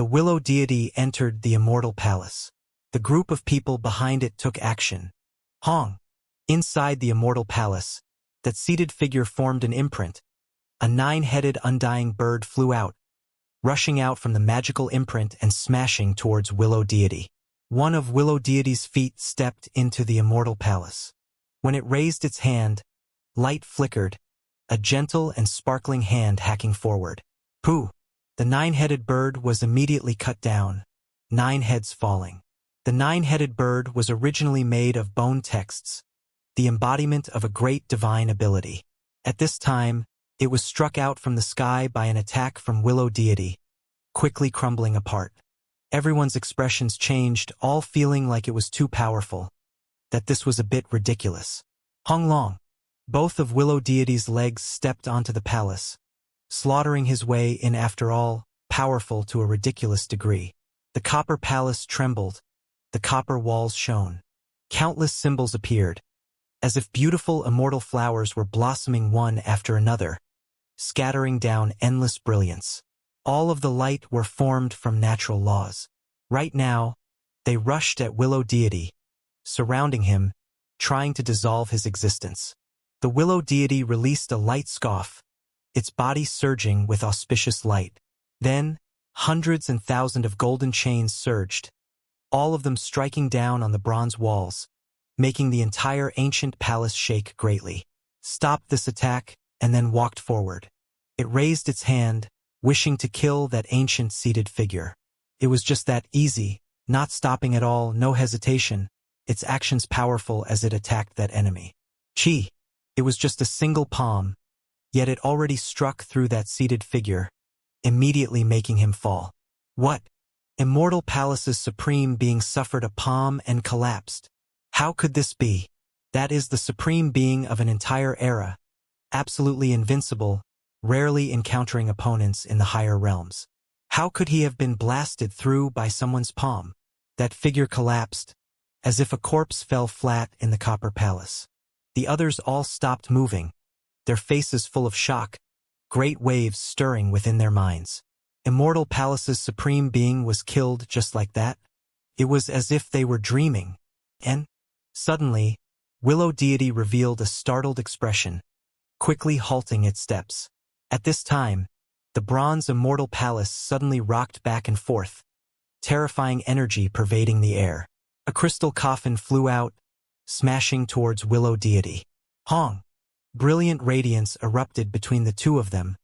The willow deity entered the immortal palace. The group of people behind it took action. Hong! Inside the immortal palace, that seated figure formed an imprint. A 9-headed undying bird flew out, rushing out from the magical imprint and smashing towards willow deity. One of willow deity's feet stepped into the immortal palace. When it raised its hand, light flickered, a gentle and sparkling hand hacking forward. Pooh! The 9-headed bird was immediately cut down, 9 heads falling. The 9-headed bird was originally made of bone texts, the embodiment of a great divine ability. At this time, it was struck out from the sky by an attack from willow deity, quickly crumbling apart. Everyone's expressions changed, all feeling like it was too powerful, that this was a bit ridiculous. Hong Long! Both of willow deity's legs stepped onto the palace, slaughtering his way in after all, powerful to a ridiculous degree. The copper palace trembled, the copper walls shone. Countless symbols appeared, as if beautiful immortal flowers were blossoming one after another, scattering down endless brilliance. All of the light were formed from natural laws. Right now, they rushed at willow deity, surrounding him, trying to dissolve his existence. The willow deity released a light scoff, its body surging with auspicious light. Then, hundreds and thousands of golden chains surged, all of them striking down on the bronze walls, making the entire ancient palace shake greatly. Stopped this attack, and then walked forward. It raised its hand, wishing to kill that ancient seated figure. It was just that easy, not stopping at all, no hesitation, its actions powerful as it attacked that enemy. Chi! It was just a single palm, yet it already struck through that seated figure, immediately making him fall. What? Immortal Palace's supreme being suffered a palm and collapsed. How could this be? That is the supreme being of an entire era, absolutely invincible, rarely encountering opponents in the higher realms. How could he have been blasted through by someone's palm? That figure collapsed, as if a corpse fell flat in the copper palace. The others all stopped moving, their faces full of shock, great waves stirring within their minds. Immortal Palace's supreme being was killed just like that? It was as if they were dreaming. And, suddenly, willow deity revealed a startled expression, quickly halting its steps. At this time, the bronze immortal palace suddenly rocked back and forth, terrifying energy pervading the air. A crystal coffin flew out, smashing towards willow deity. Hong! Brilliant radiance erupted between the two of them,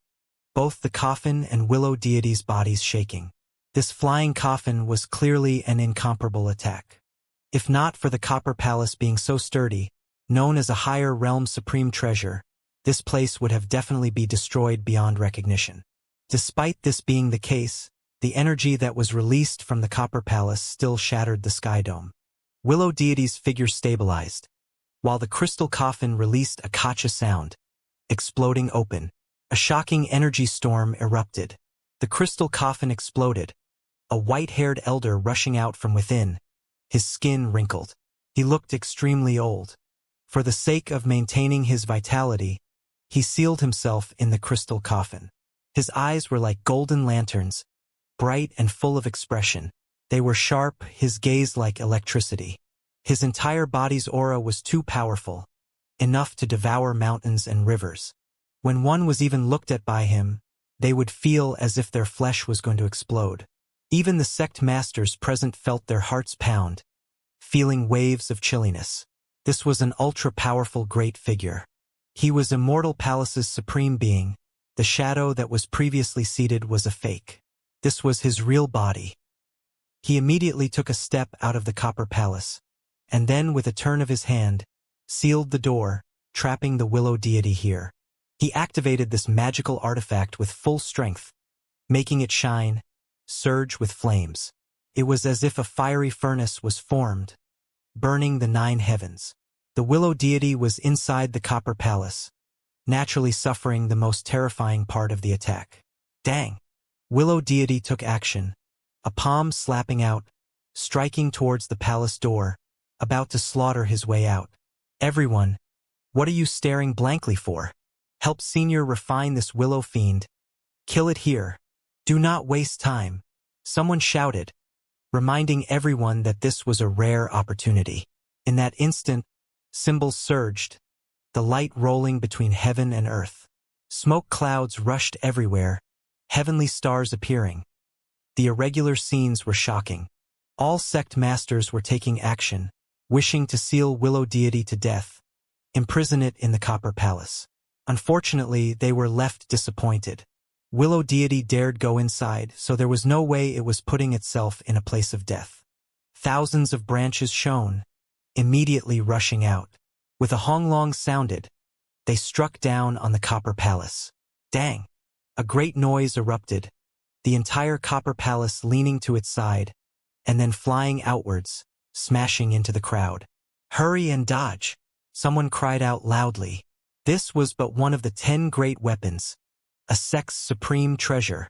both the coffin and willow deity's bodies shaking. This flying coffin was clearly an incomparable attack. If not for the copper palace being so sturdy, known as a higher realm supreme treasure, this place would have definitely been destroyed beyond recognition. Despite this being the case, the energy that was released from the copper palace still shattered the sky dome. Willow deity's figure stabilized, while the crystal coffin released a kacha sound, exploding open. A shocking energy storm erupted. The crystal coffin exploded, a white-haired elder rushing out from within, his skin wrinkled. He looked extremely old. For the sake of maintaining his vitality, he sealed himself in the crystal coffin. His eyes were like golden lanterns, bright and full of expression. They were sharp, his gaze like electricity. His entire body's aura was too powerful, enough to devour mountains and rivers. When one was even looked at by him, they would feel as if their flesh was going to explode. Even the sect masters present felt their hearts pound, feeling waves of chilliness. This was an ultra-powerful great figure. He was Immortal Palace's supreme being. The shadow that was previously seated was a fake. This was his real body. He immediately took a step out of the copper palace, and then with a turn of his hand, sealed the door, trapping the willow deity here. He activated this magical artifact with full strength, making it shine, surge with flames. It was as if a fiery furnace was formed, burning the 9 heavens. The willow deity was inside the copper palace, naturally suffering the most terrifying part of the attack. Dang! Willow deity took action, a palm slapping out, striking towards the palace door, about to slaughter his way out. Everyone, what are you staring blankly for? Help Senior refine this willow fiend. Kill it here. Do not waste time. Someone shouted, reminding everyone that this was a rare opportunity. In that instant, symbols surged, the light rolling between heaven and earth. Smoke clouds rushed everywhere, heavenly stars appearing. The irregular scenes were shocking. All sect masters were taking action, wishing to seal Willow Deity to death, imprison it in the Copper Palace. Unfortunately, they were left disappointed. Willow Deity dared go inside, so there was no way it was putting itself in a place of death. Thousands of branches shone, immediately rushing out. With a honglong sounded, they struck down on the Copper Palace. Dang! A great noise erupted, the entire Copper Palace leaning to its side, and then flying outwards, smashing into the crowd. Hurry and dodge! Someone cried out loudly. This was but one of the 10 great weapons, a sect's supreme treasure.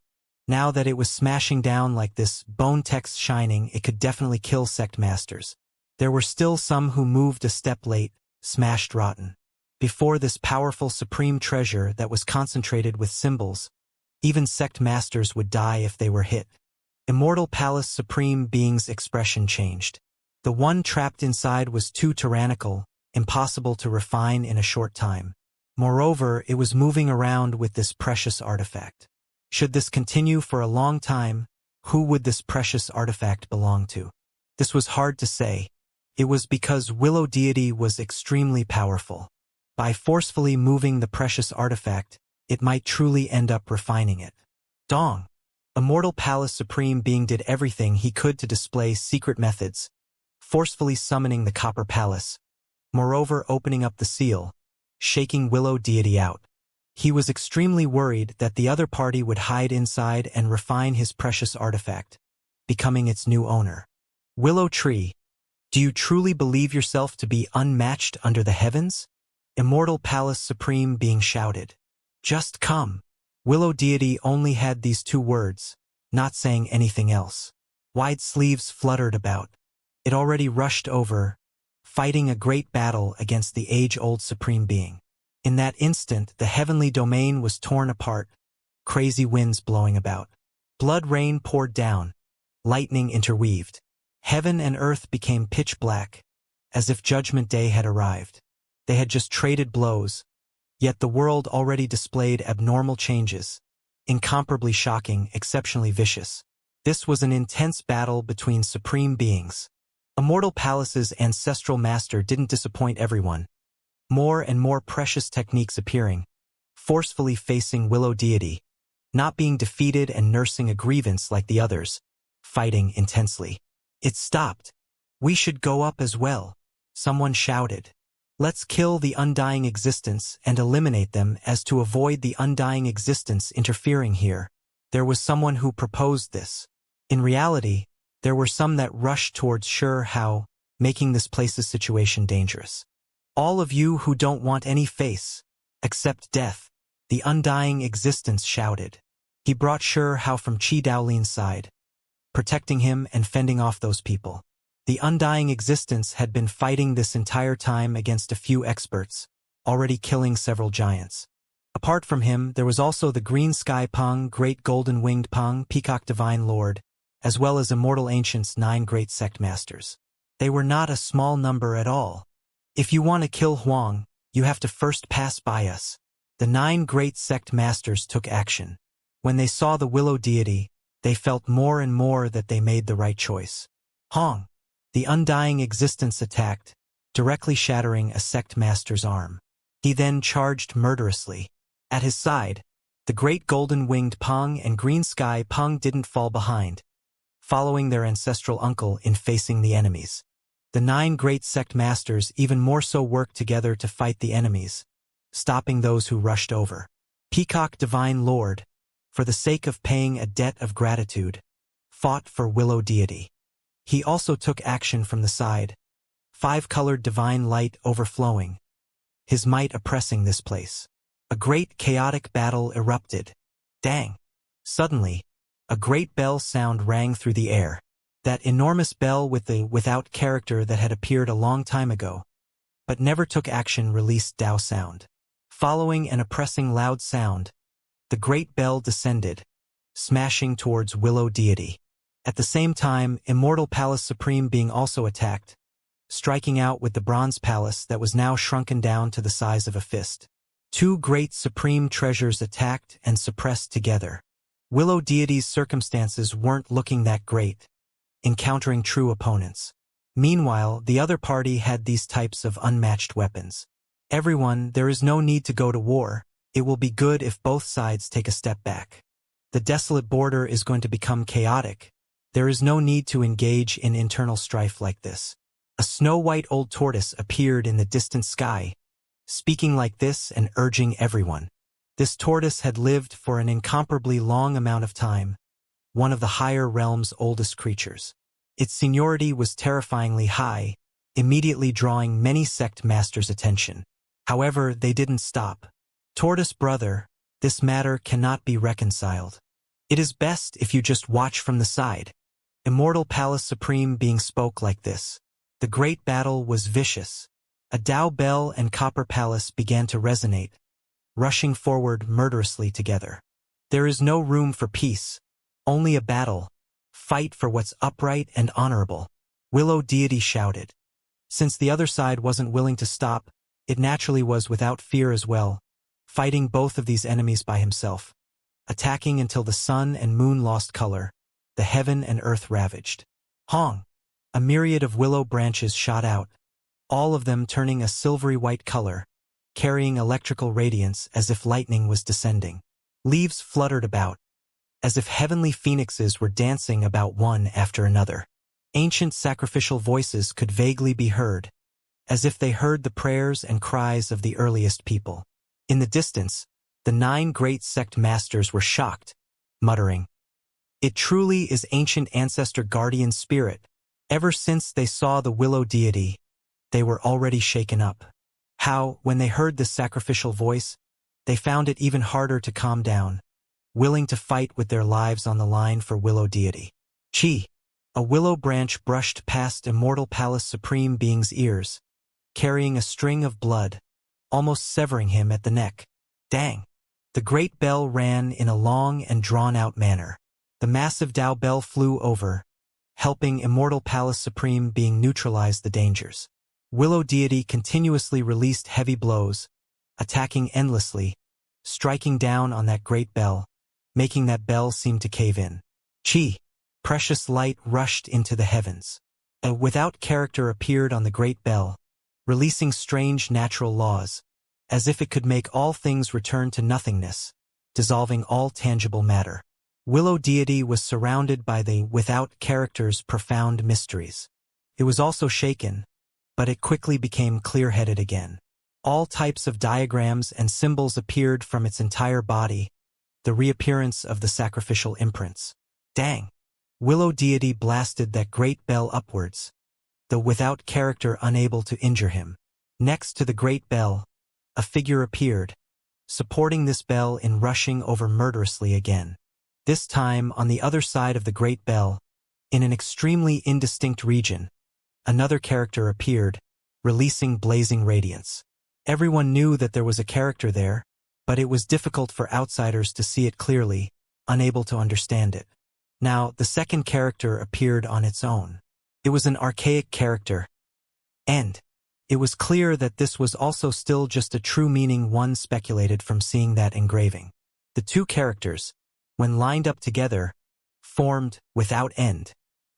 Now that it was smashing down like this, bone text shining, it could definitely kill sect masters. There were still some who moved a step late, smashed rotten. Before this powerful supreme treasure that was concentrated with symbols, even sect masters would die if they were hit. Immortal Palace Supreme Being's expression changed. The one trapped inside was too tyrannical, impossible to refine in a short time. Moreover, it was moving around with this precious artifact. Should this continue for a long time, who would this precious artifact belong to? This was hard to say. It was because Willow Deity was extremely powerful. By forcefully moving the precious artifact, it might truly end up refining it. Dong! Immortal Palace Supreme Being did everything he could to display secret methods, forcefully summoning the Copper Palace, moreover opening up the seal, shaking Willow Deity out. He was extremely worried that the other party would hide inside and refine his precious artifact, becoming its new owner. Willow Tree, do you truly believe yourself to be unmatched under the heavens? Immortal Palace Supreme Being shouted. Just come. Willow Deity only had these 2 words, not saying anything else. Wide sleeves fluttered about. It already rushed over, fighting a great battle against the age-old Supreme Being. In that instant, the heavenly domain was torn apart, crazy winds blowing about. Blood rain poured down, lightning interweaved. Heaven and earth became pitch black, as if Judgment Day had arrived. They had just traded blows, yet the world already displayed abnormal changes, incomparably shocking, exceptionally vicious. This was an intense battle between supreme beings. Immortal Palace's ancestral master didn't disappoint everyone. More and more precious techniques appearing, forcefully facing Willow Deity, not being defeated and nursing a grievance like the others, fighting intensely. It stopped. We should go up as well, someone shouted. Let's kill the undying existence and eliminate them as to avoid the undying existence interfering here. There was someone who proposed this. In reality, there were some that rushed towards sure how, making this place's situation dangerous. All of you who don't want any face, except death, the undying existence shouted. He brought sure how from Chi Daolin's side, protecting him and fending off those people. The undying existence had been fighting this entire time against a few experts, already killing several giants. Apart from him, there was also the Green Sky Pung, Great Golden Winged Pung, Peacock Divine Lord, as well as Immortal Ancient's 9 great sect masters. They were not a small number at all. If you want to kill Huang, you have to first pass by us. The 9 great sect masters took action. When they saw the Willow Deity, they felt more and more that they made the right choice. Hong! The undying existence attacked, directly shattering a sect master's arm. He then charged murderously. At his side, the Great Golden Winged Pung and Green Sky Pung didn't fall behind, following their ancestral uncle in facing the enemies. The 9 great sect masters even more so worked together to fight the enemies, stopping those who rushed over. Peacock Divine Lord, for the sake of paying a debt of gratitude, fought for Willow Deity. He also took action from the side, 5-colored divine light overflowing, his might oppressing this place. A great chaotic battle erupted. Dang! Suddenly, a great bell sound rang through the air. That enormous bell with the without character that had appeared a long time ago, but never took action released Dao sound. Following an oppressing loud sound, the great bell descended, smashing towards Willow Deity. At the same time, Immortal Palace Supreme being also attacked, striking out with the Bronze Palace that was now shrunken down to the size of a fist. Two great supreme treasures attacked and suppressed together. Willow Deity's circumstances weren't looking that great, encountering true opponents. Meanwhile, the other party had these types of unmatched weapons. Everyone, there is no need to go to war. It will be good if both sides take a step back. The desolate border is going to become chaotic. There is no need to engage in internal strife like this. A snow-white old tortoise appeared in the distant sky, speaking like this and urging everyone. This tortoise had lived for an incomparably long amount of time, one of the higher realm's oldest creatures. Its seniority was terrifyingly high, immediately drawing many sect masters' attention. However, they didn't stop. Tortoise brother, this matter cannot be reconciled. It is best if you just watch from the side. Immortal Palace Supreme being spoke like this. The great battle was vicious. A Dao bell and copper palace began to resonate, rushing forward murderously together. There is no room for peace, only a battle. Fight for what's upright and honorable. Willow Deity shouted. Since the other side wasn't willing to stop, it naturally was without fear as well, fighting both of these enemies by himself, attacking until the sun and moon lost color, the heaven and earth ravaged. Hong! A myriad of willow branches shot out, all of them turning a silvery white color, carrying electrical radiance as if lightning was descending. Leaves fluttered about, as if heavenly phoenixes were dancing about one after another. Ancient sacrificial voices could vaguely be heard, as if they heard the prayers and cries of the earliest people. In the distance, the 9 great sect masters were shocked, muttering, "It truly is ancient ancestor guardian spirit." Ever since they saw the Willow Deity, they were already shaken up. How, when they heard this sacrificial voice, they found it even harder to calm down, willing to fight with their lives on the line for Willow Deity. Chi! A willow branch brushed past Immortal Palace Supreme Being's ears, carrying a string of blood, almost severing him at the neck. Dang! The great bell ran in a long and drawn-out manner. The massive Dao bell flew over, helping Immortal Palace Supreme Being neutralize the dangers. Willow Deity continuously released heavy blows, attacking endlessly, striking down on that great bell, making that bell seem to cave in. Chi! Precious light rushed into the heavens. A without character appeared on the great bell, releasing strange natural laws, as if it could make all things return to nothingness, dissolving all tangible matter. Willow Deity was surrounded by the without character's profound mysteries. It was also shaken, but it quickly became clear-headed again. All types of diagrams and symbols appeared from its entire body, the reappearance of the sacrificial imprints. Dang! Willow Deity blasted that great bell upwards, the without character unable to injure him. Next to the great bell, a figure appeared, supporting this bell in rushing over murderously again. This time, on the other side of the great bell, in an extremely indistinct region, another character appeared, releasing blazing radiance. Everyone knew that there was a character there, but it was difficult for outsiders to see it clearly, unable to understand it. Now, the second character appeared on its own. It was an archaic character, and it was clear that this was also still just a true meaning one speculated from seeing that engraving. The two characters, when lined up together, formed, without end,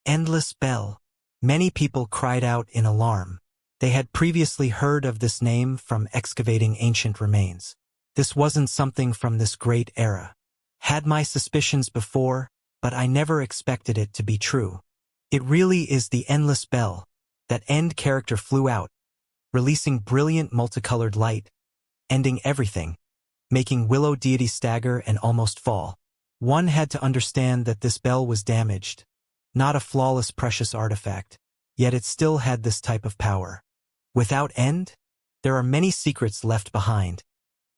endless bell. Many people cried out in alarm. They had previously heard of this name from excavating ancient remains. This wasn't something from this great era. Had my suspicions before, but I never expected it to be true. It really is the endless bell. That end character flew out, releasing brilliant multicolored light, ending everything, making Willow Deity stagger and almost fall. One had to understand that this bell was damaged, not a flawless precious artifact, yet it still had this type of power. Without end? There are many secrets left behind.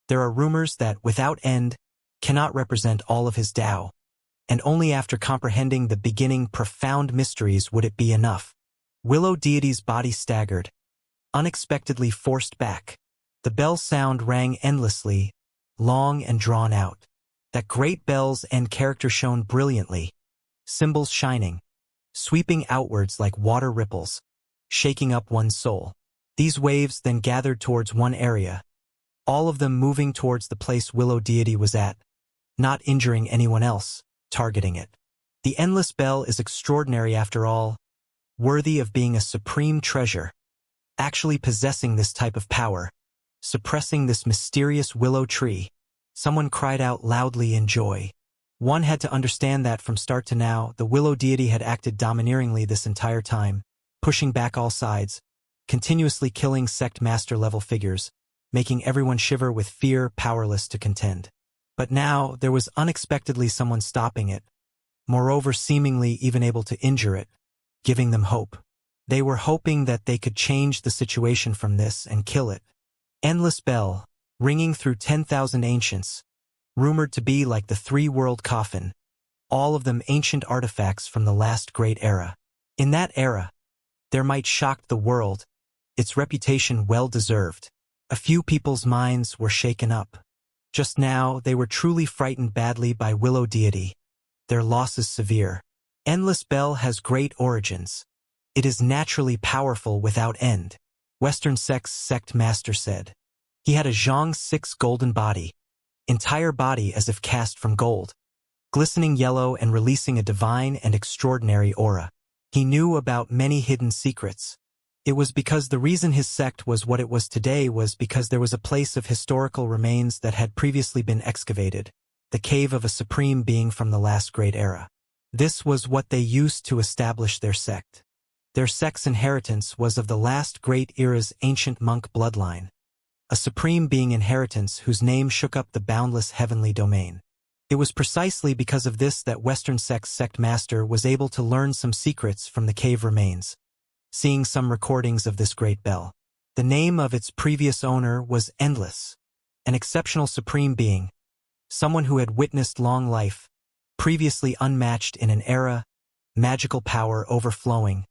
There are rumors that without end cannot represent all of his Tao, and only after comprehending the beginning profound mysteries would it be enough. Willow Deity's body staggered, unexpectedly forced back. The bell sound rang endlessly, long and drawn out. That great bell's end character shone brilliantly, symbols shining, sweeping outwards like water ripples, shaking up one's soul. These waves then gathered towards one area, all of them moving towards the place Willow deity was at, not injuring anyone else, targeting it. The endless bell is extraordinary after all, worthy of being a supreme treasure, actually possessing this type of power, suppressing this mysterious willow tree. Someone cried out loudly in joy. One had to understand that from start to now, the willow deity had acted domineeringly this entire time, pushing back all sides, continuously killing sect master level figures, making everyone shiver with fear, powerless to contend. But now, there was unexpectedly someone stopping it, moreover seemingly even able to injure it, giving them hope. They were hoping that they could change the situation from this and kill it. Endless bell, ringing through 10,000 ancients, rumored to be like the three-world coffin, all of them ancient artifacts from the last great era. In that era, there might shock the world, its reputation well-deserved. A few people's minds were shaken up. Just now, they were truly frightened badly by Willow deity. Their loss is severe. Endless bell has great origins. It is naturally powerful without end, Western sect's sect master said. He had a Xianxia golden body, entire body as if cast from gold, glistening yellow and releasing a divine and extraordinary aura. He knew about many hidden secrets. It was because the reason his sect was what it was today was because there was a place of historical remains that had previously been excavated, the cave of a supreme being from the last great era. This was what they used to establish their sect. Their sect's inheritance was of the last great era's ancient monk bloodline, a supreme being inheritance whose name shook up the boundless heavenly domain. It was precisely because of this that Western sect's sect master was able to learn some secrets from the cave remains, seeing some recordings of this great bell. The name of its previous owner was Endless, an exceptional supreme being, someone who had witnessed long life, previously unmatched in an era, magical power overflowing,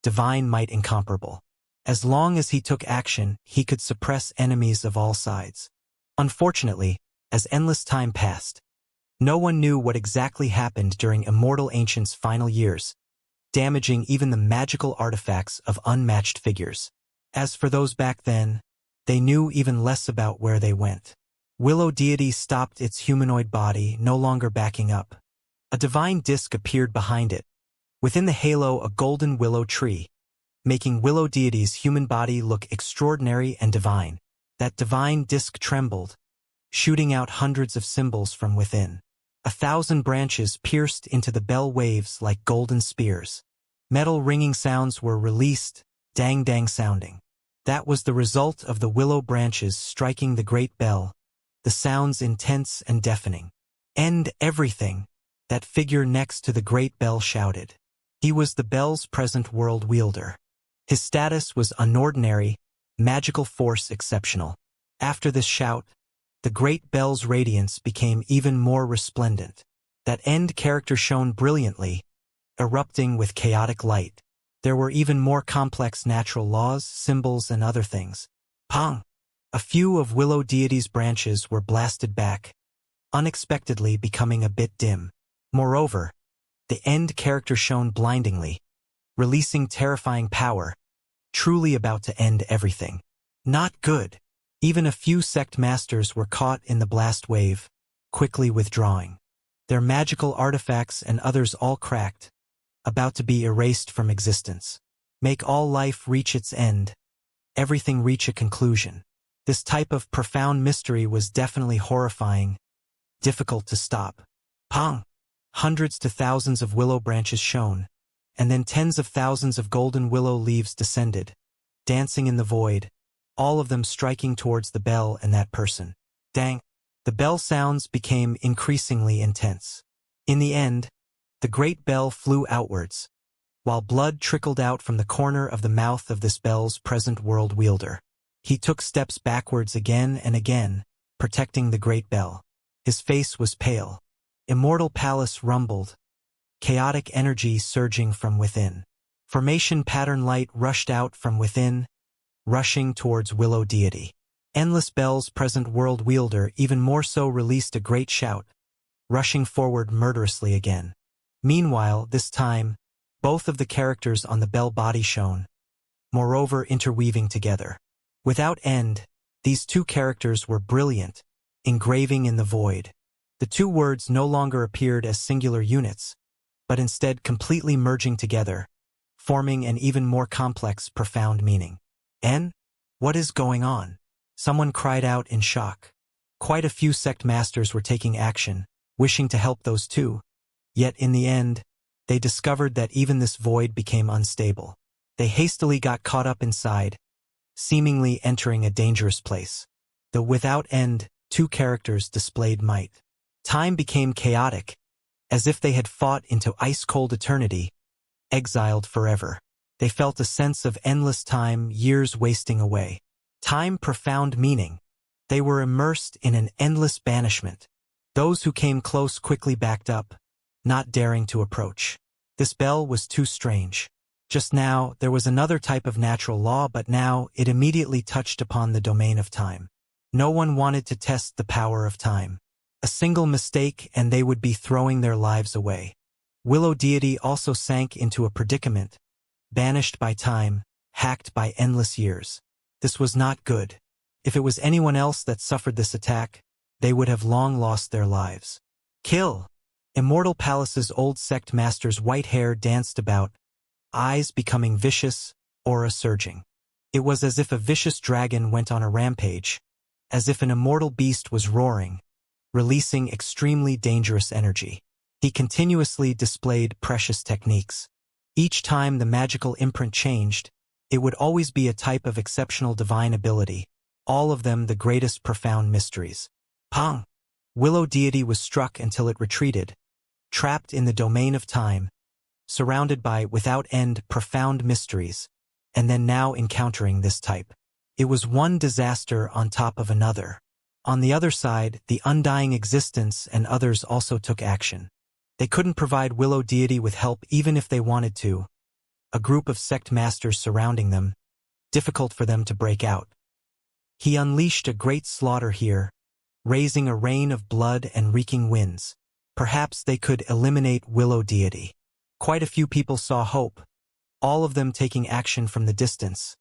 divine might incomparable. As long as he took action, he could suppress enemies of all sides. Unfortunately, as endless time passed, no one knew what exactly happened during Immortal Ancient's final years, damaging even the magical artifacts of unmatched figures. As for those back then, they knew even less about where they went. Willow deity stopped its humanoid body, no longer backing up. A divine disk appeared behind it, within the halo a golden willow tree, making Willow deity's human body look extraordinary and divine. That divine disk trembled, shooting out hundreds of symbols from within. 1,000 branches pierced into the bell waves like golden spears. Metal ringing sounds were released, dang-dang sounding. That was the result of the willow branches striking the great bell, the sounds intense and deafening. End everything, that figure next to the great bell shouted. He was the bell's present world wielder. His status was unordinary, magical force exceptional. After this shout, the great bell's radiance became even more resplendent. That end character shone brilliantly, erupting with chaotic light. There were even more complex natural laws, symbols, and other things. Pong! A few of Willow deity's branches were blasted back, unexpectedly becoming a bit dim. Moreover, the end character shone blindingly, releasing terrifying power, truly about to end everything. Not good. Even a few sect masters were caught in the blast wave, quickly withdrawing. Their magical artifacts and others all cracked, about to be erased from existence. Make all life reach its end, everything reach a conclusion. This type of profound mystery was definitely horrifying, difficult to stop. Pong! Hundreds to thousands of willow branches shone, and then tens of thousands of golden willow leaves descended, dancing in the void, all of them striking towards the bell and that person. Dang! The bell sounds became increasingly intense. In the end, the great bell flew outwards, while blood trickled out from the corner of the mouth of this bell's present world wielder. He took steps backwards again and again, protecting the great bell. His face was pale. Immortal palace rumbled, chaotic energy surging from within. Formation pattern light rushed out from within, rushing towards Willow deity. Endless bell's present world wielder even more so released a great shout, rushing forward murderously again. Meanwhile, this time, both of the characters on the bell body shone, moreover interweaving together. Without end, these two characters were brilliant, engraving in the void. The two words no longer appeared as singular units, but instead completely merging together, forming an even more complex, profound meaning. "En? What is going on?" Someone cried out in shock. Quite a few sect masters were taking action, wishing to help those two. Yet in the end, they discovered that even this void became unstable. They hastily got caught up inside, seemingly entering a dangerous place. The without end, two characters displayed might. Time became chaotic, as if they had fought into ice-cold eternity, exiled forever. They felt a sense of endless time, years wasting away. Time profound meaning. They were immersed in an endless banishment. Those who came close quickly backed up, not daring to approach. This bell was too strange. Just now, there was another type of natural law, but now it immediately touched upon the domain of time. No one wanted to test the power of time. A single mistake and they would be throwing their lives away. Willow deity also sank into a predicament, banished by time, hacked by endless years. This was not good. If it was anyone else that suffered this attack, they would have long lost their lives. Kill! Immortal Palace's old sect master's white hair danced about, eyes becoming vicious, aura surging. It was as if a vicious dragon went on a rampage, as if an immortal beast was roaring, releasing extremely dangerous energy. He continuously displayed precious techniques. Each time the magical imprint changed, it would always be a type of exceptional divine ability, all of them the greatest profound mysteries. Pong! Willow deity was struck until it retreated, trapped in the domain of time, surrounded by without end profound mysteries, and then now encountering this type. It was one disaster on top of another. On the other side, the undying existence and others also took action. They couldn't provide Willow deity with help even if they wanted to. A group of sect masters surrounding them, difficult for them to break out. He unleashed a great slaughter here, raising a rain of blood and reeking winds. Perhaps they could eliminate Willow deity. Quite a few people saw hope, all of them taking action from the distance,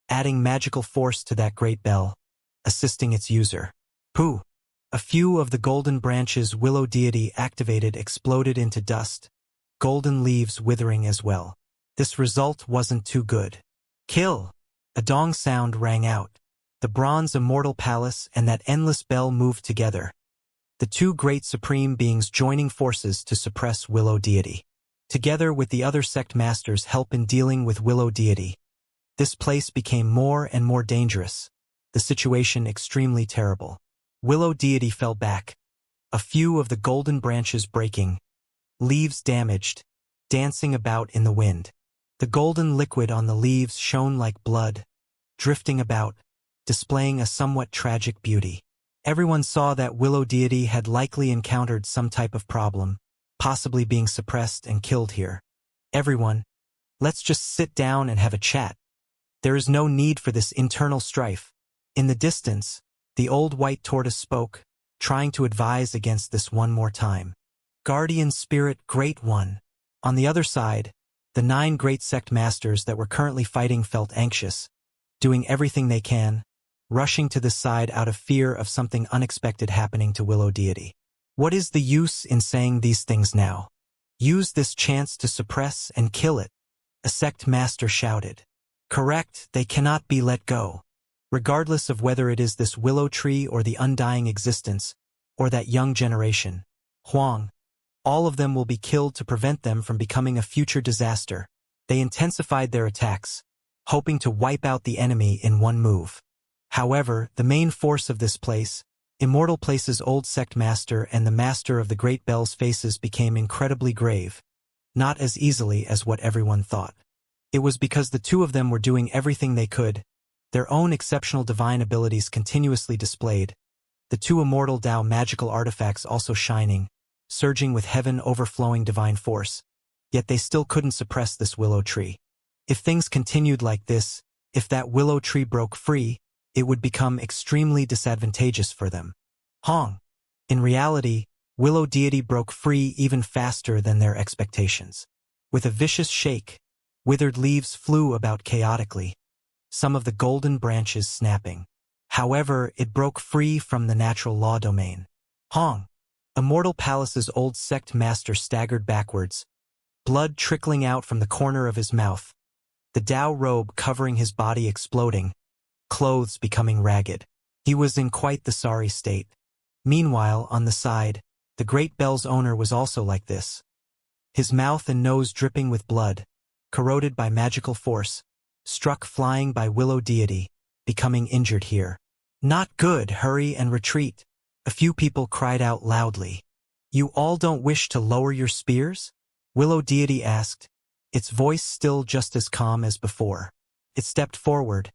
adding magical force to that great bell, assisting its user. Pooh! A few of the golden branches Willow deity activated exploded into dust, golden leaves withering as well. This result wasn't too good. Kill! A dong sound rang out. The bronze immortal palace and that endless bell moved together. The two great supreme beings joining forces to suppress Willow deity. Together with the other sect masters' help in dealing with Willow deity, this place became more and more dangerous, the situation extremely terrible. Willow deity fell back, a few of the golden branches breaking, leaves damaged, dancing about in the wind. The golden liquid on the leaves shone like blood, drifting about, displaying a somewhat tragic beauty. Everyone saw that Willow deity had likely encountered some type of problem, possibly being suppressed and killed here. Everyone, let's just sit down and have a chat. There is no need for this internal strife. In the distance, the old white tortoise spoke, trying to advise against this one more time. Guardian spirit, great one. On the other side, the 9 great sect masters that were currently fighting felt anxious, doing everything they can, rushing to this side out of fear of something unexpected happening to Willow deity. What is the use in saying these things now? Use this chance to suppress and kill it, a sect master shouted. Correct, they cannot be let go. Regardless of whether it is this willow tree or the undying existence, or that young generation, Huang, all of them will be killed to prevent them from becoming a future disaster. They intensified their attacks, hoping to wipe out the enemy in one move. However, the main force of this place, Immortal Place's old sect master and the master of the Great Bell's faces became incredibly grave, not as easily as what everyone thought. It was because the two of them were doing everything they could, their own exceptional divine abilities continuously displayed, the 2 immortal Tao magical artifacts also shining, surging with heaven overflowing divine force, yet they still couldn't suppress this willow tree. If things continued like this, if that willow tree broke free, it would become extremely disadvantageous for them. Hong. In reality, Willow deity broke free even faster than their expectations. With a vicious shake, withered leaves flew about chaotically, some of the golden branches snapping. However, it broke free from the natural law domain. Hong! Immortal Palace's old sect master staggered backwards, blood trickling out from the corner of his mouth, the Tao robe covering his body exploding, clothes becoming ragged. He was in quite the sorry state. Meanwhile, on the side, the Great Bell's owner was also like this. His mouth and nose dripping with blood, corroded by magical force, struck flying by Willow deity, becoming injured here. Not good, hurry and retreat. A few people cried out loudly. You all don't wish to lower your spears? Willow deity asked, its voice still just as calm as before. It stepped forward,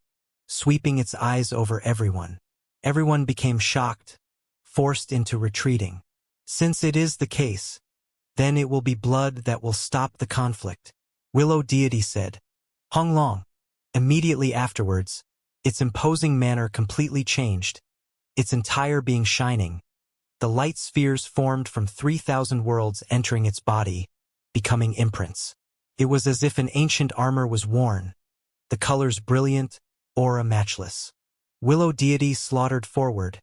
sweeping its eyes over everyone. Everyone became shocked, forced into retreating. Since it is the case, then it will be blood that will stop the conflict, Willow deity said. Hong Long. Immediately afterwards, its imposing manner completely changed, its entire being shining. The light spheres formed from 3,000 worlds entering its body, becoming imprints. It was as if an ancient armor was worn, the colors brilliant, aura matchless. Willow deity slaughtered forward,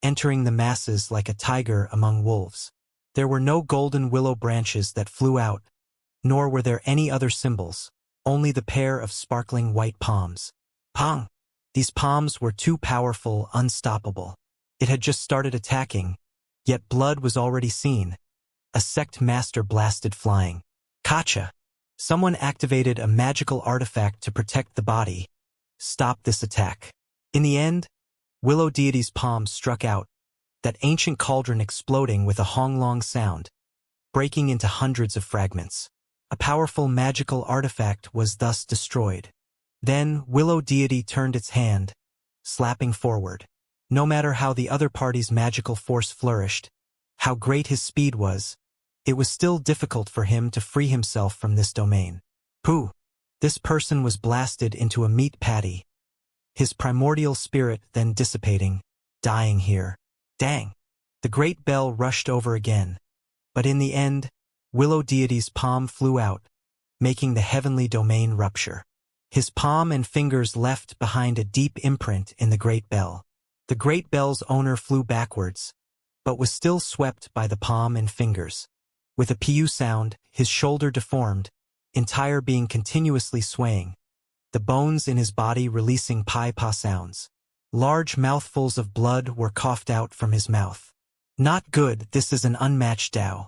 entering the masses like a tiger among wolves. There were no golden willow branches that flew out, nor were there any other symbols, only the pair of sparkling white palms. Pong! These palms were too powerful, unstoppable. It had just started attacking, yet blood was already seen. A sect master blasted flying. Kacha! Someone activated a magical artifact to protect the body. Stop this attack. In the end, Willow deity's palms struck out, that ancient cauldron exploding with a honglong sound, breaking into hundreds of fragments. A powerful magical artifact was thus destroyed. Then Willow deity turned its hand, slapping forward. No matter how the other party's magical force flourished, how great his speed was, it was still difficult for him to free himself from this domain. Pooh! This person was blasted into a meat patty, his primordial spirit then dissipating, dying here. Dang! The great bell rushed over again. But in the end, Willow deity's palm flew out, making the heavenly domain rupture. His palm and fingers left behind a deep imprint in the great bell. The great bell's owner flew backwards, but was still swept by the palm and fingers. With a pu sound, his shoulder deformed, entire being continuously swaying, the bones in his body releasing pi-pa sounds. Large mouthfuls of blood were coughed out from his mouth. Not good, this is an unmatched Tao.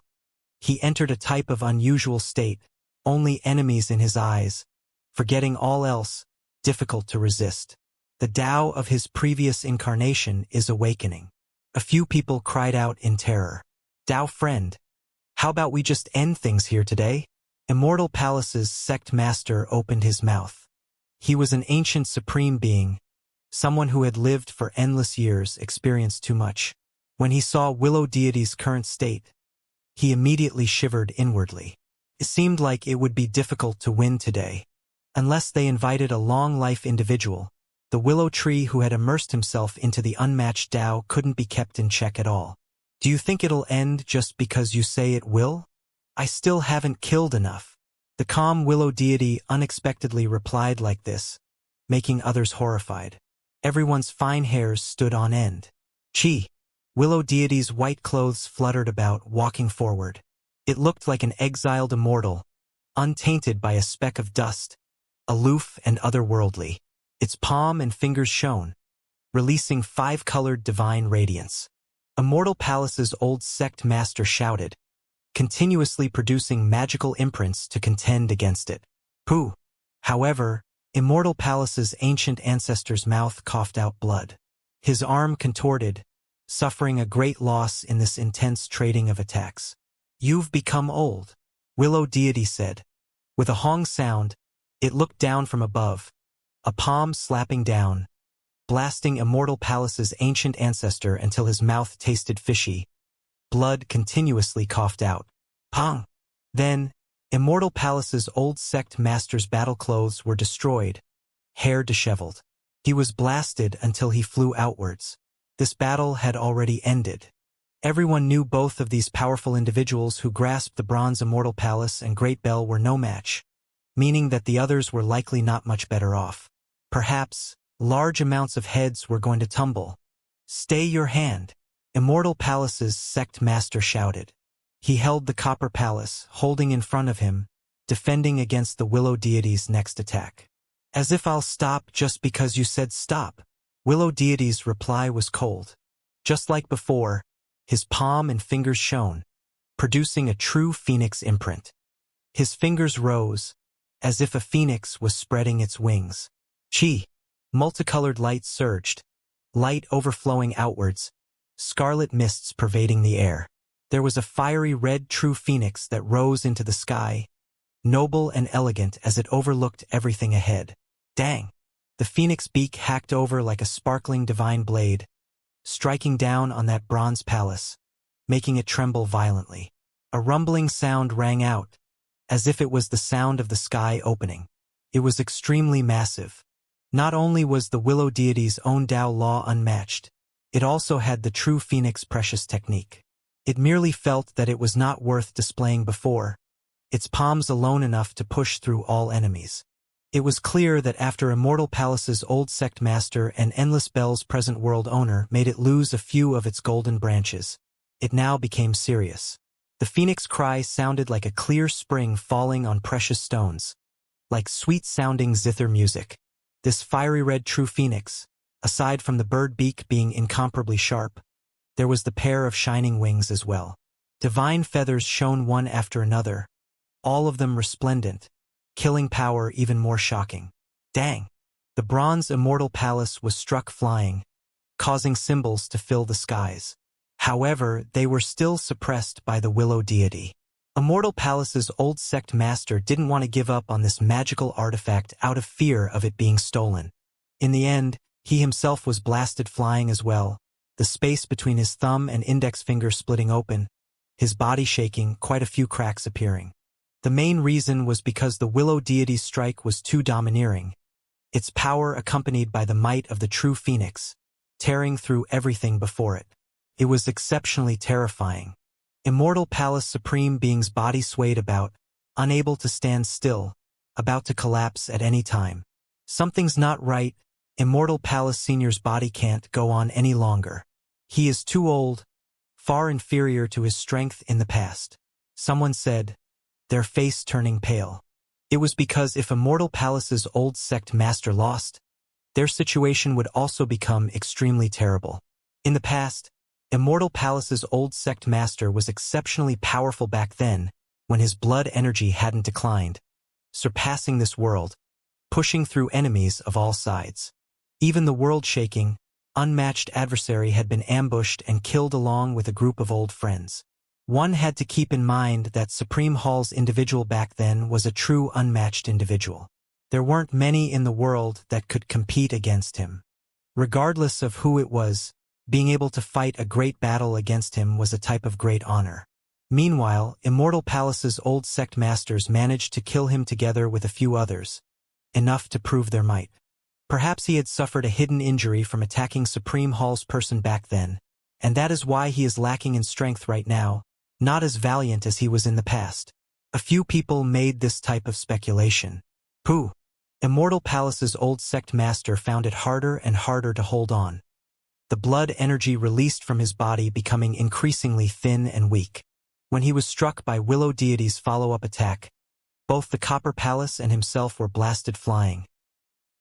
He entered a type of unusual state, only enemies in his eyes, forgetting all else, difficult to resist. The Tao of his previous incarnation is awakening. A few people cried out in terror. Tao friend, how about we just end things here today? Immortal Palace's sect master opened his mouth. He was an ancient supreme being, someone who had lived for endless years, experienced too much. When he saw Willow deity's current state, he immediately shivered inwardly. It seemed like it would be difficult to win today, unless they invited a long-life individual. The willow tree who had immersed himself into the unmatched Tao couldn't be kept in check at all. Do you think it'll end just because you say it will? I still haven't killed enough. The calm willow deity unexpectedly replied like this, making others horrified. Everyone's fine hairs stood on end. Chi! Willow deity's white clothes fluttered about, walking forward. It looked like an exiled immortal, untainted by a speck of dust, aloof and otherworldly. Its palm and fingers shone, releasing 5-colored divine radiance. Immortal Palace's old sect master shouted, continuously producing magical imprints to contend against it. Pooh! However, Immortal Palace's ancient ancestor's mouth coughed out blood. His arm contorted, suffering a great loss in this intense trading of attacks. You've become old, Willow deity said. With a hong sound, it looked down from above, a palm slapping down, blasting Immortal Palace's ancient ancestor until his mouth tasted fishy. Blood continuously coughed out. Pong! Then, Immortal Palace's old sect master's battle clothes were destroyed, hair disheveled. He was blasted until he flew outwards. This battle had already ended. Everyone knew both of these powerful individuals who grasped the bronze Immortal Palace and Great Bell were no match, meaning that the others were likely not much better off. Perhaps, large amounts of heads were going to tumble. "Stay your hand," Immortal Palace's sect master shouted. He held the copper palace, holding in front of him, defending against the Willow deity's next attack. "As if I'll stop just because you said stop." Willow deity's reply was cold. Just like before, his palm and fingers shone, producing a true phoenix imprint. His fingers rose, as if a phoenix was spreading its wings. Chi! Multicolored light surged, light overflowing outwards, scarlet mists pervading the air. There was a fiery red true phoenix that rose into the sky, noble and elegant as it overlooked everything ahead. Dang! The phoenix beak hacked over like a sparkling divine blade, striking down on that bronze palace, making it tremble violently. A rumbling sound rang out, as if it was the sound of the sky opening. It was extremely massive. Not only was the Willow deity's own Tao law unmatched, it also had the true phoenix precious technique. It merely felt that it was not worth displaying before, its palms alone enough to push through all enemies. It was clear that after Immortal Palace's old sect master and Endless Bell's present world owner made it lose a few of its golden branches, it now became serious. The phoenix cry sounded like a clear spring falling on precious stones, like sweet-sounding zither music. This fiery red true phoenix, aside from the bird beak being incomparably sharp, there was the pair of shining wings as well. Divine feathers shone one after another, all of them resplendent, killing power even more shocking. Dang! The bronze Immortal Palace was struck flying, causing symbols to fill the skies. However, they were still suppressed by the Willow deity. Immortal Palace's old sect master didn't want to give up on this magical artifact out of fear of it being stolen. In the end, he himself was blasted flying as well, the space between his thumb and index finger splitting open, his body shaking, quite a few cracks appearing. The main reason was because the Willow deity's strike was too domineering, its power accompanied by the might of the true phoenix, tearing through everything before it. It was exceptionally terrifying. Immortal Palace Supreme Being's body swayed about, unable to stand still, about to collapse at any time. Something's not right. Immortal Palace Senior's body can't go on any longer. He is too old, far inferior to his strength in the past. Someone said, their face turning pale. It was because if Immortal Palace's old sect master lost, their situation would also become extremely terrible. In the past, Immortal Palace's old sect master was exceptionally powerful back then, when his blood energy hadn't declined, surpassing this world, pushing through enemies of all sides. Even the world-shaking, unmatched adversary had been ambushed and killed along with a group of old friends. One had to keep in mind that Supreme Hall's individual back then was a true unmatched individual. There weren't many in the world that could compete against him. Regardless of who it was, being able to fight a great battle against him was a type of great honor. Meanwhile, Immortal Palace's old sect masters managed to kill him together with a few others, enough to prove their might. Perhaps he had suffered a hidden injury from attacking Supreme Hall's person back then, and that is why he is lacking in strength right now, not as valiant as he was in the past. A few people made this type of speculation. Pooh! Immortal Palace's old sect master found it harder and harder to hold on, the blood energy released from his body becoming increasingly thin and weak. When he was struck by Willow deity's follow-up attack, both the Copper Palace and himself were blasted flying,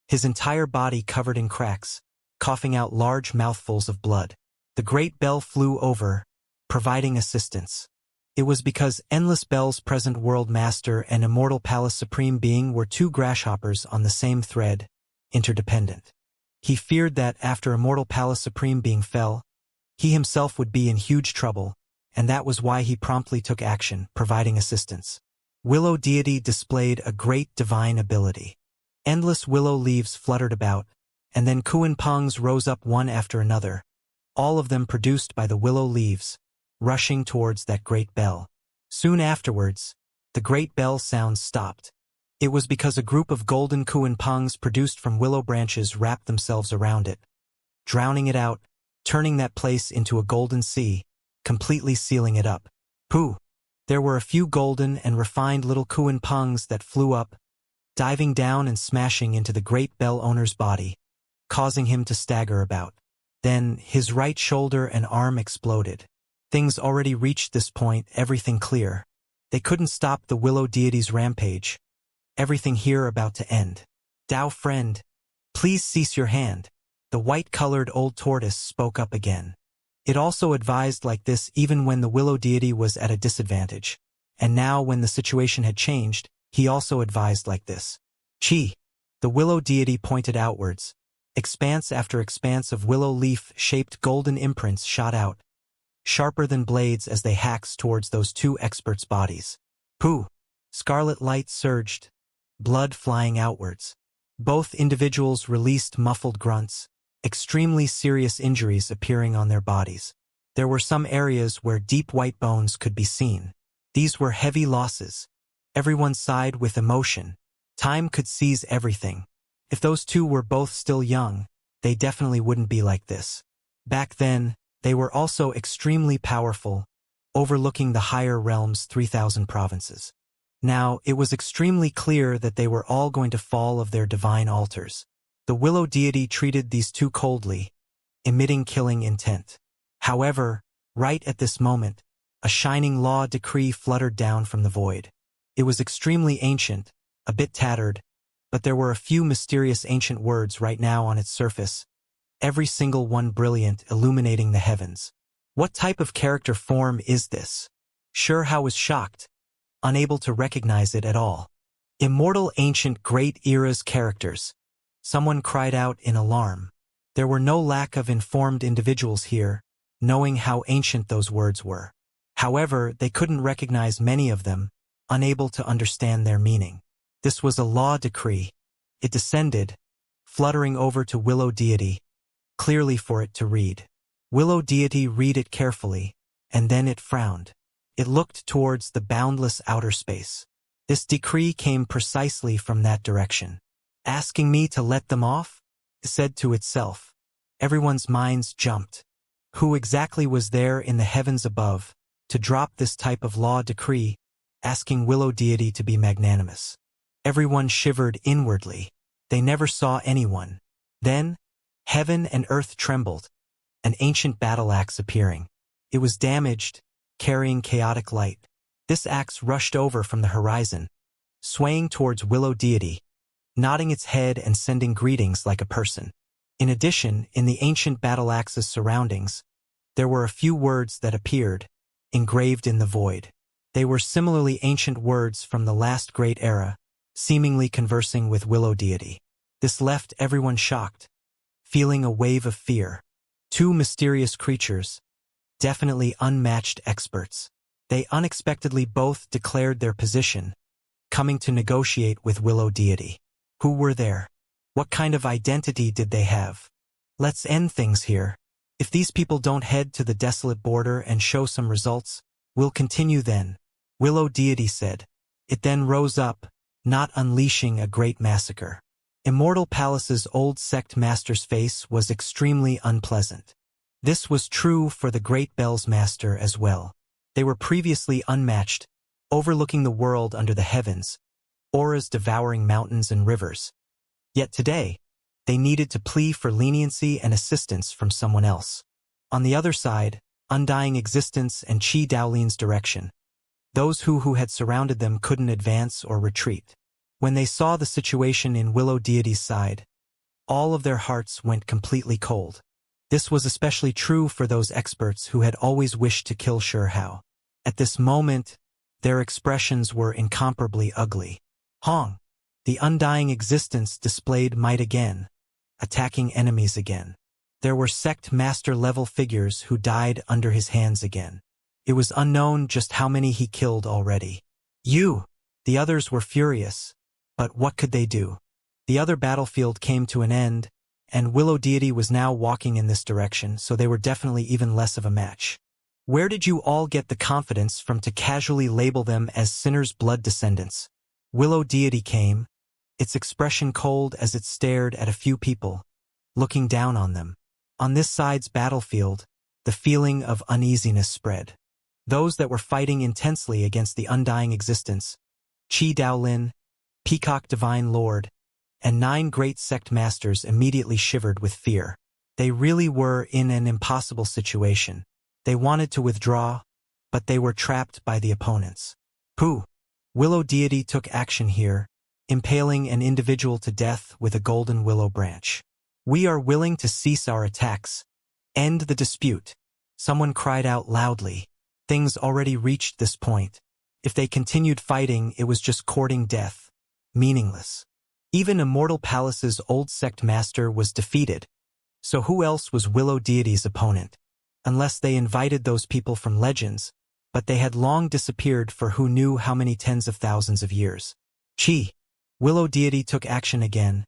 his entire body covered in cracks, coughing out large mouthfuls of blood. The Great Bell flew over, providing assistance. It was because Endless Bell's present world master and Immortal Palace Supreme Being were two grasshoppers on the same thread, interdependent. He feared that after Immortal Palace Supreme Being fell, he himself would be in huge trouble, and that was why he promptly took action, providing assistance. Willow deity displayed a great divine ability. Endless willow leaves fluttered about, and then Kuan-Pungs rose up one after another, all of them produced by the willow leaves, rushing towards that great bell. Soon afterwards, the great bell sounds stopped. It was because a group of golden Kuan-Pungs produced from willow branches wrapped themselves around it, drowning it out, turning that place into a golden sea, completely sealing it up. Pooh! There were a few golden and refined little Kuan Pungs that flew up, diving down and smashing into the great bell owner's body, causing him to stagger about. Then, his right shoulder and arm exploded. Things already reached this point, everything clear. They couldn't stop the Willow deity's rampage. Everything here about to end. Dao friend, please cease your hand. The white-colored old tortoise spoke up again. It also advised like this even when the Willow deity was at a disadvantage. And now when the situation had changed, he also advised like this. Chi. The Willow deity pointed outwards. Expanse after expanse of willow leaf-shaped golden imprints shot out, sharper than blades as they hacked towards those two experts' bodies. Pooh! Scarlet light surged, blood flying outwards. Both individuals released muffled grunts, extremely serious injuries appearing on their bodies. There were some areas where deep white bones could be seen. These were heavy losses. Everyone sighed with emotion. Time could seize everything. If those two were both still young, they definitely wouldn't be like this. Back then, they were also extremely powerful, overlooking the higher realm's 3,000 provinces. Now, it was extremely clear that they were all going to fall of their divine altars. The Willow deity treated these two coldly, emitting killing intent. However, right at this moment, a shining law decree fluttered down from the void. It was extremely ancient, a bit tattered, but there were a few mysterious ancient words right now on its surface, every single one brilliant, illuminating the heavens. What type of character form is this? Xianxia was shocked, unable to recognize it at all. Immortal ancient great era's characters. Someone cried out in alarm. There were no lack of informed individuals here, knowing how ancient those words were. However, they couldn't recognize many of them, unable to understand their meaning. This was a law decree. It descended, fluttering over to Willow deity, clearly for it to read. Willow deity read it carefully, and then it frowned. It looked towards the boundless outer space. This decree came precisely from that direction. Asking me to let them off? It said to itself. Everyone's minds jumped. Who exactly was there in the heavens above to drop this type of law decree, asking Willow deity to be magnanimous? Everyone shivered inwardly. They never saw anyone. Then, heaven and earth trembled, an ancient battle axe appearing. It was damaged, carrying chaotic light. This axe rushed over from the horizon, swaying towards Willow deity, nodding its head and sending greetings like a person. In addition, in the ancient battle axe's surroundings, there were a few words that appeared, engraved in the void. They were similarly ancient words from the last great era, seemingly conversing with Willow deity. This left everyone shocked, feeling a wave of fear. Two mysterious creatures, definitely unmatched experts. They unexpectedly both declared their position, coming to negotiate with Willow deity. Who were there? What kind of identity did they have? Let's end things here. If these people don't head to the desolate border and show some results, we'll continue then, Willow deity said. It then rose up, not unleashing a great massacre. Immortal Palace's old sect master's face was extremely unpleasant. This was true for the Great Bell's master as well. They were previously unmatched, overlooking the world under the heavens, auras devouring mountains and rivers. Yet today, they needed to plea for leniency and assistance from someone else. On the other side, undying existence and Qi Daolin's direction. Those who had surrounded them couldn't advance or retreat. When they saw the situation in Willow deity's side, all of their hearts went completely cold. This was especially true for those experts who had always wished to kill Xianxia. At this moment, their expressions were incomparably ugly. Hong, the undying existence displayed might again, attacking enemies again. There were sect master-level figures who died under his hands again. It was unknown just how many he killed already. The others were furious, but what could they do? The other battlefield came to an end, and Willow deity was now walking in this direction, so they were definitely even less of a match. Where did you all get the confidence from to casually label them as sinners' blood descendants? Willow deity came, its expression cold as it stared at a few people, looking down on them. On this side's battlefield, the feeling of uneasiness spread. Those that were fighting intensely against the undying existence, Qi Daolin, Peacock Divine Lord, and 9 great sect masters immediately shivered with fear. They really were in an impossible situation. They wanted to withdraw, but they were trapped by the opponents. Pooh! Willow deity took action here, impaling an individual to death with a golden willow branch. We are willing to cease our attacks. End the dispute. Someone cried out loudly. Things already reached this point. If they continued fighting, it was just courting death. Meaningless. Even Immortal Palace's old sect master was defeated. So who else was Willow Deity's opponent? Unless they invited those people from Legends, but they had long disappeared for who knew how many tens of thousands of years. Chi. Willow Deity took action again.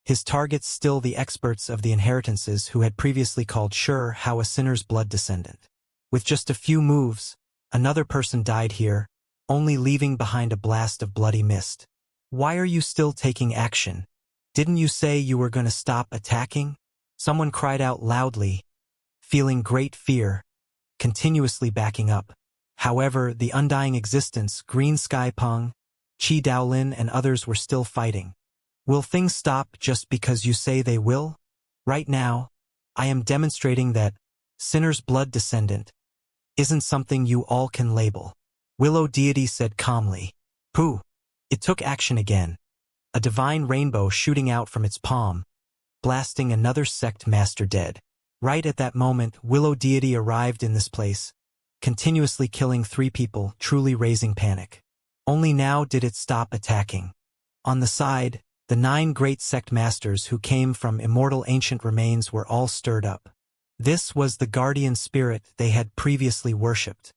His targets still the experts of the inheritances who had previously called sure how a sinner's blood descendant. With just a few moves, another person died here, only leaving behind a blast of bloody mist. Why are you still taking action? Didn't you say you were going to stop attacking? Someone cried out loudly, feeling great fear, continuously backing up. However, the undying existence, Green Sky Peng, Qi Daolin and others were still fighting. Will things stop just because you say they will? Right now, I am demonstrating that sinner's blood descendant isn't something you all can label. Willow Deity said calmly. Pooh! It took action again. A divine rainbow shooting out from its palm, blasting another sect master dead. Right at that moment, Willow Deity arrived in this place, continuously killing 3 people, truly raising panic. Only now did it stop attacking. On the side, the 9 great sect masters who came from immortal ancient remains were all stirred up. This was the guardian spirit they had previously worshipped.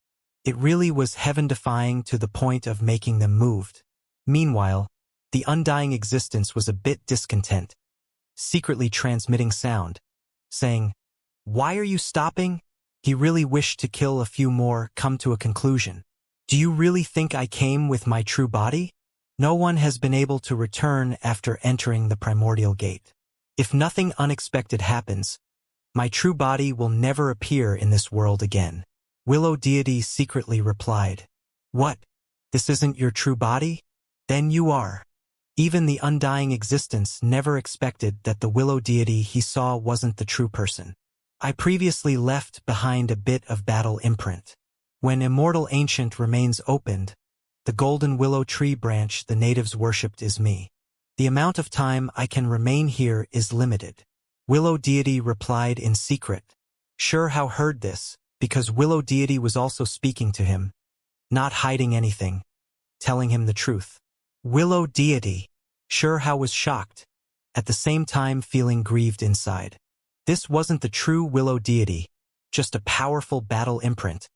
It really was heaven-defying to the point of making them moved. Meanwhile, the undying existence was a bit discontent, secretly transmitting sound, saying, "Why are you stopping?" He really wished to kill a few more, come to a conclusion. Do you really think I came with my true body? No one has been able to return after entering the primordial gate. If nothing unexpected happens, my true body will never appear in this world again. Willow Deity secretly replied. What? This isn't your true body? Then you are. Even the undying existence never expected that the Willow Deity he saw wasn't the true person. I previously left behind a bit of battle imprint. When immortal ancient remains opened, the golden willow tree branch the natives worshipped is me. The amount of time I can remain here is limited. Willow Deity replied in secret. Sure how heard this, because Willow Deity was also speaking to him, not hiding anything, telling him the truth. Willow Deity. Sure how was shocked, at the same time feeling grieved inside. This wasn't the true Willow Deity, just a powerful battle imprint,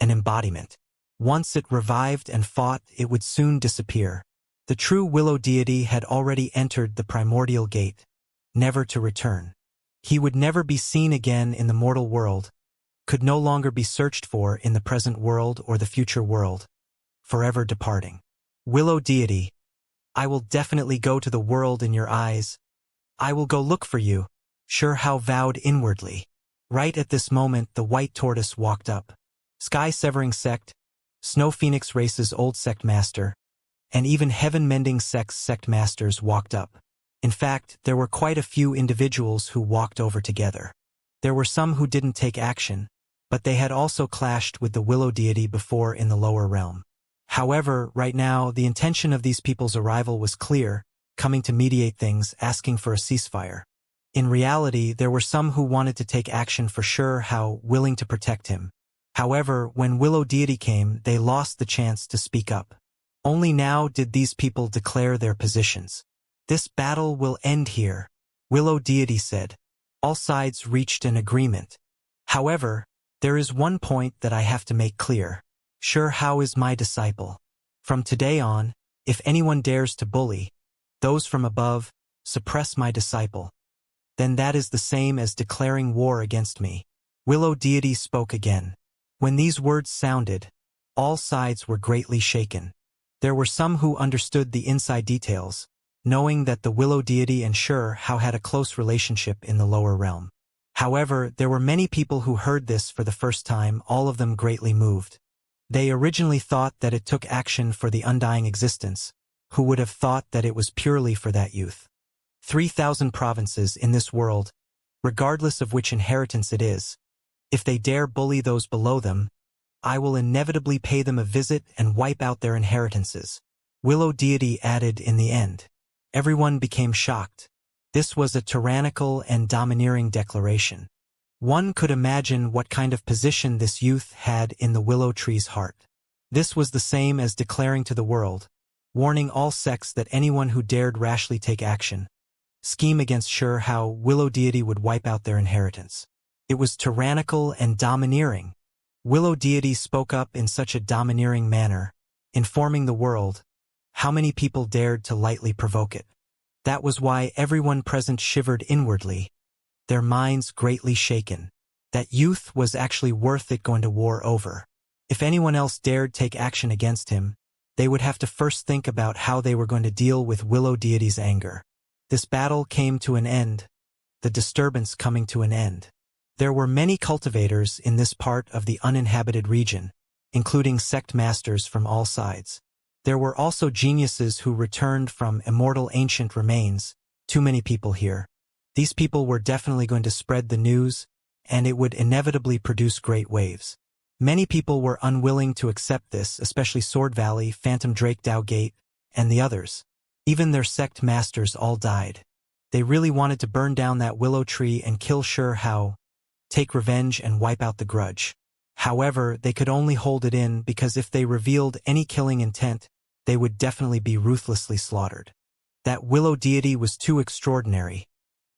an embodiment. Once it revived and fought, it would soon disappear. The true Willow Deity had already entered the primordial gate, never to return. He would never be seen again in the mortal world, could no longer be searched for in the present world or the future world, forever departing. Willow Deity, I will definitely go to the world in your eyes. I will go look for you. Sure how vowed inwardly. Right at this moment the white tortoise walked up. Sky-severing sect, Snow Phoenix race's old sect master, and even heaven-mending sect's sect masters walked up. In fact, there were quite a few individuals who walked over together. There were some who didn't take action, but they had also clashed with the Willow Deity before in the lower realm. However, right now, the intention of these people's arrival was clear, coming to mediate things, asking for a ceasefire. In reality, there were some who wanted to take action for sure how willing to protect him. However, when Willow Deity came, they lost the chance to speak up. Only now did these people declare their positions. This battle will end here, Willow Deity said. All sides reached an agreement. However, there is one point that I have to make clear. Sure how is my disciple. From today on, if anyone dares to bully, those from above, suppress my disciple, then that is the same as declaring war against me. Willow Deity spoke again. When these words sounded, all sides were greatly shaken. There were some who understood the inside details, knowing that the Willow Deity and Sure how had a close relationship in the lower realm. However, there were many people who heard this for the first time, all of them greatly moved. They originally thought that it took action for the undying existence, who would have thought that it was purely for that youth. 3,000 provinces in this world, regardless of which inheritance it is. If they dare bully those below them, I will inevitably pay them a visit and wipe out their inheritances. Willow deity added in the end. Everyone became shocked. This was a tyrannical and domineering declaration. One could imagine what kind of position this youth had in the willow tree's heart. This was the same as declaring to the world, warning all sects that anyone who dared rashly take action, scheme against how willow deity would wipe out their inheritance. It was tyrannical and domineering. Willow deity spoke up in such a domineering manner, informing the world. How many people dared to lightly provoke it? That was why everyone present shivered inwardly, their minds greatly shaken. That youth was actually worth it going to war over. If anyone else dared take action against him, they would have to first think about how they were going to deal with Willow deity's anger. This battle came to an end, the disturbance coming to an end. There were many cultivators in this part of the uninhabited region, including sect masters from all sides. There were also geniuses who returned from immortal ancient remains. Too many people here. These people were definitely going to spread the news, and it would inevitably produce great waves. Many people were unwilling to accept this, especially Sword Valley, Phantom Drake Dowgate, and the others. Even their sect masters all died. They really wanted to burn down that willow tree and kill how, take revenge and wipe out the grudge. However, they could only hold it in because if they revealed any killing intent, they would definitely be ruthlessly slaughtered. That willow deity was too extraordinary,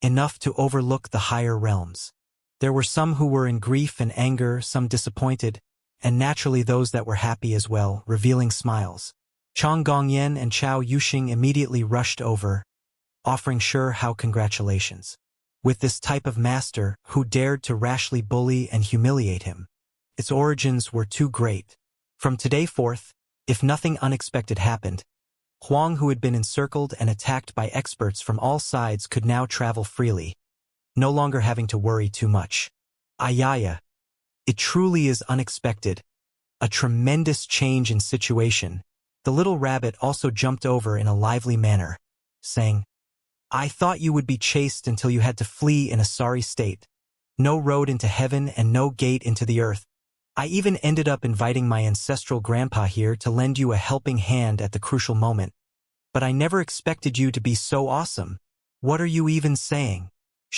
enough to overlook the higher realms. There were some who were in grief and anger, some disappointed, and naturally those that were happy as well, revealing smiles. Chong Gongyan and Chao Yuxing immediately rushed over, offering how congratulations. With this type of master who dared to rashly bully and humiliate him. Its origins were too great. From today forth, if nothing unexpected happened, Huang, who had been encircled and attacked by experts from all sides, could now travel freely, no longer having to worry too much. Ayaya. It truly is unexpected. A tremendous change in situation. The little rabbit also jumped over in a lively manner, saying, I thought you would be chased until you had to flee in a sorry state. No road into heaven and no gate into the earth. I even ended up inviting my ancestral grandpa here to lend you a helping hand at the crucial moment. But I never expected you to be so awesome. What are you even saying?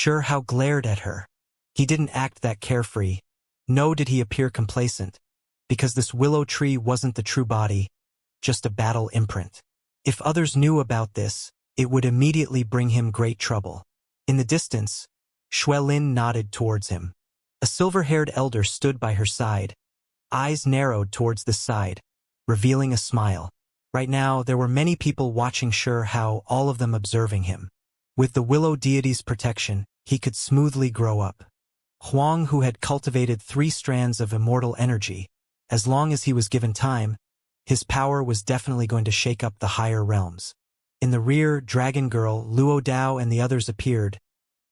How glared at her. He didn't act that carefree. Nor did he appear complacent. Because this willow tree wasn't the true body, just a battle imprint. If others knew about this, it would immediately bring him great trouble. In the distance, Xuelin nodded towards him. A silver-haired elder stood by her side, eyes narrowed towards the side, revealing a smile. Right now, there were many people watching how, all of them observing him. With the willow deity's protection, he could smoothly grow up. Huang, who had cultivated 3 strands of immortal energy, as long as he was given time, his power was definitely going to shake up the higher realms. In the rear, Dragon Girl, Luo Dao and the others appeared,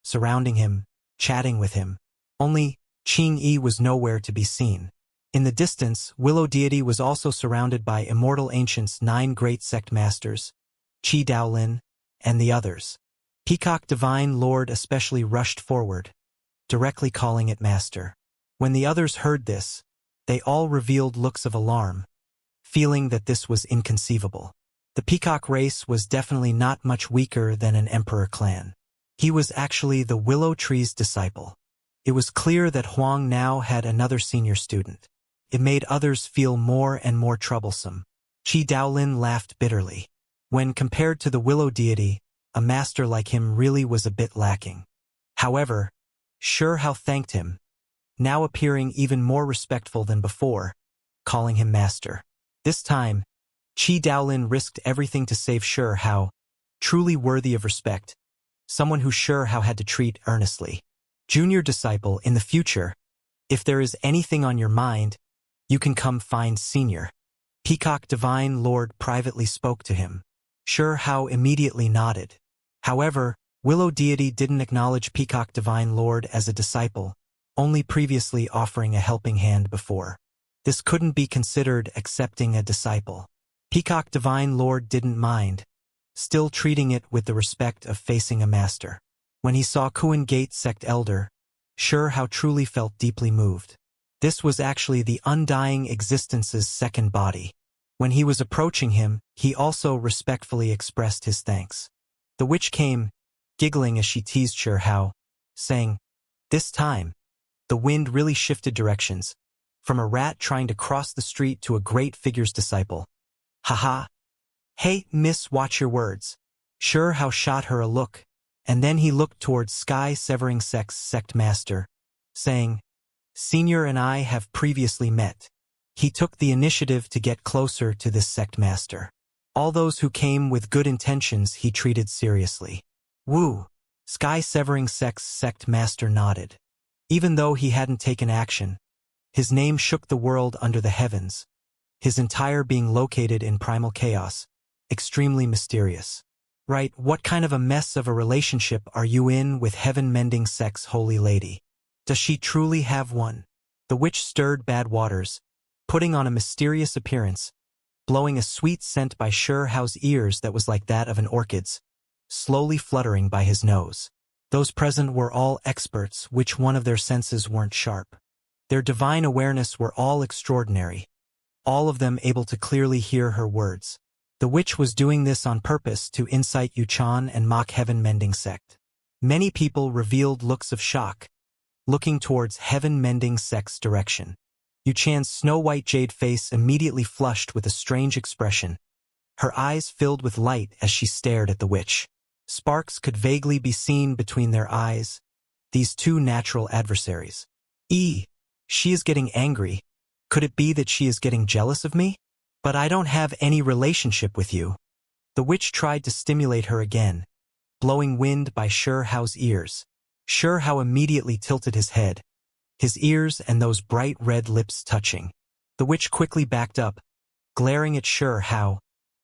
surrounding him, chatting with him. Only, Qing Yi was nowhere to be seen. In the distance, Willow Deity was also surrounded by Immortal Ancients' 9 great sect masters, Qi Daolin, and the others. Peacock Divine Lord especially rushed forward, directly calling it master. When the others heard this, they all revealed looks of alarm, feeling that this was inconceivable. The Peacock race was definitely not much weaker than an emperor clan. He was actually the Willow Tree's disciple. It was clear that Huang now had another senior student. It made others feel more and more troublesome. Qi Daolin laughed bitterly. When compared to the Willow Deity, a master like him really was a bit lacking. However, Hao thanked him, now appearing even more respectful than before, calling him master. This time, Qi Daolin risked everything to save Hao, truly worthy of respect, someone who Hao had to treat earnestly. Junior disciple, in the future, if there is anything on your mind, you can come find Senior. Peacock Divine Lord privately spoke to him. Hao immediately nodded. However, Willow deity didn't acknowledge Peacock Divine Lord as a disciple, only previously offering a helping hand before. This couldn't be considered accepting a disciple. Peacock Divine Lord didn't mind, still treating it with the respect of facing a master. When he saw Kuan Gate sect elder, Sure How truly felt deeply moved. This was actually the undying existence's second body. When he was approaching him, he also respectfully expressed his thanks. The witch came, giggling as she teased Sure How, saying, "This time, the wind really shifted directions, from a rat trying to cross the street to a great figure's disciple. Haha. Hey, miss, watch your words." Sure How shot her a look, and then he looked towards Sky-Severing Sect's sect master, saying, "Senior and I have previously met." He took the initiative to get closer to this sect master. All those who came with good intentions he treated seriously. Woo! Sky-Severing Sect's sect master nodded. Even though he hadn't taken action, his name shook the world under the heavens, his entire being located in primal chaos, extremely mysterious. Right, what kind of a mess of a relationship are you in with heaven-mending Sect's holy lady? Does she truly have one? The witch stirred bad waters, putting on a mysterious appearance, blowing a sweet scent by Sure How's ears that was like that of an orchid's, slowly fluttering by his nose. Those present were all experts, which one of their senses weren't sharp. Their divine awareness were all extraordinary, all of them able to clearly hear her words. The witch was doing this on purpose to incite Yuchan and mock heaven-mending sect. Many people revealed looks of shock, looking towards heaven-mending sect's direction. Yuchan's snow-white jade face immediately flushed with a strange expression. Her eyes filled with light as she stared at the witch. Sparks could vaguely be seen between their eyes, these two natural adversaries. She is getting angry. Could it be that she is getting jealous of me? But I don't have any relationship with you. The witch tried to stimulate her again, blowing wind by Sure How's ears. Sure How immediately tilted his head, his ears and those bright red lips touching. The witch quickly backed up, glaring at Sure How,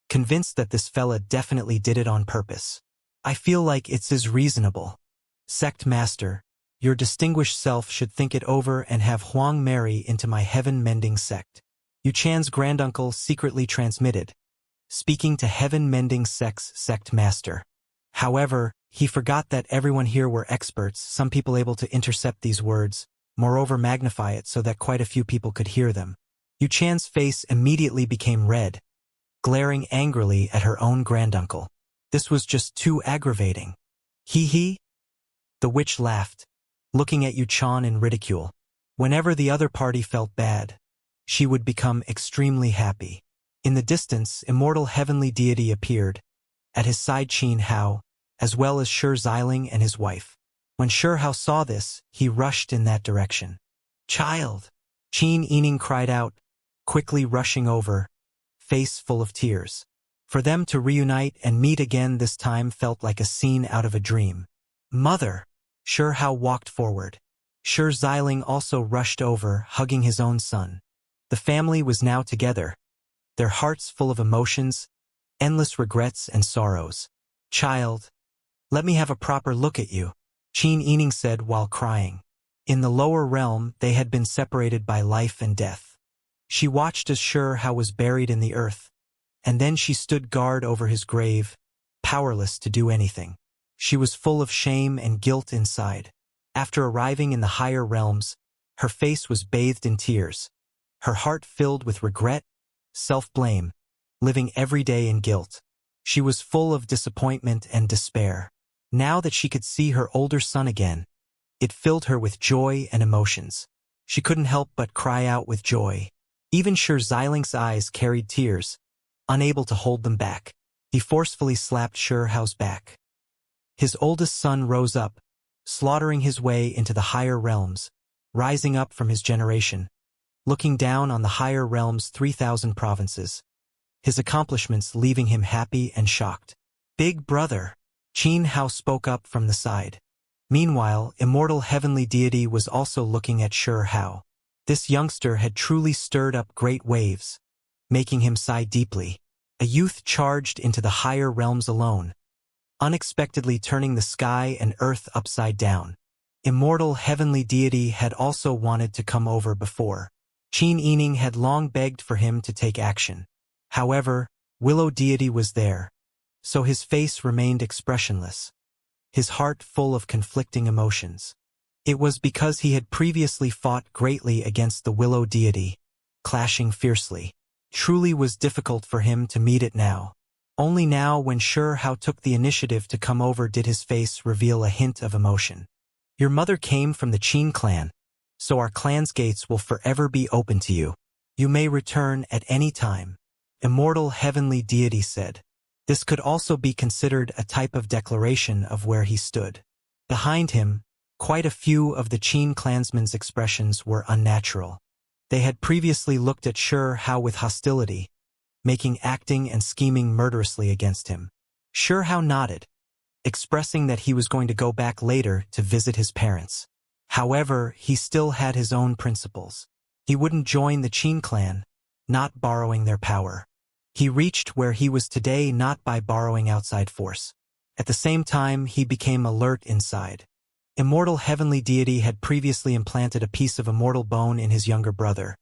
convinced that this fella definitely did it on purpose. I feel like it's as reasonable. Sect Master, your distinguished self should think it over and have Huang marry into my heaven-mending sect. Yuchan's granduncle secretly transmitted, speaking to heaven-mending sect's sect master. However, he forgot that everyone here were experts, some people able to intercept these words, moreover magnify it so that quite a few people could hear them. Yuchan's face immediately became red, glaring angrily at her own granduncle. This was just too aggravating. Hee. The witch laughed, looking at Yuchan in ridicule. Whenever the other party felt bad, she would become extremely happy. In the distance, immortal heavenly deity appeared, at his side Qin Hao, as well as Sure Xiling and his wife. When Sure Hao saw this, he rushed in that direction. Child! Qin Yining cried out, quickly rushing over, face full of tears. For them to reunite and meet again this time felt like a scene out of a dream. Mother! Sure Hao walked forward. Sure Xiling also rushed over, hugging his own son. The family was now together, their hearts full of emotions, endless regrets and sorrows. Child, let me have a proper look at you, Qin Yining said while crying. In the lower realm, they had been separated by life and death. She watched as Sure How was buried in the earth, and then she stood guard over his grave, powerless to do anything. She was full of shame and guilt inside. After arriving in the higher realms, her face was bathed in tears, her heart filled with regret, self-blame, living every day in guilt. She was full of disappointment and despair. Now that she could see her older son again, it filled her with joy and emotions. She couldn't help but cry out with joy. Even Sure Xiling's eyes carried tears, unable to hold them back. He forcefully slapped Sure Hao's back. His oldest son rose up, slaughtering his way into the higher realms, rising up from his generation, looking down on the higher realms' 3,000 provinces, his accomplishments leaving him happy and shocked. Big brother, Qin Hao spoke up from the side. Meanwhile, immortal heavenly deity was also looking at Sure Hao. This youngster had truly stirred up great waves, making him sigh deeply. A youth charged into the higher realms alone, unexpectedly turning the sky and earth upside down. Immortal heavenly deity had also wanted to come over before. Qin Yining had long begged for him to take action. However, Willow deity was there, so his face remained expressionless, his heart full of conflicting emotions. It was because he had previously fought greatly against the Willow deity, clashing fiercely. Truly was difficult for him to meet it now. Only now when Hao took the initiative to come over did his face reveal a hint of emotion. Your mother came from the Qin clan, so our clan's gates will forever be open to you. You may return at any time, Immortal heavenly deity said. This could also be considered a type of declaration of where he stood. Behind him, quite a few of the Qin clansmen's expressions were unnatural. They had previously looked at Hao with hostility, making acting and scheming murderously against him. Hao nodded, expressing that he was going to go back later to visit his parents. However, he still had his own principles. He wouldn't join the Qin clan, not borrowing their power. He reached where he was today not by borrowing outside force. At the same time, he became alert inside. Immortal heavenly deity had previously implanted a piece of immortal bone in his younger brother,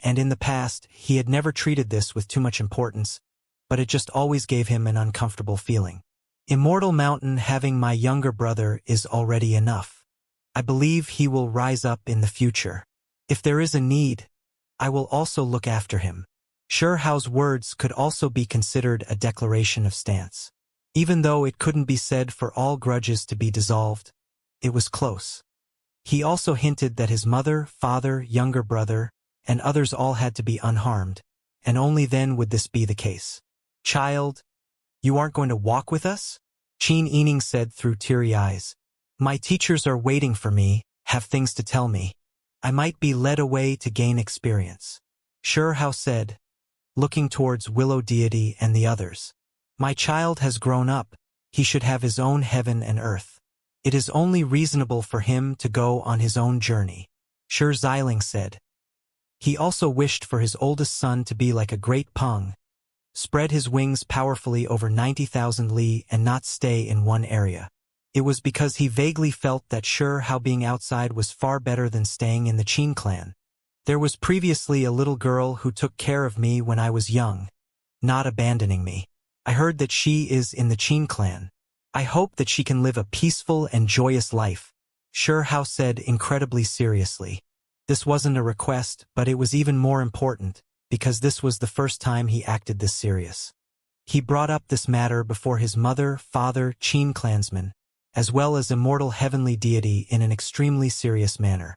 and in the past, he had never treated this with too much importance, but it just always gave him an uncomfortable feeling. Immortal mountain having my younger brother is already enough. I believe he will rise up in the future. If there is a need, I will also look after him. Hao's words could also be considered a declaration of stance. Even though it couldn't be said for all grudges to be dissolved, it was close. He also hinted that his mother, father, younger brother, and others all had to be unharmed, and only then would this be the case. Child, you aren't going to walk with us? Qin Yining said through teary eyes. My teachers are waiting for me, have things to tell me. I might be led away to gain experience. Hao said, looking towards Willow deity and the others. My child has grown up, he should have his own heaven and earth. It is only reasonable for him to go on his own journey. Xiling said. He also wished for his oldest son to be like a great Peng, spread his wings powerfully over 90,000 li and not stay in one area. It was because he vaguely felt that Hao being outside was far better than staying in the Qin clan. There was previously a little girl who took care of me when I was young, not abandoning me. I heard that she is in the Qin clan. I hope that she can live a peaceful and joyous life, Hao said incredibly seriously. This wasn't a request, but it was even more important, because this was the first time he acted this serious. He brought up this matter before his mother, father, Qin clansmen, as well as immortal heavenly deity in an extremely serious manner.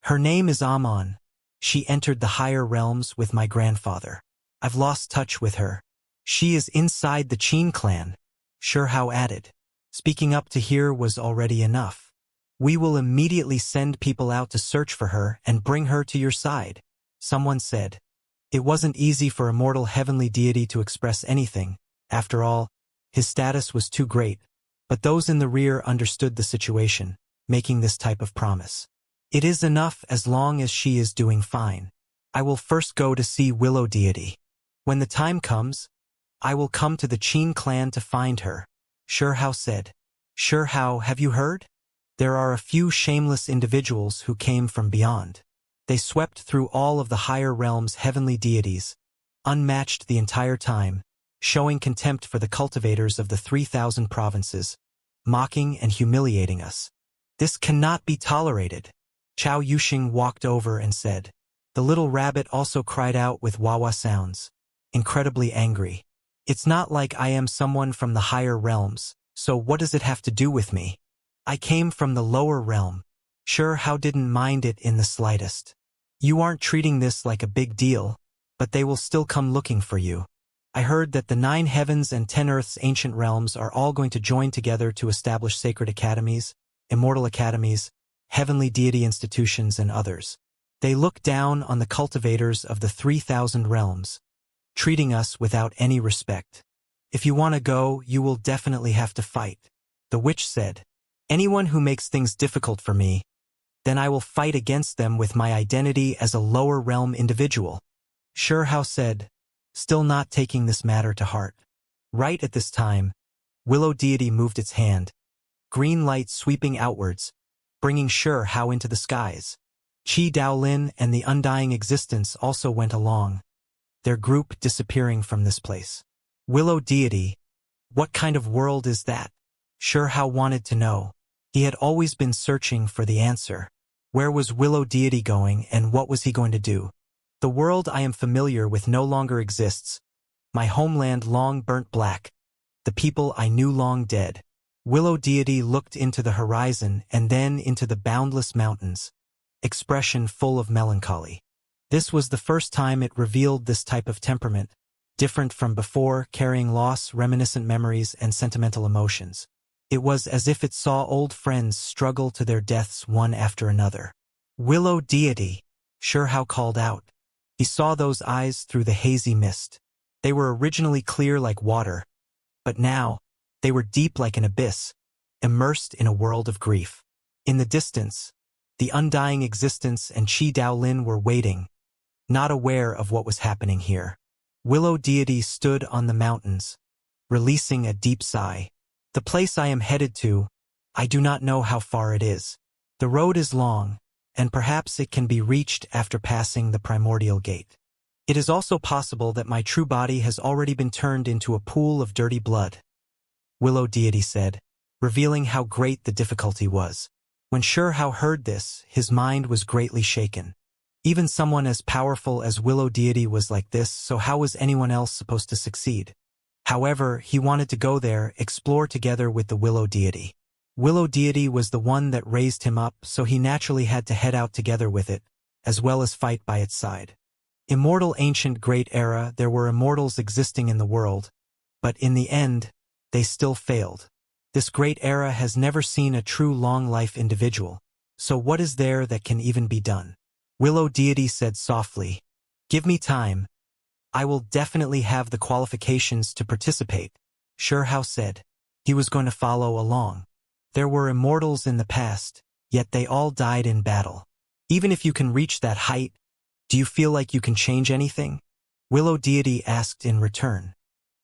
Her name is Amon. She entered the higher realms with my grandfather. I've lost touch with her. She is inside the Qin clan, Hao added. Speaking up to here was already enough. We will immediately send people out to search for her and bring her to your side, someone said. It wasn't easy for immortal heavenly deity to express anything. After all, his status was too great, but those in the rear understood the situation, making this type of promise. It is enough as long as she is doing fine. I will first go to see Willow deity. When the time comes, I will come to the Qin clan to find her, Hao said. Hao, have you heard? There are a few shameless individuals who came from beyond. They swept through all of the higher realms' heavenly deities, unmatched the entire time, showing contempt for the cultivators of the 3,000 provinces, mocking and humiliating us. This cannot be tolerated. Chao Yuxing walked over and said. The little rabbit also cried out with wah-wah sounds, incredibly angry. It's not like I am someone from the higher realms, so what does it have to do with me? I came from the lower realm. Hao didn't mind it in the slightest. You aren't treating this like a big deal, but they will still come looking for you. I heard that the 9 heavens and 10 earths ancient realms are all going to join together to establish sacred academies, immortal academies, heavenly deity institutions and others. They look down on the cultivators of the 3,000 realms, treating us without any respect. If you want to go, you will definitely have to fight. The witch said. Anyone who makes things difficult for me, then I will fight against them with my identity as a lower realm individual. Hao said, still not taking this matter to heart. Right at this time, Willow deity moved its hand, green light sweeping outwards, bringing Hao into the skies. Qi Daolin and the undying existence also went along, their group disappearing from this place. Willow deity, what kind of world is that? Hao wanted to know. He had always been searching for the answer. Where was Willow deity going and what was he going to do? The world I am familiar with no longer exists. My homeland long burnt black. The people I knew long dead. Willow deity looked into the horizon and then into the boundless mountains, expression full of melancholy. This was the first time it revealed this type of temperament, different from before, carrying loss, reminiscent memories, and sentimental emotions. It was as if it saw old friends struggle to their deaths one after another. Willow deity, Hao called out. He saw those eyes through the hazy mist. They were originally clear like water, but now, they were deep like an abyss, immersed in a world of grief. In the distance, the undying existence and Qi Daolin were waiting, not aware of what was happening here. Willow deity stood on the mountains, releasing a deep sigh. The place I am headed to, I do not know how far it is. The road is long, and perhaps it can be reached after passing the primordial gate. It is also possible that my true body has already been turned into a pool of dirty blood. Willow deity said, revealing how great the difficulty was. When Hao heard this, his mind was greatly shaken. Even someone as powerful as Willow deity was like this, so how was anyone else supposed to succeed? However, he wanted to go there, explore together with the Willow deity. Willow deity was the one that raised him up, so he naturally had to head out together with it, as well as fight by its side. Immortal ancient great era, there were immortals existing in the world, but in the end, they still failed. This great era has never seen a true long-life individual, so what is there that can even be done? Willow deity said softly, give me time. I will definitely have the qualifications to participate. Hao said. He was going to follow along. There were immortals in the past, yet they all died in battle. Even if you can reach that height, do you feel like you can change anything? Willow deity asked in return.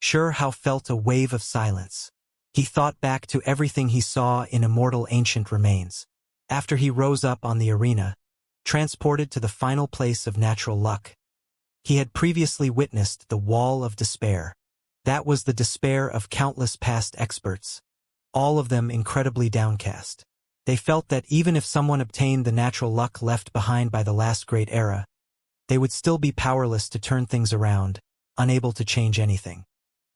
Hao felt a wave of silence. He thought back to everything he saw in immortal ancient remains. After he rose up on the arena, transported to the final place of natural luck, he had previously witnessed the wall of despair. That was the despair of countless past experts, all of them incredibly downcast. They felt that even if someone obtained the natural luck left behind by the last great era, they would still be powerless to turn things around, unable to change anything.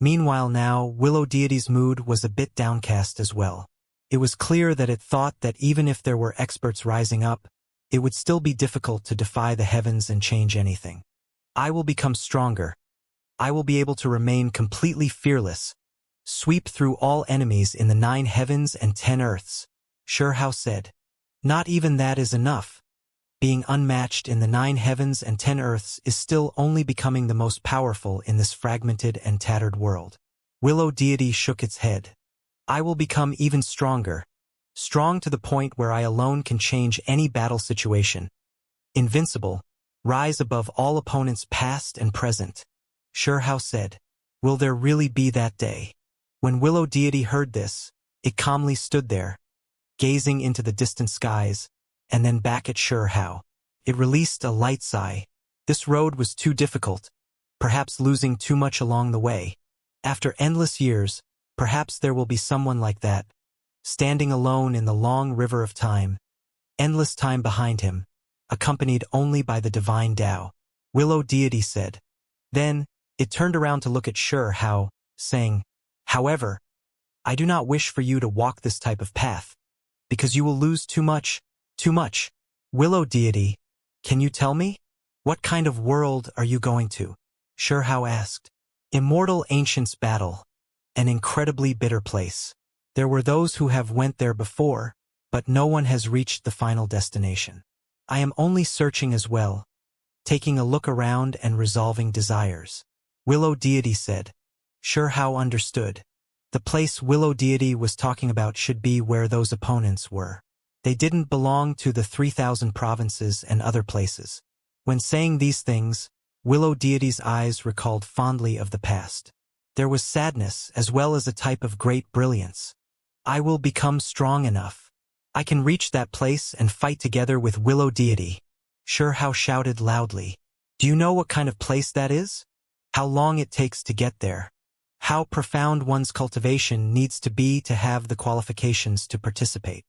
Meanwhile now, Willow deity's mood was a bit downcast as well. It was clear that it thought that even if there were experts rising up, it would still be difficult to defy the heavens and change anything. I will become stronger. I will be able to remain completely fearless, sweep through all enemies in the 9 heavens and 10 earths, Hao said. Not even that is enough. Being unmatched in the 9 heavens and 10 earths is still only becoming the most powerful in this fragmented and tattered world. Willow deity shook its head. I will become even stronger, strong to the point where I alone can change any battle situation. Invincible, rise above all opponents past and present, Hao said. Will there really be that day? When Willow deity heard this, it calmly stood there, gazing into the distant skies, and then back at Hao. It released a light sigh. This road was too difficult, perhaps losing too much along the way. After endless years, perhaps there will be someone like that, standing alone in the long river of time, endless time behind him, accompanied only by the divine Tao, Willow deity said. Then, it turned around to look at Hao, saying, however, I do not wish for you to walk this type of path, because you will lose too much. Too much. Willow deity, can you tell me? What kind of world are you going to? Hao asked. Immortal Ancients Battle. An incredibly bitter place. There were those who have went there before, but no one has reached the final destination. I am only searching as well, taking a look around and resolving desires. Willow deity said. Hao understood. The place Willow deity was talking about should be where those opponents were. They didn't belong to the 3,000 provinces and other places. When saying these things, Willow deity's eyes recalled fondly of the past. There was sadness as well as a type of great brilliance. I will become strong enough. I can reach that place and fight together with Willow Deity. Xianxia shouted loudly. Do you know what kind of place that is? How long it takes to get there? How profound one's cultivation needs to be to have the qualifications to participate?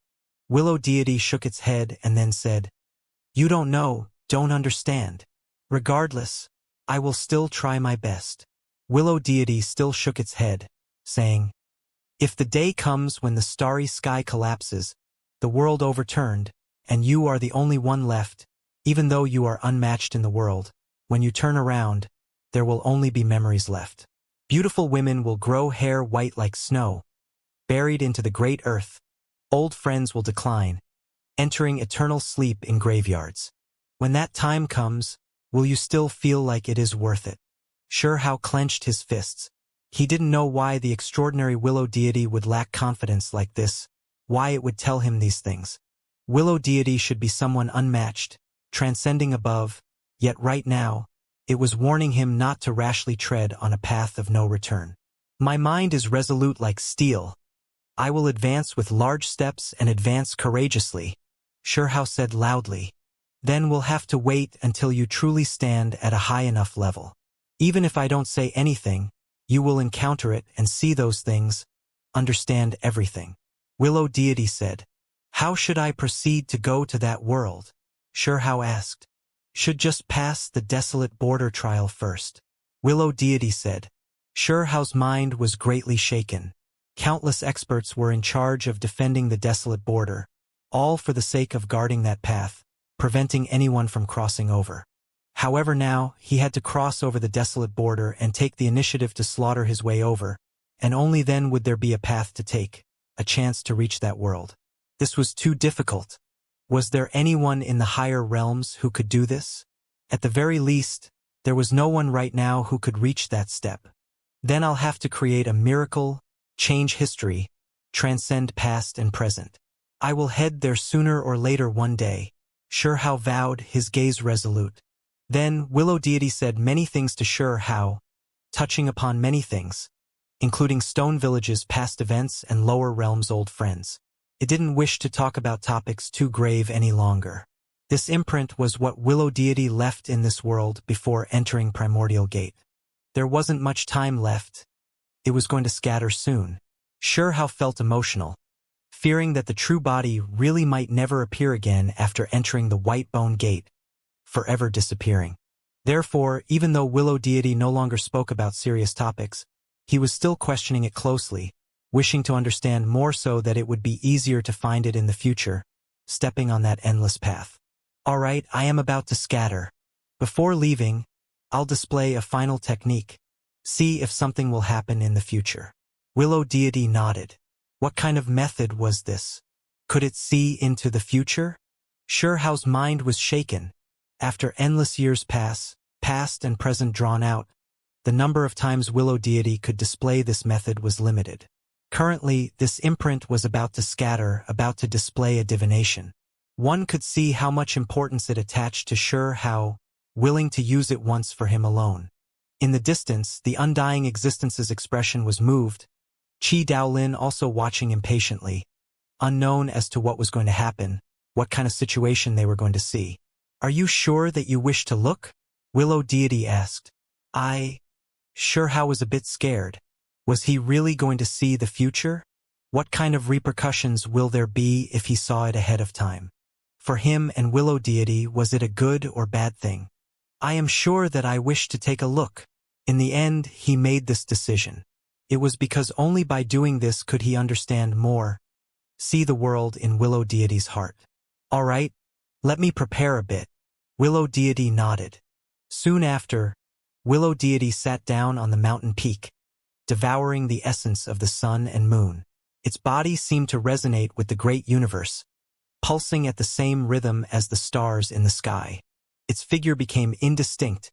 Willow Deity shook its head and then said, You don't know, don't understand. Regardless, I will still try my best. Willow Deity still shook its head, saying, If the day comes when the starry sky collapses, the world overturned, and you are the only one left, even though you are unmatched in the world, when you turn around, there will only be memories left. Beautiful women will grow hair white like snow, buried into the great earth. Old friends will decline, entering eternal sleep in graveyards. When that time comes, will you still feel like it is worth it? Xianxia clenched his fists. He didn't know why the extraordinary Willow Deity would lack confidence like this, why it would tell him these things. Willow Deity should be someone unmatched, transcending above, yet right now, it was warning him not to rashly tread on a path of no return. My mind is resolute like steel. I will advance with large steps and advance courageously, Xianxia said loudly. Then we'll have to wait until you truly stand at a high enough level. Even if I don't say anything, you will encounter it and see those things, understand everything. Willow Deity said. How should I proceed to go to that world? Xianxia asked. Should just pass the desolate border trial first. Willow Deity said. Xianxia's mind was greatly shaken. Countless experts were in charge of defending the desolate border, all for the sake of guarding that path, preventing anyone from crossing over. However, now, he had to cross over the desolate border and take the initiative to slaughter his way over, and only then would there be a path to take, a chance to reach that world. This was too difficult. Was there anyone in the higher realms who could do this? At the very least, there was no one right now who could reach that step. Then I'll have to create a miracle, change history, transcend past and present. I will head there sooner or later one day, Xianxia vowed, his gaze resolute. Then Willow Deity said many things to Xianxia, touching upon many things, including Stone Village's past events and Lower Realms' old friends. It didn't wish to talk about topics too grave any longer. This imprint was what Willow Deity left in this world before entering Primordial Gate. There wasn't much time left. It was going to scatter soon. Xianxia felt emotional, fearing that the true body really might never appear again after entering the White Bone Gate, forever disappearing. Therefore, even though Willow Deity no longer spoke about serious topics, he was still questioning it closely, wishing to understand more so that it would be easier to find it in the future, stepping on that endless path. All right, I am about to scatter. Before leaving, I'll display a final technique. See if something will happen in the future. Willow Deity nodded. What kind of method was this? Could it see into the future? Xianxia's mind was shaken. After endless years past and present drawn out, the number of times Willow Deity could display this method was limited. Currently, this imprint was about to scatter, about to display a divination. One could see how much importance it attached to Xianxia, willing to use it once for him alone. In the distance, the undying existence's expression was moved, Qi Daolin also watching impatiently, unknown as to what was going to happen, what kind of situation they were going to see. Are you sure that you wish to look? Willow Deity asked. Xianxia was a bit scared. Was he really going to see the future? What kind of repercussions will there be if he saw it ahead of time? For him and Willow Deity, was it a good or bad thing? I am sure that I wish to take a look. In the end, he made this decision. It was because only by doing this could he understand more, see the world in Willow Deity's heart. All right, let me prepare a bit. Willow Deity nodded. Soon after, Willow Deity sat down on the mountain peak, devouring the essence of the sun and moon. Its body seemed to resonate with the great universe, pulsing at the same rhythm as the stars in the sky. Its figure became indistinct,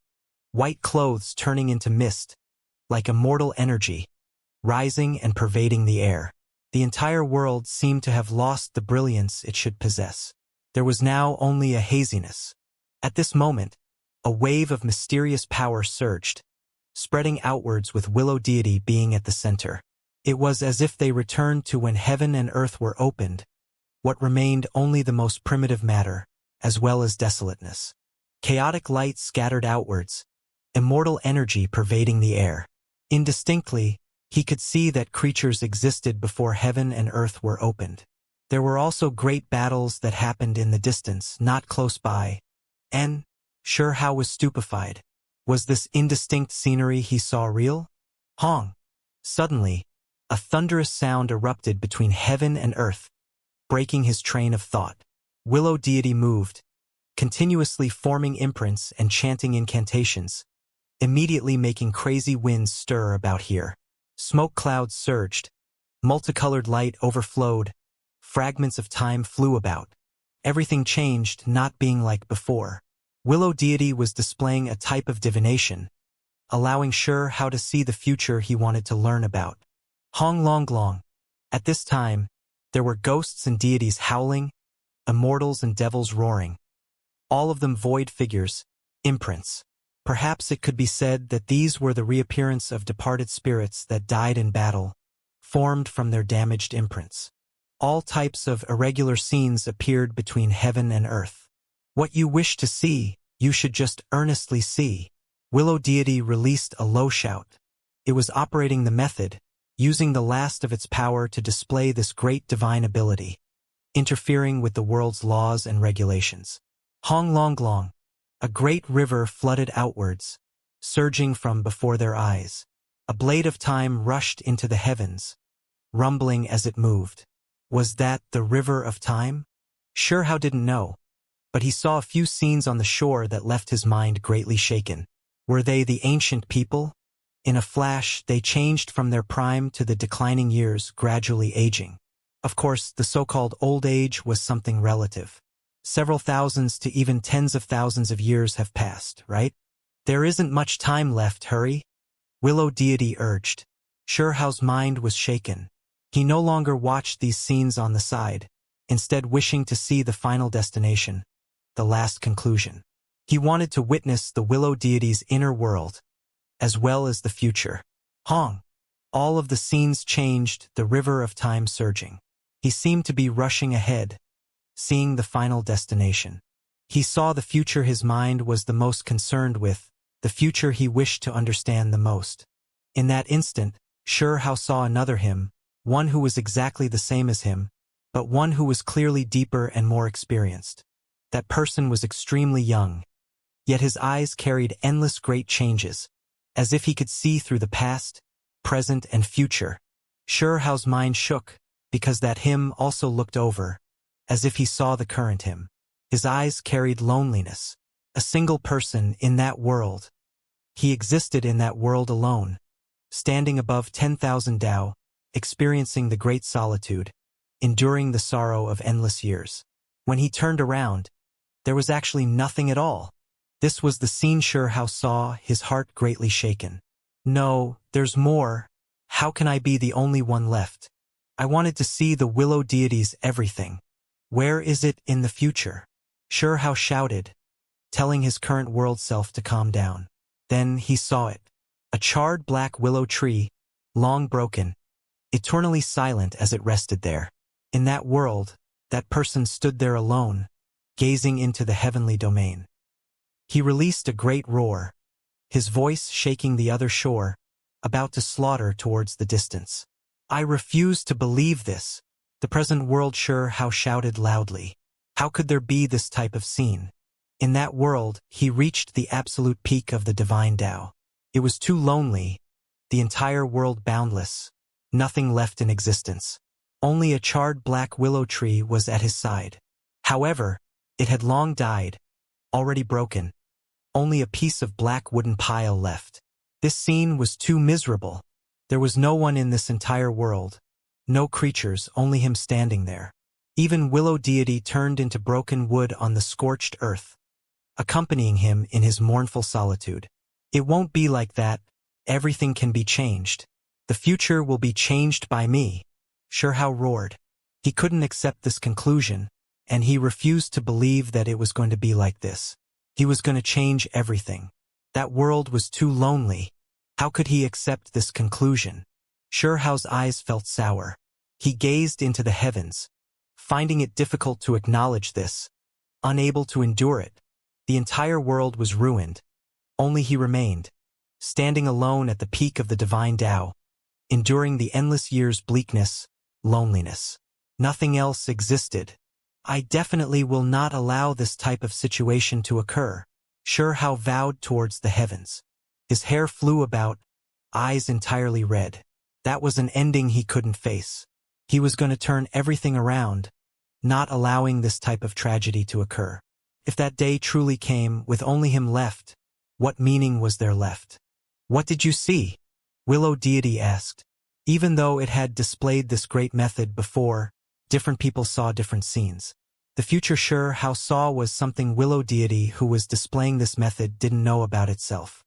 white clothes turning into mist, like immortal energy, rising and pervading the air. The entire world seemed to have lost the brilliance it should possess. There was now only a haziness. At this moment, a wave of mysterious power surged, spreading outwards with Willow deity being at the center. It was as if they returned to when heaven and earth were opened, what remained only the most primitive matter, as well as desolateness. Chaotic light scattered outwards, immortal energy pervading the air. Indistinctly, he could see that creatures existed before heaven and earth were opened. There were also great battles that happened in the distance, not close by. And, Xianxia was stupefied. Was this indistinct scenery he saw real? Hong! Suddenly, a thunderous sound erupted between heaven and earth, breaking his train of thought. Willow deity moved, continuously forming imprints and chanting incantations, immediately making crazy winds stir about here. Smoke clouds surged, multicolored light overflowed, fragments of time flew about. Everything changed, not being like before. Willow deity was displaying a type of divination, allowing Xianxia to see the future he wanted to learn about. Hong Long Long. At this time, there were ghosts and deities howling, immortals and devils roaring. All of them void figures, imprints. Perhaps it could be said that these were the reappearance of departed spirits that died in battle, formed from their damaged imprints. All types of irregular scenes appeared between heaven and earth. What you wish to see, you should just earnestly see. Willow deity released a low shout. It was operating the method, using the last of its power to display this great divine ability, interfering with the world's laws and regulations. Hong Long Long. A great river flooded outwards, surging from before their eyes. A blade of time rushed into the heavens, rumbling as it moved. Was that the river of time? Xianxia didn't know, but he saw a few scenes on the shore that left his mind greatly shaken. Were they the ancient people? In a flash, they changed from their prime to the declining years, gradually aging. Of course, the so-called old age was something relative. Several thousands to even tens of thousands of years have passed, right? There isn't much time left, hurry. Willow deity urged. Xianxia's mind was shaken. He no longer watched these scenes on the side, instead wishing to see the final destination, the last conclusion. He wanted to witness the Willow deity's inner world, as well as the future. Hong! All of the scenes changed, the river of time surging. He seemed to be rushing ahead, seeing the final destination. He saw the future his mind was the most concerned with, the future he wished to understand the most. In that instant, Xianxia saw another him, one who was exactly the same as him, but one who was clearly deeper and more experienced. That person was extremely young, yet his eyes carried endless great changes, as if he could see through the past, present, and future. Xianxia's mind shook, because that him also looked over, as if he saw the current him. His eyes carried loneliness. A single person in that world. He existed in that world alone, standing above 10,000 Tao, experiencing the great solitude, enduring the sorrow of endless years. When he turned around, there was actually nothing at all. This was the scene Xianxia saw, his heart greatly shaken. No, there's more. How can I be the only one left? I wanted to see the Willow deity's everything. Where is it in the future? Xianxia shouted, telling his current world self to calm down. Then he saw it. A charred black willow tree, long broken, eternally silent as it rested there. In that world, that person stood there alone, gazing into the heavenly domain. He released a great roar, his voice shaking the other shore, about to slaughter towards the distance. I refuse to believe this. The present world Xianxia shouted loudly. How could there be this type of scene? In that world, he reached the absolute peak of the divine Tao. It was too lonely, the entire world boundless, nothing left in existence. Only a charred black willow tree was at his side. However, it had long died, already broken. Only a piece of black wooden pile left. This scene was too miserable. There was no one in this entire world. No creatures, only him standing there. Even Willow deity turned into broken wood on the scorched earth, accompanying him in his mournful solitude. It won't be like that. Everything can be changed. The future will be changed by me. Xianxia roared. He couldn't accept this conclusion, and he refused to believe that it was going to be like this. He was going to change everything. That world was too lonely. How could he accept this conclusion? Shao's eyes felt sour. He gazed into the heavens, finding it difficult to acknowledge this, unable to endure it. The entire world was ruined. Only he remained, standing alone at the peak of the divine Tao, enduring the endless years' bleakness, loneliness. Nothing else existed. I definitely will not allow this type of situation to occur. Shao vowed towards the heavens. His hair flew about, eyes entirely red. That was an ending he couldn't face. He was going to turn everything around, not allowing this type of tragedy to occur. If that day truly came with only him left, what meaning was there left? What did you see? Willow Deity asked. Even though it had displayed this great method before, different people saw different scenes. The future Shao saw was something Willow Deity who was displaying this method didn't know about itself.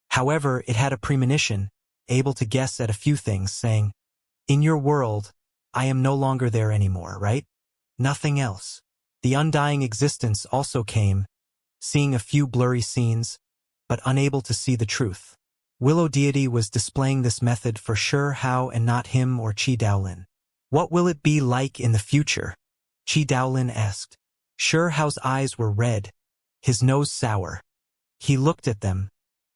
However, it had a premonition, able to guess at a few things, saying, "In your world, I am no longer there anymore, right? Nothing else." The undying existence also came, seeing a few blurry scenes, but unable to see the truth. Willow Deity was displaying this method for Shao and not him or Qi Daolin. What will it be like in the future? Qi Daolin asked. Shao's eyes were red, his nose sour. He looked at them,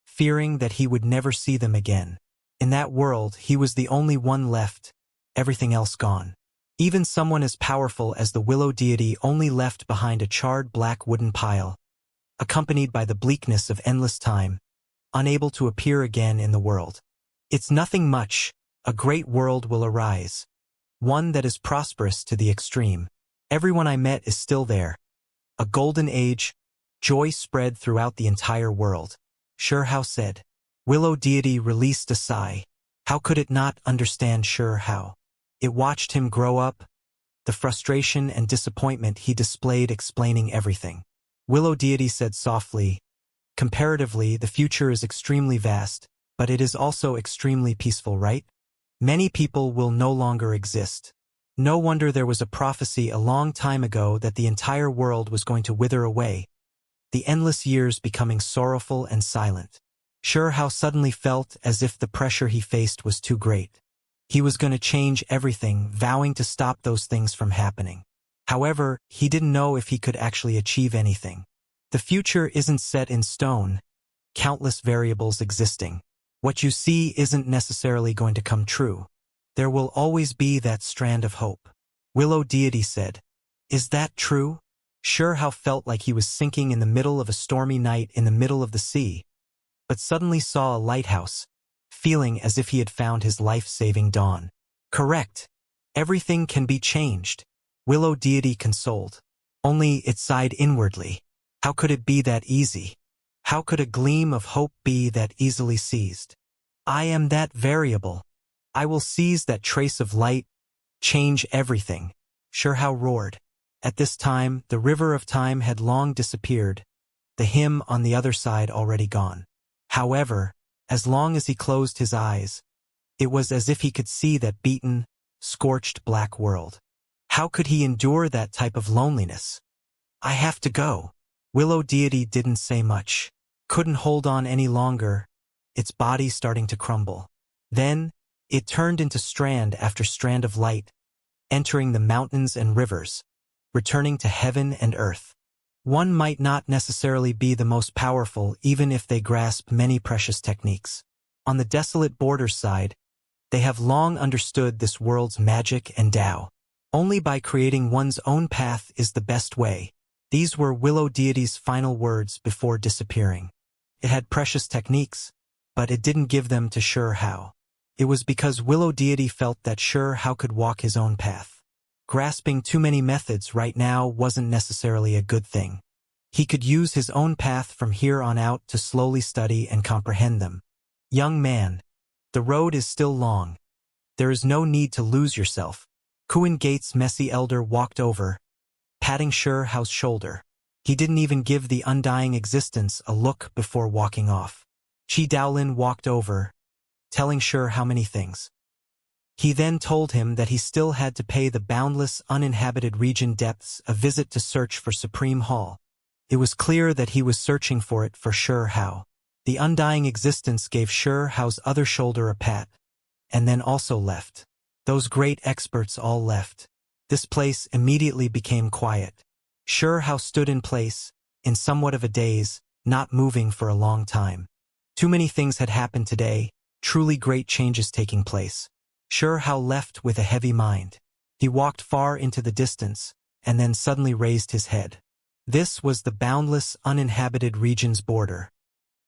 fearing that he would never see them again. In that world, he was the only one left, everything else gone. Even someone as powerful as the Willow Deity only left behind a charred black wooden pile, accompanied by the bleakness of endless time, unable to appear again in the world. It's nothing much, a great world will arise. One that is prosperous to the extreme. Everyone I met is still there. A golden age, joy spread throughout the entire world. Shao said. Willow Deity released a sigh. How could it not understand Shao? It watched him grow up, the frustration and disappointment he displayed explaining everything. Willow Deity said softly, "Comparatively, the future is extremely vast, but it is also extremely peaceful, right? Many people will no longer exist. No wonder there was a prophecy a long time ago that the entire world was going to wither away, the endless years becoming sorrowful and silent." Shao suddenly felt as if the pressure he faced was too great. He was going to change everything, vowing to stop those things from happening. However, he didn't know if he could actually achieve anything. The future isn't set in stone, countless variables existing. What you see isn't necessarily going to come true. There will always be that strand of hope. Willow Deity said. Is that true? Shao felt like he was sinking in the middle of a stormy night in the middle of the sea, but suddenly saw a lighthouse, feeling as if he had found his life-saving dawn. Correct. Everything can be changed. Willow Deity consoled. Only it sighed inwardly. How could it be that easy? How could a gleam of hope be that easily seized? I am that variable. I will seize that trace of light, change everything. Shao roared. At this time, the river of time had long disappeared, the hymn on the other side already gone. However, as long as he closed his eyes, it was as if he could see that beaten, scorched black world. How could he endure that type of loneliness? I have to go. Willow Deity didn't say much. Couldn't hold on any longer, its body starting to crumble. Then, it turned into strand after strand of light, entering the mountains and rivers, returning to heaven and earth. One might not necessarily be the most powerful even if they grasp many precious techniques. On the desolate borders side, they have long understood this world's magic and Tao. Only by creating one's own path is the best way. These were Willow Deity's final words before disappearing. It had precious techniques, but it didn't give them to Shao. It was because Willow Deity felt that Shao could walk his own path. Grasping too many methods right now wasn't necessarily a good thing. He could use his own path from here on out to slowly study and comprehend them. Young man, the road is still long. There is no need to lose yourself. Kuan Gate's messy elder walked over, patting Shao's shoulder. He didn't even give the undying existence a look before walking off. Qi Daolin walked over, telling Shao how many things. He then told him that he still had to pay the boundless, uninhabited region depths a visit to search for Supreme Hall. It was clear that he was searching for it for Shao. The undying existence gave Hao's other shoulder a pat, and then also left. Those great experts all left. This place immediately became quiet. Hao stood in place, in somewhat of a daze, not moving for a long time. Too many things had happened today, truly great changes taking place. Hao left with a heavy mind. He walked far into the distance, and then suddenly raised his head. This was the boundless, uninhabited region's border.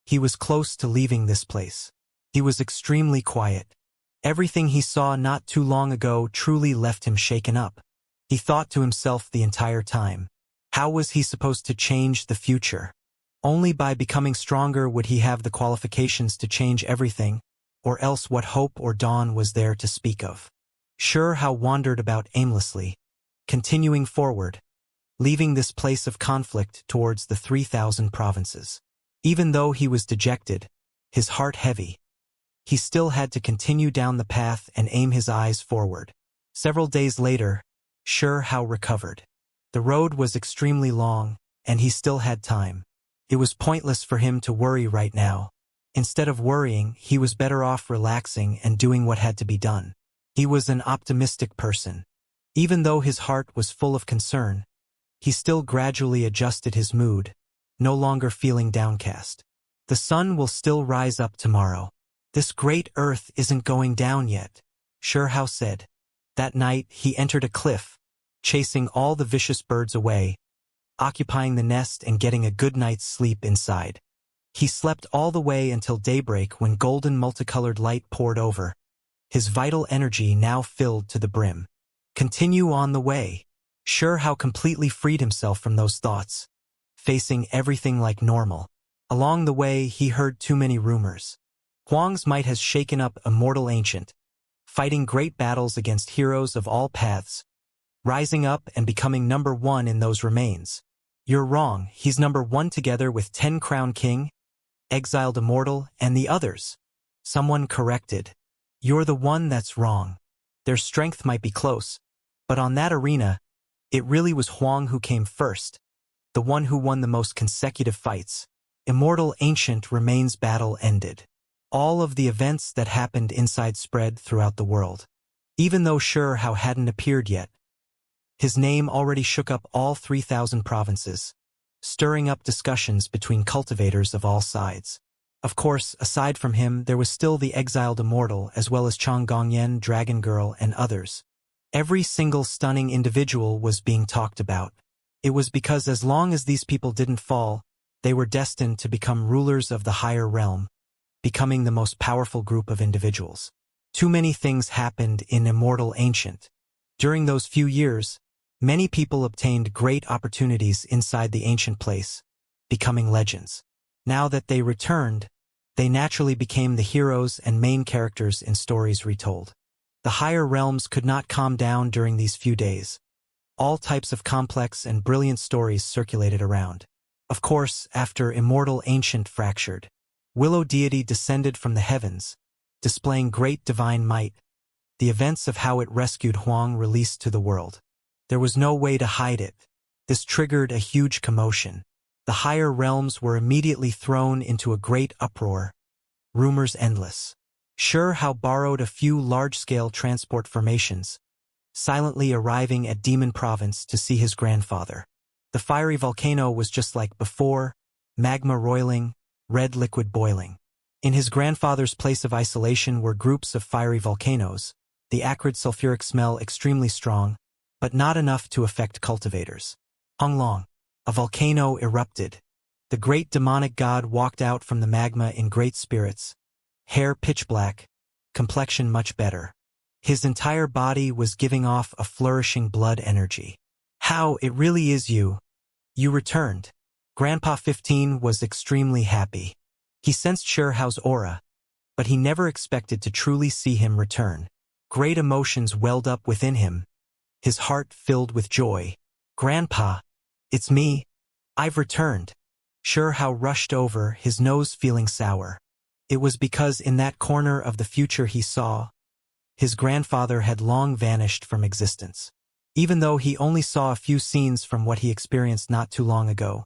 He was close to leaving this place. He was extremely quiet. Everything he saw not too long ago truly left him shaken up. He thought to himself the entire time. How was he supposed to change the future? Only by becoming stronger would he have the qualifications to change everything, or else what hope or dawn was there to speak of? Hao wandered about aimlessly, continuing forward, leaving this place of conflict towards the 3,000 provinces. Even though he was dejected, his heart heavy, he still had to continue down the path and aim his eyes forward. Several days later, Hao recovered. The road was extremely long, and he still had time. It was pointless for him to worry right now. Instead of worrying, he was better off relaxing and doing what had to be done. He was an optimistic person. Even though his heart was full of concern, he still gradually adjusted his mood, no longer feeling downcast. The sun will still rise up tomorrow. This great earth isn't going down yet, Hao said. That night he entered a cliff, chasing all the vicious birds away, occupying the nest and getting a good night's sleep inside. He slept all the way until daybreak when golden multicolored light poured over, his vital energy now filled to the brim. Continue on the way. Hao completely freed himself from those thoughts, facing everything like normal. Along the way he heard too many rumors. Huang's might has shaken up Immortal Ancient, fighting great battles against heroes of all paths, rising up and becoming #1 in those remains. You're wrong, he's #1 together with 10 Crown King, exiled Immortal, and the others. Someone corrected. You're the one that's wrong. Their strength might be close, but on that arena, it really was Huang who came first, the one who won the most consecutive fights. Immortal Ancient remains battle ended. All of the events that happened inside spread throughout the world. Even though Hao hadn't appeared yet, his name already shook up all 3,000 provinces, stirring up discussions between cultivators of all sides. Of course, aside from him, there was still the exiled Immortal as well as Chang Gongyan, Dragon Girl, and others. Every single stunning individual was being talked about. It was because as long as these people didn't fall, they were destined to become rulers of the higher realm, becoming the most powerful group of individuals. Too many things happened in Immortal Ancient. During those few years, many people obtained great opportunities inside the ancient place, becoming legends. Now that they returned, they naturally became the heroes and main characters in stories retold. The higher realms could not calm down during these few days. All types of complex and brilliant stories circulated around. Of course, after Immortal Ancient fractured, Willow Deity descended from the heavens, displaying great divine might. The events of how it rescued Huang released to the world. There was no way to hide it. This triggered a huge commotion. The higher realms were immediately thrown into a great uproar. Rumors endless. Hao borrowed a few large-scale transport formations, silently arriving at Demon Province to see his grandfather. The fiery volcano was just like before, magma roiling, red liquid boiling. In his grandfather's place of isolation were groups of fiery volcanoes, the acrid sulfuric smell extremely strong, but not enough to affect cultivators. Honglong, a volcano erupted. The great demonic god walked out from the magma in great spirits, hair pitch black, complexion much better. His entire body was giving off a flourishing blood energy. How, it really is you. You returned. Grandpa 15 was extremely happy. He sensed Hao's aura, but he never expected to truly see him return. Great emotions welled up within him, his heart filled with joy. Grandpa, it's me. I've returned. Hao rushed over, his nose feeling sour. It was because in that corner of the future he saw, his grandfather had long vanished from existence. Even though he only saw a few scenes from what he experienced not too long ago,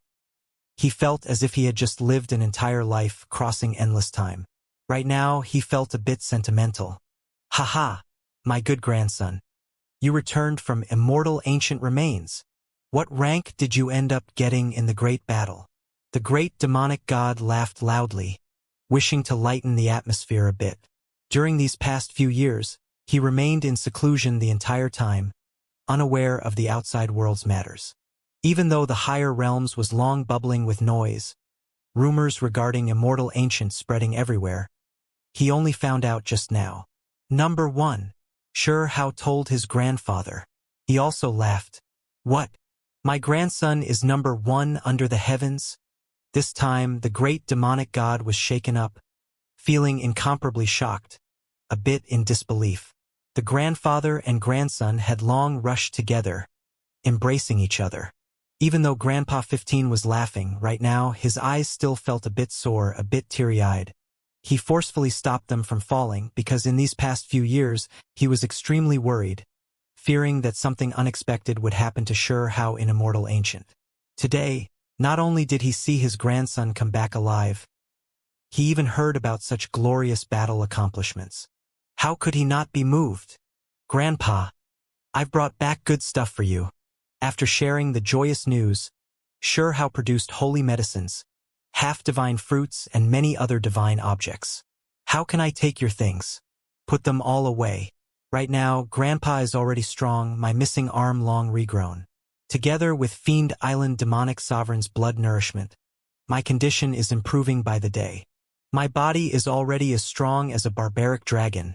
He felt as if he had just lived an entire life crossing endless time. Right now, he felt a bit sentimental. Haha, my good grandson. You returned from immortal ancient remains. What rank did you end up getting in the great battle? The great demonic god laughed loudly, wishing to lighten the atmosphere a bit. During these past few years, he remained in seclusion the entire time, unaware of the outside world's matters. Even though the higher realms was long bubbling with noise, rumors regarding immortal ancients spreading everywhere, he only found out just now. Number 1. How told his grandfather. He also laughed. What? My grandson is number 1 under the heavens? This time, the great demonic god was shaken up, feeling incomparably shocked, a bit in disbelief. The grandfather and grandson had long rushed together, embracing each other. Even though Grandpa 15 was laughing, right now his eyes still felt a bit sore, a bit teary-eyed. He forcefully stopped them from falling because in these past few years he was extremely worried, fearing that something unexpected would happen to Xianxia in Immortal Ancient. Today, not only did he see his grandson come back alive, he even heard about such glorious battle accomplishments. How could he not be moved? Grandpa, I've brought back good stuff for you. After sharing the joyous news, Xianxia produced holy medicines, half-divine fruits, and many other divine objects. How can I take your things? Put them all away. Right now, Grandpa is already strong, my missing arm long regrown. Together with Fiend Island demonic sovereign's blood nourishment, my condition is improving by the day. My body is already as strong as a barbaric dragon.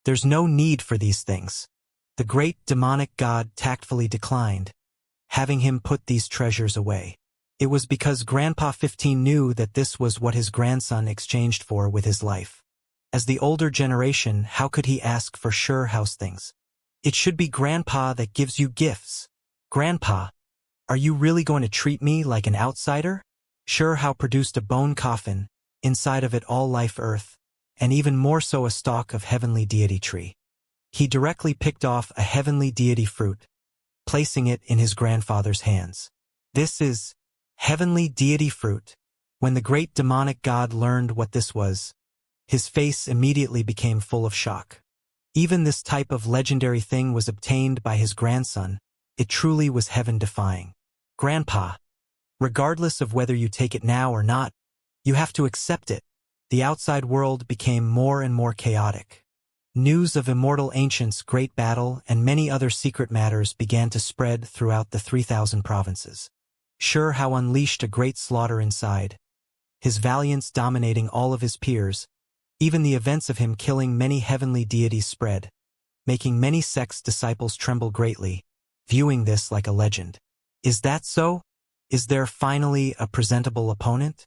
There's no need for these things. The great demonic god tactfully declined, having him put these treasures away. It was because Grandpa 15 knew that this was what his grandson exchanged for with his life. As the older generation, how could he ask for Xianxia's things? It should be Grandpa that gives you gifts. Grandpa, are you really going to treat me like an outsider? Xianxia produced a bone coffin, inside of it all life earth, and even more so a stalk of heavenly deity tree. He directly picked off a heavenly deity fruit, placing it in his grandfather's hands. This is heavenly deity fruit. When the great demonic god learned what this was, his face immediately became full of shock. Even this type of legendary thing was obtained by his grandson. It truly was heaven-defying. Grandpa, regardless of whether you take it now or not, you have to accept it. The outside world became more and more chaotic. News of immortal ancients' great battle and many other secret matters began to spread throughout the 3,000 provinces. Xianxia unleashed a great slaughter inside, his valiance dominating all of his peers. Even the events of him killing many heavenly deities spread, making many sects' disciples tremble greatly, viewing this like a legend. Is that so? Is there finally a presentable opponent?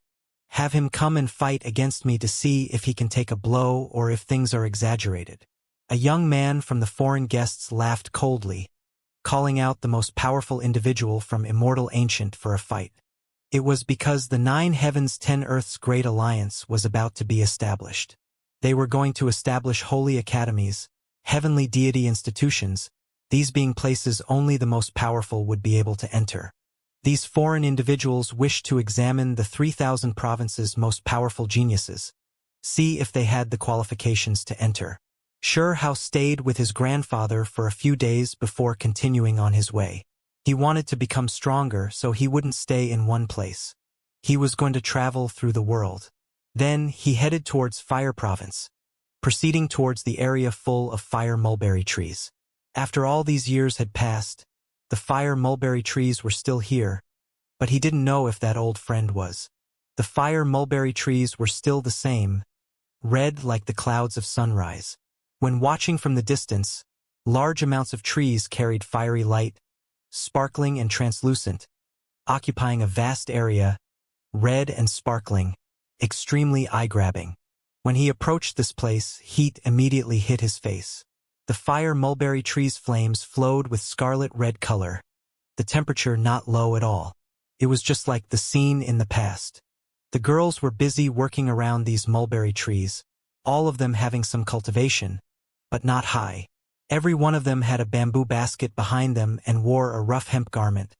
Have him come and fight against me to see if he can take a blow or if things are exaggerated. A young man from the foreign guests laughed coldly, calling out the most powerful individual from Immortal Ancient for a fight. It was because the 9 heavens 10 earths great alliance was about to be established. They were going to establish holy academies, heavenly deity institutions, these being places only the most powerful would be able to enter. These foreign individuals wished to examine the 3,000 provinces' most powerful geniuses, see if they had the qualifications to enter. Xianxia stayed with his grandfather for a few days before continuing on his way. He wanted to become stronger, so he wouldn't stay in one place. He was going to travel through the world. Then he headed towards Fire Province, proceeding towards the area full of fire mulberry trees. After all these years had passed, the fire mulberry trees were still here, but he didn't know if that old friend was. The fire mulberry trees were still the same, red like the clouds of sunrise. When watching from the distance, large amounts of trees carried fiery light, sparkling and translucent, occupying a vast area, red and sparkling, extremely eye-grabbing. When he approached this place, heat immediately hit his face. The fire mulberry tree's flames flowed with scarlet-red color, the temperature not low at all. It was just like the scene in the past. The girls were busy working around these mulberry trees, all of them having some cultivation, but not high. Every one of them had a bamboo basket behind them and wore a rough hemp garment,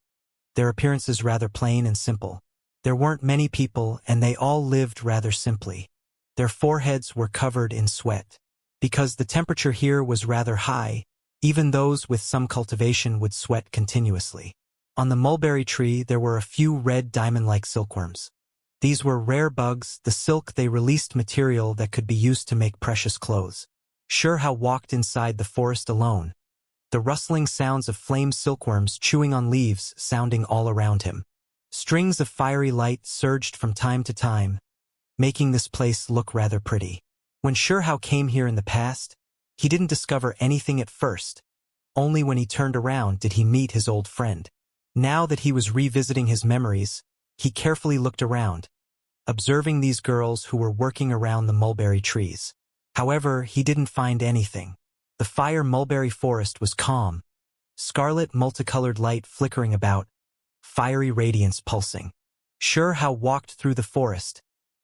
their appearances rather plain and simple. There weren't many people, and they all lived rather simply. Their foreheads were covered in sweat. Because the temperature here was rather high, even those with some cultivation would sweat continuously. On the mulberry tree there were a few red diamond-like silkworms. These were rare bugs, the silk they released material that could be used to make precious clothes. Xianxia walked inside the forest alone, the rustling sounds of flame silkworms chewing on leaves sounding all around him. Strings of fiery light surged from time to time, making this place look rather pretty. When Xianxia came here in the past, he didn't discover anything at first. Only when he turned around did he meet his old friend. Now that he was revisiting his memories, he carefully looked around, observing these girls who were working around the mulberry trees. However, he didn't find anything. The fire mulberry forest was calm, scarlet multicolored light flickering about, fiery radiance pulsing. Xianxia walked through the forest,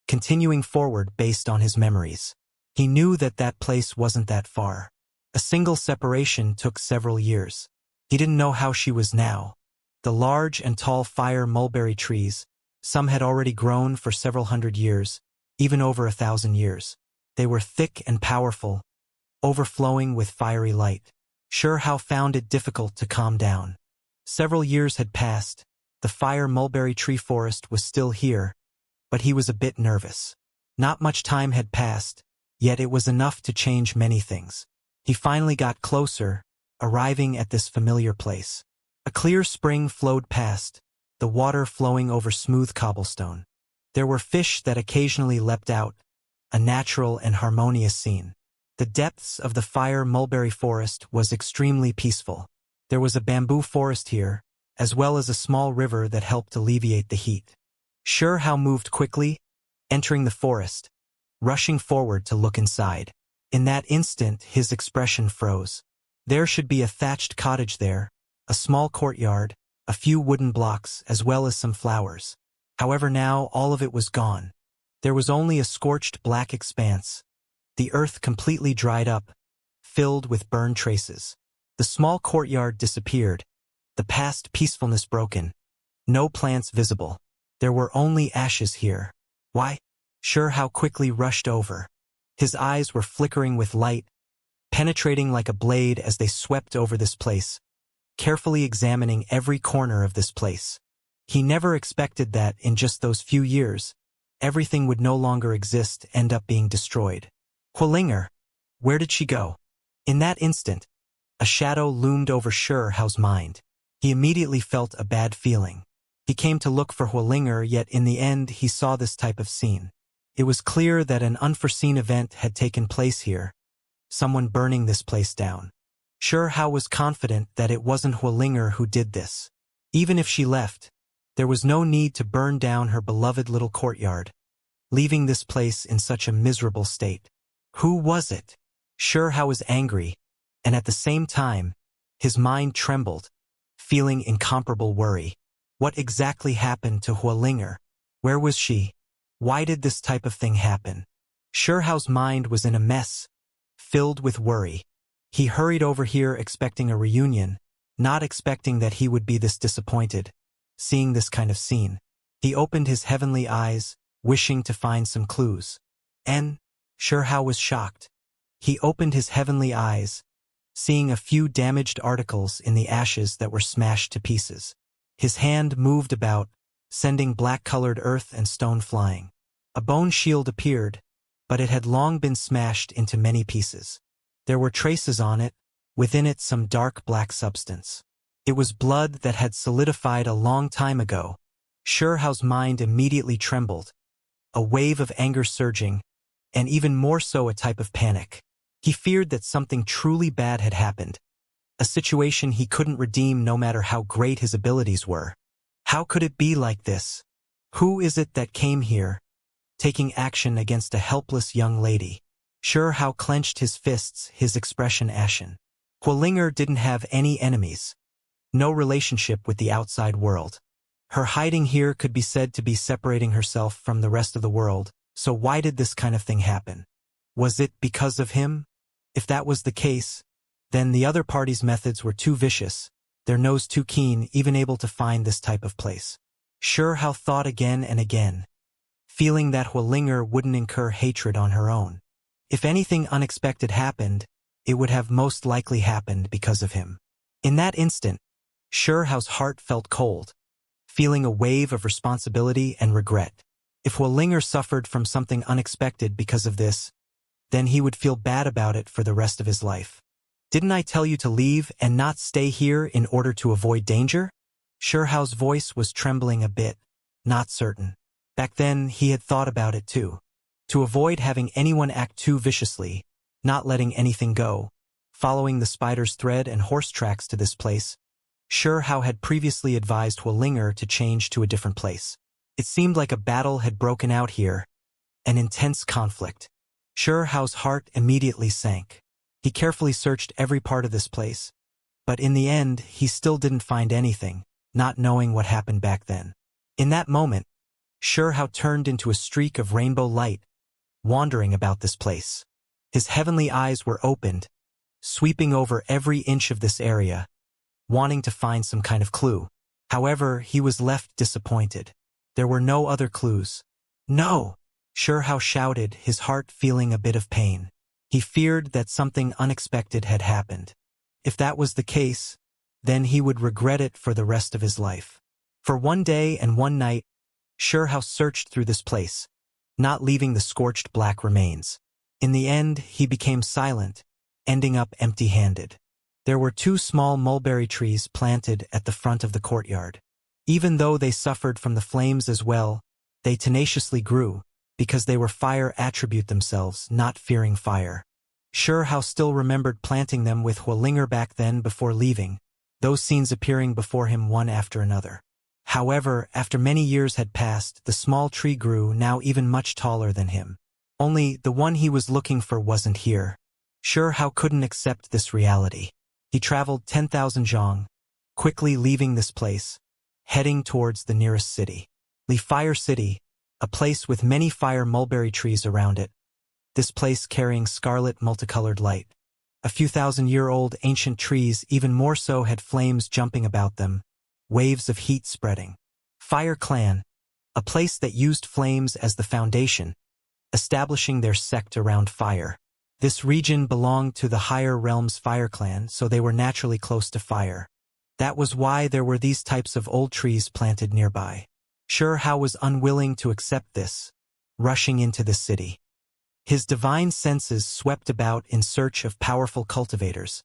continuing forward based on his memories. He knew that that place wasn't that far. A single separation took several years. He didn't know how she was now. The large and tall fire mulberry trees, some had already grown for several hundred years, even over 1,000 years. They were thick and powerful, overflowing with fiery light. Xianxia found it difficult to calm down. Several years had passed. The fire mulberry tree forest was still here, but he was a bit nervous. Not much time had passed, yet it was enough to change many things. He finally got closer, arriving at this familiar place. A clear spring flowed past, the water flowing over smooth cobblestone. There were fish that occasionally leapt out, a natural and harmonious scene. The depths of the fire mulberry forest was extremely peaceful. There was a bamboo forest here, as well as a small river that helped alleviate the heat. Xianxia moved quickly, entering the forest, rushing forward to look inside. In that instant, his expression froze. There should be a thatched cottage there, a small courtyard, a few wooden blocks, as well as some flowers. However, now all of it was gone. There was only a scorched black expanse, the earth completely dried up, filled with burned traces. The small courtyard disappeared, the past peacefulness broken. No plants visible. There were only ashes here. Why? Xianxia quickly rushed over. His eyes were flickering with light, penetrating like a blade as they swept over this place, carefully examining every corner of this place. He never expected that, in just those few years, everything would no longer exist, end up being destroyed. Hualinger, where did she go? In that instant, a shadow loomed over Xiaoxia's mind. He immediately felt a bad feeling. He came to look for Hualinger, yet in the end he saw this type of scene. It was clear that an unforeseen event had taken place here, someone burning this place down. Xiaoxia was confident that it wasn't Hualinger who did this. Even if she left, there was no need to burn down her beloved little courtyard, leaving this place in such a miserable state. Who was it? Xiaoxia was angry, and at the same time, his mind trembled, feeling incomparable worry. What exactly happened to Hualinger? Where was she? Why did this type of thing happen? Xiaoxia's mind was in a mess, filled with worry. He hurried over here expecting a reunion, not expecting that he would be this disappointed, seeing this kind of scene. He opened his heavenly eyes, wishing to find some clues. And Xiaoxia was shocked. He opened his heavenly eyes, seeing a few damaged articles in the ashes that were smashed to pieces. His hand moved about, sending black-colored earth and stone flying. A bone shield appeared, but it had long been smashed into many pieces. There were traces on it, within it some dark black substance. It was blood that had solidified a long time ago. Xiaoxia's mind immediately trembled, a wave of anger surging, and even more so a type of panic. He feared that something truly bad had happened, a situation he couldn't redeem no matter how great his abilities were. How could it be like this? Who is it that came here, taking action against a helpless young lady? Xiaoxia clenched his fists, his expression ashen. Hualinger didn't have any enemies, no relationship with the outside world. Her hiding here could be said to be separating herself from the rest of the world, so why did this kind of thing happen? Was it because of him? If that was the case, then the other party's methods were too vicious, their nose too keen, even able to find this type of place. Hao thought again and again, feeling that Hualinger wouldn't incur hatred on her own. If anything unexpected happened, it would have most likely happened because of him. In that instant, Hao's heart felt cold, feeling a wave of responsibility and regret. If Hualinger suffered from something unexpected because of this, then he would feel bad about it for the rest of his life. Didn't I tell you to leave and not stay here in order to avoid danger? Hao's voice was trembling a bit, not certain. Back then, he had thought about it too. To avoid having anyone act too viciously, not letting anything go, following the spider's thread and horse tracks to this place, Hao had previously advised Hualinger to change to a different place. It seemed like a battle had broken out here, an intense conflict. Hao's heart immediately sank. He carefully searched every part of this place, but in the end, he still didn't find anything, not knowing what happened back then. In that moment, Hao turned into a streak of rainbow light, wandering about this place. His heavenly eyes were opened, sweeping over every inch of this area, wanting to find some kind of clue. However, he was left disappointed. There were no other clues. No! Hao shouted, his heart feeling a bit of pain. He feared that something unexpected had happened. If that was the case, then he would regret it for the rest of his life. For one day and one night, Hao searched through this place, not leaving the scorched black remains. In the end, he became silent, ending up empty-handed. There were 2 small mulberry trees planted at the front of the courtyard. Even though they suffered from the flames as well, they tenaciously grew, because they were fire attribute themselves, not fearing fire. Hao still remembered planting them with Hualinger back then before leaving, those scenes appearing before him one after another. However, after many years had passed, the small tree grew, now even much taller than him. Only the one he was looking for wasn't here. Hao couldn't accept this reality. He traveled 10,000 zhang, quickly leaving this place, heading towards the nearest city. Li Fire City, a place with many fire mulberry trees around it. This place carrying scarlet multicolored light. A few thousand-year-old ancient trees, even more so, had flames jumping about them, waves of heat spreading. Fire Clan, a place that used flames as the foundation, establishing their sect around fire. This region belonged to the higher realms Fire Clan, so they were naturally close to fire. That was why there were these types of old trees planted nearby. Hao was unwilling to accept this, rushing into the city. His divine senses swept about in search of powerful cultivators,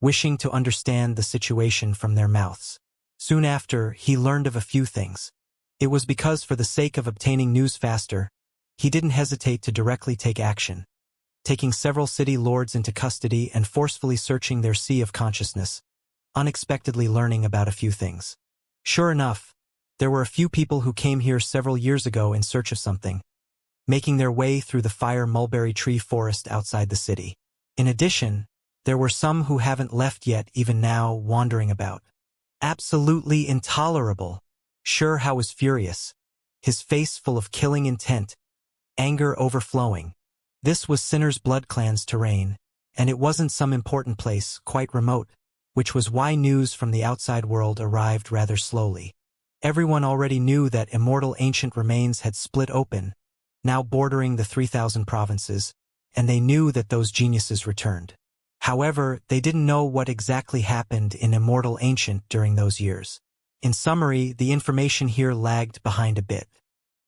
wishing to understand the situation from their mouths. Soon after, he learned of a few things. It was because, for the sake of obtaining news faster, he didn't hesitate to directly take action, taking several city lords into custody and forcefully searching their sea of consciousness, unexpectedly learning about a few things. Sure enough, there were a few people who came here several years ago in search of something, making their way through the fire mulberry tree forest outside the city. In addition, there were some who haven't left yet, even now, wandering about. Absolutely intolerable. Hao was furious, his face full of killing intent, anger overflowing. This was Sinner's Blood Clan's terrain, and it wasn't some important place, quite remote, which was why news from the outside world arrived rather slowly. Everyone already knew that immortal ancient remains had split open, now bordering the 3,000 provinces, and they knew that those geniuses returned. However, they didn't know what exactly happened in Immortal Ancient during those years. In summary, the information here lagged behind a bit.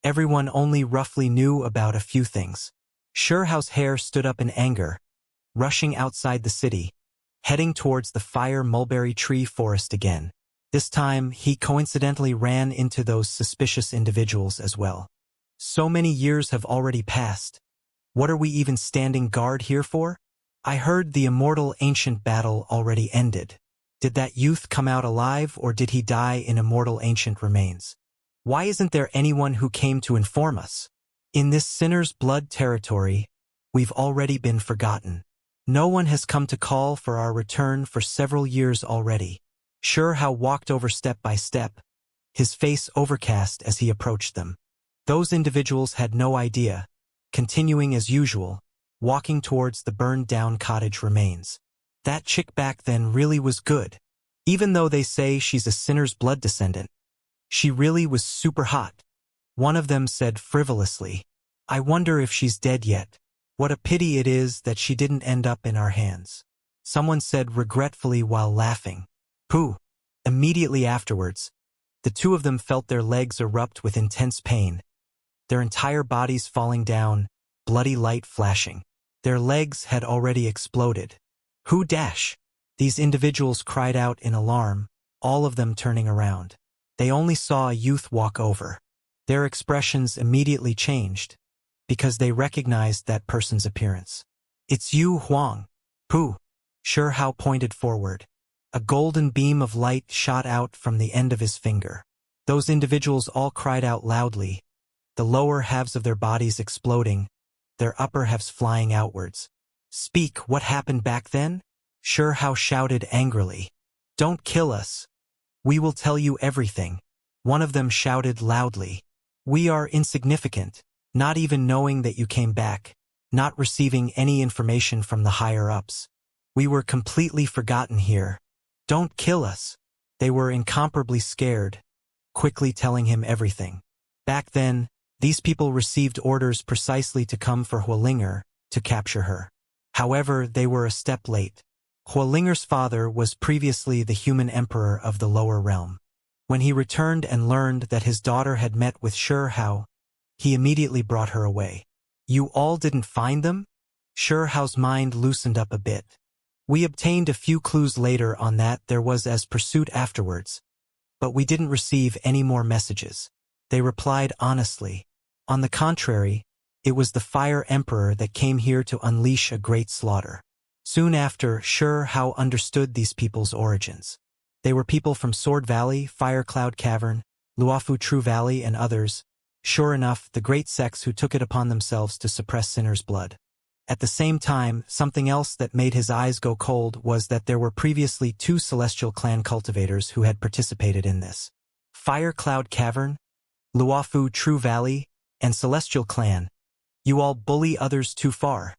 Everyone only roughly knew about a few things. Hao's hair stood up in anger, rushing outside the city, heading towards the fire mulberry tree forest again. This time, he coincidentally ran into those suspicious individuals as well. So many years have already passed. What are we even standing guard here for? I heard the Immortal Ancient battle already ended. Did that youth come out alive, or did he die in Immortal Ancient remains? Why isn't there anyone who came to inform us? In this Sinner's Blood territory, we've already been forgotten. No one has come to call for our return for several years already. Hao walked over step by step, his face overcast as he approached them. Those individuals had no idea, continuing as usual, walking towards the burned-down cottage remains. That chick back then really was good. Even though they say she's a Sinner's Blood descendant, She really was super hot. One of them said frivolously, I wonder if she's dead yet. What a pity it is that she didn't end up in our hands. Someone said regretfully while laughing, Pooh. Immediately afterwards, the two of them felt their legs erupt with intense pain, their entire bodies falling down, bloody light flashing. Their legs had already exploded. Who dash? These individuals cried out in alarm, all of them turning around. They only saw a youth walk over. Their expressions immediately changed, because they recognized that person's appearance. It's you, Huang. Pooh. Shihao pointed forward. A golden beam of light shot out from the end of his finger. Those individuals all cried out loudly, the lower halves of their bodies exploding, their upper halves flying outwards. Speak, what happened back then? Shihao shouted angrily. Don't kill us. We will tell you everything. One of them shouted loudly. We are insignificant, not even knowing that you came back, not receiving any information from the higher-ups. We were completely forgotten here. Don't kill us. They were incomparably scared, quickly telling him everything. Back then, these people received orders precisely to come for Hualinger, to capture her. However, they were a step late. Hualinger's father was previously the human emperor of the lower realm. When he returned and learned that his daughter had met with Shihao, he immediately brought her away. You all didn't find them? Shihao's mind loosened up a bit. We obtained a few clues later on that there was as pursuit afterwards, but we didn't receive any more messages. They replied honestly. On the contrary, it was the Fire Emperor that came here to unleash a great slaughter. Soon after, Shihao understood these people's origins. They were people from Sword Valley, Fire Cloud Cavern, Luofu True Valley, and others. Sure enough, the great sects who took it upon themselves to suppress sinners' blood. At the same time, something else that made his eyes go cold was that there were previously 2 Celestial Clan cultivators who had participated in this. Fire Cloud Cavern, Luofu True Valley, and Celestial Clan. You all bully others too far.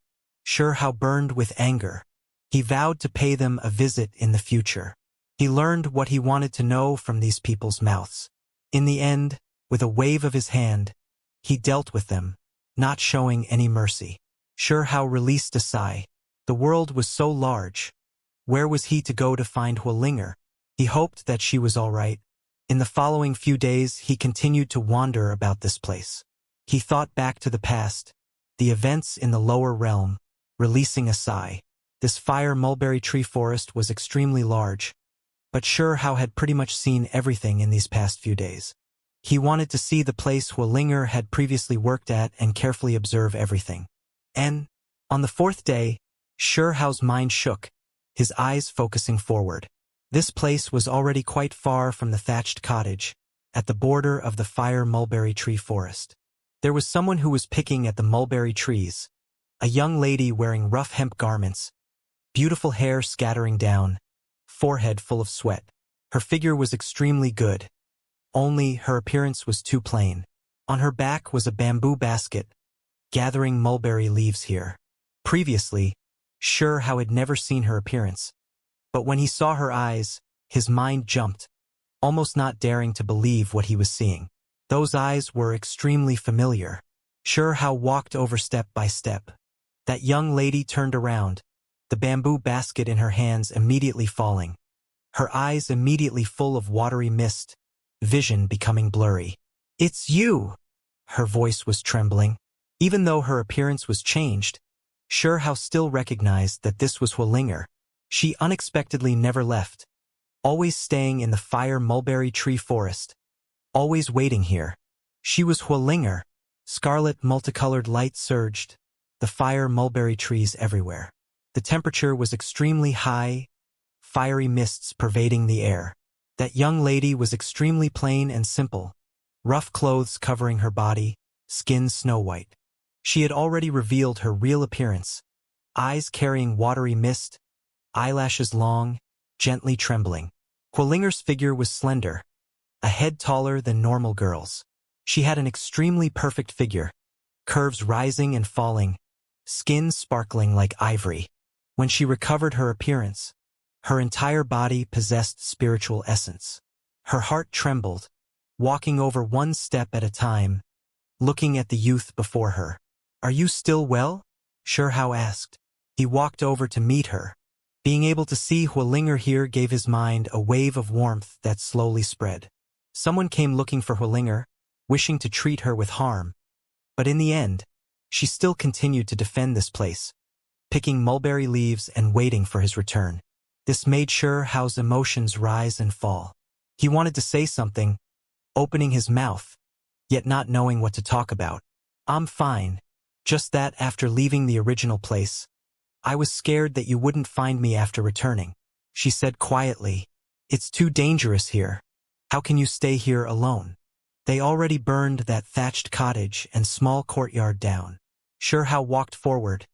Shihao burned with anger. He vowed to pay them a visit in the future. He learned what he wanted to know from these people's mouths. In the end, with a wave of his hand, he dealt with them, not showing any mercy. Shihao released a sigh. The world was so large. Where was he to go to find Hualinger? He hoped that she was all right. In the following few days, he continued to wander about this place. He thought back to the past, the events in the lower realm, releasing a sigh. This fire mulberry tree forest was extremely large, but Shihao had pretty much seen everything in these past few days. He wanted to see the place Hualinger had previously worked at and carefully observe everything. And, on the 4th day, Shihao's mind shook, his eyes focusing forward. This place was already quite far from the thatched cottage, at the border of the fire mulberry tree forest. There was someone who was picking at the mulberry trees, a young lady wearing rough hemp garments, beautiful hair scattering down, forehead full of sweat. Her figure was extremely good, only her appearance was too plain. On her back was a bamboo basket, gathering mulberry leaves here. Previously, Shihao had never seen her appearance, but when he saw her eyes, his mind jumped, almost not daring to believe what he was seeing. Those eyes were extremely familiar. Shihao walked over step by step. That young lady turned around, the bamboo basket in her hands immediately falling. Her eyes immediately full of watery mist, vision becoming blurry. It's you! Her voice was trembling. Even though her appearance was changed, Shihao still recognized that this was Hualinger. She unexpectedly never left, always staying in the fire mulberry tree forest, always waiting here. She was Hualinger. Scarlet multicolored light surged, the fire mulberry trees everywhere. The temperature was extremely high, fiery mists pervading the air. That young lady was extremely plain and simple, rough clothes covering her body, skin snow-white. She had already revealed her real appearance, eyes carrying watery mist, eyelashes long, gently trembling. Hualinger's figure was slender, a head taller than normal girls. She had an extremely perfect figure, curves rising and falling, skin sparkling like ivory. When she recovered her appearance, her entire body possessed spiritual essence. Her heart trembled, walking over one step at a time, looking at the youth before her. "Are you still well?" Shihao asked. He walked over to meet her. Being able to see Hualinger here gave his mind a wave of warmth that slowly spread. Someone came looking for Hualinger, wishing to treat her with harm. But in the end, she still continued to defend this place, picking mulberry leaves and waiting for his return. This made Shihao's emotions rise and fall. He wanted to say something, opening his mouth, yet not knowing what to talk about. "I'm fine. Just that after leaving the original place, I was scared that you wouldn't find me after returning," she said quietly. "It's too dangerous here. How can you stay here alone?" They already burned that thatched cottage and small courtyard down. Shihao walked forward,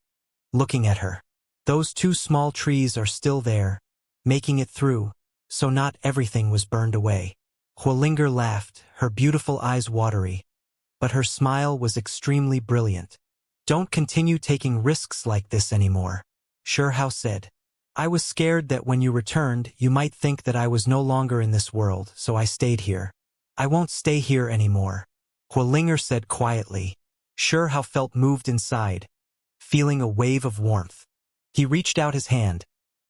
looking at her. Those two small trees are still there, making it through, so not everything was burned away. Hualinger laughed, her beautiful eyes watery, but her smile was extremely brilliant. "Don't continue taking risks like this anymore," Shihao said. "I was scared that when you returned, you might think that I was no longer in this world, so I stayed here." "I won't stay here anymore," Hualinger said quietly. Shihao felt moved inside, feeling a wave of warmth. He reached out his hand,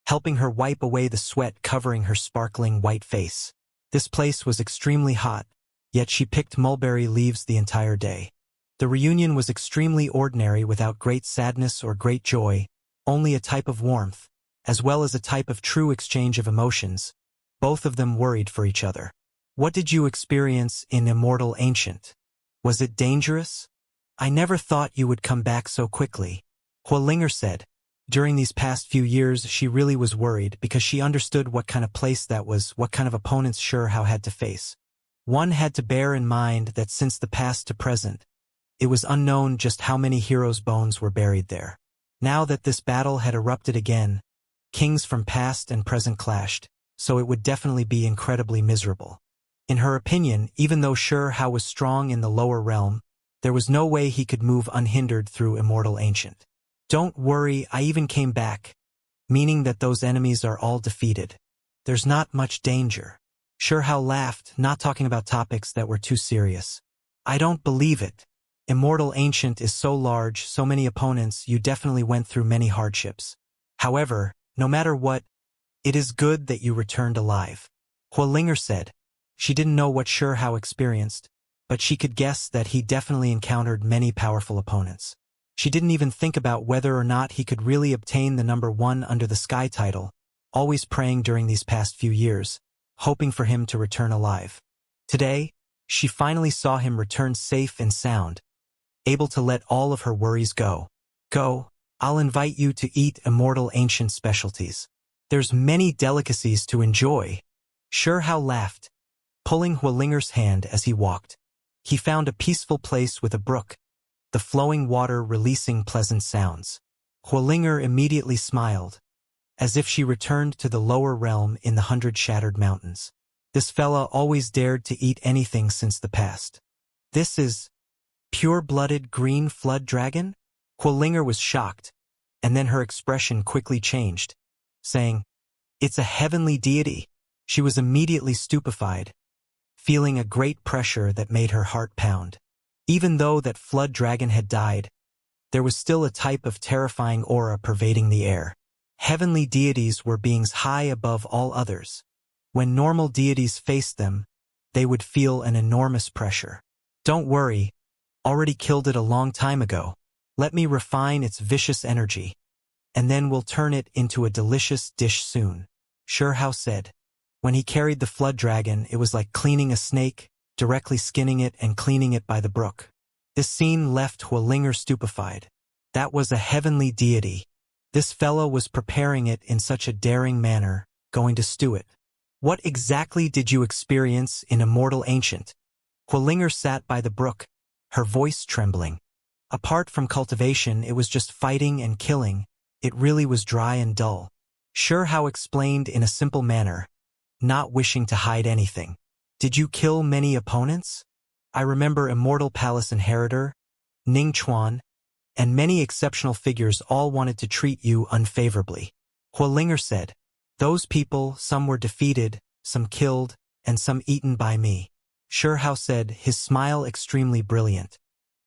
helping her wipe away the sweat covering her sparkling white face. This place was extremely hot, yet she picked mulberry leaves the entire day. The reunion was extremely ordinary without great sadness or great joy, only a type of warmth, as well as a type of true exchange of emotions. Both of them worried for each other. "What did you experience in Immortal Ancient? Was it dangerous?" "I never thought you would come back so quickly," Hualinger said. During these past few years, she really was worried because she understood what kind of place that was, what kind of opponents Shihao had to face. One had to bear in mind that since the past to present, it was unknown just how many heroes' bones were buried there. Now that this battle had erupted again, kings from past and present clashed, so it would definitely be incredibly miserable. In her opinion, even though Shihao was strong in the lower realm, there was no way he could move unhindered through Immortal Ancient. "Don't worry, I even came back," meaning that those enemies are all defeated. "There's not much danger." Shihao laughed, not talking about topics that were too serious. "I don't believe it. Immortal Ancient is so large, so many opponents, you definitely went through many hardships. However, no matter what, it is good that you returned alive," Hualinger said. She didn't know what Shihao experienced, but she could guess that he definitely encountered many powerful opponents. She didn't even think about whether or not he could really obtain the #1 under the sky title, always praying during these past few years, hoping for him to return alive. Today, she finally saw him return safe and sound, able to let all of her worries go. "Go, I'll invite you to eat Immortal Ancient specialties. There's many delicacies to enjoy." Shihao laughed, pulling Hualinger's hand as he walked. He found a peaceful place with a brook, the flowing water releasing pleasant sounds. Hualinger immediately smiled, as if she returned to the lower realm in the 100 Shattered Mountains. This fella always dared to eat anything since the past. "This is pure-blooded green flood dragon?" Hualinger was shocked, and then her expression quickly changed, saying, "It's a heavenly deity." She was immediately stupefied, feeling a great pressure that made her heart pound. Even though that flood dragon had died, there was still a type of terrifying aura pervading the air. Heavenly deities were beings high above all others. When normal deities faced them, they would feel an enormous pressure. "Don't worry, already killed it a long time ago. Let me refine its vicious energy, and then we'll turn it into a delicious dish soon," Shihao said. When he carried the flood dragon, it was like cleaning a snake, directly skinning it and cleaning it by the brook. This scene left Hualinger stupefied. That was a heavenly deity. This fellow was preparing it in such a daring manner, going to stew it. "What exactly did you experience in Immortal Ancient?" Hualinger sat by the brook, her voice trembling. Apart from cultivation, it was just fighting and killing. It really was dry and dull. Shihao explained in a simple manner, not wishing to hide anything. "Did you kill many opponents? I remember Immortal Palace Inheritor, Ning Chuan, and many exceptional figures all wanted to treat you unfavorably," Hualinger said. "Those people, some were defeated, some killed, and some eaten by me. Shihao said, his smile extremely brilliant.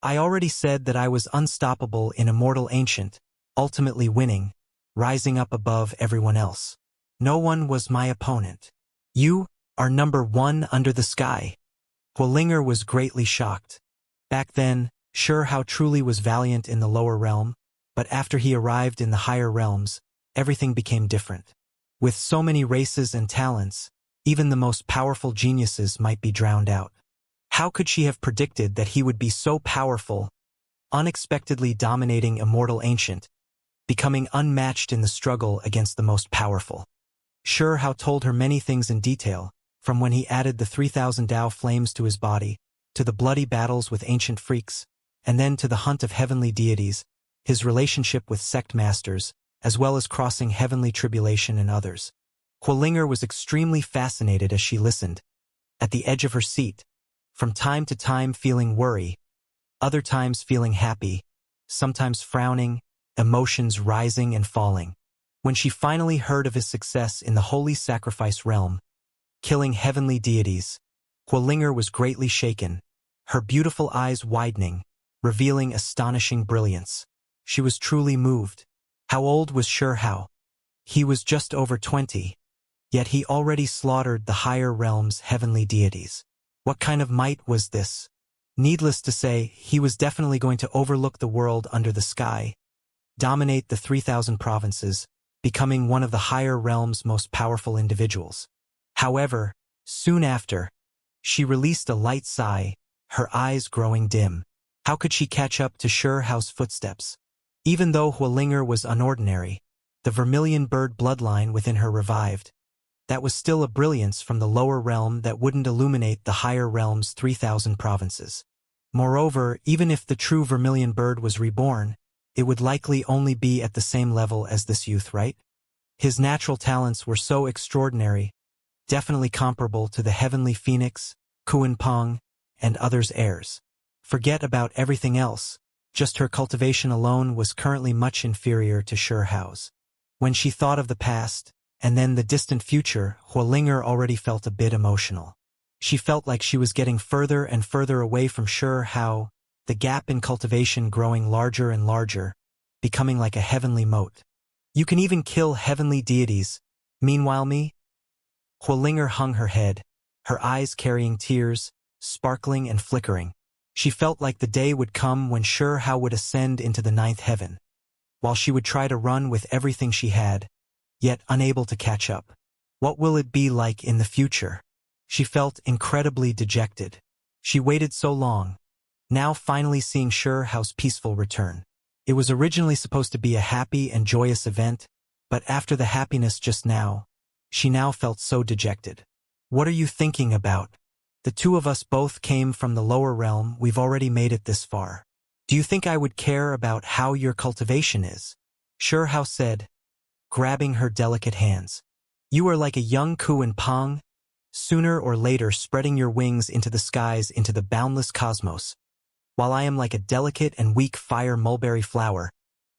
I already said that I was unstoppable in Immortal Ancient, ultimately winning, rising up above everyone else. No one was my opponent. You are number one under the sky. Huolinger was greatly shocked. Back then, Shihao truly was valiant in the lower realm, but after he arrived in the higher realms, everything became different. With so many races and talents, even the most powerful geniuses might be drowned out. How could she have predicted that he would be so powerful, unexpectedly dominating Immortal Ancient, becoming unmatched in the struggle against the most powerful? Shihao told her many things in detail, from when he added the 3,000 Tao flames to his body, to the bloody battles with ancient freaks, and then to the hunt of heavenly deities, his relationship with sect masters, as well as crossing heavenly tribulation and others. Huolinger was extremely fascinated as she listened, at the edge of her seat, from time to time feeling worry, other times feeling happy, sometimes frowning, emotions rising and falling. When she finally heard of his success in the holy sacrifice realm, killing heavenly deities, Huolinger was greatly shaken, her beautiful eyes widening, revealing astonishing brilliance. She was truly moved. How old was Shihao? He was just over 20. Yet he already slaughtered the higher realm's heavenly deities. What kind of might was this? Needless to say, he was definitely going to overlook the world under the sky, dominate the 3,000 provinces, becoming one of the higher realm's most powerful individuals. However, soon after, she released a light sigh, her eyes growing dim. How could she catch up to Shihao's footsteps? Even though Huolinger was unordinary, the vermilion bird bloodline within her revived. That was still a brilliance from the lower realm that wouldn't illuminate the higher realm's 3,000 provinces. Moreover, even if the true vermilion bird was reborn, it would likely only be at the same level as this youth, right? His natural talents were so extraordinary, definitely comparable to the heavenly phoenix, Kuan-Pong, and others' heirs. Forget about everything else, just her cultivation alone was currently much inferior to Shihao's. When she thought of the past, and then the distant future, Huolinger already felt a bit emotional. She felt like she was getting further and further away from Shihao, the gap in cultivation growing larger and larger, becoming like a heavenly moat. You can even kill heavenly deities. Meanwhile me? Huolinger hung her head, her eyes carrying tears, sparkling and flickering. She felt like the day would come when Shihao would ascend into the ninth heaven, while she would try to run with everything she had, yet unable to catch up. What will it be like in the future? She felt incredibly dejected. She waited so long, now finally seeing Shihao's peaceful return. It was originally supposed to be a happy and joyous event, but after the happiness just now, she now felt so dejected. What are you thinking about? The two of us both came from the lower realm, we've already made it this far. Do you think I would care about how your cultivation is? Shihao said, grabbing her delicate hands. You are like a young Kuan-Pong, sooner or later spreading your wings into the skies into the boundless cosmos, while I am like a delicate and weak fire mulberry flower,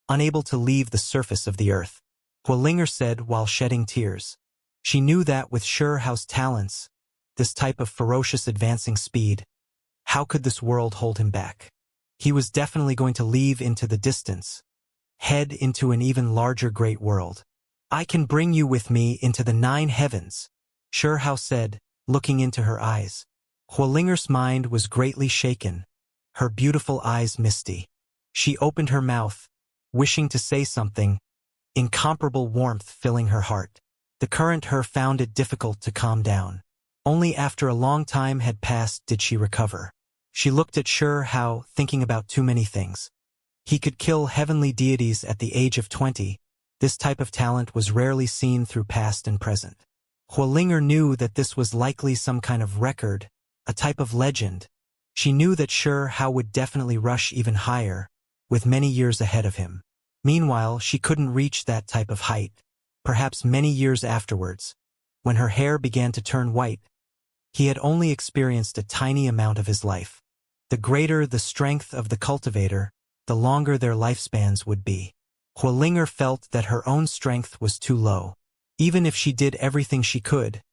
unable to leave the surface of the earth. Huolinger said while shedding tears. She knew that with Shihao's talents, this type of ferocious advancing speed, how could this world hold him back? He was definitely going to leave into the distance, head into an even larger great world. I can bring you with me into the 9 heavens, Shihao said, looking into her eyes. Huolinger's mind was greatly shaken, her beautiful eyes misty. She opened her mouth, wishing to say something, incomparable warmth filling her heart. The current her found it difficult to calm down. Only after a long time had passed did she recover. She looked at Shihao, thinking about too many things. He could kill heavenly deities at the age of 20. This type of talent was rarely seen through past and present. Huolinger knew that this was likely some kind of record, a type of legend. She knew that Shihao would definitely rush even higher, with many years ahead of him. Meanwhile, she couldn't reach that type of height. Perhaps many years afterwards, when her hair began to turn white, he had only experienced a tiny amount of his life. The greater the strength of the cultivator, the longer their lifespans would be. Huolinger felt that her own strength was too low. Even if she did everything she could,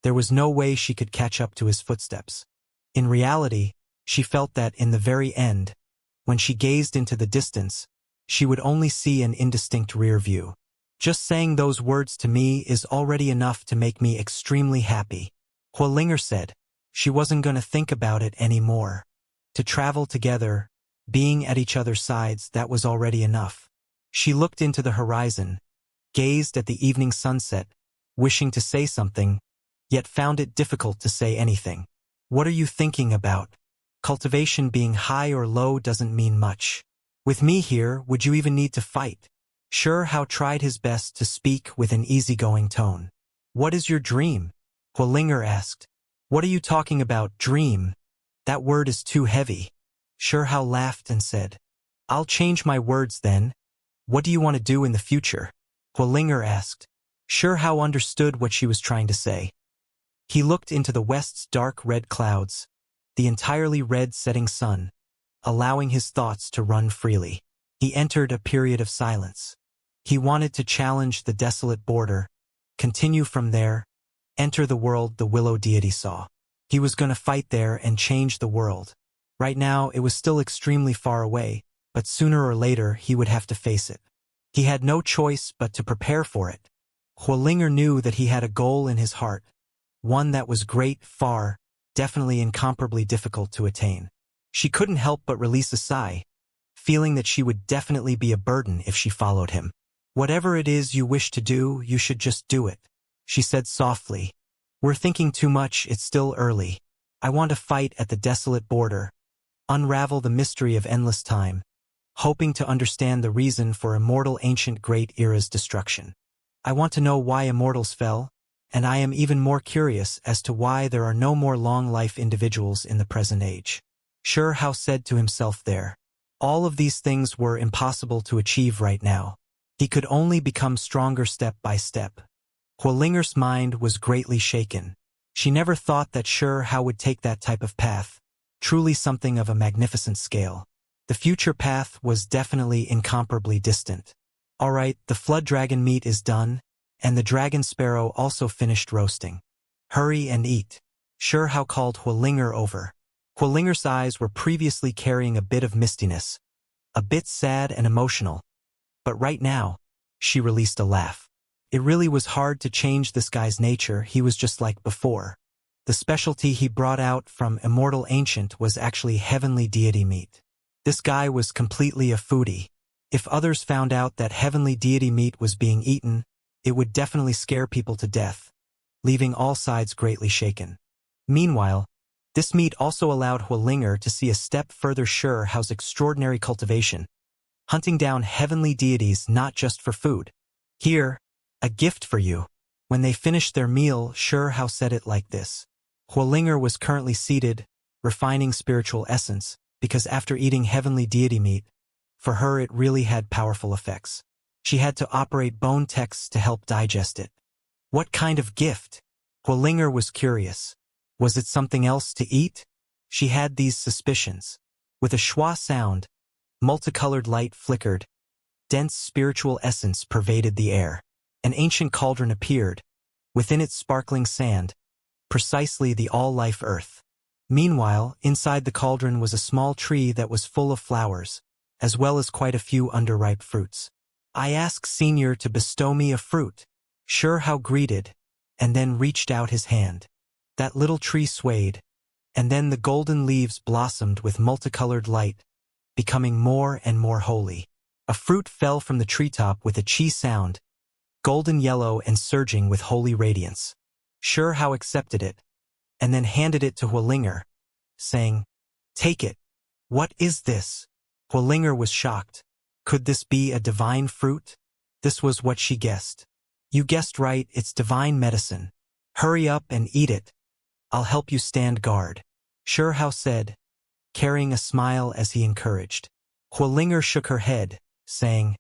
there was no way she could catch up to his footsteps. In reality, she felt that in the very end, when she gazed into the distance, she would only see an indistinct rear view. Just saying those words to me is already enough to make me extremely happy, Hualinger said. She wasn't going to think about it anymore. To travel together, being at each other's sides, that was already enough. She looked into the horizon, gazed at the evening sunset, wishing to say something, yet found it difficult to say anything. What are you thinking about? Cultivation being high or low doesn't mean much. With me here, would you even need to fight? Hao tried his best to speak with an easygoing tone. What is your dream? Hualinger asked. What are you talking about, dream? That word is too heavy. Hao laughed and said, I'll change my words then. What do you want to do in the future? Hualinger asked. Hao understood what she was trying to say. He looked into the west's dark red clouds, the entirely red setting sun, allowing his thoughts to run freely. He entered a period of silence. He wanted to challenge the desolate border, continue from there, enter the world the willow deity saw. He was going to fight there and change the world. Right now, it was still extremely far away, but sooner or later he would have to face it. He had no choice but to prepare for it. Hualinger knew that he had a goal in his heart, one that was great, far, definitely incomparably difficult to attain. She couldn't help but release a sigh, feeling that she would definitely be a burden if she followed him. Whatever it is you wish to do, you should just do it, she said softly. We're thinking too much, it's still early. I want to fight at the desolate border, unravel the mystery of endless time, hoping to understand the reason for immortal ancient great era's destruction. I want to know why immortals fell, and I am even more curious as to why there are no more long-life individuals in the present age. Hao said to himself there. All of these things were impossible to achieve right now. He could only become stronger step by step. Hualinger's mind was greatly shaken. She never thought that Hao would take that type of path, truly something of a magnificent scale. The future path was definitely incomparably distant. All right, the flood dragon meat is done, and the dragon sparrow also finished roasting. Hurry and eat. Hao called Hualinger over. Hualinger's eyes were previously carrying a bit of mistiness, a bit sad and emotional. But right now, she released a laugh. It really was hard to change this guy's nature, he was just like before. The specialty he brought out from Immortal Ancient was actually heavenly deity meat. This guy was completely a foodie. If others found out that heavenly deity meat was being eaten, it would definitely scare people to death, leaving all sides greatly shaken. Meanwhile, this meat also allowed Hualinger to see a step further Hao's extraordinary cultivation, hunting down heavenly deities not just for food. Here, a gift for you. When they finished their meal, Hao said it like this. Hualinger was currently seated, refining spiritual essence, because after eating heavenly deity meat, for her it really had powerful effects. She had to operate bone texts to help digest it. What kind of gift? Hualinger was curious. Was it something else to eat? She had these suspicions. With a schwa sound, multicolored light flickered. Dense spiritual essence pervaded the air. An ancient cauldron appeared, within its sparkling sand, precisely the all-life earth. Meanwhile, inside the cauldron was a small tree that was full of flowers, as well as quite a few underripe fruits. I ask Senior to bestow me a fruit. Hao greeted, and then reached out his hand. That little tree swayed, and then the golden leaves blossomed with multicolored light, becoming more and more holy. A fruit fell from the treetop with a chi sound, golden yellow and surging with holy radiance. Hao accepted it, and then handed it to Hualinger, saying, Take it. What is this? Hualinger was shocked. Could this be a divine fruit? This was what she guessed. You guessed right, it's divine medicine. Hurry up and eat it. I'll help you stand guard. Hao said, carrying a smile as he encouraged. Hualinger shook her head, saying,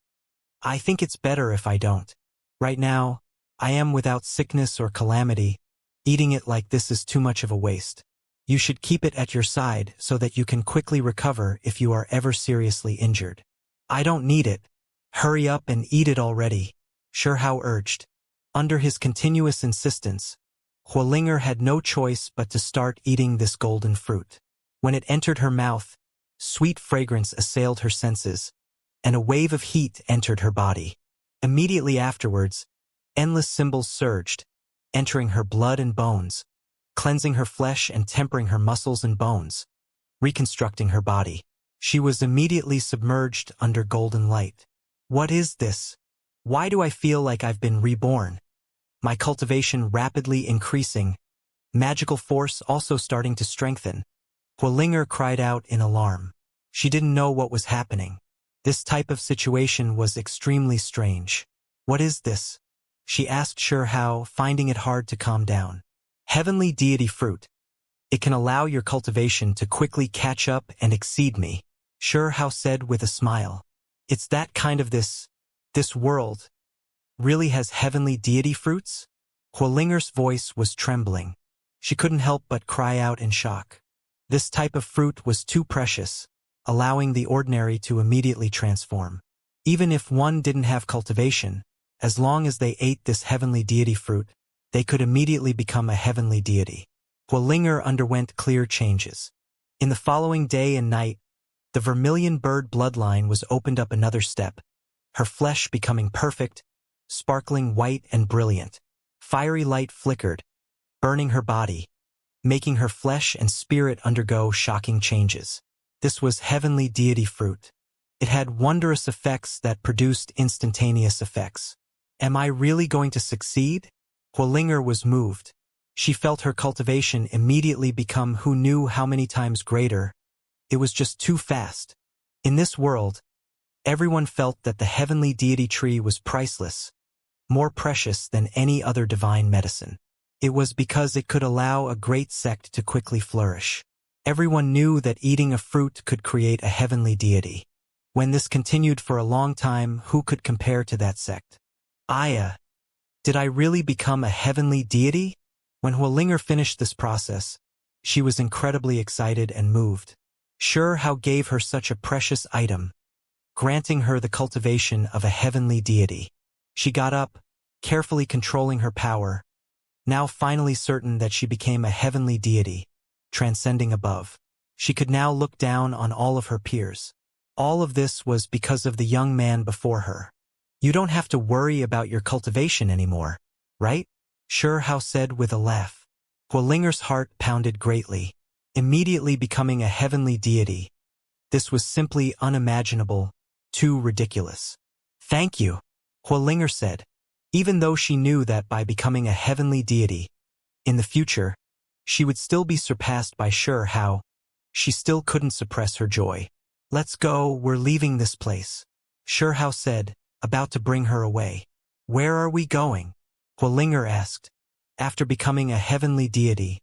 I think it's better if I don't. Right now, I am without sickness or calamity. Eating it like this is too much of a waste. You should keep it at your side so that you can quickly recover if you are ever seriously injured. I don't need it. Hurry up and eat it already, Hao urged. Under his continuous insistence, Huolinger had no choice but to start eating this golden fruit. When it entered her mouth, sweet fragrance assailed her senses, and a wave of heat entered her body. Immediately afterwards, endless symbols surged, entering her blood and bones, cleansing her flesh and tempering her muscles and bones, reconstructing her body. She was immediately submerged under golden light. What is this? Why do I feel like I've been reborn? My cultivation rapidly increasing, magical force also starting to strengthen. Huolinger cried out in alarm. She didn't know what was happening. This type of situation was extremely strange. What is this? She asked Hao, finding it hard to calm down. Heavenly deity fruit. It can allow your cultivation to quickly catch up and exceed me, Hao said with a smile. It's that kind of this world really has heavenly deity fruits? Huolinger's voice was trembling. She couldn't help but cry out in shock. This type of fruit was too precious, allowing the ordinary to immediately transform. Even if one didn't have cultivation, as long as they ate this heavenly deity fruit, they could immediately become a heavenly deity. Huolinger underwent clear changes. In the following day and night, the vermilion bird bloodline was opened up another step, her flesh becoming perfect, sparkling white and brilliant. Fiery light flickered, burning her body, making her flesh and spirit undergo shocking changes. This was heavenly deity fruit. It had wondrous effects that produced instantaneous effects. Am I really going to succeed? Huolinger was moved. She felt her cultivation immediately become who knew how many times greater. It was just too fast. In this world, everyone felt that the heavenly deity tree was priceless, more precious than any other divine medicine. It was because it could allow a great sect to quickly flourish. Everyone knew that eating a fruit could create a heavenly deity. When this continued for a long time, who could compare to that sect? Did I really become a heavenly deity? When Huolinger finished this process, she was incredibly excited and moved. Hao gave her such a precious item, granting her the cultivation of a heavenly deity. She got up, carefully controlling her power, now finally certain that she became a heavenly deity, transcending above. She could now look down on all of her peers. All of this was because of the young man before her. You don't have to worry about your cultivation anymore, right? Hao said with a laugh. Huolinger's heart pounded greatly, immediately becoming a heavenly deity. This was simply unimaginable, too ridiculous. Thank you, Huolinger said. Even though she knew that by becoming a heavenly deity, in the future, she would still be surpassed by Hao, she still couldn't suppress her joy. Let's go, we're leaving this place, Hao said, about to bring her away. Where are we going? Huolinger asked. After becoming a heavenly deity,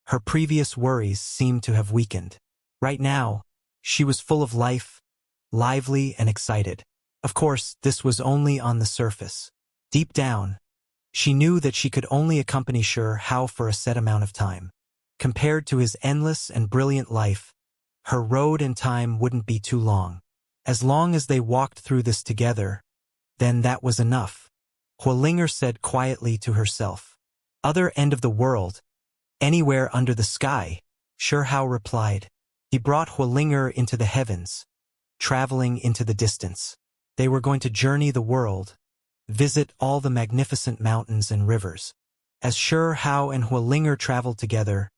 her previous worries seemed to have weakened. Right now, she was full of life, lively and excited. Of course, this was only on the surface. Deep down, she knew that she could only accompany Hao for a set amount of time. Compared to his endless and brilliant life, her road and time wouldn't be too long. As long as they walked through this together, then that was enough. Huolinger said quietly to herself. Other end of the world, anywhere under the sky, Hao replied. He brought Huolinger into the heavens, traveling into the distance. They were going to journey the world, visit all the magnificent mountains and rivers. As Hao and Huolinger traveled together,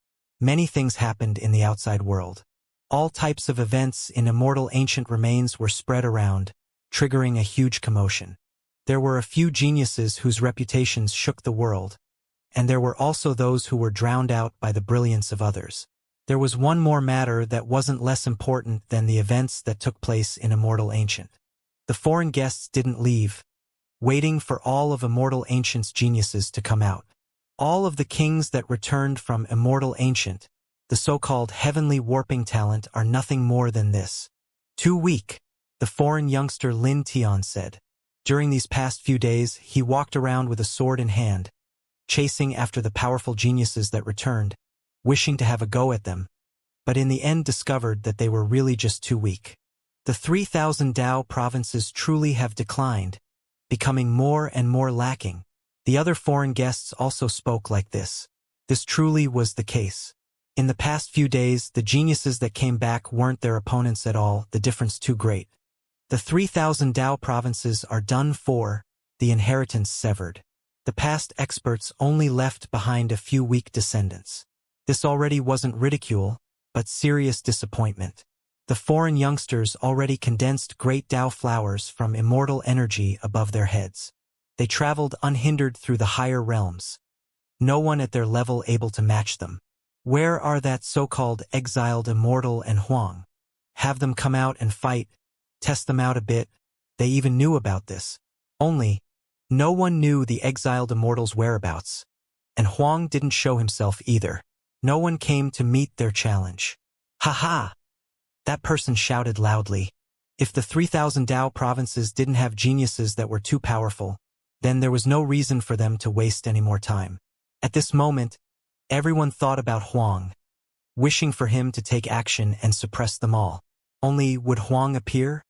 many things happened in the outside world. All types of events in immortal ancient remains were spread around, triggering a huge commotion. There were a few geniuses whose reputations shook the world, and there were also those who were drowned out by the brilliance of others. There was one more matter that wasn't less important than the events that took place in Immortal Ancient. The foreign guests didn't leave, waiting for all of Immortal Ancient's geniuses to come out. All of the kings that returned from Immortal Ancient, the so-called heavenly warping talent, are nothing more than this. Too weak, the foreign youngster Lin Tian said. During these past few days, he walked around with a sword in hand, chasing after the powerful geniuses that returned, wishing to have a go at them, but in the end discovered that they were really just too weak. The 3,000 Dao provinces truly have declined, becoming more and more lacking. The other foreign guests also spoke like this. This truly was the case. In the past few days, the geniuses that came back weren't their opponents at all, the difference too great. The 3,000 Dao provinces are done for, the inheritance severed. The past experts only left behind a few weak descendants. This already wasn't ridicule, but serious disappointment. The foreign youngsters already condensed great Dao flowers from immortal energy above their heads. They traveled unhindered through the higher realms. No one at their level able to match them. Where are that so-called exiled Immortal and Huang? Have them come out and fight, test them out a bit. They even knew about this. Only, no one knew the exiled Immortal's whereabouts. And Huang didn't show himself either. No one came to meet their challenge. Ha ha! That person shouted loudly. If the 3,000 Dao provinces didn't have geniuses that were too powerful, then there was no reason for them to waste any more time. At this moment, everyone thought about Huang, wishing for him to take action and suppress them all. Only, would Huang appear?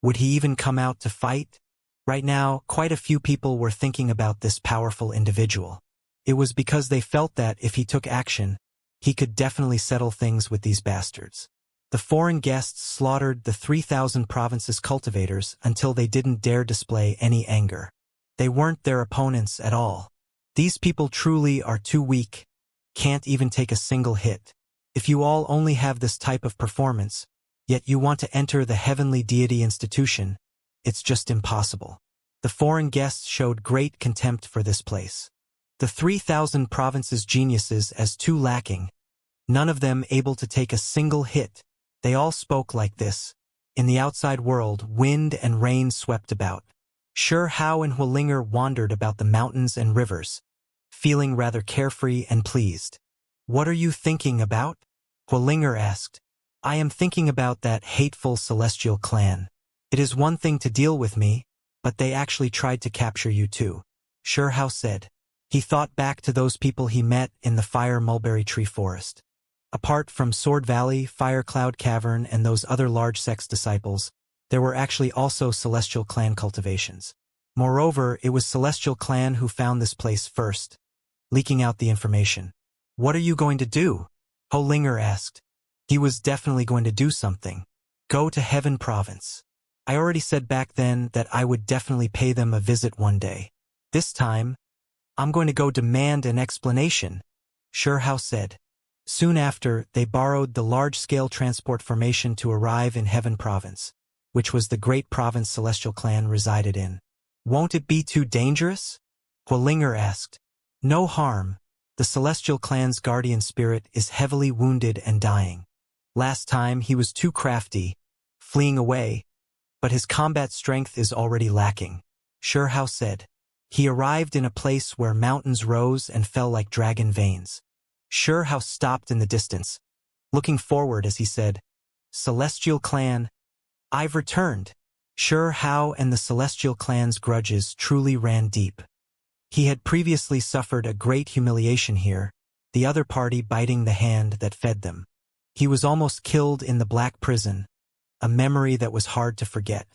Would he even come out to fight? Right now, quite a few people were thinking about this powerful individual. It was because they felt that if he took action, he could definitely settle things with these bastards. The foreign guests slaughtered the 3,000 provinces cultivators until they didn't dare display any anger. They weren't their opponents at all. These people truly are too weak, can't even take a single hit. If you all only have this type of performance, yet you want to enter the heavenly deity institution, it's just impossible. The foreign guests showed great contempt for this place. The 3,000 provinces geniuses as too lacking, none of them able to take a single hit. They all spoke like this. In the outside world, wind and rain swept about. Sure Hao and Hualinger wandered about the mountains and rivers, feeling rather carefree and pleased. What are you thinking about? Hualinger asked. I am thinking about that hateful celestial clan. It is one thing to deal with me, but they actually tried to capture you too. Sure Hao said. He thought back to those people he met in the Fire Mulberry Tree Forest. Apart from Sword Valley, Fire Cloud Cavern, and those other large sex disciples, there were actually also Celestial Clan cultivations. Moreover, it was Celestial Clan who found this place first, leaking out the information. What are you going to do? Hualinger asked. He was definitely going to do something. Go to Heaven Province. I already said back then that I would definitely pay them a visit one day. This time, I'm going to go demand an explanation, Sure Hao said. Soon after, they borrowed the large-scale transport formation to arrive in Heaven Province, which was the great province Celestial Clan resided in. Won't it be too dangerous? Hualinger asked. No harm. The Celestial Clan's guardian spirit is heavily wounded and dying. Last time he was too crafty, fleeing away, but his combat strength is already lacking, Sure Hao said. He arrived in a place where mountains rose and fell like dragon veins. Sure Hao stopped in the distance, looking forward as he said, Celestial Clan, I've returned. Sure Hao and the Celestial Clan's grudges truly ran deep. He had previously suffered a great humiliation here, the other party biting the hand that fed them. He was almost killed in the Black Prison, a memory that was hard to forget.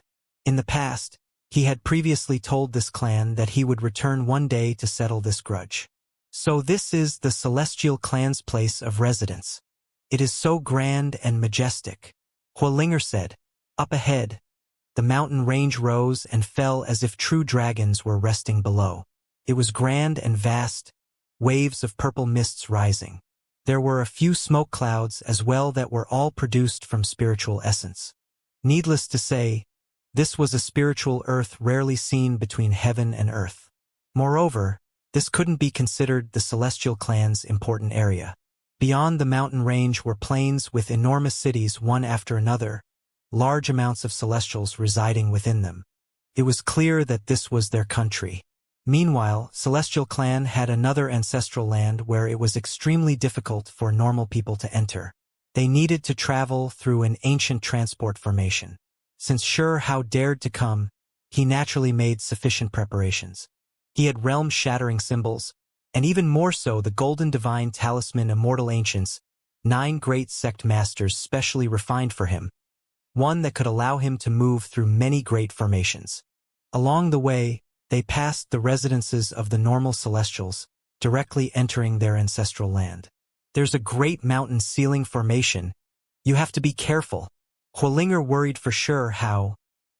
In the past, he had previously told this clan that he would return one day to settle this grudge. So this is the Celestial Clan's place of residence. It is so grand and majestic. Hualinger said. Up ahead, the mountain range rose and fell as if true dragons were resting below. It was grand and vast, waves of purple mists rising. There were a few smoke clouds as well that were all produced from spiritual essence. Needless to say, this was a spiritual earth rarely seen between heaven and earth. Moreover, this couldn't be considered the Celestial Clan's important area. Beyond the mountain range were plains with enormous cities one after another, large amounts of Celestials residing within them. It was clear that this was their country. Meanwhile, Celestial Clan had another ancestral land where it was extremely difficult for normal people to enter. They needed to travel through an ancient transport formation. Since Sure Hao dared to come, he naturally made sufficient preparations. He had realm-shattering symbols, and even more so the Golden Divine Talisman Immortal Ancients, 9 great sect masters specially refined for him, one that could allow him to move through many great formations. Along the way, they passed the residences of the normal Celestials, directly entering their ancestral land. There's a great mountain ceiling formation. You have to be careful. Huolinger worried for sure how,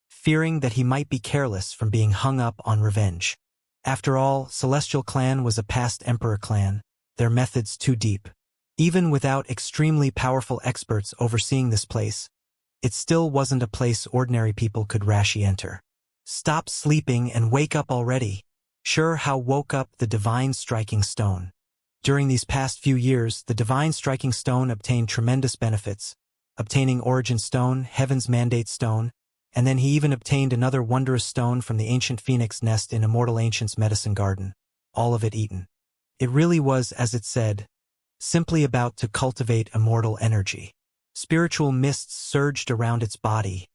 fearing that he might be careless from being hung up on revenge. After all, Celestial Clan was a past Emperor clan, their methods too deep. Even without extremely powerful experts overseeing this place, it still wasn't a place ordinary people could rashly enter. Stop sleeping and wake up already. Sure how woke up the Divine Striking Stone. During these past few years, the Divine Striking Stone obtained tremendous benefits, obtaining Origin Stone, Heaven's Mandate Stone, and then he even obtained another wondrous stone from the ancient phoenix nest in Immortal Ancient's medicine garden, all of it eaten. It really was, as it said, simply about to cultivate immortal energy. Spiritual mists surged around its body,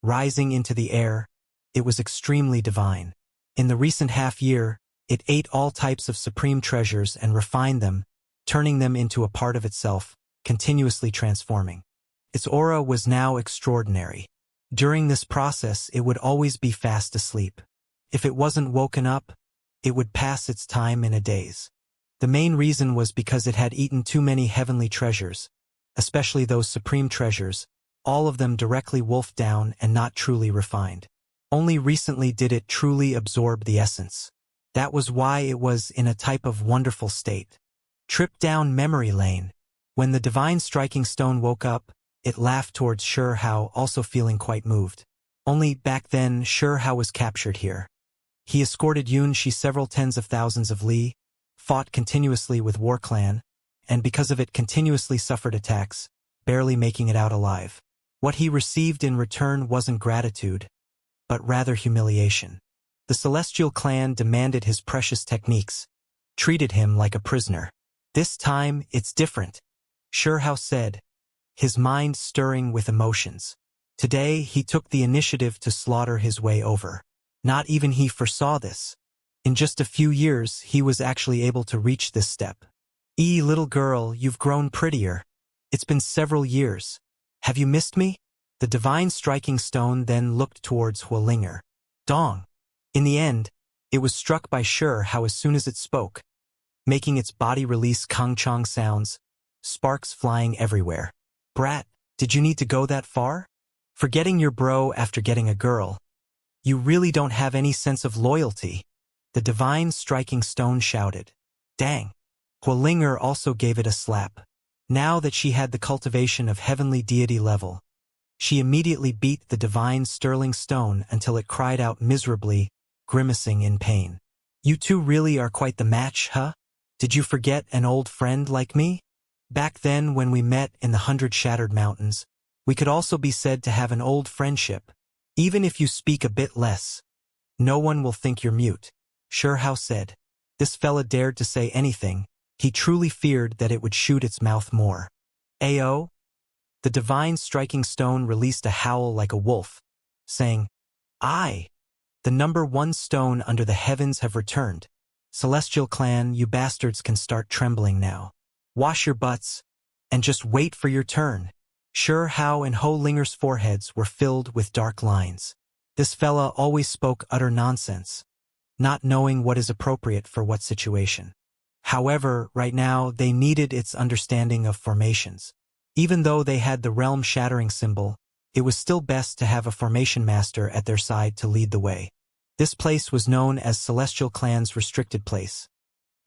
rising into the air. It was extremely divine. In the recent half-year, it ate all types of supreme treasures and refined them, turning them into a part of itself, continuously transforming. Its aura was now extraordinary. During this process, it would always be fast asleep. If it wasn't woken up, it would pass its time in a daze. The main reason was because it had eaten too many heavenly treasures, especially those supreme treasures, all of them directly wolfed down and not truly refined. Only recently did it truly absorb the essence. That was why it was in a type of wonderful state. Trip down memory lane. When the Divine Striking Stone woke up, it laughed towards Shurhao, also feeling quite moved. Only back then Shurhao was captured here. He escorted Yunshi several tens of thousands of li, fought continuously with War Clan, and because of it continuously suffered attacks, barely making it out alive. What he received in return wasn't gratitude, but rather humiliation. The Celestial Clan demanded his precious techniques, treated him like a prisoner. This time, it's different, Shurhao said, his mind stirring with emotions. Today, he took the initiative to slaughter his way over. Not even he foresaw this. In just a few years, he was actually able to reach this step. Little girl, you've grown prettier. It's been several years. Have you missed me? The Divine Striking Stone then looked towards Huolinger. Dong. In the end, it was struck by Shurhao as soon as it spoke, making its body release Kangchong sounds, sparks flying everywhere. Brat, did you need to go that far? Forgetting your bro after getting a girl. You really don't have any sense of loyalty. The Divine Striking Stone shouted. Dang. Huolinger also gave it a slap. Now that she had the cultivation of heavenly deity level, she immediately beat the Divine Sterling Stone until it cried out miserably, grimacing in pain. You two really are quite the match, huh? Did you forget an old friend like me? Back then when we met in the 100 Shattered Mountains, we could also be said to have an old friendship. Even if you speak a bit less, no one will think you're mute. Shurhao said. This fella dared to say anything. He truly feared that it would shoot its mouth more. Ayo? The Divine Striking Stone released a howl like a wolf, saying, I, the #1 stone under the heavens have returned. Celestial Clan, you bastards can start trembling now. Wash your butts, and just wait for your turn. Shurhao and Huolinger's foreheads were filled with dark lines. This fella always spoke utter nonsense, not knowing what is appropriate for what situation. However, right now they needed its understanding of formations. Even though they had the realm-shattering symbol, it was still best to have a formation master at their side to lead the way. This place was known as Celestial Clan's restricted place.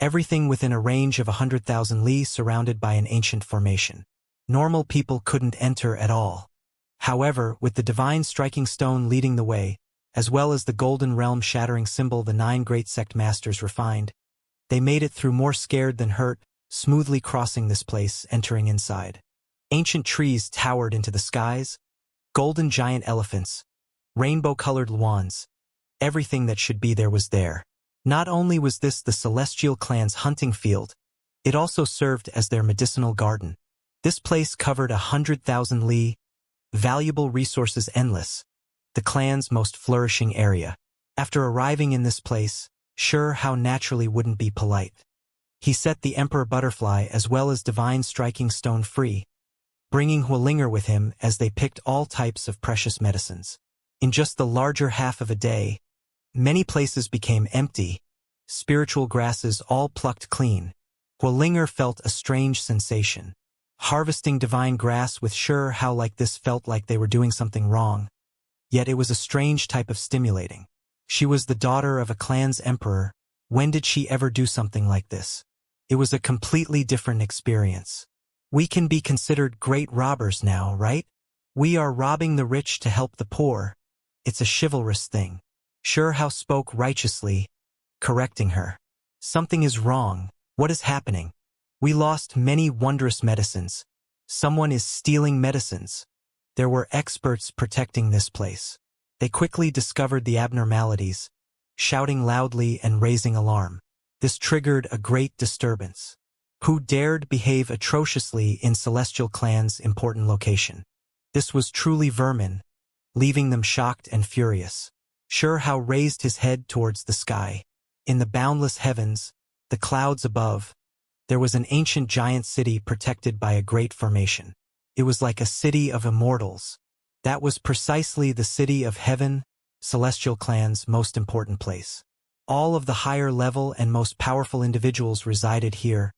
Everything within a range of 100,000 li surrounded by an ancient formation. Normal people couldn't enter at all. However, with the Divine Striking Stone leading the way, as well as the golden realm-shattering symbol the 9 great sect masters refined, they made it through more scared than hurt, smoothly crossing this place, entering inside. Ancient trees towered into the skies, golden giant elephants, rainbow-colored lawns. Everything that should be there was there. Not only was this the Celestial Clan's hunting field, it also served as their medicinal garden. This place covered 100,000 li, valuable resources endless, the clan's most flourishing area. After arriving in this place, Shurhao naturally wouldn't be polite. He set the Emperor Butterfly as well as Divine Striking Stone free, bringing Huolinger with him as they picked all types of precious medicines. In just the larger half of a day, many places became empty, spiritual grasses all plucked clean. Huolinger felt a strange sensation. Harvesting divine grass with sure how like this felt like they were doing something wrong. Yet it was a strange type of stimulating. She was the daughter of a clan's emperor. When did she ever do something like this? It was a completely different experience. We can be considered great robbers now, right? We are robbing the rich to help the poor. It's a chivalrous thing. Sure how spoke righteously, correcting her. Something is wrong. What is happening? We lost many wondrous medicines. Someone is stealing medicines. There were experts protecting this place. They quickly discovered the abnormalities, shouting loudly and raising alarm. This triggered a great disturbance. Who dared behave atrociously in Celestial Clan's important location? This was truly vermin, leaving them shocked and furious. Sure how raised his head towards the sky. In the boundless heavens, the clouds above, there was an ancient giant city protected by a great formation. It was like a city of immortals. That was precisely the city of heaven, Celestial Clan's most important place. All of the higher level and most powerful individuals resided here,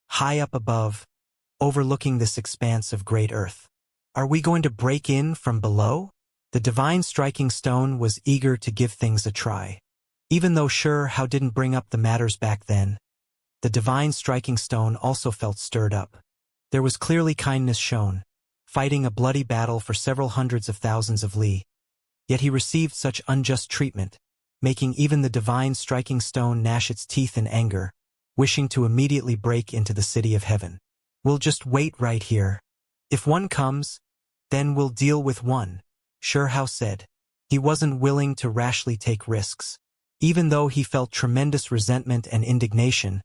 high up above, overlooking this expanse of great earth. Are we going to break in from below? The divine striking stone was eager to give things a try. Even though Sure how didn't bring up the matters back then, the divine striking stone also felt stirred up. There was clearly kindness shown, fighting a bloody battle for several hundreds of thousands of li. Yet he received such unjust treatment, making even the divine striking stone gnash its teeth in anger, wishing to immediately break into the city of heaven. We'll just wait right here. If one comes, then we'll deal with one, Sure how said. He wasn't willing to rashly take risks. Even though he felt tremendous resentment and indignation,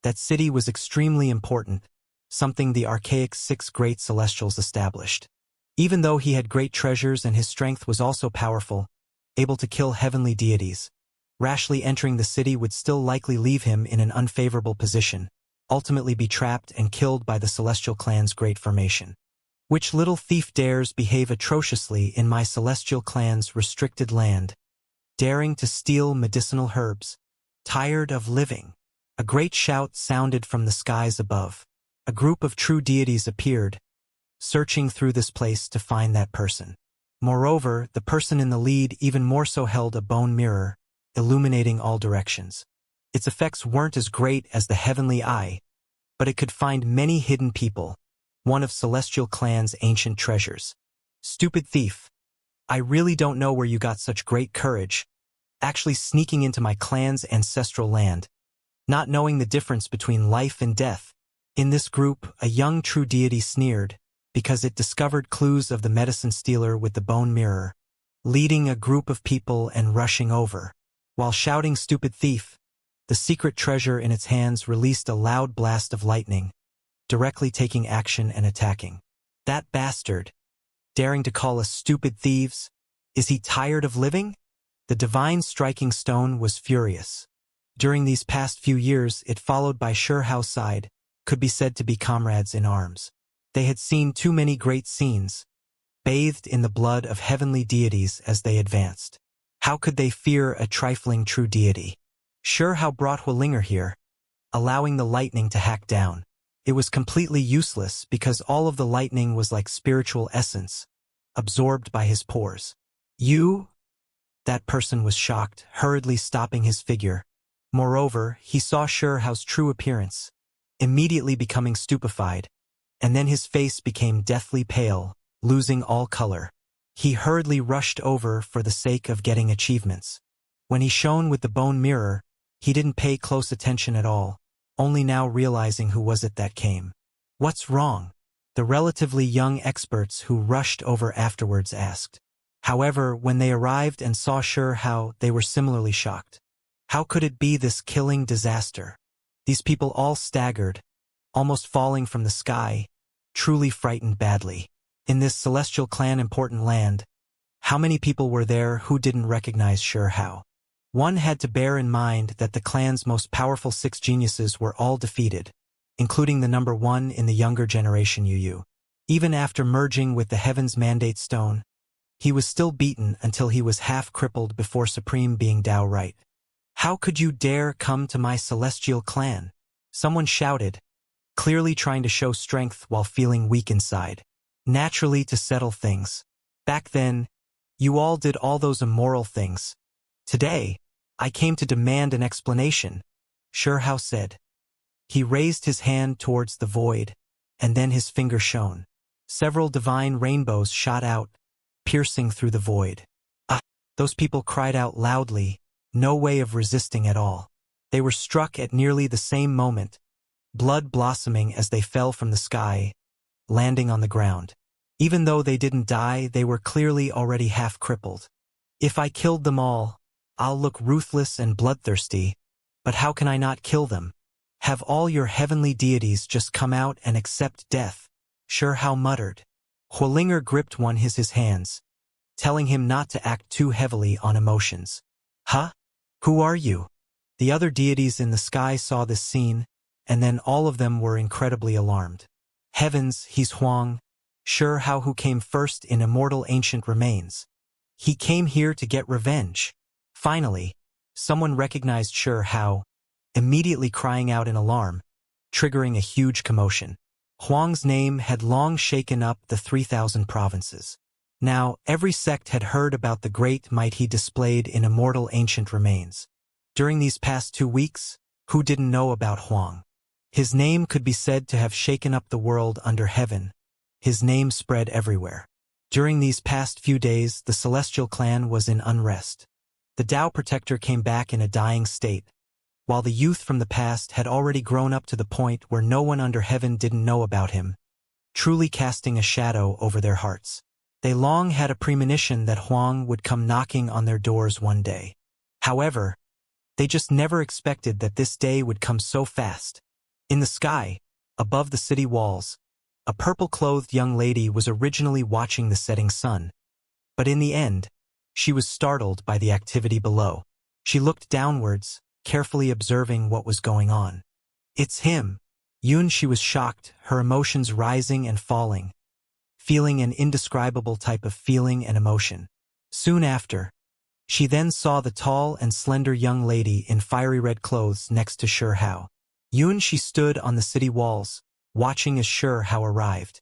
that city was extremely important, something the archaic 6 great celestials established. Even though he had great treasures and his strength was also powerful, able to kill heavenly deities, rashly entering the city would still likely leave him in an unfavorable position, ultimately be trapped and killed by the Celestial Clan's great formation. Which little thief dares behave atrociously in my Celestial Clan's restricted land, daring to steal medicinal herbs? Tired of living? A great shout sounded from the skies above. A group of true deities appeared, searching through this place to find that person. Moreover, the person in the lead even more so held a bone mirror, illuminating all directions. Its effects weren't as great as the heavenly eye, but it could find many hidden people, one of Celestial Clan's ancient treasures. Stupid thief. I really don't know where you got such great courage, actually sneaking into my clan's ancestral land, not knowing the difference between life and death. In this group, a young true deity sneered, because it discovered clues of the medicine stealer with the bone mirror, leading a group of people and rushing over. While shouting stupid thief, the secret treasure in its hands released a loud blast of lightning, directly taking action and attacking. That bastard, daring to call us stupid thieves? Is he tired of living? The divine striking stone was furious. During these past few years, it followed by Sure Hao's side, could be said to be comrades in arms. They had seen too many great scenes, bathed in the blood of heavenly deities as they advanced. How could they fear a trifling true deity? Sure Hao brought Huolinger here, allowing the lightning to hack down. It was completely useless because all of the lightning was like spiritual essence, absorbed by his pores. You? That person was shocked, hurriedly stopping his figure. Moreover, he saw Sure Hao's true appearance, immediately becoming stupefied, and then his face became deathly pale, losing all color. He hurriedly rushed over for the sake of getting achievements. When he shone with the bone mirror, he didn't pay close attention at all, only now realizing who was it that came. What's wrong? The relatively young experts who rushed over afterwards asked. However, when they arrived and saw Sure Hao, they were similarly shocked. How could it be this killing disaster? These people all staggered, almost falling from the sky, truly frightened badly. In this Celestial Clan important land, how many people were there who didn't recognize Sure Hao? One had to bear in mind that the clan's most powerful 6 geniuses were all defeated, including the number 1 in the younger generation Yu. Even after merging with the Heaven's Mandate Stone, he was still beaten until he was half crippled before Supreme being Dao right. How could you dare come to my celestial clan? Someone shouted, clearly trying to show strength while feeling weak inside. Naturally, to settle things. Back then, you all did all those immoral things. Today, I came to demand an explanation, Xianxia said. He raised his hand towards the void, and then his finger shone. Several divine rainbows shot out, piercing through the void. Ah! Those people cried out loudly, no way of resisting at all. They were struck at nearly the same moment, blood blossoming as they fell from the sky, landing on the ground. Even though they didn't die, they were clearly already half crippled. If I killed them all, I'll look ruthless and bloodthirsty, but how can I not kill them? Have all your heavenly deities just come out and accept death? Xianxia muttered. Huolinger gripped his hands, telling him not to act too heavily on emotions. Huh? Who are you? The other deities in the sky saw this scene, and then all of them were incredibly alarmed. Heavens, he's Huang, Xianxia, who came first in immortal ancient remains. He came here to get revenge. Finally, someone recognized Xianxia, immediately crying out in alarm, triggering a huge commotion. Huang's name had long shaken up the 3,000 provinces. Now, every sect had heard about the great might he displayed in immortal ancient remains. During these past 2 weeks, who didn't know about Huang? His name could be said to have shaken up the world under heaven. His name spread everywhere. During these past few days, the Celestial Clan was in unrest. The Tao Protector came back in a dying state, while the youth from the past had already grown up to the point where no one under heaven didn't know about him, truly casting a shadow over their hearts. They long had a premonition that Huang would come knocking on their doors one day. However, they just never expected that this day would come so fast. In the sky, above the city walls, a purple-clothed young lady was originally watching the setting sun. But in the end, she was startled by the activity below. She looked downwards, carefully observing what was going on. It's him. She was shocked, her emotions rising and falling, feeling an indescribable type of feeling and emotion. Soon after, she then saw the tall and slender young lady in fiery red clothes next to Xianxia. She stood on the city walls, watching as Xianxia arrived.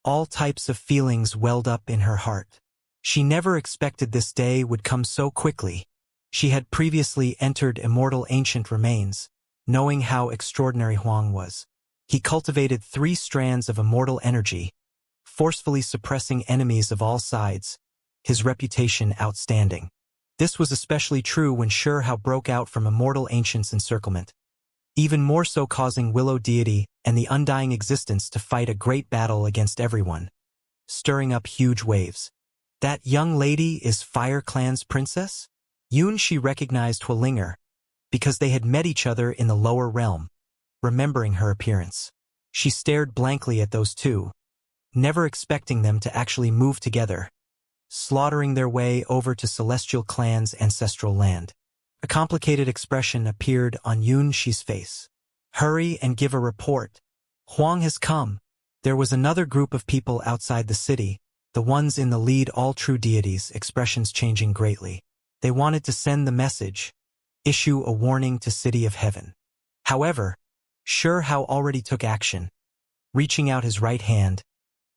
All types of feelings welled up in her heart. She never expected this day would come so quickly. She had previously entered immortal ancient remains, knowing how extraordinary Huang was. He cultivated 3 strands of immortal energy, forcefully suppressing enemies of all sides, his reputation outstanding. This was especially true when Xianxia broke out from immortal ancients' encirclement, even more so causing Willow Deity and the Undying Existence to fight a great battle against everyone, stirring up huge waves. That young lady is Fire Clan's princess? She recognized Huolinger, because they had met each other in the lower realm, remembering her appearance. She stared blankly at those two, never expecting them to actually move together, slaughtering their way over to Celestial Clan's ancestral land. A complicated expression appeared on Xi's face. Hurry and give a report. Huang has come. There was another group of people outside the city, the ones in the lead, all true deities, expressions changing greatly. They wanted to send the message, issue a warning to City of Heaven. However, Xianxia already took action, reaching out his right hand,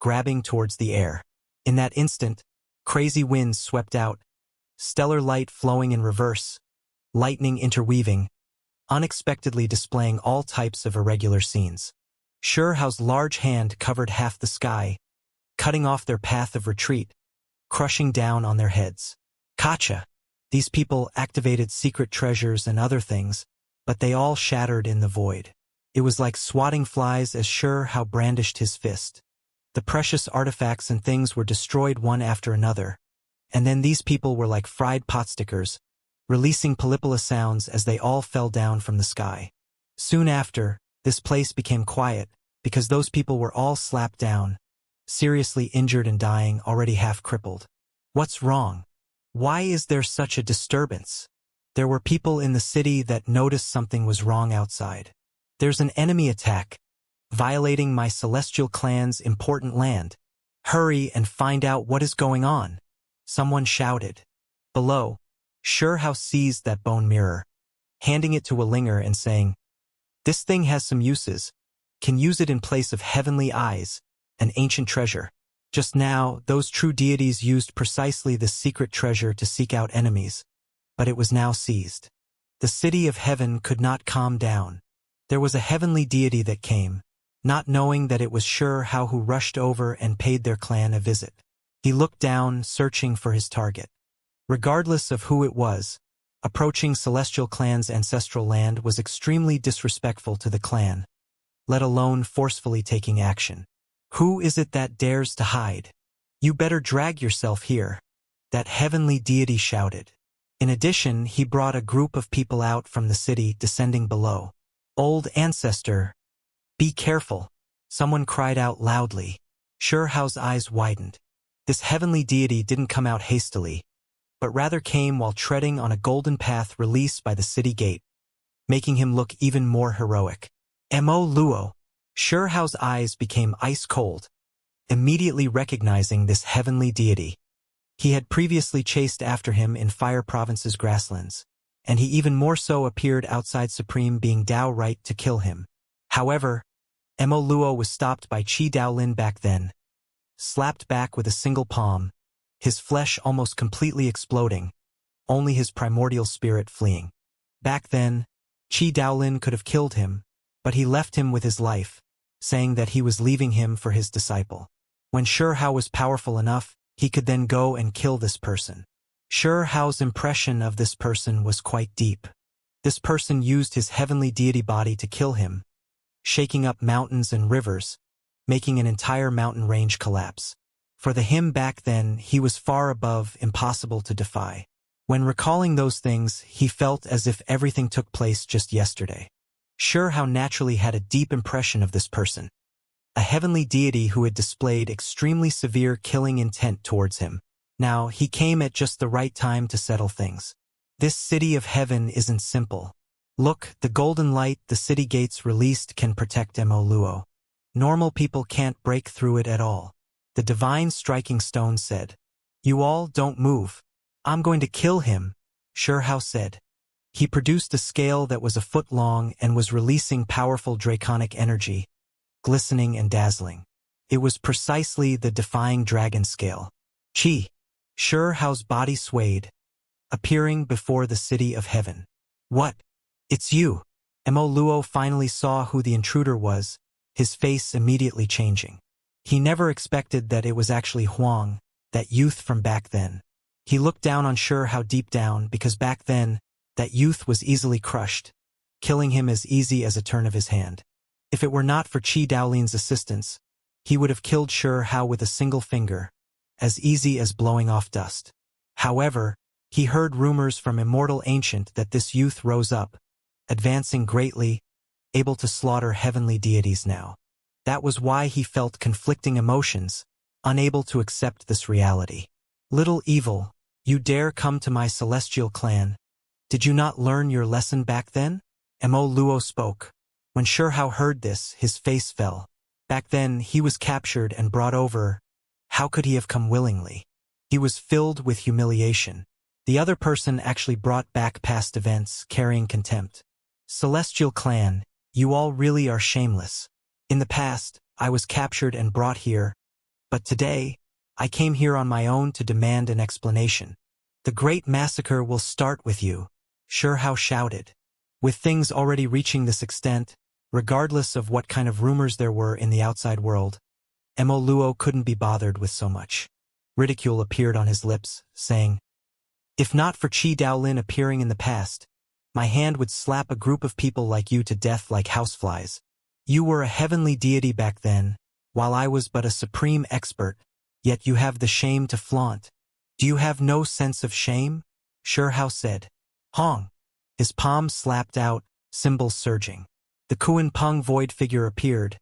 grabbing towards the air. In that instant, crazy winds swept out, stellar light flowing in reverse, lightning interweaving, unexpectedly displaying all types of irregular scenes. Xianxia's large hand covered half the sky, cutting off their path of retreat, crushing down on their heads. Gotcha! These people activated secret treasures and other things, but they all shattered in the void. It was like swatting flies as Xianxia brandished his fist. The precious artifacts and things were destroyed one after another, and then these people were like fried potstickers, releasing polypala sounds as they all fell down from the sky. Soon after, this place became quiet, because those people were all slapped down, seriously injured and dying, already half crippled. What's wrong? Why is there such a disturbance? There were people in the city that noticed something was wrong outside. There's an enemy attack, violating my Celestial Clan's important land. Hurry and find out what is going on. Someone shouted. Below, Xianxia seized that bone mirror, handing it to Walinger and saying, "This thing has some uses. Can use it in place of heavenly eyes, an ancient treasure." Just now, those true deities used precisely this secret treasure to seek out enemies, but it was now seized. The city of heaven could not calm down. There was a heavenly deity that came, not knowing that it was Sure-Hao who rushed over and paid their clan a visit. He looked down, searching for his target. Regardless of who it was, approaching Celestial Clan's ancestral land was extremely disrespectful to the clan, let alone forcefully taking action. "Who is it that dares to hide? You better drag yourself here," that heavenly deity shouted. In addition, he brought a group of people out from the city descending below. "Old ancestor, be careful," someone cried out loudly. Sure-Hao's eyes widened. This heavenly deity didn't come out hastily, but rather came while treading on a golden path released by the city gate, making him look even more heroic. "Mo Luo." Sure-Hao's eyes became ice cold, immediately recognizing this heavenly deity. He had previously chased after him in Fire Province's grasslands, and he even more so appeared outside Supreme being Dao right to kill him. However, Mo Luo was stopped by Qi Daolin back then, slapped back with a single palm, his flesh almost completely exploding, only his primordial spirit fleeing. Back then, Qi Daolin could have killed him, but he left him with his life, saying that he was leaving him for his disciple. When Sure-Hao was powerful enough, he could then go and kill this person. Sure-Hao's impression of this person was quite deep. This person used his heavenly deity body to kill him, shaking up mountains and rivers, making an entire mountain range collapse. For him back then, he was far above impossible to defy. When recalling those things, he felt as if everything took place just yesterday. Sure-Hao naturally had a deep impression of this person, a heavenly deity who had displayed extremely severe killing intent towards him. Now, he came at just the right time to settle things. This city of heaven isn't simple. Look, the golden light the city gates released can protect Mo Luo. Normal people can't break through it at all. The divine striking stone said. "You all don't move. I'm going to kill him," Sure-Hao said. He produced a scale that was a foot long and was releasing powerful draconic energy, glistening and dazzling. It was precisely the defying dragon scale. "Qi." Sure-Hao's body swayed, appearing before the city of heaven. "What? It's you." Mo Luo finally saw who the intruder was, his face immediately changing. He never expected that it was actually Huang, that youth from back then. He looked down on Sure-Hao deep down because back then, that youth was easily crushed, killing him as easy as a turn of his hand. If it were not for Qi Daolin's assistance, he would have killed Sure-Hao with a single finger, as easy as blowing off dust. However, he heard rumors from Immortal Ancient that this youth rose up, advancing greatly, able to slaughter heavenly deities now. That was why he felt conflicting emotions, unable to accept this reality. "Little evil, you dare come to my celestial clan. Did you not learn your lesson back then?" Mo Luo spoke. When Sure-Hao heard this, his face fell. Back then, he was captured and brought over. How could he have come willingly? He was filled with humiliation. The other person actually brought back past events, carrying contempt. "Celestial clan, you all really are shameless. In the past, I was captured and brought here, but today, I came here on my own to demand an explanation. The great massacre will start with you," Sure-Hao shouted. With things already reaching this extent, regardless of what kind of rumors there were in the outside world, Mo Luo couldn't be bothered with so much. Ridicule appeared on his lips, saying, "If not for Qi Daolin appearing in the past, my hand would slap a group of people like you to death like houseflies. You were a heavenly deity back then, while I was but a supreme expert, yet you have the shame to flaunt. Do you have no sense of shame?" Sure-Hao said. "Hong." His palm slapped out, symbols surging. The Kuan Peng void figure appeared,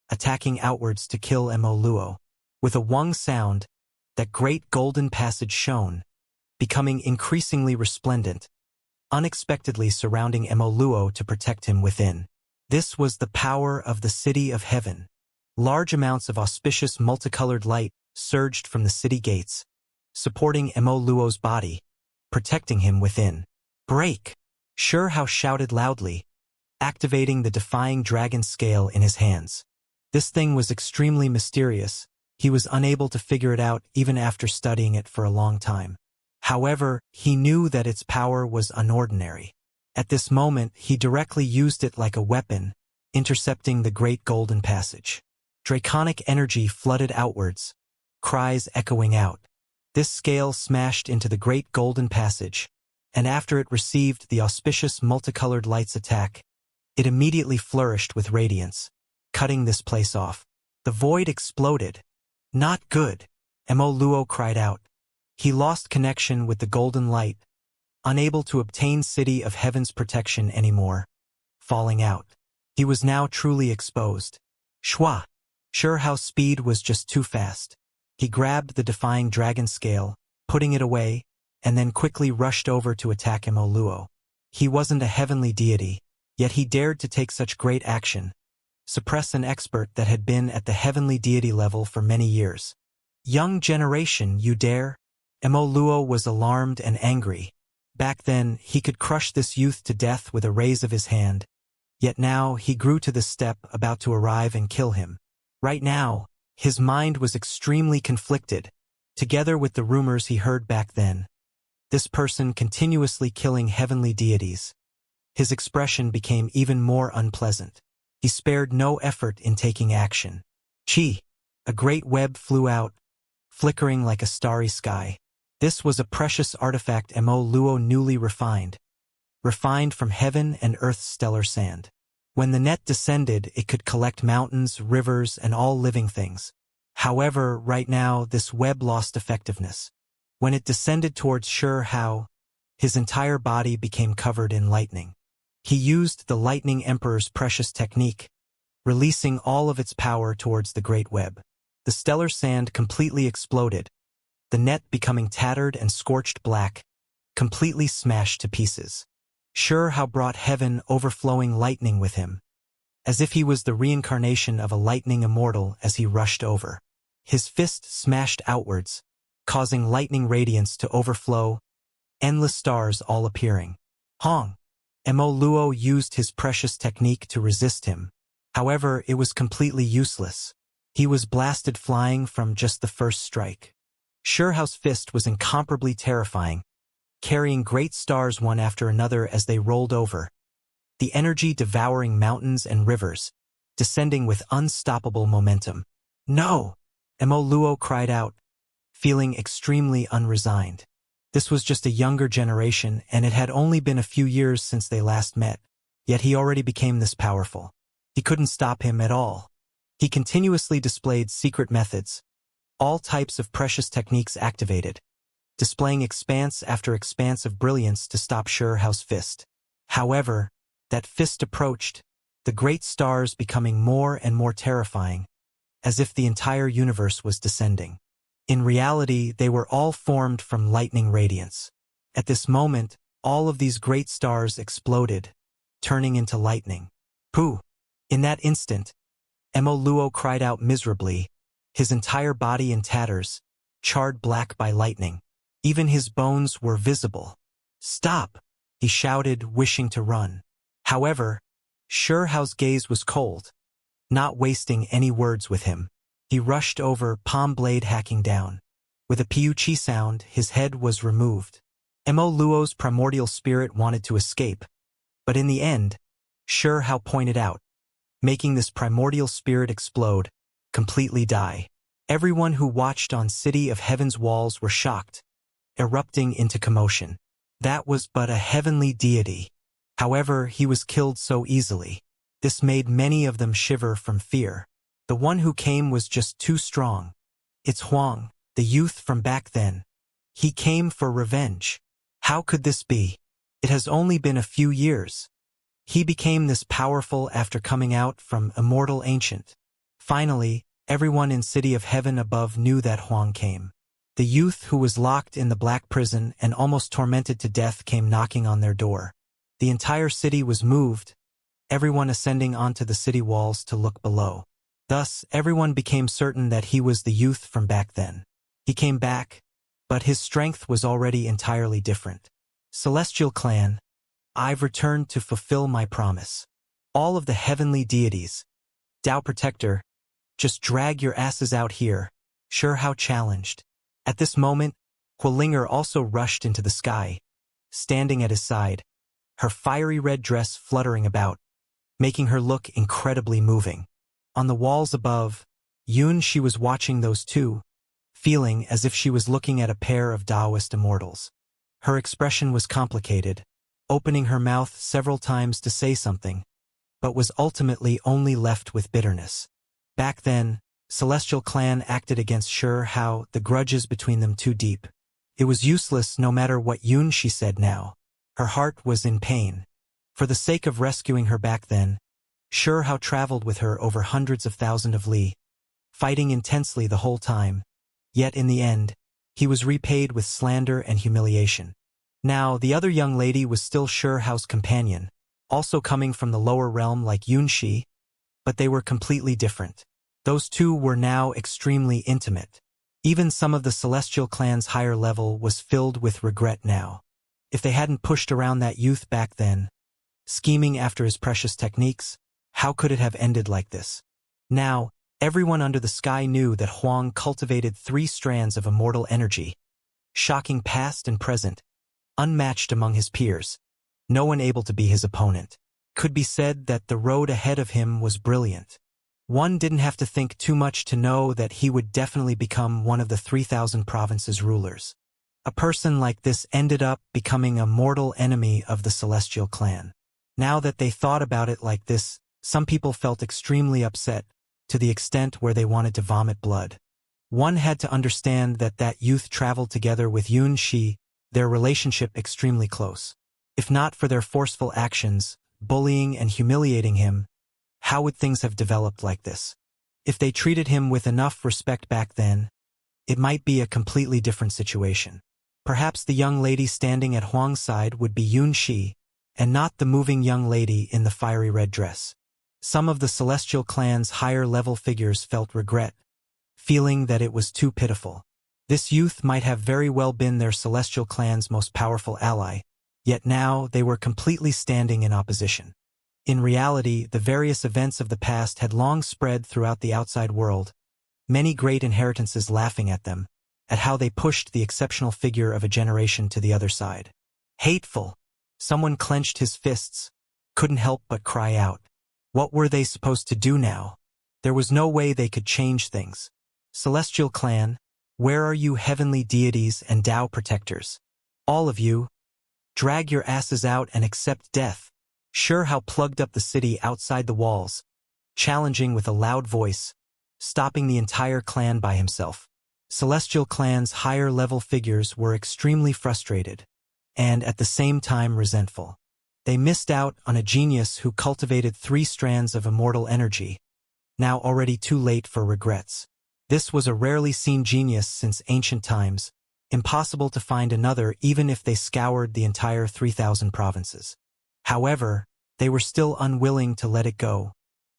attacking outwards to kill Mo Luo. With a Wang sound, that great golden passage shone, becoming increasingly resplendent, unexpectedly surrounding Mo Luo to protect him within. This was the power of the city of heaven. Large amounts of auspicious multicolored light surged from the city gates, supporting Mo Luo's body, protecting him within. "Break!" How shouted loudly, activating the defying dragon scale in his hands. This thing was extremely mysterious. He was unable to figure it out even after studying it for a long time. However, he knew that its power was unordinary. At this moment, he directly used it like a weapon, intercepting the Great Golden Passage. Draconic energy flooded outwards, cries echoing out. This scale smashed into the Great Golden Passage, and after it received the auspicious multicolored light's attack, it immediately flourished with radiance, cutting this place off. The void exploded. Not good, Mo Luo cried out. He lost connection with the golden light, unable to obtain City of Heaven's protection anymore, falling out. He was now truly exposed. How's speed was just too fast. He grabbed the defying dragon scale, putting it away, and then quickly rushed over to attack Mo Luo. He wasn't a heavenly deity, yet he dared to take such great action, suppress an expert that had been at the heavenly deity level for many years. Young generation, you dare? Mo Luo was alarmed and angry. Back then, he could crush this youth to death with a raise of his hand, yet now he grew to the step about to arrive and kill him. Right now, his mind was extremely conflicted, together with the rumors he heard back then. This person continuously killing heavenly deities. His expression became even more unpleasant. He spared no effort in taking action. A great web flew out, flickering like a starry sky. This was a precious artifact Mo Luo newly refined from heaven and earth's stellar sand. When the net descended, it could collect mountains, rivers, and all living things. However, right now, this web lost effectiveness. When it descended towards Hao, his entire body became covered in lightning. He used the Lightning Emperor's precious technique, releasing all of its power towards the great web. The stellar sand completely exploded, the net becoming tattered and scorched black, completely smashed to pieces. Hao brought heaven overflowing lightning with him, as if he was the reincarnation of a lightning immortal as he rushed over. His fist smashed outwards, causing lightning radiance to overflow, endless stars all appearing. Mo Luo used his precious technique to resist him. However, it was completely useless. He was blasted flying from just the first strike. Hao's fist was incomparably terrifying, carrying great stars one after another as they rolled over, the energy devouring mountains and rivers, descending with unstoppable momentum. No! Mo Luo cried out, feeling extremely unresigned. This was just a younger generation, and it had only been a few years since they last met, yet he already became this powerful. He couldn't stop him at all. He continuously displayed secret methods, all types of precious techniques activated, displaying expanse after expanse of brilliance to stop Hao's fist. However, that fist approached, the great stars becoming more and more terrifying, as if the entire universe was descending. In reality, they were all formed from lightning radiance. At this moment, all of these great stars exploded, turning into lightning. Pooh! In that instant, Mo Luo cried out miserably, his entire body in tatters, charred black by lightning. Even his bones were visible. Stop! He shouted, wishing to run. However, Hao's gaze was cold. Not wasting any words with him, he rushed over, palm blade hacking down. With a piu-chi sound, his head was removed. Mo Luo's primordial spirit wanted to escape, but in the end, Hao pointed out, making this primordial spirit explode, completely die. Everyone who watched on City of Heaven's walls were shocked, erupting into commotion. That was but a heavenly deity. However, he was killed so easily. This made many of them shiver from fear. The one who came was just too strong. It's Huang, the youth from back then. He came for revenge. How could this be? It has only been a few years. He became this powerful after coming out from Immortal Ancient. Finally, everyone in City of Heaven above knew that Huang came. The youth who was locked in the black prison and almost tormented to death came knocking on their door. The entire city was moved, everyone ascending onto the city walls to look below. Thus, everyone became certain that he was the youth from back then. He came back, but his strength was already entirely different. Celestial Clan, I've returned to fulfill my promise. All of the heavenly deities, Tao Protector, just drag your asses out here. Sure how challenged. At this moment, Huolinger also rushed into the sky, standing at his side, her fiery red dress fluttering about, making her look incredibly moving. On the walls above, she was watching those two, feeling as if she was looking at a pair of Taoist immortals. Her expression was complicated, opening her mouth several times to say something, but was ultimately only left with bitterness. Back then, Celestial Clan acted against how the grudges between them too deep. It was useless no matter what she said now. Her heart was in pain. For the sake of rescuing her back then, how traveled with her over hundreds of thousands of li, fighting intensely the whole time. Yet in the end, he was repaid with slander and humiliation. Now, the other young lady was still Hao's companion, also coming from the lower realm like Yunxi, but they were completely different. Those two were now extremely intimate. Even some of the Celestial Clan's higher level was filled with regret now. If they hadn't pushed around that youth back then, scheming after his precious techniques, how could it have ended like this? Now, everyone under the sky knew that Huang cultivated 3 strands of immortal energy, shocking past and present, unmatched among his peers, no one able to be his opponent. Could be said that the road ahead of him was brilliant. One didn't have to think too much to know that he would definitely become one of the 3,000 provinces' rulers. A person like this ended up becoming a mortal enemy of the Celestial Clan. Now that they thought about it like this, some people felt extremely upset, to the extent where they wanted to vomit blood. One had to understand that youth traveled together with Yunxi, their relationship extremely close. If not for their forceful actions, bullying and humiliating him, how would things have developed like this? If they treated him with enough respect back then, it might be a completely different situation. Perhaps the young lady standing at Huang's side would be Yunxi, and not the moving young lady in the fiery red dress. Some of the Celestial Clan's higher-level figures felt regret, feeling that it was too pitiful. This youth might have very well been their Celestial Clan's most powerful ally, yet now they were completely standing in opposition. In reality, the various events of the past had long spread throughout the outside world, many great inheritances laughing at them, at how they pushed the exceptional figure of a generation to the other side. Hateful! Someone clenched his fists, couldn't help but cry out. What were they supposed to do now? There was no way they could change things. Celestial Clan, where are you heavenly deities and Tao protectors? All of you, drag your asses out and accept death. How plugged up the city outside the walls, challenging with a loud voice, stopping the entire clan by himself. Celestial Clan's higher-level figures were extremely frustrated, and at the same time resentful. They missed out on a genius who cultivated 3 strands of immortal energy, now already too late for regrets. This was a rarely seen genius since ancient times, impossible to find another even if they scoured the entire 3,000 provinces. However, they were still unwilling to let it go,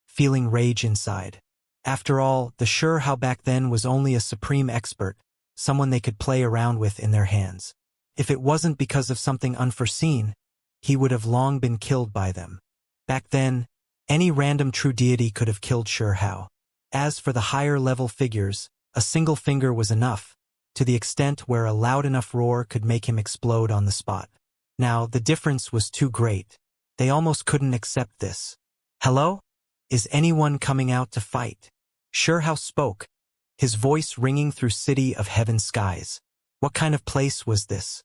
feeling rage inside. After all, the Hao back then was only a supreme expert, someone they could play around with in their hands. If it wasn't because of something unforeseen, he would have long been killed by them. Back then, any random true deity could have killed Hao. As for the higher-level figures, a single finger was enough, to the extent where a loud enough roar could make him explode on the spot. Now, the difference was too great. They almost couldn't accept this. Hello? Is anyone coming out to fight? Hao spoke, his voice ringing through city of heaven skies. What kind of place was this?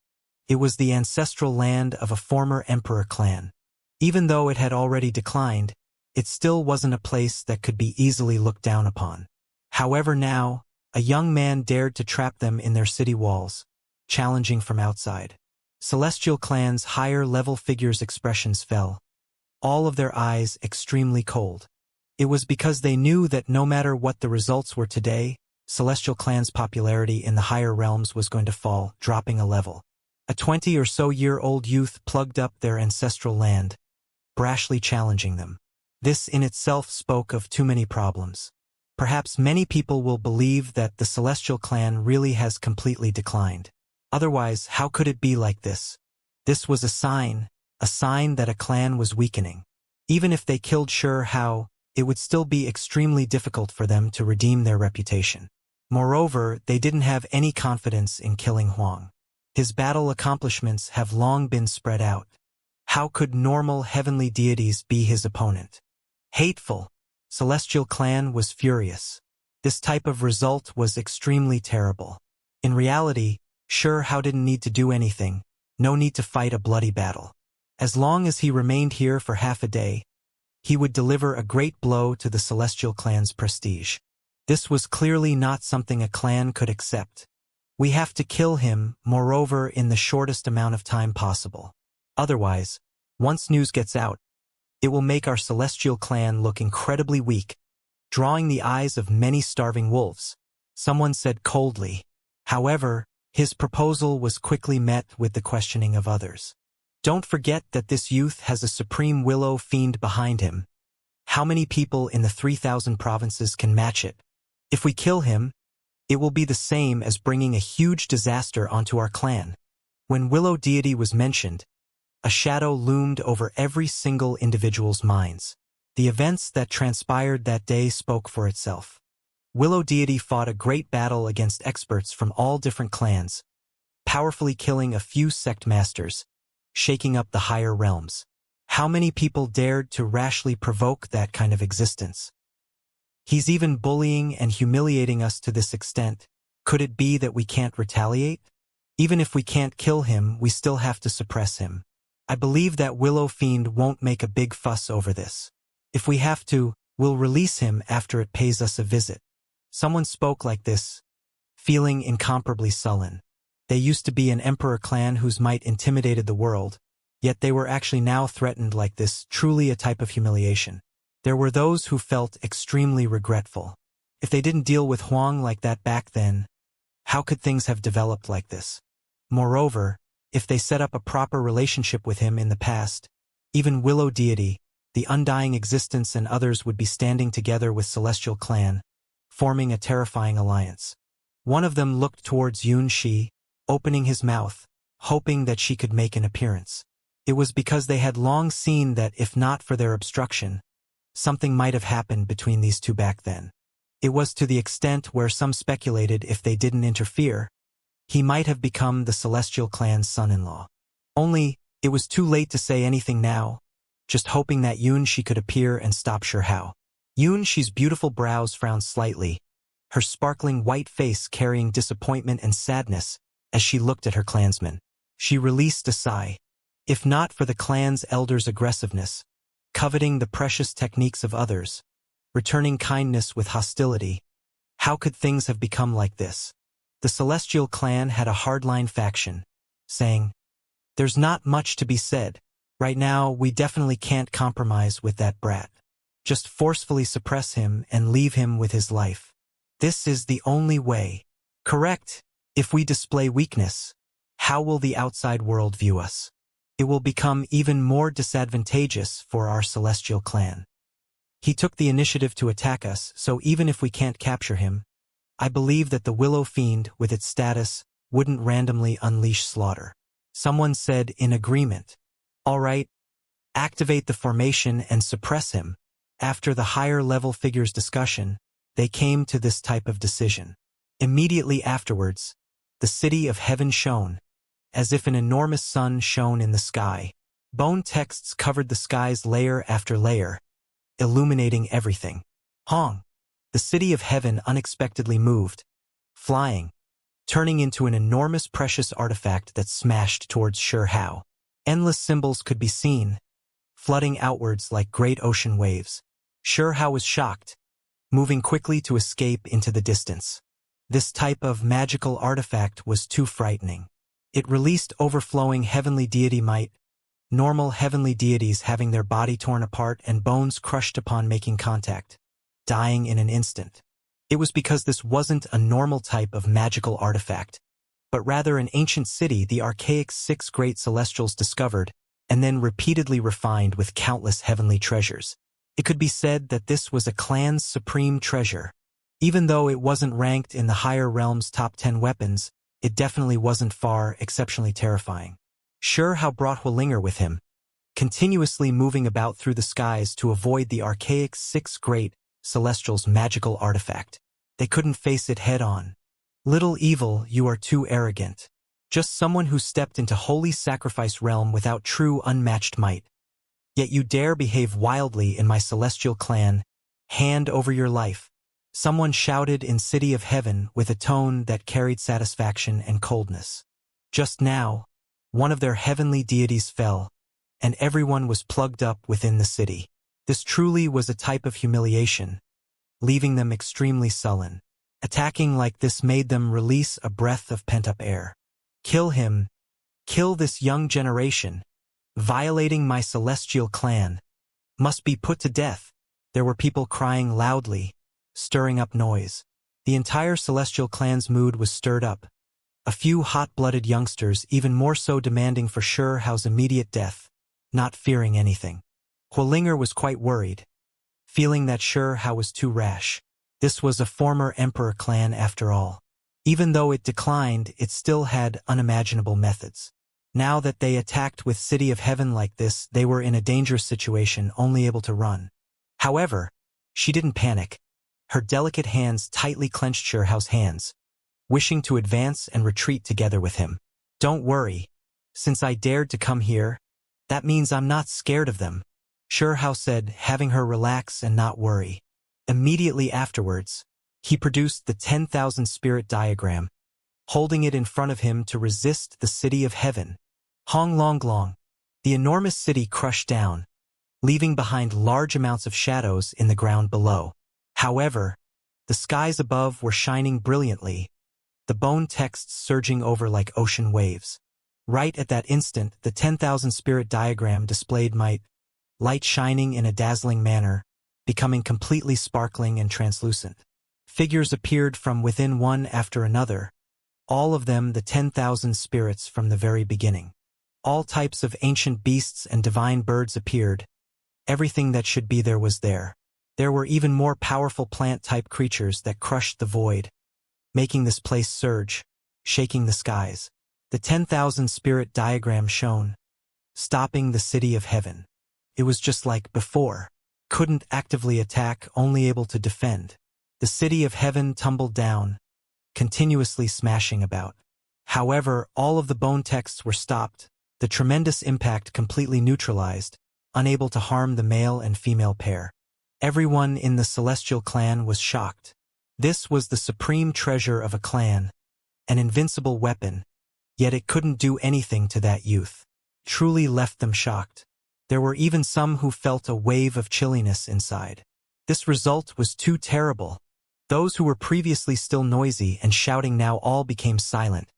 It was the ancestral land of a former emperor clan. Even though it had already declined, it still wasn't a place that could be easily looked down upon. However now, a young man dared to trap them in their city walls, challenging from outside. Celestial Clan's higher-level figures' expressions fell, all of their eyes extremely cold. It was because they knew that no matter what the results were today, Celestial Clan's popularity in the higher realms was going to fall, dropping a level. A 20-or-so-year-old youth plugged up their ancestral land, brashly challenging them. This in itself spoke of too many problems. Perhaps many people will believe that the Celestial Clan really has completely declined. Otherwise, how could it be like this? This was a a sign that a clan was weakening. Even if they killed Xianxia, it would still be extremely difficult for them to redeem their reputation. Moreover, they didn't have any confidence in killing Huang. His battle accomplishments have long been spread out. How could normal heavenly deities be his opponent? Hateful. Celestial clan was furious. This type of result was extremely terrible. In reality, Xianxia didn't need to do anything, no need to fight a bloody battle. As long as he remained here for half a day, he would deliver a great blow to the Celestial clan's prestige. This was clearly not something a clan could accept. We have to kill him, moreover, in the shortest amount of time possible. Otherwise, once news gets out, it will make our Celestial clan look incredibly weak, drawing the eyes of many starving wolves. Someone said coldly. However, his proposal was quickly met with the questioning of others. Don't forget that this youth has a supreme willow fiend behind him. How many people in the 3,000 provinces can match it? If we kill him, it will be the same as bringing a huge disaster onto our clan. When Willow deity was mentioned, a shadow loomed over every single individual's minds. The events that transpired that day spoke for itself. Willow deity fought a great battle against experts from all different clans, powerfully killing a few sect masters, shaking up the higher realms. How many people dared to rashly provoke that kind of existence? He's even bullying and humiliating us to this extent. Could it be that we can't retaliate? Even if we can't kill him, we still have to suppress him. I believe that Willow Fiend won't make a big fuss over this. If we have to, we'll release him after it pays us a visit. Someone spoke like this, feeling incomparably sullen. They used to be an emperor clan whose might intimidated the world, yet they were actually now threatened like this, truly a type of humiliation. There were those who felt extremely regretful. If they didn't deal with Huang like that back then, how could things have developed like this? Moreover, if they set up a proper relationship with him in the past, even Willow deity, the undying existence, and others would be standing together with Celestial clan, forming a terrifying alliance. One of them looked towards Xianxia, opening his mouth, hoping that she could make an appearance. It was because they had long seen that if not for their obstruction, something might have happened between these two back then. It was to the extent where some speculated if they didn't interfere, he might have become the Celestial clan's son-in-law. Only, it was too late to say anything now, just hoping that Xianxia could appear and stop Xianxia. Xianxia's beautiful brows frowned slightly, her sparkling white face carrying disappointment and sadness as she looked at her clansmen. She released a sigh. If not for the clan's elders' aggressiveness, coveting the precious techniques of others, returning kindness with hostility, how could things have become like this? The Celestial clan had a hardline faction, saying, "There's not much to be said. Right now, we definitely can't compromise with that brat. Just forcefully suppress him and leave him with his life. This is the only way." Correct. If we display weakness, how will the outside world view us? It will become even more disadvantageous for our Celestial clan. He took the initiative to attack us, so even if we can't capture him, I believe that the Willow Fiend, with its status, wouldn't randomly unleash slaughter. Someone said in agreement. All right, activate the formation and suppress him. After the higher level figures' discussion, they came to this type of decision. Immediately afterwards, the city of heaven shone, as if an enormous sun shone in the sky. Bone texts covered the skies layer after layer, illuminating everything. Hong, the city of heaven unexpectedly moved, flying, turning into an enormous precious artifact that smashed towards Xianxia. Endless symbols could be seen, flooding outwards like great ocean waves. Xianxia was shocked, moving quickly to escape into the distance. This type of magical artifact was too frightening. It released overflowing heavenly deity might, normal heavenly deities having their body torn apart and bones crushed upon making contact, dying in an instant. It was because this wasn't a normal type of magical artifact, but rather an ancient city the archaic 6 great celestials discovered and then repeatedly refined with countless heavenly treasures. It could be said that this was a clan's supreme treasure. Even though it wasn't ranked in the higher realm's top 10 weapons, it definitely wasn't far exceptionally terrifying. Xianxia brought Hualinger with him, continuously moving about through the skies to avoid the archaic six great celestials' magical artifact. They couldn't face it head-on. Little evil, you are too arrogant. Just someone who stepped into holy sacrifice realm without true unmatched might. Yet you dare behave wildly in my celestial clan. Hand over your life. Someone shouted in City of Heaven with a tone that carried satisfaction and coldness. Just now, one of their heavenly deities fell, and everyone was plugged up within the city. This truly was a type of humiliation, leaving them extremely sullen. Attacking like this made them release a breath of pent-up air. Kill him. Kill this young generation. Violating my celestial clan. Must be put to death. There were people crying loudly, stirring up noise. The entire celestial clan's mood was stirred up. A few hot-blooded youngsters even more so demanding for Sure-Hao's immediate death, not fearing anything. Huolinger was quite worried, feeling that Sure-Hao was too rash. This was a former emperor clan after all. Even though it declined, it still had unimaginable methods. Now that they attacked with City of Heaven like this, they were in a dangerous situation, only able to run. However, she didn't panic. Her delicate hands tightly clenched Sure-Hao's hands, wishing to advance and retreat together with him. Don't worry. Since I dared to come here, that means I'm not scared of them, Sure-Hao said, having her relax and not worry. Immediately afterwards, he produced the 10,000 spirit diagram, holding it in front of him to resist the City of Heaven. Hong Long Long. The enormous city crushed down, leaving behind large amounts of shadows in the ground below. However, the skies above were shining brilliantly, the bone texts surging over like ocean waves. Right at that instant, the 10,000 spirit diagram displayed light shining in a dazzling manner, becoming completely sparkling and translucent. Figures appeared from within one after another, all of them the 10,000 spirits from the very beginning. All types of ancient beasts and divine birds appeared. Everything that should be there was there. There were even more powerful plant-type creatures that crushed the void, making this place surge, shaking the skies. The 10,000 spirit diagram shone, stopping the City of Heaven. It was just like before. Couldn't actively attack, only able to defend. The City of Heaven tumbled down, continuously smashing about. However, all of the bone texts were stopped, the tremendous impact completely neutralized, unable to harm the male and female pair. Everyone in the celestial clan was shocked. This was the supreme treasure of a clan, an invincible weapon, yet it couldn't do anything to that youth. Truly left them shocked. There were even some who felt a wave of chilliness inside. This result was too terrible. Those who were previously still noisy and shouting now all became silent,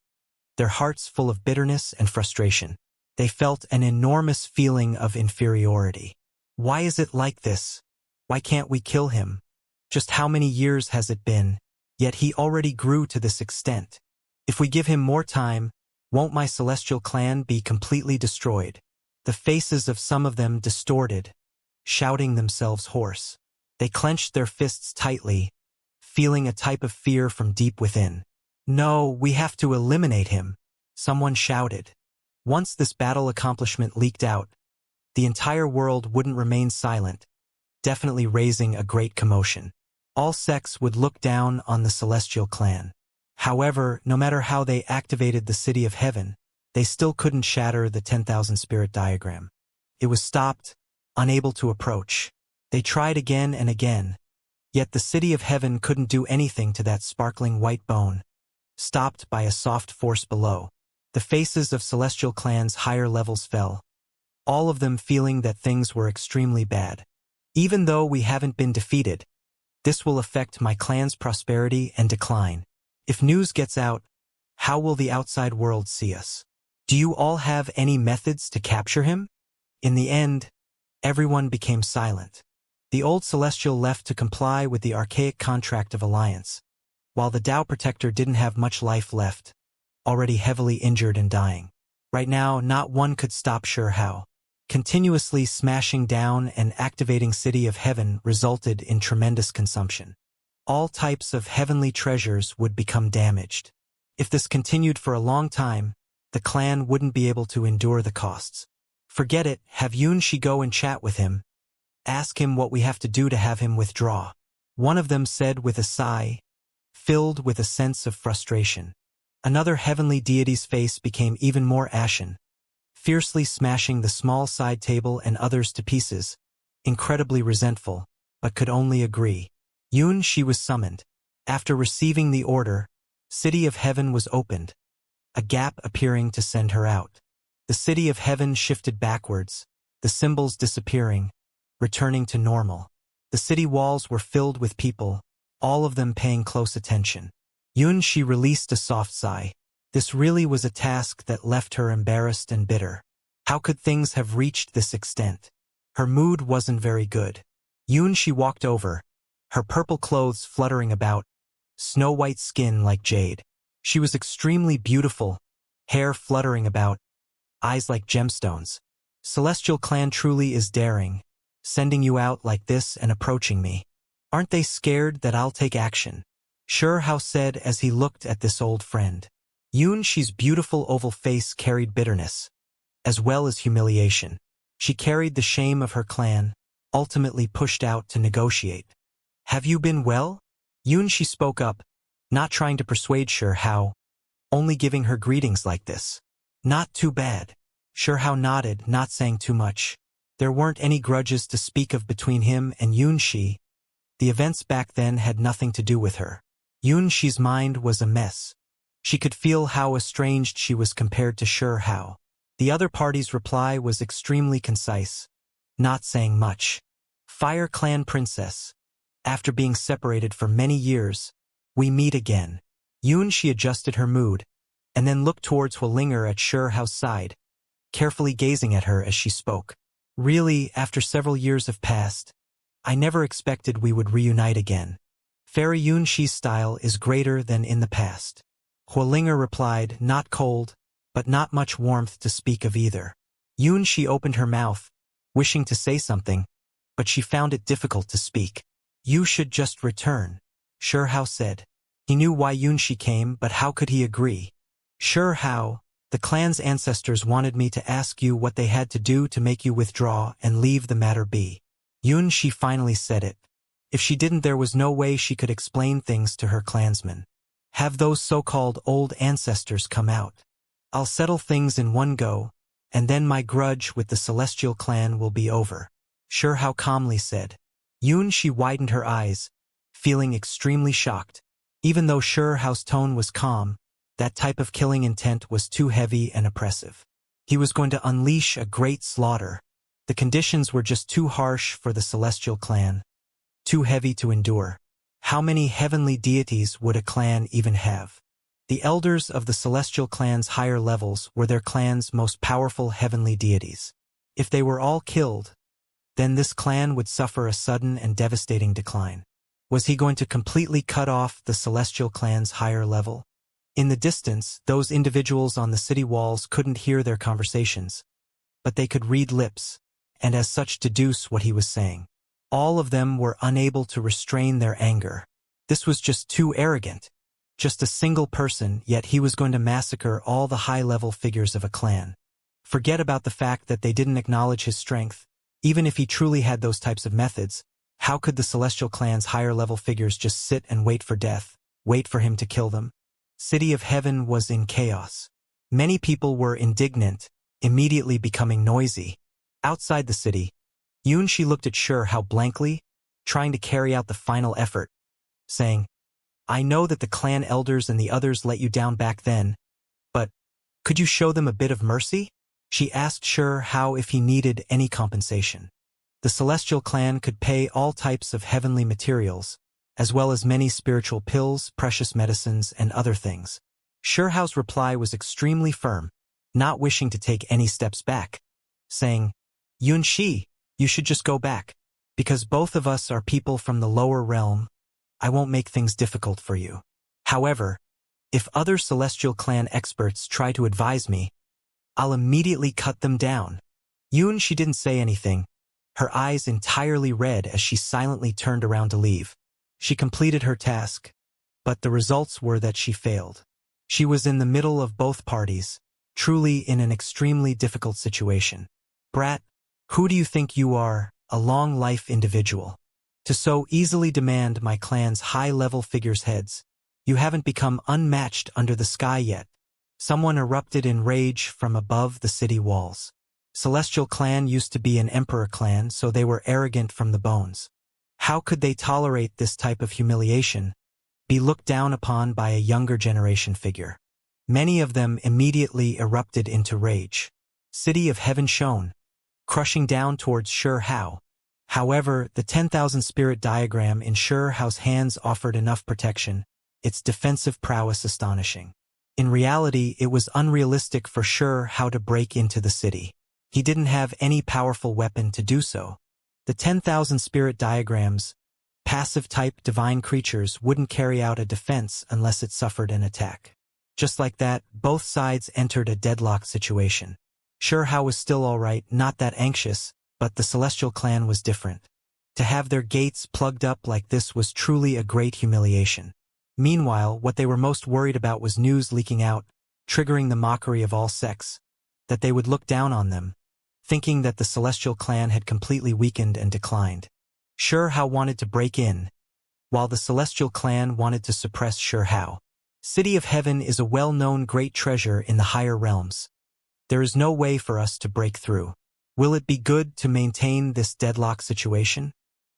their hearts full of bitterness and frustration. They felt an enormous feeling of inferiority. Why is it like this? Why can't we kill him? Just how many years has it been? Yet he already grew to this extent. If we give him more time, won't my celestial clan be completely destroyed? The faces of some of them distorted, shouting themselves hoarse. They clenched their fists tightly, feeling a type of fear from deep within. No, we have to eliminate him, someone shouted. Once this battle accomplishment leaked out, the entire world wouldn't remain silent, definitely raising a great commotion. All sects would look down on the celestial clan. However, no matter how they activated the City of Heaven, they still couldn't shatter the 10,000 spirit diagram. It was stopped, unable to approach. They tried again and again, yet the City of Heaven couldn't do anything to that sparkling white bone, stopped by a soft force below. The faces of celestial clans' higher levels fell, all of them feeling that things were extremely bad. Even though we haven't been defeated, this will affect my clan's prosperity and decline. If news gets out, how will the outside world see us? Do you all have any methods to capture him? In the end, everyone became silent. The old Celestial left to comply with the archaic contract of alliance, while the Tao Protector didn't have much life left, already heavily injured and dying. Right now, not one could stop Sure-Hao. Continuously smashing down and activating City of Heaven resulted in tremendous consumption. All types of heavenly treasures would become damaged. If this continued for a long time, the clan wouldn't be able to endure the costs. Forget it, have Yunxi go and chat with him. Ask him what we have to do to have him withdraw. One of them said with a sigh, filled with a sense of frustration. Another heavenly deity's face became even more ashen, fiercely smashing the small side table and others to pieces, incredibly resentful, but could only agree. Yunxi was summoned. After receiving the order, City of Heaven was opened, a gap appearing to send her out. The City of Heaven shifted backwards, the symbols disappearing, returning to normal. The city walls were filled with people, all of them paying close attention. Yunxi released a soft sigh. This really was a task that left her embarrassed and bitter. How could things have reached this extent? Her mood wasn't very good. Yunxi walked over, her purple clothes fluttering about, snow-white skin like jade. She was extremely beautiful, hair fluttering about, eyes like gemstones. Celestial clan truly is daring, sending you out like this and approaching me. Aren't they scared that I'll take action? Xianxia said as he looked at this old friend. Yunxi's beautiful oval face carried bitterness, as well as humiliation. She carried the shame of her clan, ultimately pushed out to negotiate. Have you been well? Yunxi spoke up, not trying to persuade Xianxia, only giving her greetings like this. Not too bad. Xianxia nodded, not saying too much. There weren't any grudges to speak of between him and Yunxi. The events back then had nothing to do with her. Yunxi's mind was a mess. She could feel how estranged she was compared to Xianxia. The other party's reply was extremely concise, not saying much. Fire Clan Princess. After being separated for many years, we meet again. Yunxi adjusted her mood, and then looked towards Hualinger at Xiao's side, carefully gazing at her as she spoke. Really, after several years have passed, I never expected we would reunite again. Fairy Yunxi's style is greater than in the past. Hualinger replied, not cold, but not much warmth to speak of either. Yunxi opened her mouth, wishing to say something, but she found it difficult to speak. You should just return, Xianxia said. He knew why Yunxi came, but how could he agree? Xianxia, the clan's ancestors wanted me to ask you what they had to do to make you withdraw and leave the matter be. Yunxi finally said it. If she didn't, there was no way she could explain things to her clansmen. Have those so-called old ancestors come out. I'll settle things in one go, and then my grudge with the Celestial clan will be over, Xianxia calmly said. Yunxi widened her eyes, feeling extremely shocked. Even though Xiao's tone was calm, that type of killing intent was too heavy and oppressive. He was going to unleash a great slaughter. The conditions were just too harsh for the Celestial clan, too heavy to endure. How many heavenly deities would a clan even have? The elders of the Celestial clan's higher levels were their clan's most powerful heavenly deities. If they were all killed, then this clan would suffer a sudden and devastating decline. Was he going to completely cut off the Celestial clan's higher level? In the distance, those individuals on the city walls couldn't hear their conversations, but they could read lips, and as such deduce what he was saying. All of them were unable to restrain their anger. This was just too arrogant. Just a single person, yet he was going to massacre all the high-level figures of a clan. Forget about the fact that they didn't acknowledge his strength. Even if he truly had those types of methods, how could the Celestial clan's higher-level figures just sit and wait for death, wait for him to kill them? City of Heaven was in chaos. Many people were indignant, immediately becoming noisy. Outside the city, Yunxi looked at Xianxia blankly, trying to carry out the final effort, saying, I know that the clan elders and the others let you down back then, but could you show them a bit of mercy? She asked Xianxia if he needed any compensation. The Celestial clan could pay all types of heavenly materials, as well as many spiritual pills, precious medicines, and other things. Xiao's reply was extremely firm, not wishing to take any steps back, saying, Yunxi, you should just go back. Because both of us are people from the lower realm, I won't make things difficult for you. However, if other Celestial clan experts try to advise me, I'll immediately cut them down. Yunxi didn't say anything, her eyes entirely red as she silently turned around to leave. She completed her task, but the results were that she failed. She was in the middle of both parties, truly in an extremely difficult situation. Brat, who do you think you are, a long-life individual? To so easily demand my clan's high-level figures' heads. You haven't become unmatched under the sky yet. Someone erupted in rage from above the city walls. Celestial clan used to be an emperor clan, so they were arrogant from the bones. How could they tolerate this type of humiliation, be looked down upon by a younger generation figure? Many of them immediately erupted into rage. City of Heaven shone, crushing down towards Sure Hao. However, the 10,000 spirit diagram in Sure Hao's hands offered enough protection, its defensive prowess astonishing. In reality, it was unrealistic for Sure Hao to break into the city. He didn't have any powerful weapon to do so. The 10,000 spirit diagrams, passive-type divine creatures, wouldn't carry out a defense unless it suffered an attack. Just like that, both sides entered a deadlock situation. Sure Hao was still alright, not that anxious, but the Celestial clan was different. To have their gates plugged up like this was truly a great humiliation. Meanwhile, what they were most worried about was news leaking out, triggering the mockery of all sects, that they would look down on them, thinking that the Celestial clan had completely weakened and declined. Sure Hao wanted to break in, while the Celestial clan wanted to suppress Sure Hao. City of Heaven is a well-known great treasure in the higher realms. There is no way for us to break through. Will it be good to maintain this deadlock situation?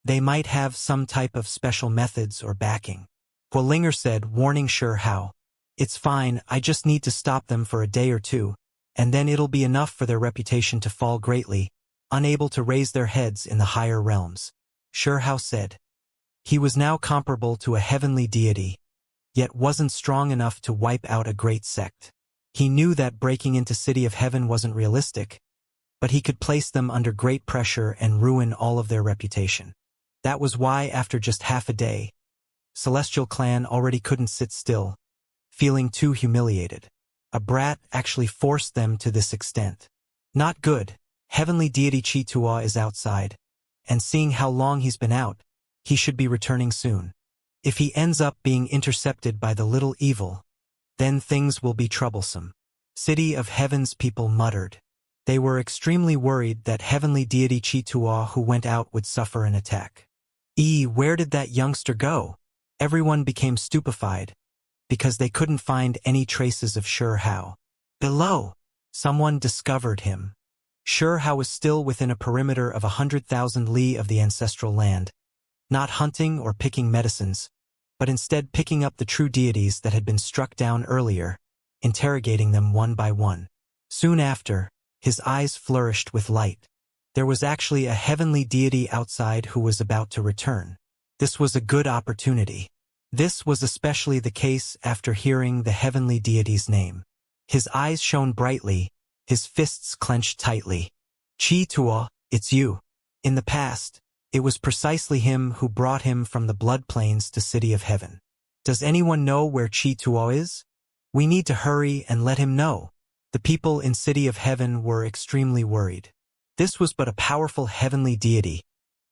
They might have some type of special methods or backing. Guolinger said, warning Sure Hao. It's fine, I just need to stop them for a day or two, and then it'll be enough for their reputation to fall greatly, unable to raise their heads in the higher realms. Sure Hao said. He was now comparable to a heavenly deity, yet wasn't strong enough to wipe out a great sect. He knew that breaking into City of Heaven wasn't realistic, but he could place them under great pressure and ruin all of their reputation. That was why, after just half a day, Celestial clan already couldn't sit still, feeling too humiliated. A brat actually forced them to this extent. Not good. Heavenly deity Chi-Tua is outside, and seeing how long he's been out, he should be returning soon. If he ends up being intercepted by the little evil, then things will be troublesome. City of Heaven's people muttered. They were extremely worried that heavenly deity Chi-Tua who went out would suffer an attack. Where did that youngster go? Everyone became stupefied, because they couldn't find any traces of Sure Hao. Below, someone discovered him. Sure Hao was still within a perimeter of 100,000 li of the ancestral land, not hunting or picking medicines, but instead picking up the true deities that had been struck down earlier, interrogating them one by one. Soon after, his eyes flourished with light. There was actually a heavenly deity outside who was about to return. This was a good opportunity. This was especially the case after hearing the heavenly deity's name. His eyes shone brightly, his fists clenched tightly. Chi-Tua, it's you. In the past, it was precisely him who brought him from the blood plains to City of Heaven. Does anyone know where Chi-Tua is? We need to hurry and let him know. The people in City of Heaven were extremely worried. This was but a powerful heavenly deity,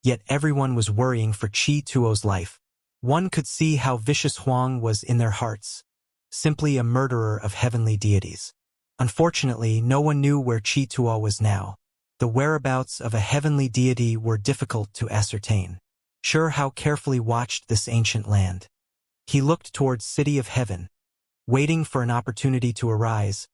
yet everyone was worrying for Chi-Tua's life. One could see how vicious Huang was in their hearts, simply a murderer of heavenly deities. Unfortunately, no one knew where Chi-Tua was now. The whereabouts of a heavenly deity were difficult to ascertain. Sure Hao carefully watched this ancient land. He looked towards City of Heaven, waiting for an opportunity to arise,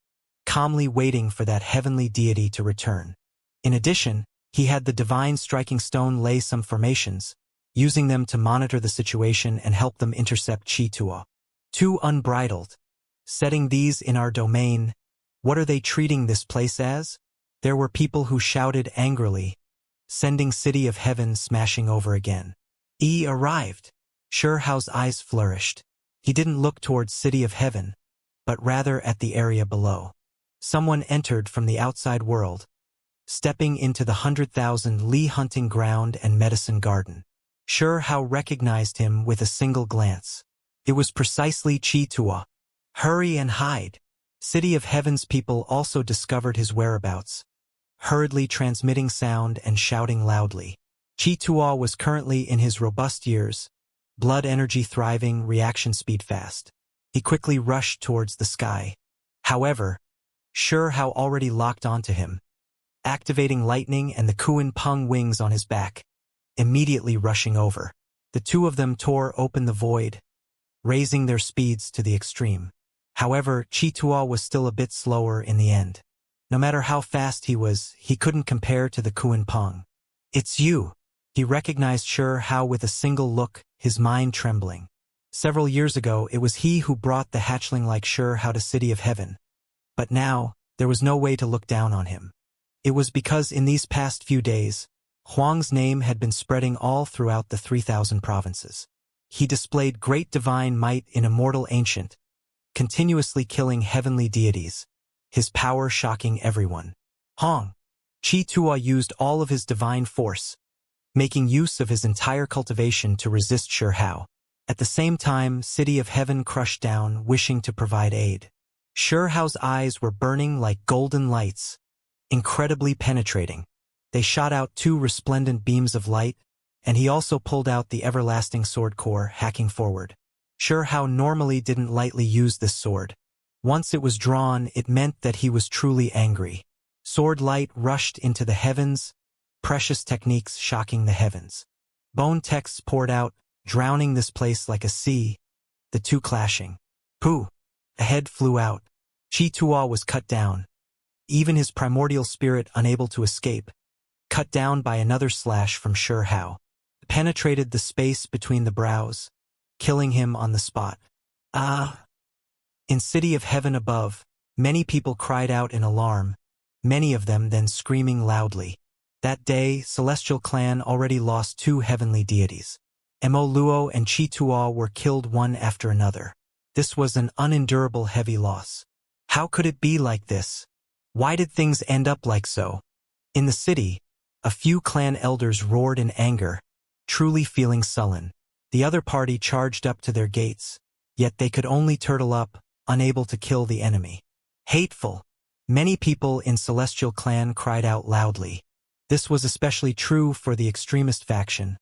calmly waiting for that heavenly deity to return. In addition, he had the divine striking stone lay some formations, using them to monitor the situation and help them intercept Chi-Tua. Too unbridled. Setting these in our domain, what are they treating this place as? There were people who shouted angrily, sending City of Heaven smashing over again. Arrived. Sure Hao's eyes flourished. He didn't look towards City of Heaven, but rather at the area below. Someone entered from the outside world, stepping into the 100,000 li hunting ground and medicine garden. Sure Hao recognized him with a single glance. It was precisely Chi-Tua. Hurry and hide. City of Heaven's people also discovered his whereabouts, hurriedly transmitting sound and shouting loudly. Chi-Tua was currently in his robust years, blood energy thriving, reaction speed fast. He quickly rushed towards the sky. However, Sure Hao already locked onto him, activating lightning and the Kuan Peng wings on his back, immediately rushing over. The two of them tore open the void, raising their speeds to the extreme. However, Chitua was still a bit slower in the end. No matter how fast he was, he couldn't compare to the Kuan Peng. "It's you." He recognized Hao with a single look, his mind trembling. Several years ago, it was he who brought the hatchling-like Hao to City of Heaven. But now, there was no way to look down on him. It was because in these past few days, Huang's name had been spreading all throughout the 3,000 provinces. He displayed great divine might in Immortal Ancient, continuously killing heavenly deities, his power shocking everyone. Chi-Tua used all of his divine force, making use of his entire cultivation to resist Hao. At the same time, City of Heaven crushed down, wishing to provide aid. Hao's eyes were burning like golden lights, incredibly penetrating. They shot out two resplendent beams of light, and he also pulled out the everlasting sword core, hacking forward. Hao normally didn't lightly use this sword. Once it was drawn, it meant that he was truly angry. Sword light rushed into the heavens, precious techniques shocking the heavens. Bone texts poured out, drowning this place like a sea, the two clashing. Pooh! A head flew out. Chi-Tua was cut down. Even his primordial spirit unable to escape, cut down by another slash from Hao. Penetrated the space between the brows, killing him on the spot. Ah! In City of Heaven above, many people cried out in alarm, many of them then screaming loudly. That day, Celestial Clan already lost two heavenly deities. Mo Luo and Chi-Tua were killed one after another. This was an unendurable heavy loss. How could it be like this? Why did things end up like so? In the city, a few clan elders roared in anger, truly feeling sullen. The other party charged up to their gates, yet they could only turtle up, unable to kill the enemy. Hateful! Many people in Celestial Clan cried out loudly. This was especially true for the extremist faction,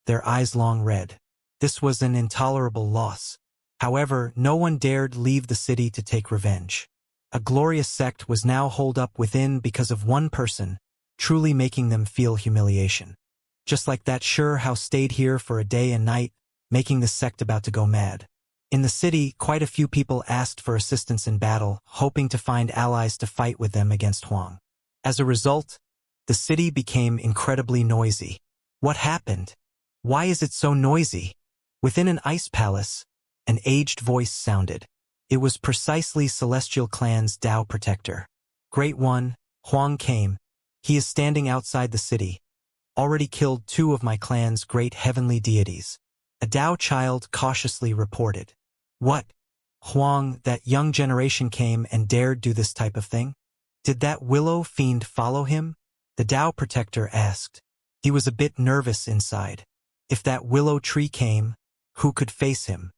their eyes long red. This was an intolerable loss. However, no one dared leave the city to take revenge. A glorious sect was now holed up within because of one person, truly making them feel humiliation. Just like that Hao stayed here for a day and night, making the sect about to go mad. In the city, quite a few people asked for assistance in battle, hoping to find allies to fight with them against Huang. As a result, the city became incredibly noisy. What happened? Why is it so noisy? Within an ice palace, an aged voice sounded. It was precisely Celestial Clan's Tao Protector. Great One, Huang came. He is standing outside the city. Already killed two of my clan's great heavenly deities. A Tao child cautiously reported. What? Huang, that young generation came and dared do this type of thing? Did that willow fiend follow him? The Tao Protector asked. He was a bit nervous inside. If that willow tree came, who could face him?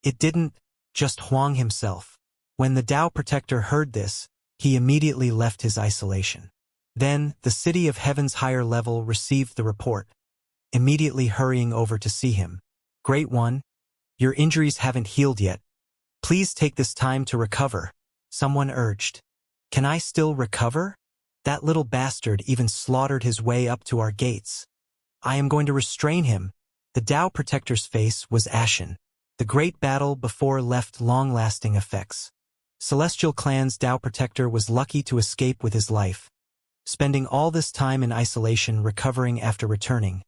It didn't, just Huang himself. When the Tao Protector heard this, he immediately left his isolation. Then, the City of Heaven's higher level received the report, immediately hurrying over to see him. Great One, your injuries haven't healed yet. Please take this time to recover, someone urged. Can I still recover? That little bastard even slaughtered his way up to our gates. I am going to restrain him. The Tao Protector's face was ashen. The great battle before left long-lasting effects. Celestial Clan's Tao Protector was lucky to escape with his life, spending all this time in isolation recovering after returning,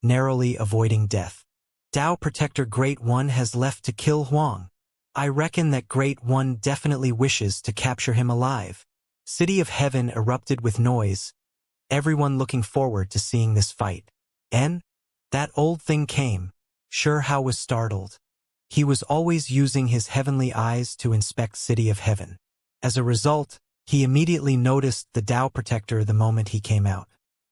narrowly avoiding death. Tao Protector Great One has left to kill Huang. I reckon that Great One definitely wishes to capture him alive. City of Heaven erupted with noise, everyone looking forward to seeing this fight. And that old thing came. Hao was startled. He was always using his heavenly eyes to inspect City of Heaven. As a result, he immediately noticed the Tao Protector the moment he came out.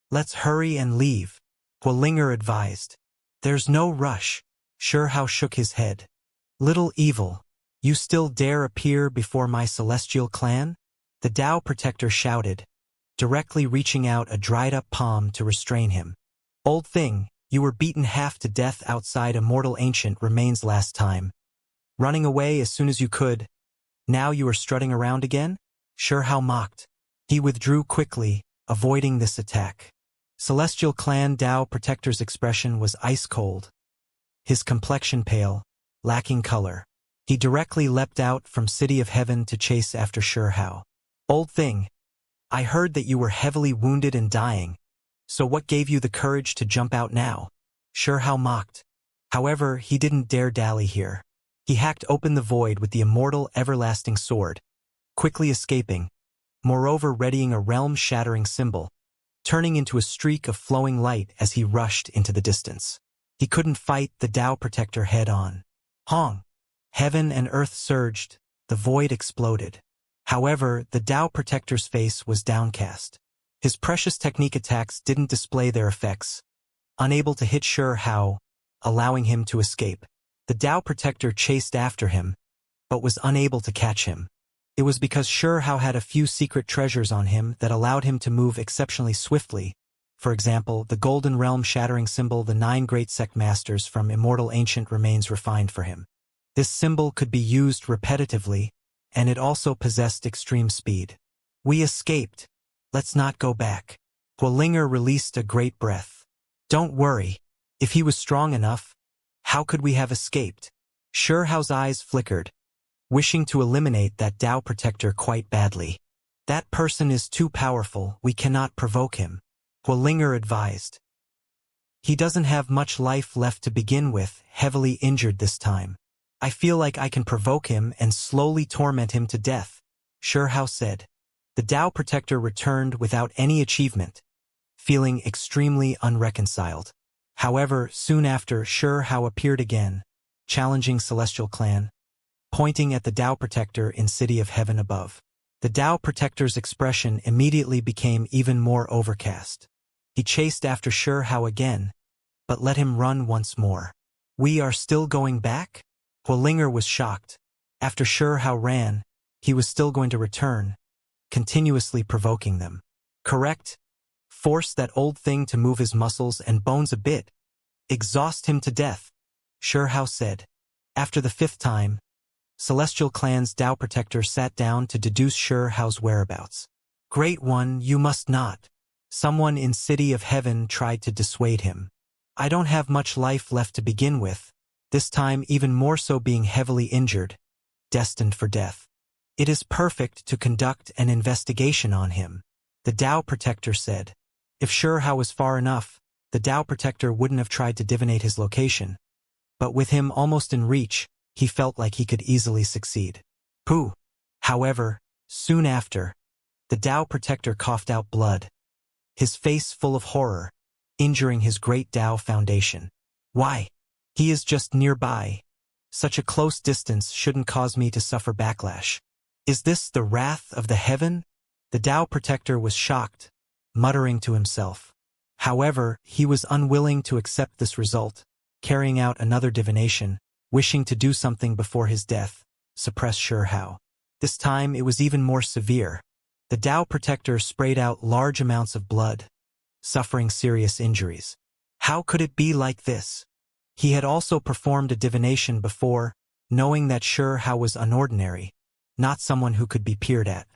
Let's hurry and leave, Hualinger advised. There's no rush. Hao shook his head. Little evil, you still dare appear before my celestial clan? The Tao Protector shouted, directly reaching out a dried-up palm to restrain him. Old thing, you were beaten half to death outside Immortal Ancient remains last time. Running away as soon as you could. Now you are strutting around again? Hao mocked. He withdrew quickly, avoiding this attack. Celestial Clan Dao Protector's expression was ice cold, his complexion pale, lacking color. He directly leapt out from City of Heaven to chase after Shihao. Old thing, I heard that you were heavily wounded and dying, so what gave you the courage to jump out now? Shihao mocked. However, he didn't dare dally here. He hacked open the void with the immortal everlasting sword, quickly escaping, moreover readying a realm-shattering symbol, turning into a streak of flowing light as he rushed into the distance. He couldn't fight the Dao Protector head-on. Hong! Heaven and earth surged, the void exploded. However, the Dao Protector's face was downcast. His precious technique attacks didn't display their effects, unable to hit Shihao, allowing him to escape. The Dao Protector chased after him, but was unable to catch him. It was because Shihao had a few secret treasures on him that allowed him to move exceptionally swiftly. For example, the Golden Realm shattering symbol the 9 great sect masters from Immortal Ancient remains refined for him. This symbol could be used repetitively, and it also possessed extreme speed. We escaped. Let's not go back. Huolinger released a great breath. Don't worry. If he was strong enough, how could we have escaped? Shihao's eyes flickered, wishing to eliminate that Dao Protector quite badly. That person is too powerful, we cannot provoke him, Huolinger advised. He doesn't have much life left to begin with, heavily injured this time. I feel like I can provoke him and slowly torment him to death, Shihao said. The Dao Protector returned without any achievement, feeling extremely unreconciled. However, soon after, Shihao appeared again, challenging Celestial Clan, pointing at the Dao Protector in City of Heaven above. The Dao Protector's expression immediately became even more overcast. He chased after Shihao again, but let him run once more. We are still going back? Huolinger was shocked. After Shihao ran, he was still going to return, continuously provoking them. Correct? Force that old thing to move his muscles and bones a bit. Exhaust him to death, Shihao said. After the 5th time, Celestial Clan's Dao Protector sat down to deduce Shihao's whereabouts. Great One, you must not. Someone in City of Heaven tried to dissuade him. I don't have much life left to begin with, this time even more so being heavily injured, destined for death. It is perfect to conduct an investigation on him, the Dao Protector said. If Shihao was far enough, the Dao Protector wouldn't have tried to divinate his location. But with him almost in reach, he felt like he could easily succeed. Pooh! However, soon after, the Dao Protector coughed out blood, his face full of horror, injuring his great Dao foundation. Why? He is just nearby. Such a close distance shouldn't cause me to suffer backlash. Is this the wrath of the heaven? The Dao Protector was shocked, muttering to himself. However, he was unwilling to accept this result, carrying out another divination, wishing to do something before his death, suppress Shihao. This time it was even more severe. The Dao Protector sprayed out large amounts of blood, suffering serious injuries. How could it be like this? He had also performed a divination before, knowing that Shihao was unordinary, not someone who could be peered at.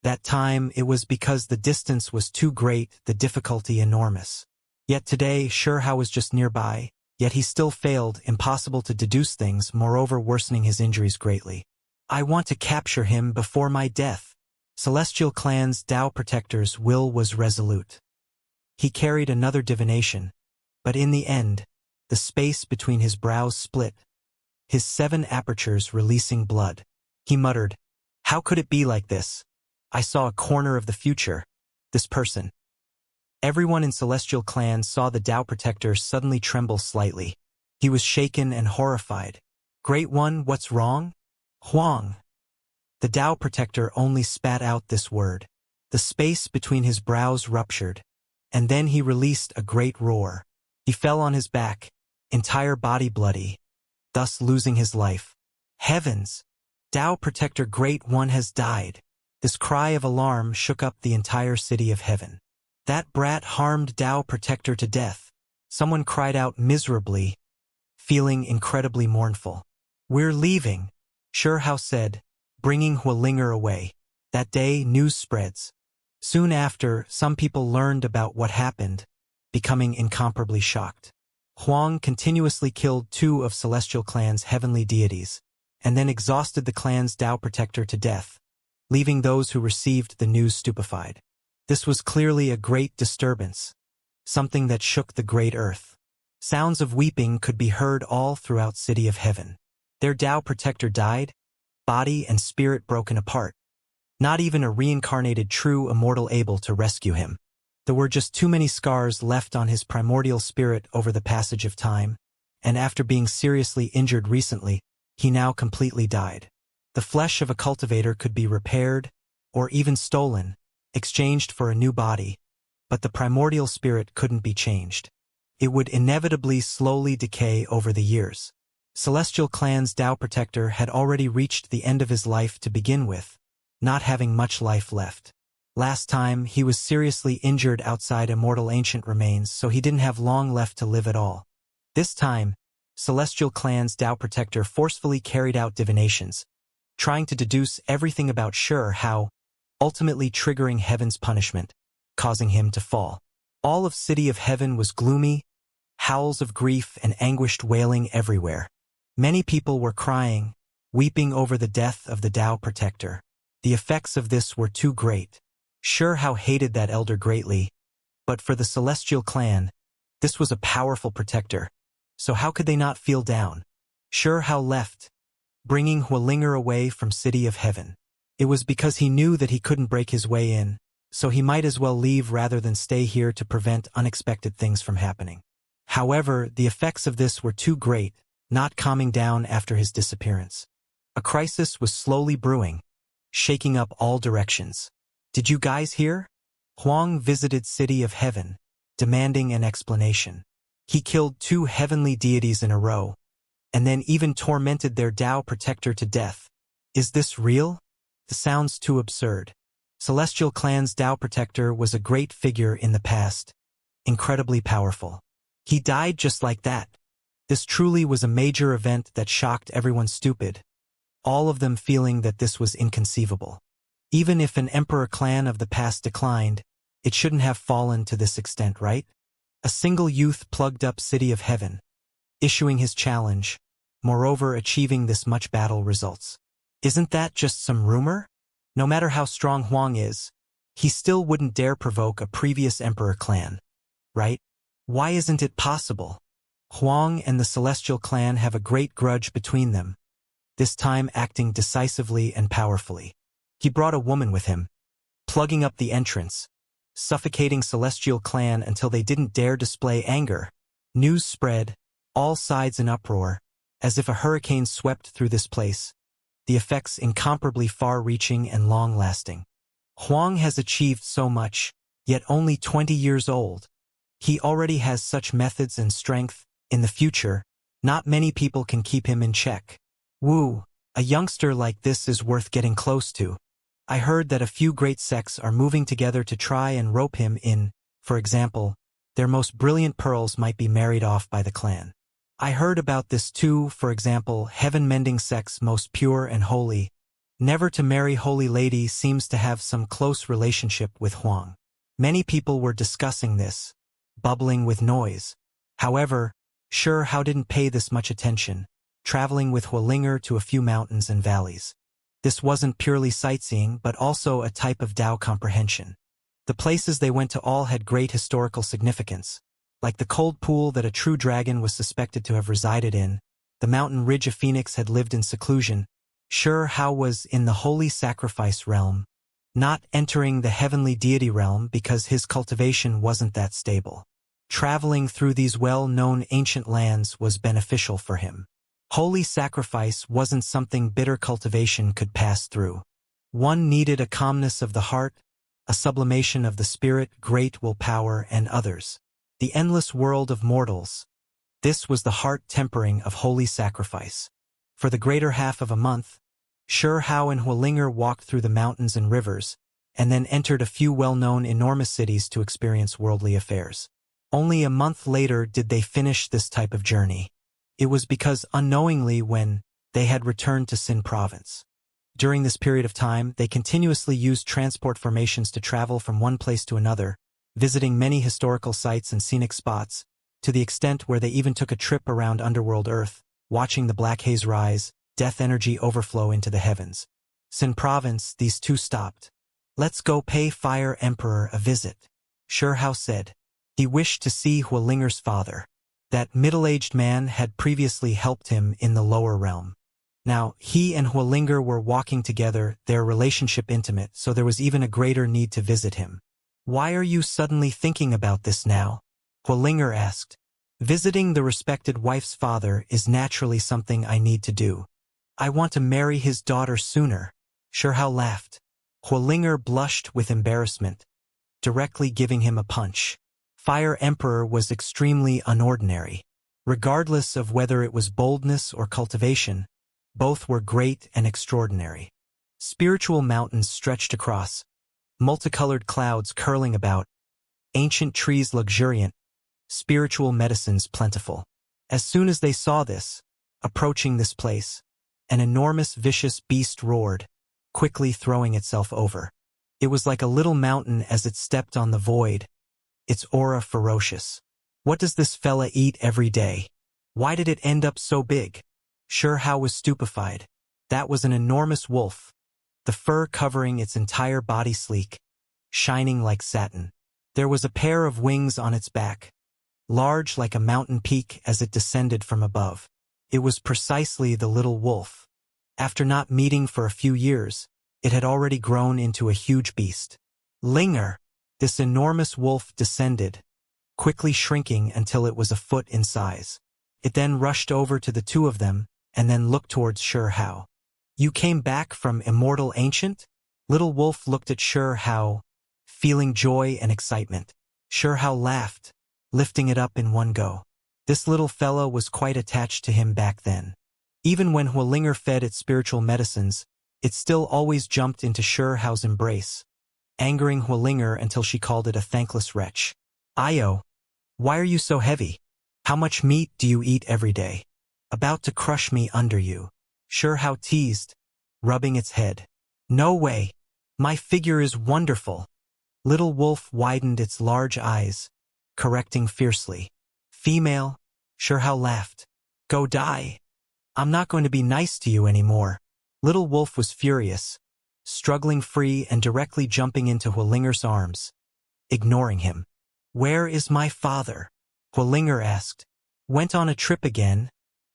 That time it was because the distance was too great, the difficulty enormous. Yet today Shihao was just nearby, yet he still failed, impossible to deduce things, moreover worsening his injuries greatly. I want to capture him before my death. Celestial Clan's Dao Protector's will was resolute. He carried another divination, but in the end, the space between his brows split, his 7 apertures releasing blood. He muttered, how could it be like this? I saw a corner of the future. This person. Everyone in Celestial Clan saw the Dao Protector suddenly tremble slightly. He was shaken and horrified. Great One, what's wrong? Huang. The Dao Protector only spat out this word. The space between his brows ruptured, and then he released a great roar. He fell on his back, entire body bloody, thus losing his life. Heavens! Dao Protector Great One has died. This cry of alarm shook up the entire City of Heaven. That brat harmed Dao Protector to death. Someone cried out miserably, feeling incredibly mournful. We're leaving, Shihao said, bringing Huolinger away. That day, news spreads. Soon after, some people learned about what happened, becoming incomparably shocked. Huang continuously killed 2 of Celestial Clan's heavenly deities, and then exhausted the clan's Tao protector to death, leaving those who received the news stupefied. This was clearly a great disturbance, something that shook the great earth. Sounds of weeping could be heard all throughout City of Heaven. Their Tao protector died, body and spirit broken apart. Not even a reincarnated true immortal able to rescue him. There were just too many scars left on his primordial spirit over the passage of time, and after being seriously injured recently, he now completely died. The flesh of a cultivator could be repaired, or even stolen, exchanged for a new body, but the primordial spirit couldn't be changed. It would inevitably slowly decay over the years. Celestial Clan's Tao protector had already reached the end of his life to begin with, not having much life left. Last time, he was seriously injured outside Immortal Ancient Remains, so he didn't have long left to live at all. This time, Celestial Clan's Tao protector forcefully carried out divinations, trying to deduce everything about How, ultimately triggering Heaven's punishment, causing him to fall. All of City of Heaven was gloomy, howls of grief and anguished wailing everywhere. Many people were crying, weeping over the death of the Tao protector. The effects of this were too great. How hated that elder greatly, but for the Celestial Clan, this was a powerful protector. So how could they not feel down? How left, bringing Hualinger away from City of Heaven. It was because he knew that he couldn't break his way in, so he might as well leave rather than stay here to prevent unexpected things from happening. However, the effects of this were too great, not calming down after his disappearance. A crisis was slowly brewing, shaking up all directions. Did you guys hear? Huang visited City of Heaven, demanding an explanation. He killed 2 heavenly deities in a row, and then even tormented their Tao protector to death. Is this real? This sounds too absurd. Celestial Clan's Tao protector was a great figure in the past, incredibly powerful. He died just like that. This truly was a major event that shocked everyone stupid, all of them feeling that this was inconceivable. Even if an emperor clan of the past declined, it shouldn't have fallen to this extent, right? A single youth plugged up City of Heaven, issuing his challenge, moreover achieving this much battle results. Isn't that just some rumor? No matter how strong Huang is, he still wouldn't dare provoke a previous emperor clan, right? Why isn't it possible? Huang and the Celestial Clan have a great grudge between them, this time acting decisively and powerfully. He brought a woman with him, plugging up the entrance, suffocating Celestial Clan until they didn't dare display anger. News spread, all sides in uproar, as if a hurricane swept through this place, the effects incomparably far-reaching and long-lasting. Huang has achieved so much, yet only 20 years old. He already has such methods and strength. In the future, not many people can keep him in check. Wu, a youngster like this is worth getting close to. I heard that a few great sects are moving together to try and rope him in. For example, their most brilliant pearls might be married off by the clan. I heard about this too, for example, heaven-mending sects most pure and holy. Never to marry holy lady seems to have some close relationship with Huang. Many people were discussing this, bubbling with noise. However, How didn't pay this much attention, traveling with Hualinger to a few mountains and valleys. This wasn't purely sightseeing but also a type of Tao comprehension. The places they went to all had great historical significance, like the cold pool that a true dragon was suspected to have resided in. The mountain ridge a phoenix had lived in seclusion. How was in the holy sacrifice realm, not entering the heavenly deity realm because his cultivation wasn't that stable. Traveling through these well-known ancient lands was beneficial for him. Holy sacrifice wasn't something bitter cultivation could pass through. One needed a calmness of the heart, a sublimation of the spirit, great willpower, and others. The endless world of mortals. This was the heart tempering of holy sacrifice. For the greater half of a month, How and Hualinger walked through the mountains and rivers, and then entered a few well-known enormous cities to experience worldly affairs. Only a month later did they finish this type of journey. It was because unknowingly when they had returned to Xin province. During this period of time, they continuously used transport formations to travel from one place to another, visiting many historical sites and scenic spots, to the extent where they even took a trip around underworld Earth, watching the black haze rise, death energy overflow into the heavens. Sin Province, these two stopped. "Let's go pay Fire Emperor a visit," Shihao said. He wished to see Hualinger's father. That middle-aged man had previously helped him in the lower realm. Now, he and Hualinger were walking together, their relationship intimate, so there was even a greater need to visit him. "Why are you suddenly thinking about this now?" Hualinger asked. "Visiting the respected wife's father is naturally something I need to do. I want to marry his daughter sooner." Shihao laughed. Hualinger blushed with embarrassment, directly giving him a punch. Fire Emperor was extremely unordinary. Regardless of whether it was boldness or cultivation, both were great and extraordinary. Spiritual mountains stretched across, multicolored clouds curling about, ancient trees luxuriant, spiritual medicines plentiful. As soon as they saw this, approaching this place, an enormous vicious beast roared, quickly throwing itself over. It was like a little mountain as it stepped on the void, its aura ferocious. "What does this fella eat every day? Why did it end up so big?" Shihao was stupefied. That was an enormous wolf, the fur covering its entire body sleek, shining like satin. There was a pair of wings on its back, large like a mountain peak as it descended from above. It was precisely the little wolf. After not meeting for a few years, it had already grown into a huge beast. Linger! This enormous wolf descended, quickly shrinking until it was a foot in size. It then rushed over to the two of them, and then looked towards Shihao. "You came back from Immortal Ancient?" Little Wolf looked at Shihao, feeling joy and excitement. Shihao laughed, lifting it up in one go. This little fella was quite attached to him back then. Even when Hualinger fed its spiritual medicines, it still always jumped into Shihao's embrace, angering Hualinger until she called it a thankless wretch. "Io, why are you so heavy? How much meat do you eat every day? About to crush me under you," Shihao teased, rubbing its head. "No way. My figure is wonderful." Little Wolf widened its large eyes, correcting fiercely. "Female," Shihao laughed. "Go die. I'm not going to be nice to you anymore." Little Wolf was furious, struggling free and directly jumping into Hualinger's arms, ignoring him. "Where is my father?" Hualinger asked. "Went on a trip again.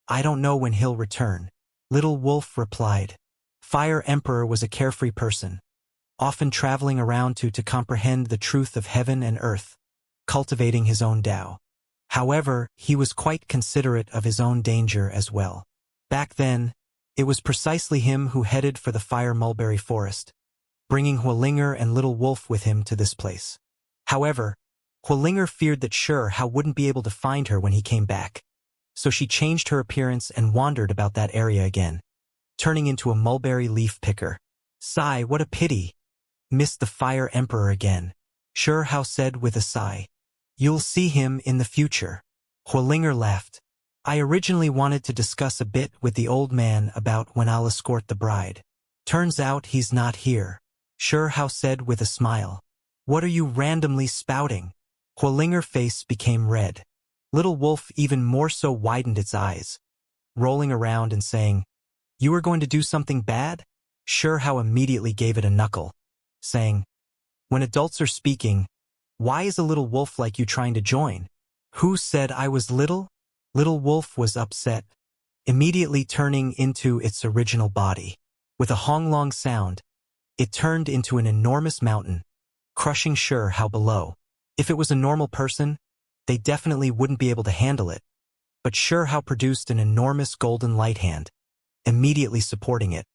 I don't know when he'll return." Little Wolf replied. Fire Emperor was a carefree person, often traveling around to comprehend the truth of heaven and earth, cultivating his own Tao. However, he was quite considerate of his own danger as well. Back then, it was precisely him who headed for the Fire Mulberry Forest, bringing Hualinger and Little Wolf with him to this place. However, Hualinger feared that Shihao wouldn't be able to find her when he came back, so she changed her appearance and wandered about that area again, turning into a mulberry leaf picker. "Sigh, what a pity. Missed the Fire Emperor again," Shihao said with a sigh. "You'll see him in the future." Hualinger laughed. "I originally wanted to discuss a bit with the old man about when I'll escort the bride. Turns out he's not here," Shihao said with a smile. "What are you randomly spouting?" Hualinger's face became red. Little Wolf even more so widened its eyes, rolling around and saying, "You are going to do something bad?" Shihao immediately gave it a knuckle, saying, "When adults are speaking, why is a little wolf like you trying to join?" "Who said I was little?" Little Wolf was upset, immediately turning into its original body. With a honglong sound, it turned into an enormous mountain, crushing Shihao below. If it was a normal person, they definitely wouldn't be able to handle it. But Shihao produced an enormous golden light hand, immediately supporting it.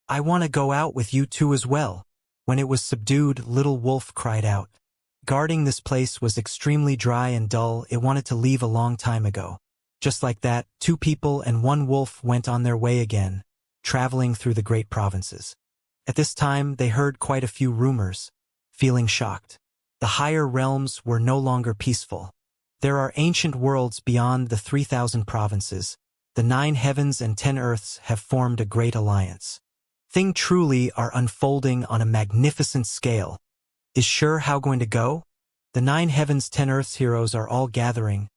"I want to go out with you two as well." When it was subdued, Little Wolf cried out. Guarding this place was extremely dry and dull. It wanted to leave a long time ago. Just like that, two people and one wolf went on their way again, traveling through the great provinces. At this time, they heard quite a few rumors, feeling shocked. The higher realms were no longer peaceful. There are ancient worlds beyond the 3,000 provinces. The 9 heavens and 10 earths have formed a great alliance. Things truly are unfolding on a magnificent scale. Is sure how going to go? The 9 heavens 10 earths heroes are all gathering,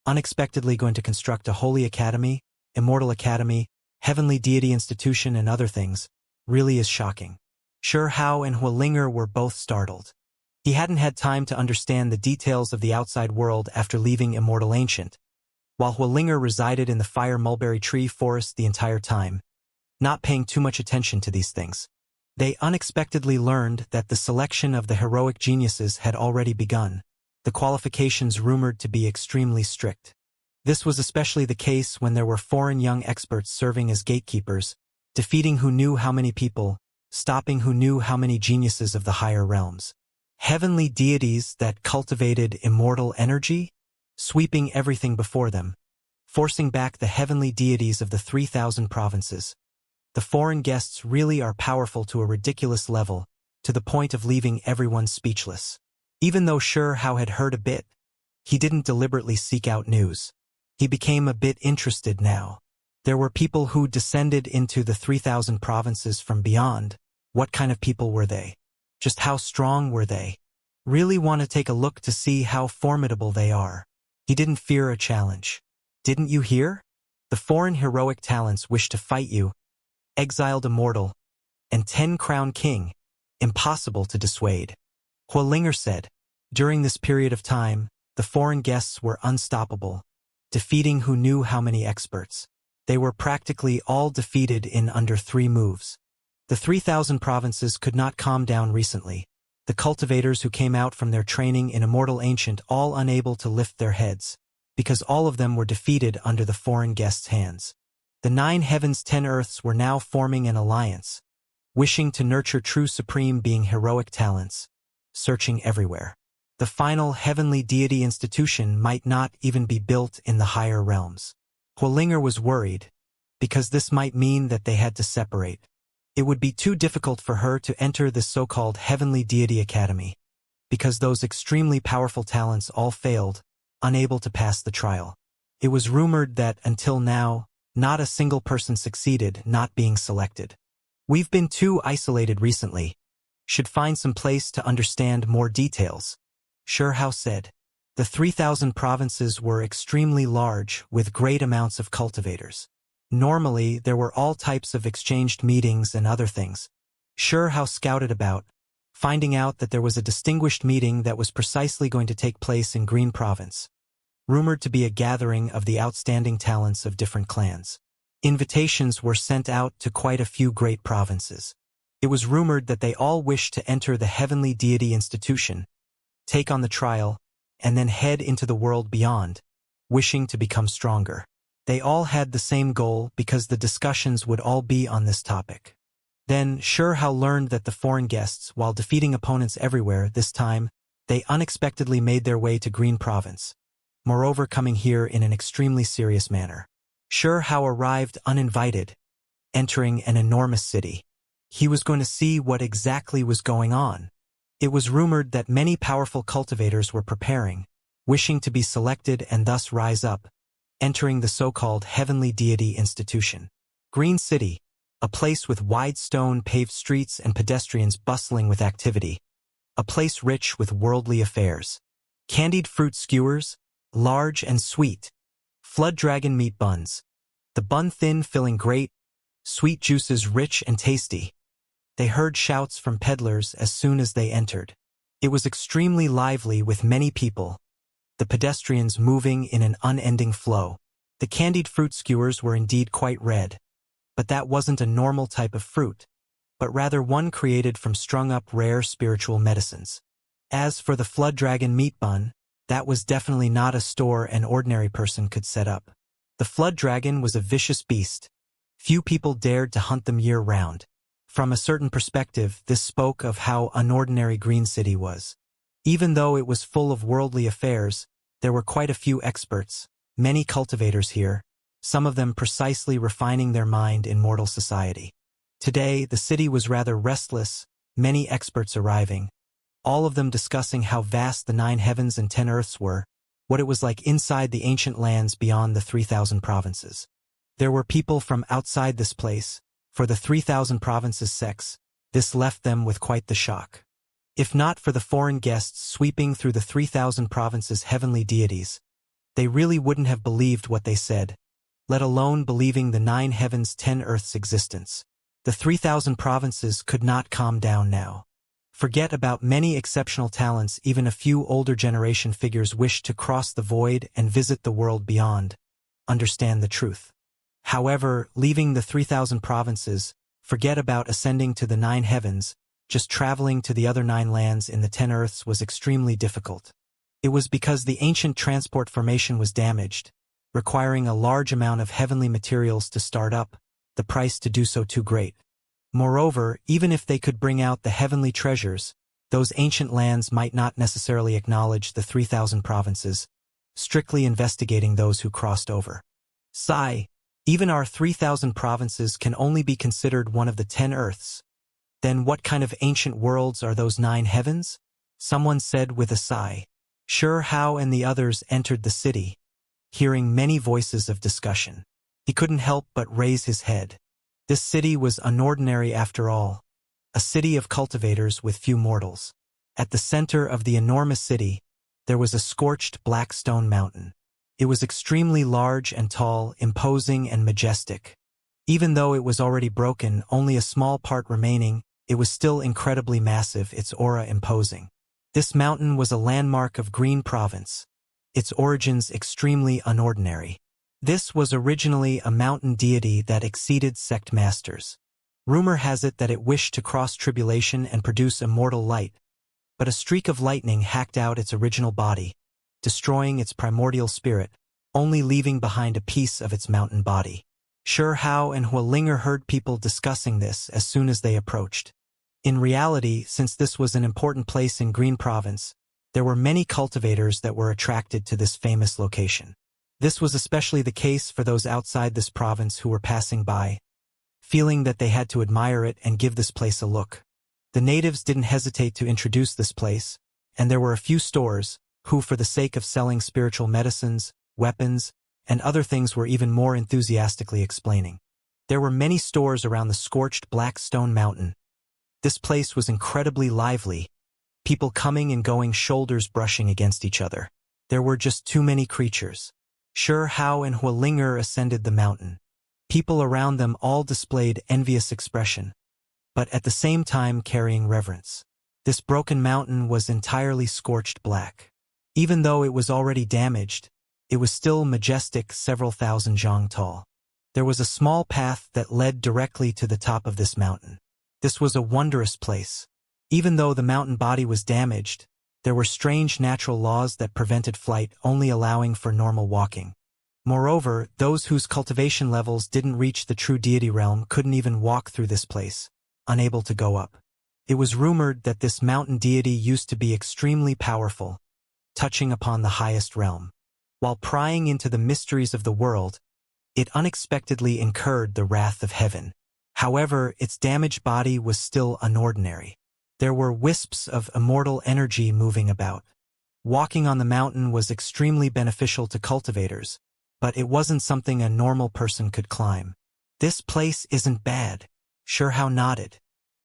unexpectedly going to construct a holy academy, immortal academy, heavenly deity institution and other things. Really is shocking. Sure Hao and Hualinger were both startled. He hadn't had time to understand the details of the outside world after leaving Immortal Ancient, while Hualinger resided in the Fire Mulberry Tree Forest the entire time, not paying too much attention to these things. They unexpectedly learned that the selection of the heroic geniuses had already begun, the qualifications rumored to be extremely strict. This was especially the case when there were foreign young experts serving as gatekeepers, defeating who knew how many people, stopping who knew how many geniuses of the higher realms. Heavenly deities that cultivated immortal energy, sweeping everything before them, forcing back the heavenly deities of the 3,000 provinces. The foreign guests really are powerful to a ridiculous level, to the point of leaving everyone speechless. Even though Sure Hao had heard a bit, he didn't deliberately seek out news. He became a bit interested now. There were people who descended into the 3,000 provinces from beyond. What kind of people were they? Just how strong were they? Really want to take a look to see how formidable they are. He didn't fear a challenge. Didn't you hear? The foreign heroic talents wish to fight you. Exiled immortal. And 10-crown king. Impossible to dissuade. Hualinger said. During this period of time, the foreign guests were unstoppable, defeating who knew how many experts. They were practically all defeated in under 3 moves. The 3,000 provinces could not calm down recently. The cultivators who came out from their training in Immortal Ancient all unable to lift their heads, because all of them were defeated under the foreign guests' hands. The 9 heavens 10 earths were now forming an alliance, wishing to nurture true supreme being heroic talents, searching everywhere. The final heavenly deity institution might not even be built in the higher realms. Hualinger was worried, because this might mean that they had to separate. It would be too difficult for her to enter this so-called Heavenly Deity Academy, because those extremely powerful talents all failed, unable to pass the trial. It was rumored that, until now, not a single person succeeded, not being selected. We've been too isolated recently. Should find some place to understand more details. Sure Hao said. The 3,000 provinces were extremely large, with great amounts of cultivators. Normally, there were all types of exchanged meetings and other things. Sure Hao scouted about, finding out that there was a distinguished meeting that was precisely going to take place in Green Province, rumored to be a gathering of the outstanding talents of different clans. Invitations were sent out to quite a few great provinces. It was rumored that they all wished to enter the Heavenly Deity Institution, take on the trial, and then head into the world beyond, wishing to become stronger. They all had the same goal because the discussions would all be on this topic. Then, Sure Hao learned that the foreign guests, while defeating opponents everywhere, this time, they unexpectedly made their way to Green Province, moreover coming here in an extremely serious manner. Sure Hao arrived uninvited, entering an enormous city. He was going to see what exactly was going on. It was rumored that many powerful cultivators were preparing, wishing to be selected and thus rise up, entering the so-called Heavenly Deity Institution. Green City, a place with wide stone-paved streets and pedestrians bustling with activity. A place rich with worldly affairs. Candied fruit skewers, large and sweet. Flood dragon meat buns. The bun thin filling great, sweet juices rich and tasty. They heard shouts from peddlers as soon as they entered. It was extremely lively with many people, the pedestrians moving in an unending flow. The candied fruit skewers were indeed quite red, but that wasn't a normal type of fruit, but rather one created from strung-up rare spiritual medicines. As for the flood dragon meat bun, that was definitely not a store an ordinary person could set up. The flood dragon was a vicious beast. Few people dared to hunt them year-round. From a certain perspective, this spoke of how unordinary Green City was. Even though it was full of worldly affairs, there were quite a few experts, many cultivators here, some of them precisely refining their mind in mortal society. Today, the city was rather restless, many experts arriving, all of them discussing how vast the 9 heavens and 10 earths were, what it was like inside the ancient lands beyond the 3,000 provinces. There were people from outside this place, For the 3,000 provinces sects, this left them with quite the shock. If not for the foreign guests sweeping through the 3,000 provinces' heavenly deities, they really wouldn't have believed what they said, let alone believing the 9 heavens 10 earths' existence. The 3,000 provinces could not calm down now. Forget about many exceptional talents, even a few older generation figures wished to cross the void and visit the world beyond, understand the truth. However, leaving the 3,000 provinces, forget about ascending to the 9 heavens, just traveling to the other 9 lands in the 10 earths was extremely difficult. It was because the ancient transport formation was damaged, requiring a large amount of heavenly materials to start up, the price to do so too great. Moreover, even if they could bring out the heavenly treasures, those ancient lands might not necessarily acknowledge the 3,000 provinces, strictly investigating those who crossed over. Even our 3,000 provinces can only be considered one of the 10 earths. Then what kind of ancient worlds are those 9 heavens? Someone said with a sigh. Sure, Hao and the others entered the city, hearing many voices of discussion. He couldn't help but raise his head. This city was unordinary after all, a city of cultivators with few mortals. At the center of the enormous city, there was a scorched black stone mountain. It was extremely large and tall, imposing and majestic. Even though it was already broken, only a small part remaining, it was still incredibly massive, its aura imposing. This mountain was a landmark of Green Province, its origins extremely unordinary. This was originally a mountain deity that exceeded sect masters. Rumor has it that it wished to cross tribulation and produce immortal light, but a streak of lightning hacked out its original body, destroying its primordial spirit, only leaving behind a piece of its mountain body. Sure, Hao and Hualinger heard people discussing this as soon as they approached. In reality, since this was an important place in Green Province, there were many cultivators that were attracted to this famous location. This was especially the case for those outside this province who were passing by, feeling that they had to admire it and give this place a look. The natives didn't hesitate to introduce this place, and there were a few stores who, for the sake of selling spiritual medicines, weapons, and other things, were even more enthusiastically explaining. There were many stores around the scorched black stone mountain. This place was incredibly lively, people coming and going, shoulders brushing against each other. There were just too many creatures. Sure, Hao and Hualinger ascended the mountain. People around them all displayed envious expression, but at the same time carrying reverence. This broken mountain was entirely scorched black. Even though it was already damaged, it was still majestic, several thousand zhang tall. There was a small path that led directly to the top of this mountain. This was a wondrous place. Even though the mountain body was damaged, there were strange natural laws that prevented flight, only allowing for normal walking. Moreover, those whose cultivation levels didn't reach the true deity realm couldn't even walk through this place, unable to go up. It was rumored that this mountain deity used to be extremely powerful, touching upon the highest realm. While prying into the mysteries of the world, it unexpectedly incurred the wrath of heaven. However, its damaged body was still unordinary. There were wisps of immortal energy moving about. Walking on the mountain was extremely beneficial to cultivators, but it wasn't something a normal person could climb. This place isn't bad. Sure, Hao nodded.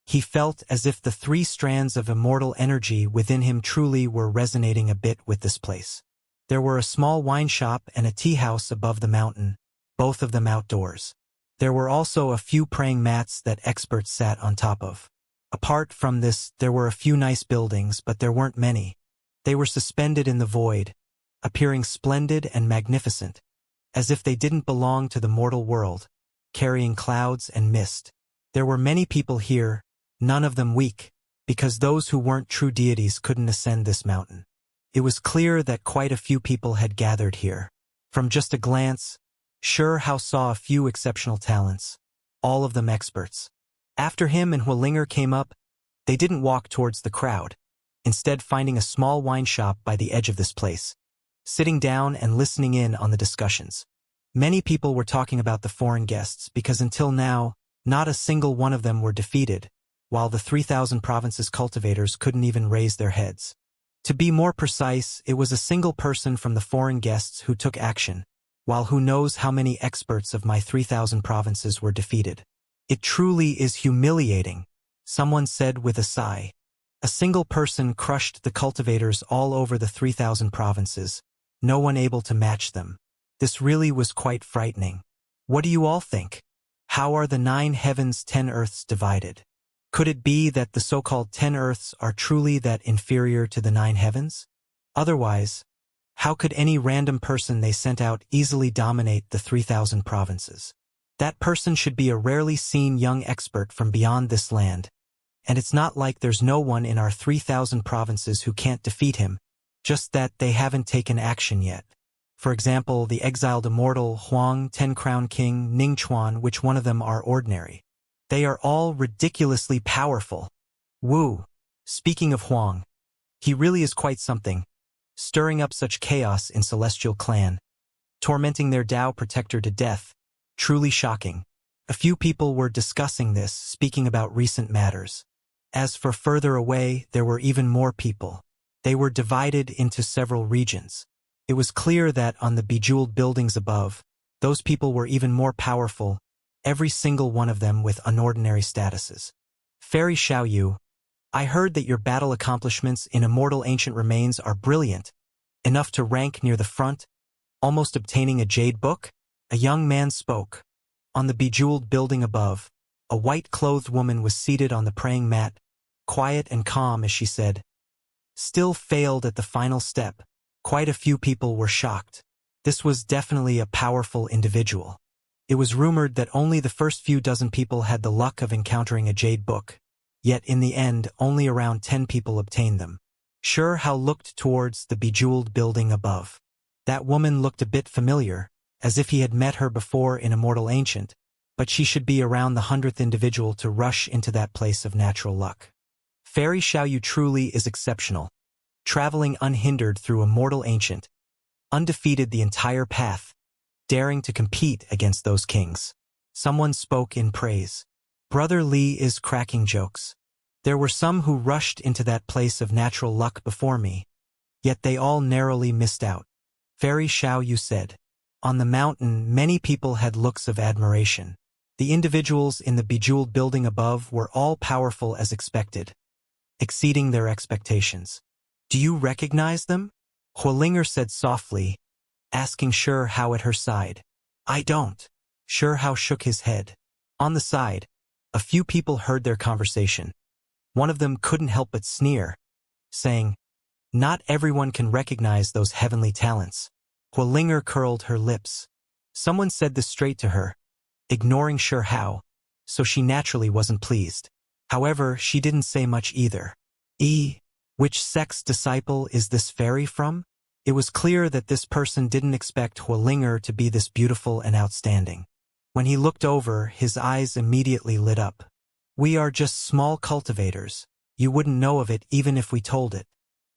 He felt as if the 3 strands of immortal energy within him truly were resonating a bit with this place. There were a small wine shop and a tea house above the mountain, both of them outdoors. There were also a few praying mats that experts sat on top of. Apart from this, there were a few nice buildings, but there weren't many. They were suspended in the void, appearing splendid and magnificent, as if they didn't belong to the mortal world, carrying clouds and mist. There were many people here, none of them weak, because those who weren't true deities couldn't ascend this mountain. It was clear that quite a few people had gathered here. From just a glance, Sure Hao saw a few exceptional talents, all of them experts. After him and Hualinger came up, they didn't walk towards the crowd, instead finding a small wine shop by the edge of this place, sitting down and listening in on the discussions. Many people were talking about the foreign guests because until now, not a single one of them were defeated, while the 3,000 provinces cultivators couldn't even raise their heads. To be more precise, it was a single person from the foreign guests who took action, while who knows how many experts of my 3,000 provinces were defeated. It truly is humiliating, someone said with a sigh. A single person crushed the cultivators all over the 3,000 provinces, no one able to match them. This really was quite frightening. What do you all think? How are the 9 heavens 10 earths divided? Could it be that the so-called 10 earths are truly that inferior to the 9 heavens? Otherwise, how could any random person they sent out easily dominate the 3,000 provinces? That person should be a rarely seen young expert from beyond this land, and it's not like there's no one in our 3,000 provinces who can't defeat him, just that they haven't taken action yet. For example, the exiled immortal, Huang, 10-crown king, Ningchuan, which one of them are ordinary? They are all ridiculously powerful. Wu. Speaking of Huang, he really is quite something, stirring up such chaos in Celestial Clan, tormenting their Tao protector to death, truly shocking. A few people were discussing this, speaking about recent matters. As for further away, there were even more people. They were divided into several regions. It was clear that on the bejeweled buildings above, those people were even more powerful, every single one of them with unordinary statuses. Fairy Xiaoyu, I heard that your battle accomplishments in Immortal Ancient Remains are brilliant, enough to rank near the front, almost obtaining a jade book? A young man spoke. On the bejeweled building above, a white-clothed woman was seated on the praying mat, quiet and calm as she said, still failed at the final step. Quite a few people were shocked. This was definitely a powerful individual. It was rumored that only the first few dozen people had the luck of encountering a jade book. Yet in the end, only around 10 people obtained them. Sure Hao looked towards the bejeweled building above. That woman looked a bit familiar, as if he had met her before in Immortal Ancient, but she should be around the 100th individual to rush into that place of natural luck. Fairy Xiaoyu truly is exceptional. Traveling unhindered through Immortal Ancient, undefeated the entire path, daring to compete against those kings. Someone spoke in praise. Brother Li is cracking jokes. There were some who rushed into that place of natural luck before me, yet they all narrowly missed out. Fairy Xiaoyu said. On the mountain, many people had looks of admiration. The individuals in the bejeweled building above were all powerful as expected, exceeding their expectations. Do you recognize them? Hualinger said softly, asking Sure Hao at her side. I don't. Sure Hao shook his head. On the side, a few people heard their conversation. One of them couldn't help but sneer, saying, not everyone can recognize those heavenly talents. Hualinger curled her lips. Someone said this straight to her, ignoring Sure Hao, so she naturally wasn't pleased. However, she didn't say much either. Which sex disciple is this fairy from? It was clear that this person didn't expect Hualinger to be this beautiful and outstanding. When he looked over, his eyes immediately lit up. We are just small cultivators. You wouldn't know of it even if we told it.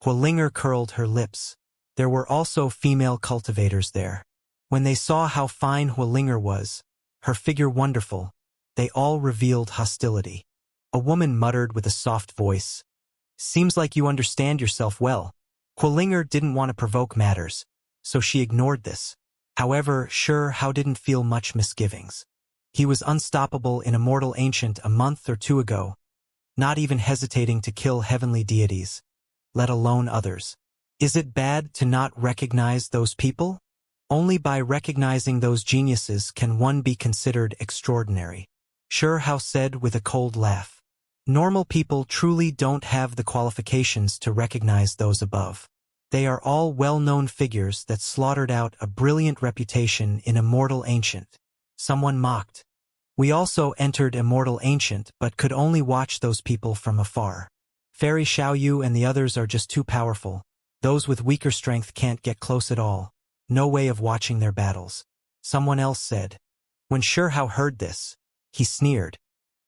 Hualinger curled her lips. There were also female cultivators there. When they saw how fine Hualinger was, her figure wonderful, they all revealed hostility. A woman muttered with a soft voice. Seems like you understand yourself well. Hualinger didn't want to provoke matters, so she ignored this. However, Sure Hao didn't feel much misgivings. He was unstoppable in Immortal Ancient a month or two ago, not even hesitating to kill heavenly deities, let alone others. Is it bad to not recognize those people? Only by recognizing those geniuses can one be considered extraordinary. Sure Hao said with a cold laugh. Normal people truly don't have the qualifications to recognize those above. They are all well-known figures that slaughtered out a brilliant reputation in Immortal Ancient. Someone mocked. We also entered Immortal Ancient but could only watch those people from afar. Fairy Xiaoyu and the others are just too powerful. Those with weaker strength can't get close at all. No way of watching their battles. Someone else said. When Sure Hao heard this, he sneered,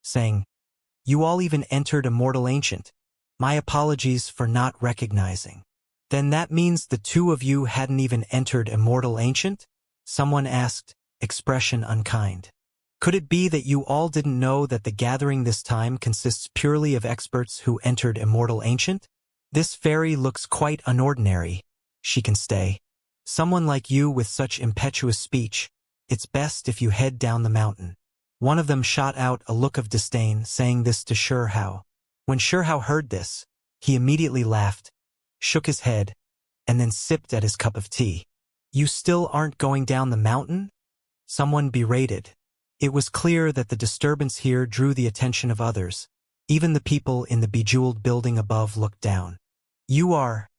saying, You all even entered Immortal Ancient. My apologies for not recognizing. Then that means the two of you hadn't even entered Immortal Ancient? Someone asked, expression unkind. Could it be that you all didn't know that the gathering this time consists purely of experts who entered Immortal Ancient? This fairy looks quite unordinary. She can stay. Someone like you with such impetuous speech, it's best if you head down the mountain. One of them shot out a look of disdain, saying this to Shi Hao. When Shi Hao heard this, he immediately laughed, shook his head, and then sipped at his cup of tea. "You still aren't going down the mountain?" someone berated. It was clear that the disturbance here drew the attention of others. Even the people in the bejeweled building above looked down. "You are—"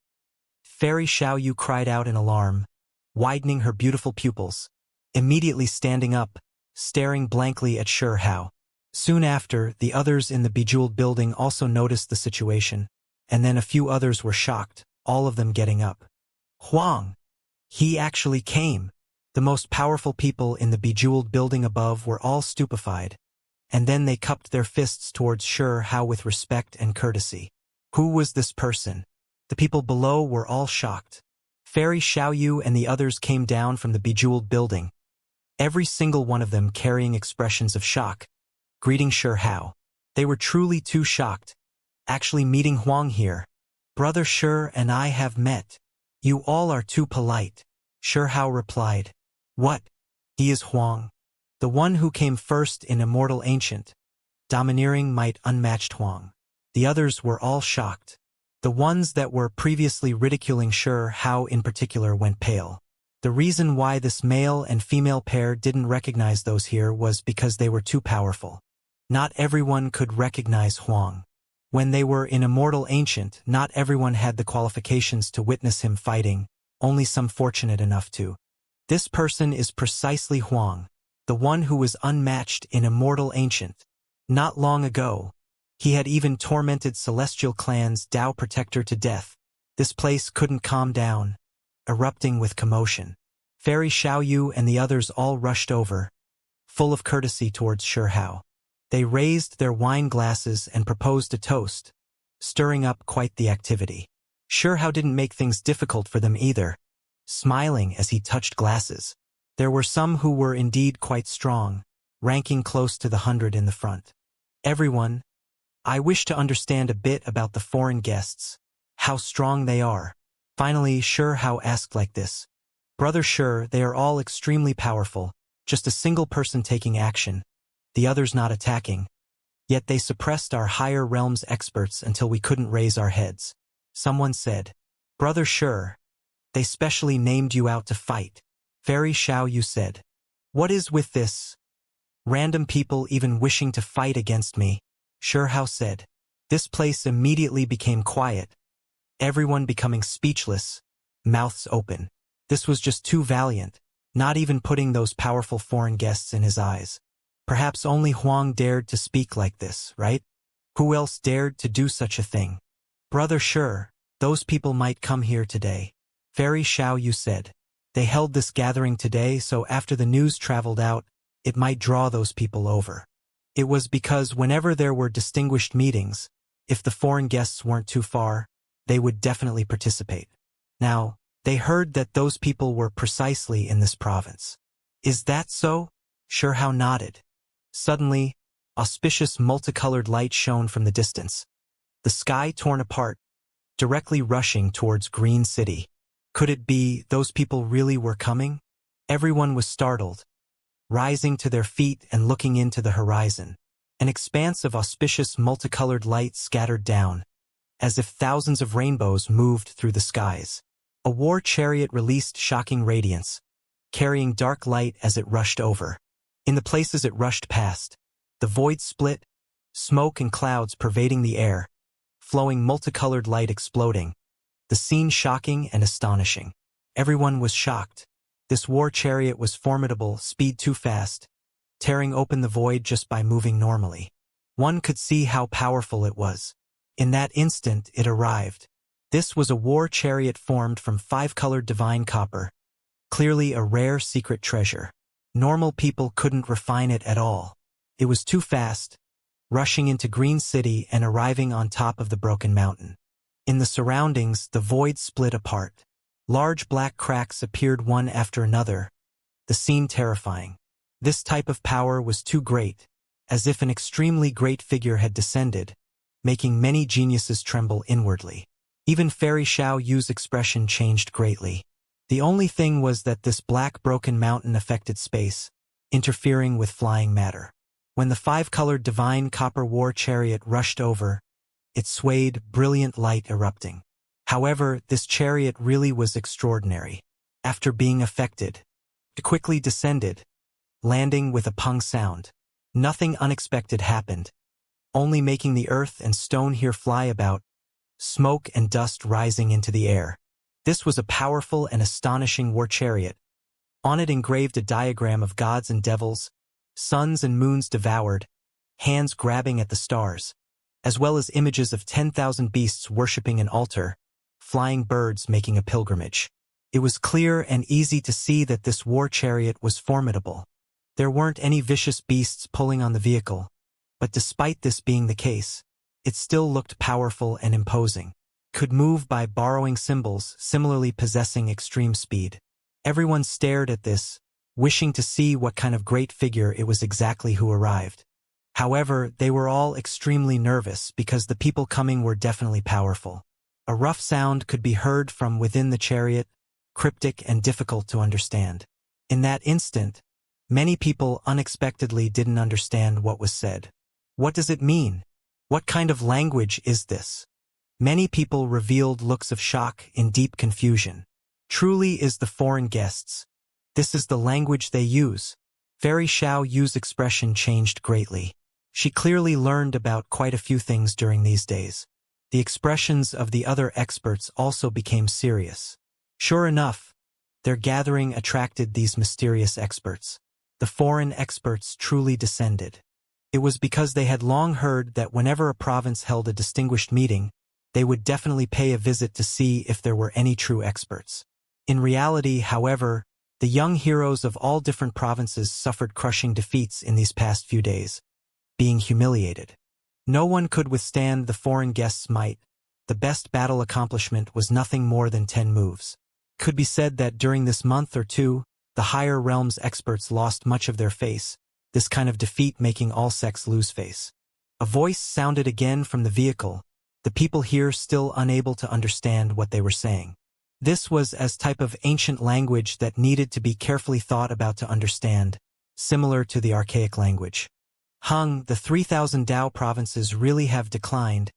Fairy Xiaoyu cried out in alarm, widening her beautiful pupils, immediately standing up, staring blankly at Shi Hao. Soon after, the others in the bejeweled building also noticed the situation, and then a few others were shocked, all of them getting up. "Huang! He actually came!" The most powerful people in the bejeweled building above were all stupefied, and then they cupped their fists towards Shi Hao with respect and courtesy. Who was this person? The people below were all shocked. Fairy Xiaoyu and the others came down from the bejeweled building, every single one of them carrying expressions of shock, greeting Shi Hao. They were truly too shocked. "Actually meeting Huang here. Brother Shi and I have met. You all are too polite." Shi Hao replied. "What? He is Huang. The one who came first in Immortal Ancient. Domineering might unmatched Huang." The others were all shocked. The ones that were previously ridiculing Shi Hao in particular went pale. The reason why this male and female pair didn't recognize those here was because they were too powerful. Not everyone could recognize Huang. When they were in Immortal Ancient, not everyone had the qualifications to witness him fighting, only some fortunate enough to. This person is precisely Huang, the one who was unmatched in Immortal Ancient. Not long ago, he had even tormented Celestial Clan's Tao Protector to death. This place couldn't calm down, erupting with commotion. Fairy Xiaoyu and the others all rushed over, full of courtesy towards Shi Hao. They raised their wine glasses and proposed a toast, stirring up quite the activity. Shi Hao didn't make things difficult for them either, smiling as he touched glasses. There were some who were indeed quite strong, ranking close to the 100 in the front. "Everyone, I wish to understand a bit about the foreign guests, how strong they are." Finally, Shi Hao asked like this. "Brother Shi, they are all extremely powerful, just a single person taking action, the others not attacking. Yet they suppressed our higher realms experts until we couldn't raise our heads." Someone said. "Brother Shi, they specially named you out to fight." Fairy Xiaoyu said. "What is with this? Random people even wishing to fight against me?" Shi Hao said. This place immediately became quiet, everyone becoming speechless, mouths open. This was just too valiant, not even putting those powerful foreign guests in his eyes. Perhaps only Huang dared to speak like this, right? Who else dared to do such a thing? "Brother Shi, those people might come here today," Fairy Xiaoyu said. "They held this gathering today, so after the news traveled out, it might draw those people over." It was because whenever there were distinguished meetings, if the foreign guests weren't too far, they would definitely participate. Now, they heard that those people were precisely in this province. "Is that so?" Shi Hao nodded. Suddenly, auspicious multicolored light shone from the distance. The sky torn apart, directly rushing towards Green City. Could it be those people really were coming? Everyone was startled, rising to their feet and looking into the horizon. An expanse of auspicious multicolored light scattered down, as if thousands of rainbows moved through the skies. A war chariot released shocking radiance, carrying dark light as it rushed over. In the places it rushed past, the void split, smoke and clouds pervading the air, flowing multicolored light exploding, the scene shocking and astonishing. Everyone was shocked. This war chariot was formidable, speed too fast, tearing open the void just by moving normally. One could see how powerful it was. In that instant it arrived. This was a war chariot formed from 5-colored divine copper, clearly a rare secret treasure. Normal people couldn't refine it at all. It was too fast, rushing into Green City and arriving on top of the broken mountain. In the surroundings, the void split apart. Large black cracks appeared one after another, the scene terrifying. This type of power was too great, as if an extremely great figure had descended, making many geniuses tremble inwardly. Even Fairy Xiaoyu's expression changed greatly. The only thing was that this black broken mountain affected space, interfering with flying matter. When the five-colored divine copper war chariot rushed over, it swayed, brilliant light erupting. However, this chariot really was extraordinary. After being affected, it quickly descended, landing with a pung sound. Nothing unexpected happened, only making the earth and stone here fly about, smoke and dust rising into the air. This was a powerful and astonishing war chariot. On it engraved a diagram of gods and devils, suns and moons devoured, hands grabbing at the stars, as well as images of 10,000 beasts worshipping an altar, flying birds making a pilgrimage. It was clear and easy to see that this war chariot was formidable. There weren't any vicious beasts pulling on the vehicle, but despite this being the case, it still looked powerful and imposing. Could move by borrowing symbols, similarly possessing extreme speed. Everyone stared at this, wishing to see what kind of great figure it was exactly who arrived. However, they were all extremely nervous because the people coming were definitely powerful. A rough sound could be heard from within the chariot, cryptic and difficult to understand. In that instant, many people unexpectedly didn't understand what was said. What does it mean? What kind of language is this? Many people revealed looks of shock in deep confusion. Truly is the foreign guests. This is the language they use. Fairy Xiao Yu's expression changed greatly. She clearly learned about quite a few things during these days. The expressions of the other experts also became serious. Sure enough, their gathering attracted these mysterious experts. The foreign experts truly descended. It was because they had long heard that whenever a province held a distinguished meeting, they would definitely pay a visit to see if there were any true experts. In reality, however, the young heroes of all different provinces suffered crushing defeats in these past few days, being humiliated. No one could withstand the foreign guests' might. The best battle accomplishment was nothing more than 10 moves. Could be said that during this month or two, the higher realms experts lost much of their face, this kind of defeat making all sects lose face. A voice sounded again from the vehicle, the people here still unable to understand what they were saying. This was as type of ancient language that needed to be carefully thought about to understand, similar to the archaic language. The 3,000 Dao provinces really have declined,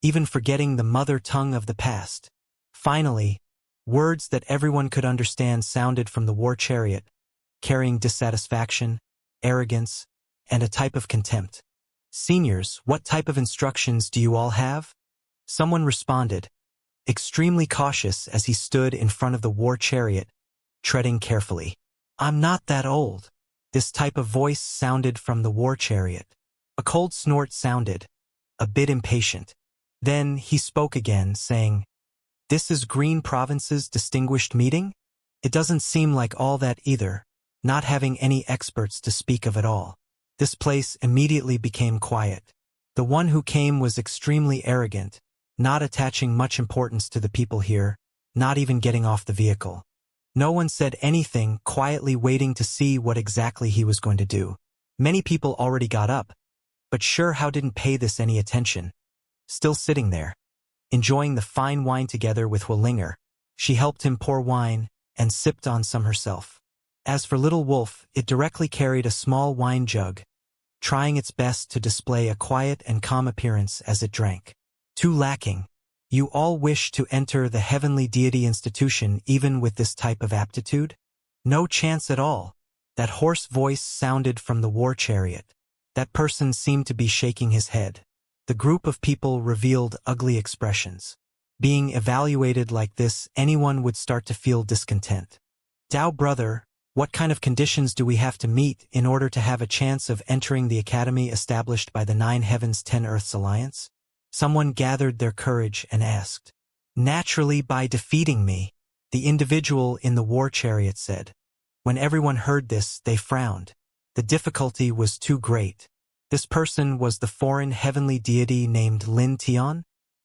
even forgetting the mother tongue of the past. Finally, words that everyone could understand sounded from the war chariot, carrying dissatisfaction, arrogance, and a type of contempt. Seniors, what type of instructions do you all have? Someone responded, extremely cautious as he stood in front of the war chariot, treading carefully. I'm not that old. This type of voice sounded from the war chariot. A cold snort sounded, a bit impatient. Then he spoke again, saying, "This is Green Province's distinguished meeting? It doesn't seem like all that either, not having any experts to speak of at all." This place immediately became quiet. The one who came was extremely arrogant, not attaching much importance to the people here, not even getting off the vehicle. No one said anything, quietly waiting to see what exactly he was going to do. Many people already got up, but Sure How didn't pay this any attention. Still sitting there, enjoying the fine wine together with Hualinger, she helped him pour wine and sipped on some herself. As for Little Wolf, it directly carried a small wine jug, trying its best to display a quiet and calm appearance as it drank. Too lacking. You all wish to enter the heavenly deity institution even with this type of aptitude? No chance at all. That hoarse voice sounded from the war chariot. That person seemed to be shaking his head. The group of people revealed ugly expressions. Being evaluated like this, anyone would start to feel discontent. Dao brother, what kind of conditions do we have to meet in order to have a chance of entering the academy established by the 9 Heavens 10 Earths Alliance? Someone gathered their courage and asked. Naturally by defeating me, the individual in the war chariot said. When everyone heard this, they frowned. The difficulty was too great. This person was the foreign heavenly deity named Lin Tian.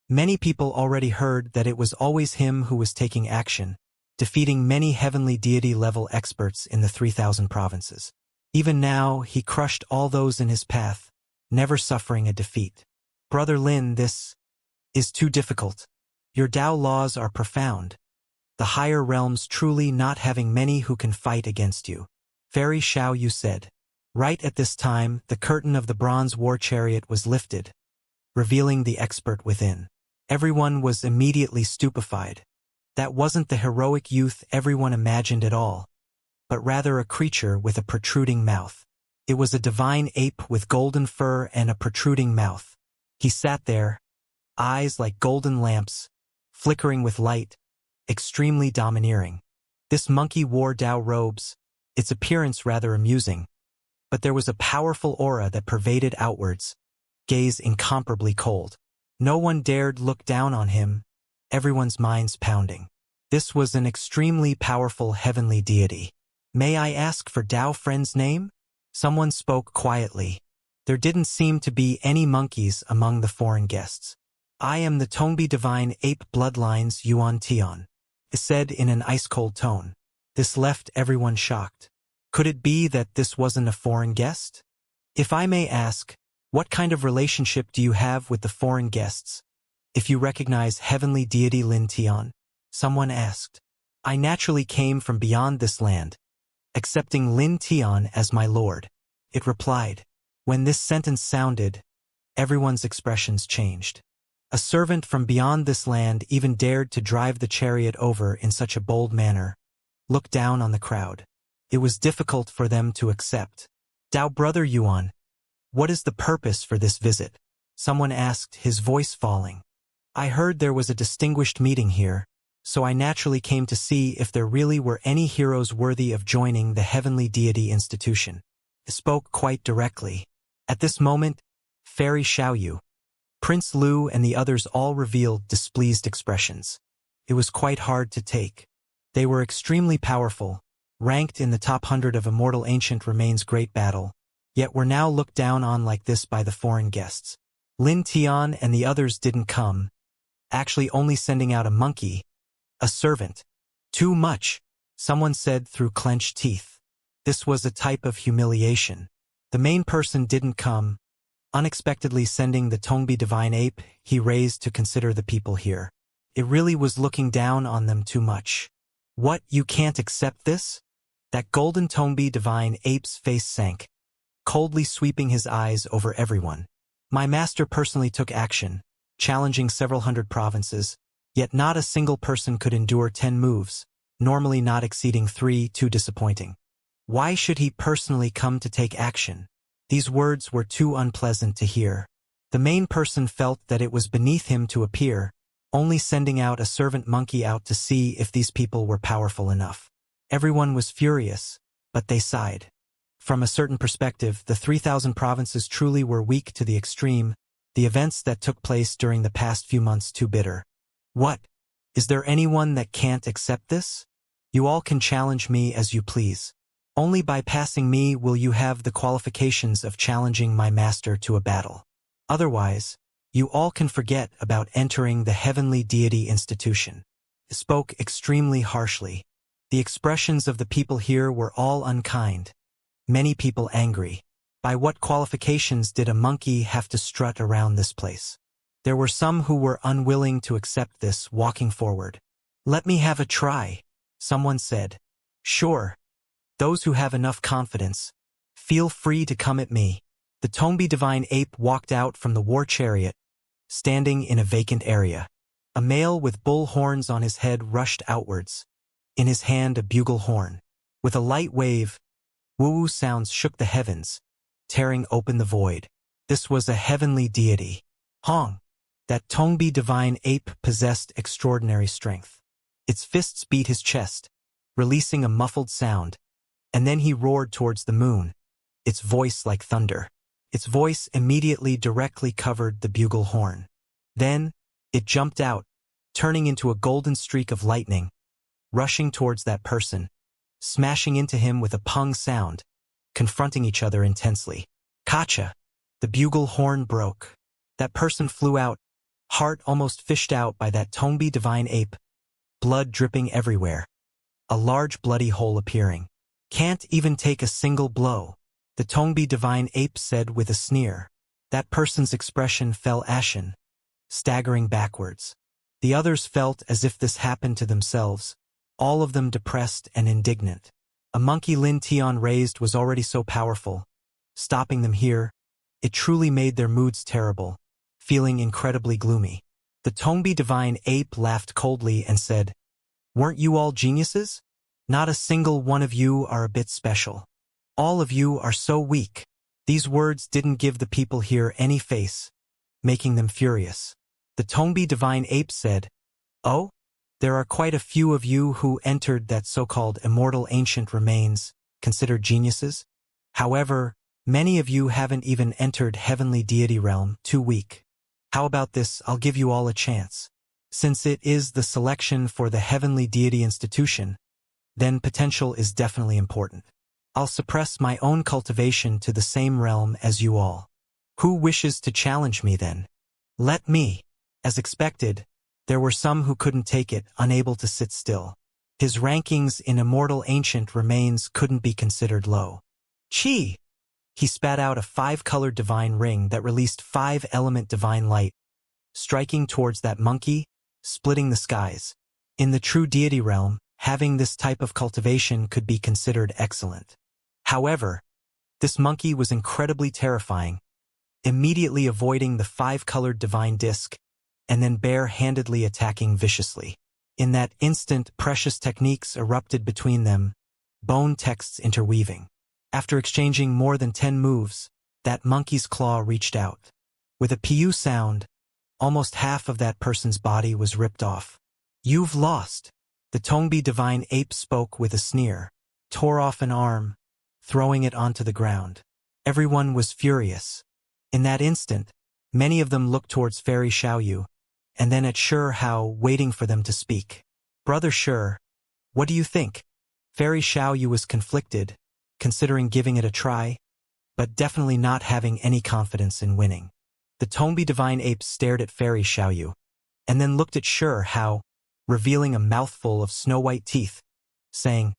Many people already heard that it was always him who was taking action, defeating many heavenly deity-level experts in the 3,000 provinces. Even now, he crushed all those in his path, never suffering a defeat. Brother Lin, this is too difficult. Your Dao laws are profound. The higher realms truly not having many who can fight against you. Fairy Xiao Yu said. Right at this time, the curtain of the bronze war chariot was lifted, revealing the expert within. Everyone was immediately stupefied. That wasn't the heroic youth everyone imagined at all, but rather a creature with a protruding mouth. It was a divine ape with golden fur and a protruding mouth. He sat there, eyes like golden lamps, flickering with light, extremely domineering. This monkey wore Dao robes, its appearance rather amusing, but there was a powerful aura that pervaded outwards, gaze incomparably cold. No one dared look down on him, everyone's minds pounding. This was an extremely powerful heavenly deity. May I ask for Dao friend's name? Someone spoke quietly. There didn't seem to be any monkeys among the foreign guests. I am the Tongbi divine ape bloodlines Yuan Tian, it said in an ice-cold tone. This left everyone shocked. Could it be that this wasn't a foreign guest? If I may ask, what kind of relationship do you have with the foreign guests? If you recognize heavenly deity Lin Tian, someone asked. I naturally came from beyond this land, accepting Lin Tian as my lord, it replied. When this sentence sounded, everyone's expressions changed. A servant from beyond this land even dared to drive the chariot over in such a bold manner. Looked down on the crowd. It was difficult for them to accept. Dao brother Yuan, what is the purpose for this visit? Someone asked, his voice falling. I heard there was a distinguished meeting here, so I naturally came to see if there really were any heroes worthy of joining the heavenly deity institution. He spoke quite directly. At this moment, Fairy Xiaoyu, Prince Lu and the others all revealed displeased expressions. It was quite hard to take. They were extremely powerful, ranked in the top 100 of Immortal Ancient Remains Great Battle, yet were now looked down on like this by the foreign guests. Lin Tian and the others didn't come, actually only sending out a monkey, a servant. Too much, someone said through clenched teeth. This was a type of humiliation. The main person didn't come, unexpectedly sending the Tongbi divine ape he raised to consider the people here. It really was looking down on them too much. What, you can't accept this? That golden Tongbi divine ape's face sank, coldly sweeping his eyes over everyone. My master personally took action, challenging several hundred provinces, yet not a single person could endure 10 moves, normally not exceeding 3, too disappointing. Why should he personally come to take action? These words were too unpleasant to hear. The main person felt that it was beneath him to appear, only sending out a servant monkey out to see if these people were powerful enough. Everyone was furious, but they sighed. From a certain perspective, the 3,000 provinces truly were weak to the extreme, the events that took place during the past few months too bitter. What? Is there anyone that can't accept this? You all can challenge me as you please. Only by passing me will you have the qualifications of challenging my master to a battle. Otherwise, you all can forget about entering the heavenly deity institution. He spoke extremely harshly. The expressions of the people here were all unkind. Many people angry. By what qualifications did a monkey have to strut around this place? There were some who were unwilling to accept this, walking forward. Let me have a try, someone said. Sure. Those who have enough confidence, feel free to come at me. The Tongbi divine ape walked out from the war chariot, standing in a vacant area. A male with bull horns on his head rushed outwards. In his hand a bugle horn. With a light wave, woo-woo sounds shook the heavens, tearing open the void. This was a heavenly deity. Hong. That Tongbi divine ape possessed extraordinary strength. Its fists beat his chest, releasing a muffled sound, and then he roared towards the moon, its voice like thunder. Its voice immediately directly covered the bugle horn. Then, it jumped out, turning into a golden streak of lightning, rushing towards that person, smashing into him with a pung sound, confronting each other intensely. Kacha! The bugle horn broke. That person flew out, heart almost fished out by that Tongbi divine ape, blood dripping everywhere. A large bloody hole appearing. Can't even take a single blow, the Tongbi divine ape said with a sneer. That person's expression fell ashen, staggering backwards. The others felt as if this happened to themselves, all of them depressed and indignant. A monkey Lin Tian raised was already so powerful, stopping them here. It truly made their moods terrible, feeling incredibly gloomy. The Tongbi divine ape laughed coldly and said, "Weren't you all geniuses? Not a single one of you are a bit special. All of you are so weak." These words didn't give the people here any face, making them furious. The Tongbi divine ape said, "Oh? There are quite a few of you who entered that so-called immortal ancient remains, considered geniuses. However, many of you haven't even entered heavenly deity realm, too weak. How about this? I'll give you all a chance. Since it is the selection for the heavenly deity institution, then potential is definitely important. I'll suppress my own cultivation to the same realm as you all. Who wishes to challenge me then? Let me." As expected, there were some who couldn't take it, unable to sit still. His rankings in immortal ancient remains couldn't be considered low. Chi! He spat out a 5-colored divine ring that released 5-element divine light, striking towards that monkey, splitting the skies. In the true deity realm, having this type of cultivation could be considered excellent. However, this monkey was incredibly terrifying, immediately avoiding the 5-colored divine disc, and then bare-handedly attacking viciously. In that instant, precious techniques erupted between them, bone texts interweaving. After exchanging more than 10 moves, that monkey's claw reached out. With a PU sound, almost half of that person's body was ripped off. "You've lost." The Tongbi divine ape spoke with a sneer, tore off an arm, throwing it onto the ground. Everyone was furious. In that instant, many of them looked towards Fairy Xiaoyu, and then at Shi Hao, waiting for them to speak. "Brother Shi, what do you think?" Fairy Xiaoyu was conflicted, considering giving it a try, but definitely not having any confidence in winning. The Tongbi divine ape stared at Fairy Xiaoyu, and then looked at Shi Hao, revealing a mouthful of snow-white teeth, saying,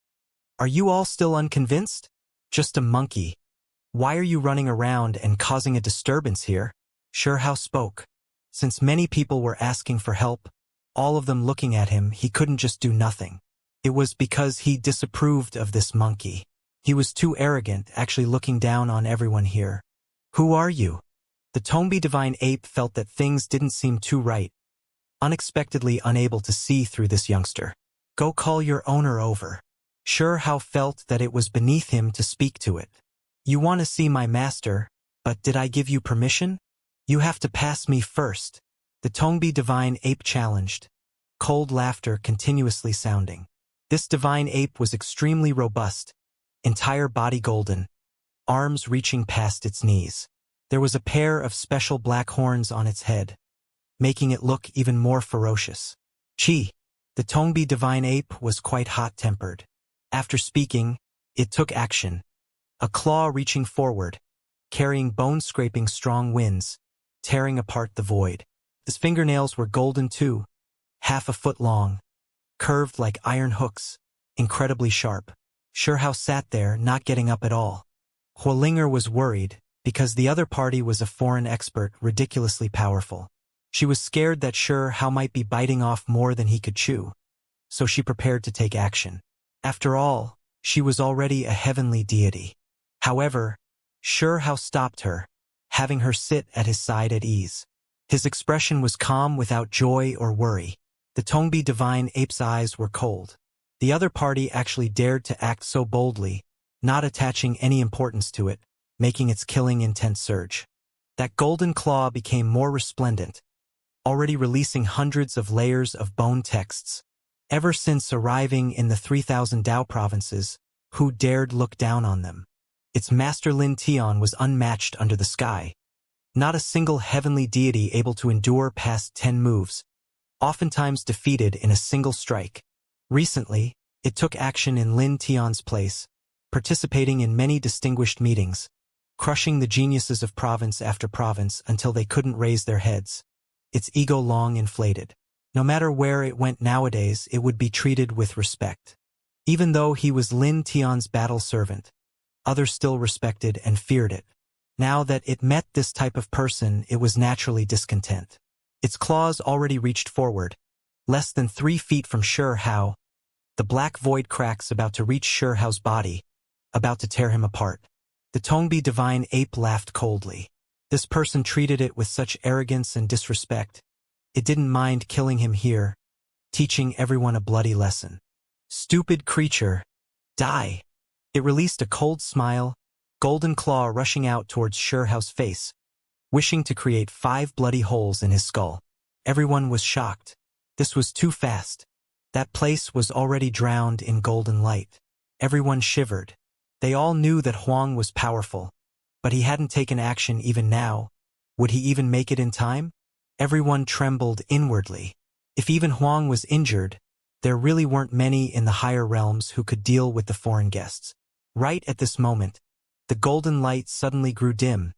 "Are you all still unconvinced? Just a monkey. Why are you running around and causing a disturbance here?" Shi Hao spoke. Since many people were asking for help, all of them looking at him, he couldn't just do nothing. It was because he disapproved of this monkey. He was too arrogant, actually looking down on everyone here. "Who are you?" The Tongbi divine ape felt that things didn't seem too right, unexpectedly unable to see through this youngster. "Go call your owner over." Shi Hao felt that it was beneath him to speak to it. "You want to see my master, but did I give you permission? You have to pass me first." The Tongbi divine ape challenged, cold laughter continuously sounding. This divine ape was extremely robust, entire body golden, arms reaching past its knees. There was a pair of special black horns on its head, making it look even more ferocious. Chi! The Tongbi divine ape was quite hot-tempered. After speaking, it took action, a claw reaching forward, carrying bone-scraping strong winds, tearing apart the void. His fingernails were golden too, half a foot long, curved like iron hooks, incredibly sharp. Shi Hao sat there, not getting up at all. Huolinger was worried, because the other party was a foreign expert, ridiculously powerful. She was scared that Shi Hao might be biting off more than he could chew, so she prepared to take action. After all, she was already a heavenly deity. However, Shi Hao stopped her, having her sit at his side at ease. His expression was calm without joy or worry. The Tongbi divine ape's eyes were cold. The other party actually dared to act so boldly, not attaching any importance to it, making its killing intent surge. That golden claw became more resplendent, already releasing hundreds of layers of bone texts. Ever since arriving in the 3,000 Dao provinces, who dared look down on them? Its master Lin Tian was unmatched under the sky. Not a single heavenly deity able to endure past 10 moves, oftentimes defeated in a single strike. Recently, it took action in Lin Tian's place, participating in many distinguished meetings, crushing the geniuses of province after province until they couldn't raise their heads. Its ego long inflated. No matter where it went nowadays, it would be treated with respect. Even though he was Lin Tian's battle servant, others still respected and feared it. Now that it met this type of person, it was naturally discontent. Its claws already reached forward, less than 3 feet from Shi Hao, the black void cracks about to reach Shi Hao's body, about to tear him apart. The Tongbi divine ape laughed coldly. This person treated it with such arrogance and disrespect. It didn't mind killing him here, teaching everyone a bloody lesson. Stupid creature, die. It released a cold smile, golden claw rushing out towards Sherhao's face, wishing to create 5 bloody holes in his skull. Everyone was shocked. This was too fast. That place was already drowned in golden light. Everyone shivered. They all knew that Huang was powerful, but he hadn't taken action even now. Would he even make it in time? Everyone trembled inwardly. If even Huang was injured, there really weren't many in the higher realms who could deal with the foreign guests. Right at this moment, the golden light suddenly grew dim.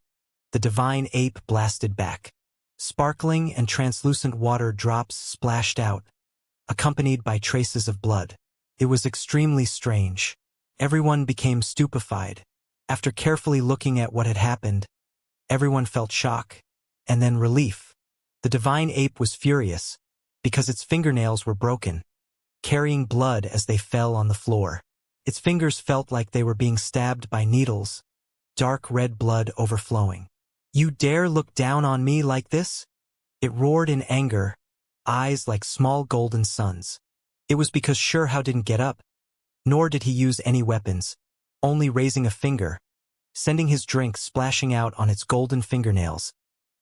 The divine ape blasted back. Sparkling and translucent water drops splashed out, accompanied by traces of blood. It was extremely strange. Everyone became stupefied. After carefully looking at what had happened, everyone felt shock, and then relief. The divine ape was furious, because its fingernails were broken, carrying blood as they fell on the floor. Its fingers felt like they were being stabbed by needles, dark red blood overflowing. "You dare look down on me like this?" It roared in anger, eyes like small golden suns. It was because Sherhao didn't get up, nor did he use any weapons, only raising a finger, sending his drink splashing out on its golden fingernails,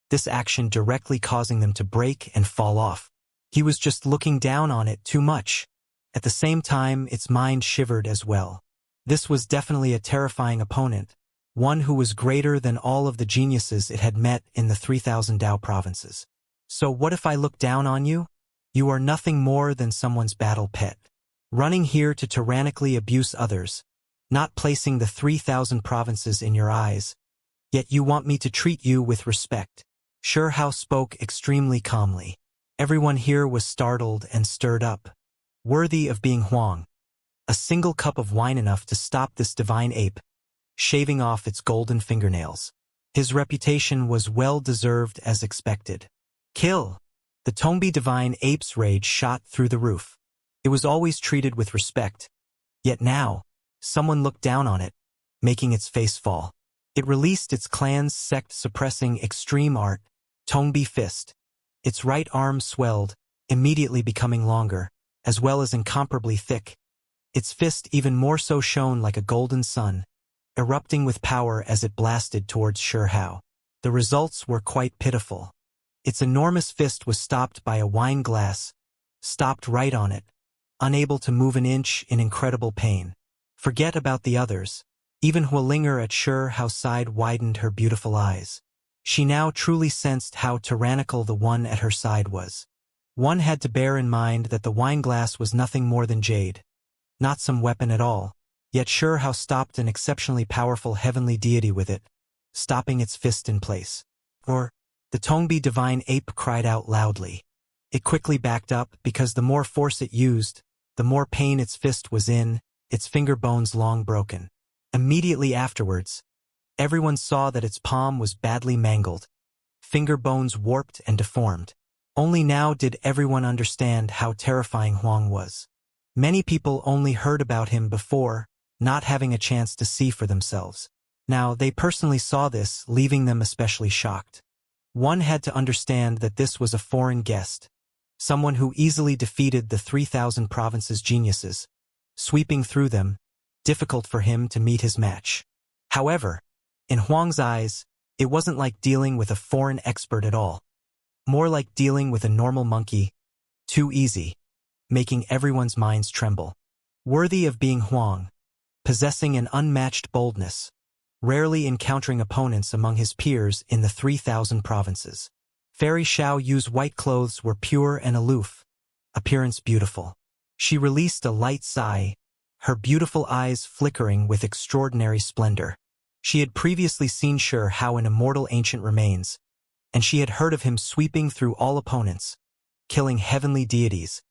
this action directly causing them to break and fall off. He was just looking down on it too much. At the same time, its mind shivered as well. This was definitely a terrifying opponent, one who was greater than all of the geniuses it had met in the 3,000 Dao provinces. So what if I look down on you? You are nothing more than someone's battle pet, running here to tyrannically abuse others, not placing the 3,000 provinces in your eyes. Yet you want me to treat you with respect. Sherhao spoke extremely calmly. Everyone here was startled and stirred up. Worthy of being Huang. A single cup of wine enough to stop this divine ape, shaving off its golden fingernails. His reputation was well-deserved as expected. Kill! The Tongbi divine ape's rage shot through the roof. It was always treated with respect. Yet now, someone looked down on it, making its face fall. It released its clan's sect-suppressing extreme art, Tongbi Fist. Its right arm swelled, immediately becoming longer, as well as incomparably thick. Its fist even more so shone like a golden sun, erupting with power as it blasted towards Sherhao. The results were quite pitiful. Its enormous fist was stopped by a wine glass, stopped right on it, unable to move an inch in incredible pain. Forget about the others. Even Hualinger at Sherhao's side widened her beautiful eyes. She now truly sensed how tyrannical the one at her side was. One had to bear in mind that the wine glass was nothing more than jade, not some weapon at all. Yet Sherhao stopped an exceptionally powerful heavenly deity with it, stopping its fist in place. Or, the Tongbi divine ape cried out loudly. It quickly backed up because the more force it used, the more pain its fist was in, its finger bones long broken. Immediately afterwards, everyone saw that its palm was badly mangled, finger bones warped and deformed. Only now did everyone understand how terrifying Huang was. Many people only heard about him before, not having a chance to see for themselves. Now, they personally saw this, leaving them especially shocked. One had to understand that this was a foreign guest, someone who easily defeated the 3,000 provinces' geniuses, sweeping through them, difficult for him to meet his match. However, in Huang's eyes, it wasn't like dealing with a foreign expert at all. More like dealing with a normal monkey, too easy, making everyone's minds tremble. Worthy of being Huang, possessing an unmatched boldness, rarely encountering opponents among his peers in the 3,000 provinces. Fairy Xiao Yu's white clothes were pure and aloof, appearance beautiful. She released a light sigh, her beautiful eyes flickering with extraordinary splendor. She had previously seen Sherhao in Immortal Ancient Remains, and she had heard of him sweeping through all opponents, killing heavenly deities,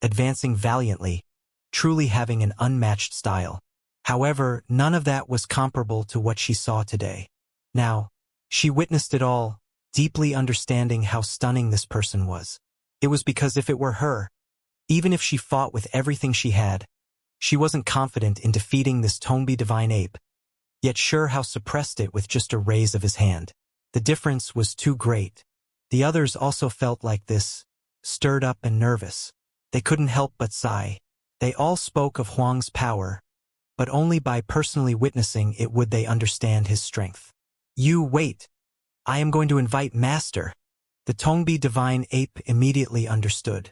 advancing valiantly, truly having an unmatched style. However, none of that was comparable to what she saw today. Now, she witnessed it all, deeply understanding how stunning this person was. It was because if it were her, even if she fought with everything she had, she wasn't confident in defeating this Tongbi divine ape. yet Xianxia suppressed it with just a raise of his hand. The difference was too great. The others also felt like this, stirred up and nervous. They couldn't help but sigh. They all spoke of Huang's power, but only by personally witnessing it would they understand his strength. You wait. I am going to invite Master. The Tongbi divine ape immediately understood.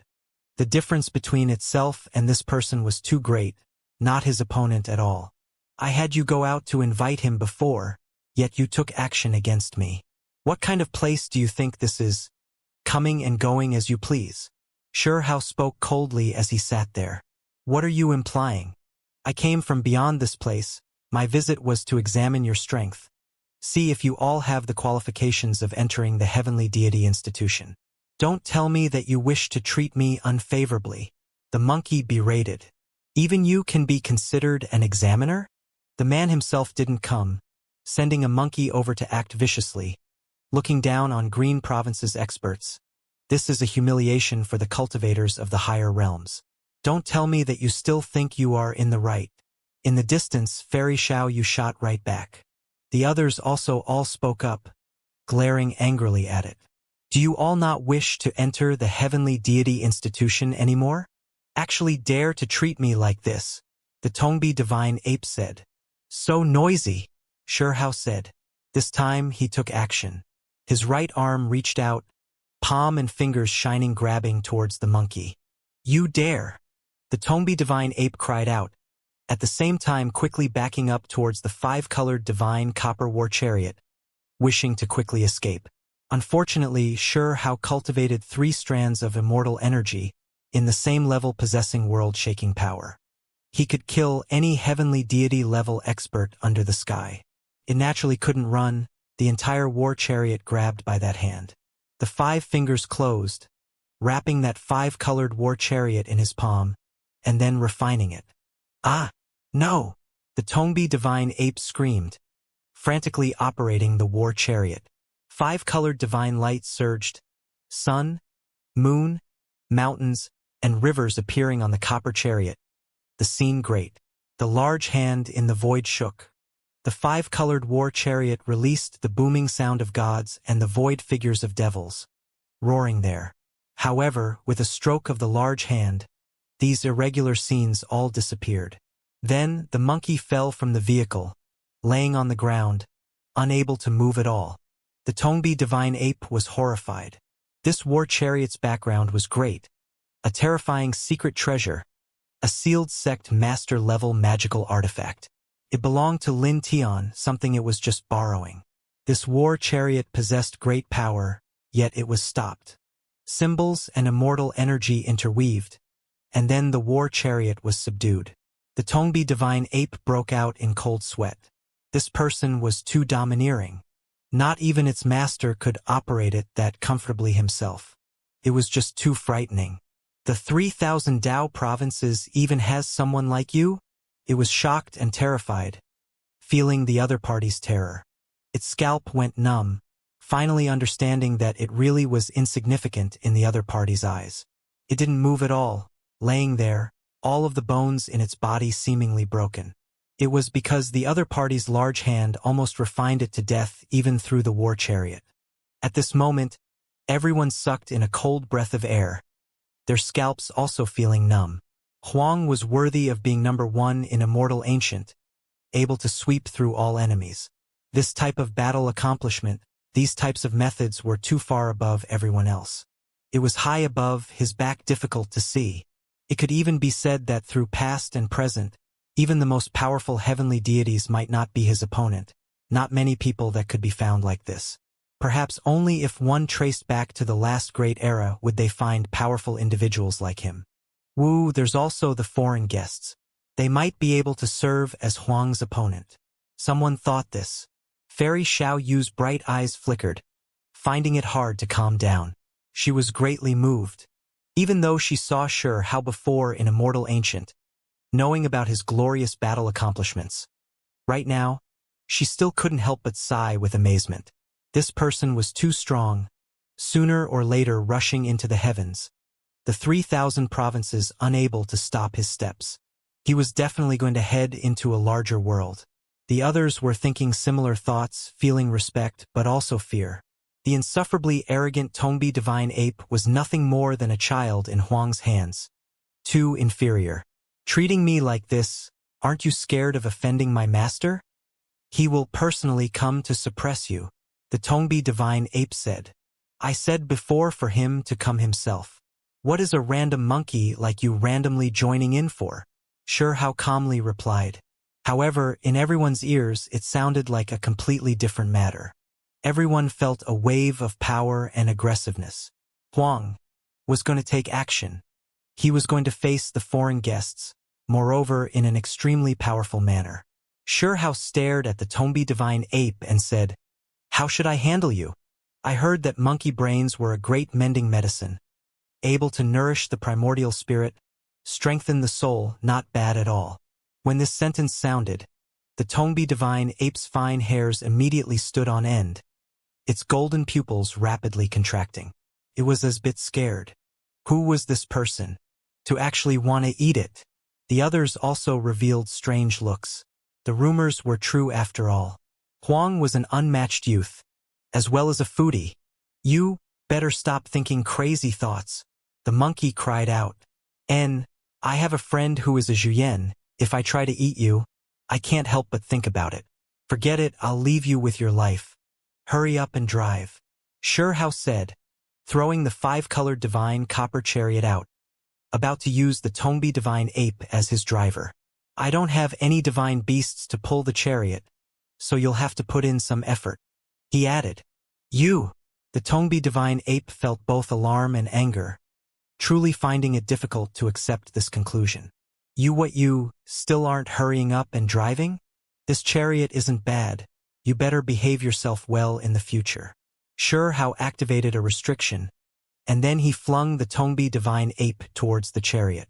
The difference between itself and this person was too great, not his opponent at all. I had you go out to invite him before, yet you took action against me. What kind of place do you think this is? Coming and going as you please. Xianxia spoke coldly as he sat there. What are you implying? I came from beyond this place. My visit was to examine your strength. See if you all have the qualifications of entering the heavenly deity institution. Don't tell me that you wish to treat me unfavorably. The monkey berated. Even you can be considered an examiner? The man himself didn't come, sending a monkey over to act viciously, looking down on Green Province's experts. This is a humiliation for the cultivators of the higher realms. Don't tell me that you still think you are in the right. In the distance, Fairy Xiao you shot right back. The others also all spoke up, glaring angrily at it. Do you all not wish to enter the heavenly deity institution anymore? Actually dare to treat me like this, the Tongbi divine ape said. So noisy, Xianxia said. This time he took action. His right arm reached out, palm and fingers shining grabbing towards the monkey. You dare! The Tongbi divine ape cried out, at the same time quickly backing up towards the five-colored divine copper war chariot, wishing to quickly escape. Unfortunately, Xianxia cultivated 3 strands of immortal energy in the same level possessing world-shaking power. He could kill any heavenly deity-level expert under the sky. It naturally couldn't run, the entire war chariot grabbed by that hand. The 5 fingers closed, wrapping that 5-colored war chariot in his palm, and then refining it. Ah! No! The Tongbi divine ape screamed, frantically operating the war chariot. 5-colored divine light surged, sun, moon, mountains, and rivers appearing on the copper chariot. The scene great. The large hand in the void shook. The 5-colored war chariot released the booming sound of gods and the void figures of devils, roaring there. However, with a stroke of the large hand, these irregular scenes all disappeared. Then the monkey fell from the vehicle, laying on the ground, unable to move at all. The Tongbi divine ape was horrified. This war chariot's background was great. A terrifying secret treasure, a sealed sect master-level magical artifact. It belonged to Lin Tian, something it was just borrowing. This war chariot possessed great power, yet it was stopped. Symbols and immortal energy interweaved, and then the war chariot was subdued. The Tongbi divine ape broke out in cold sweat. This person was too domineering. Not even its master could operate it that comfortably himself. It was just too frightening. The 3,000 Dao provinces even has someone like you? It was shocked and terrified, feeling the other party's terror. Its scalp went numb, finally understanding that it really was insignificant in the other party's eyes. It didn't move at all, laying there, all of the bones in its body seemingly broken. It was because the other party's large hand almost refined it to death even through the war chariot. At this moment, everyone sucked in a cold breath of air, their scalps also feeling numb. Huang was worthy of being number 1 in Immortal Ancient, able to sweep through all enemies. This type of battle accomplishment, these types of methods were too far above everyone else. It was high above his back, difficult to see. It could even be said that through past and present, even the most powerful heavenly deities might not be his opponent. Not many people that could be found like this. Perhaps only if one traced back to the last great era would they find powerful individuals like him. There's also the foreign guests. They might be able to serve as Huang's opponent. Someone thought this. Fairy Xiao Yu's bright eyes flickered, finding it hard to calm down. She was greatly moved. Even though she saw Xianxia before in Immortal Ancient, knowing about his glorious battle accomplishments. Right now, she still couldn't help but sigh with amazement. This person was too strong, sooner or later rushing into the heavens. The 3,000 provinces unable to stop his steps. He was definitely going to head into a larger world. The others were thinking similar thoughts, feeling respect, but also fear. The insufferably arrogant Tongbi divine ape was nothing more than a child in Huang's hands. Too inferior. Treating me like this, aren't you scared of offending my master? He will personally come to suppress you, the Tongbi divine ape said. I said before for him to come himself. What is a random monkey like you randomly joining in for? Sure Hao calmly replied. However, in everyone's ears it sounded like a completely different matter. Everyone felt a wave of power and aggressiveness. Huang was going to take action. He was going to face the foreign guests, moreover in an extremely powerful manner. Sure Hao stared at the Tongbi divine ape and said, How should I handle you? I heard that monkey brains were a great mending medicine, able to nourish the primordial spirit, strengthen the soul, not bad at all. When this sentence sounded, the Tongbi divine ape's fine hairs immediately stood on end, its golden pupils rapidly contracting. It was as bit scared. Who was this person? To actually want to eat it? The others also revealed strange looks. The rumors were true after all. Huang was an unmatched youth, as well as a foodie. You better stop thinking crazy thoughts, the monkey cried out. I have a friend who is a Zhuyen. If I try to eat you, I can't help but think about it. Forget it, I'll leave you with your life. Hurry up and drive. Sure Hao said, throwing the 5-colored divine copper chariot out, about to use the Tongbi divine ape as his driver. I don't have any divine beasts to pull the chariot, so you'll have to put in some effort. He added. You! The Tongbi divine ape felt both alarm and anger, truly finding it difficult to accept this conclusion. You still aren't hurrying up and driving? This chariot isn't bad. You better behave yourself well in the future. Sure Hao activated a restriction, and then he flung the Tongbi divine ape towards the chariot.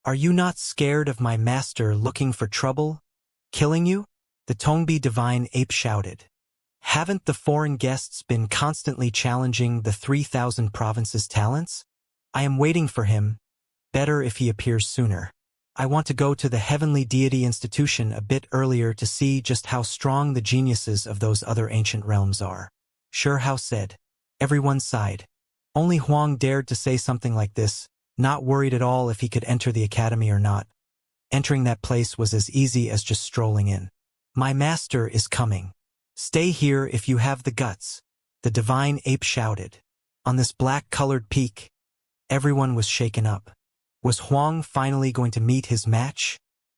Are you not scared of my master looking for trouble? Killing you? The Tongbi divine ape shouted. Haven't the foreign guests been constantly challenging the 3,000 provinces' talents? I am waiting for him. Better if he appears sooner. I want to go to the Heavenly Deity Institution a bit earlier to see just how strong the geniuses of those other ancient realms are. Sure Hao said. Everyone sighed. Only Huang dared to say something like this, not worried at all if he could enter the academy or not. Entering that place was as easy as just strolling in. My master is coming. Stay here if you have the guts, the divine ape shouted. On this black-colored peak, everyone was shaken up. Was Huang finally going to meet his match?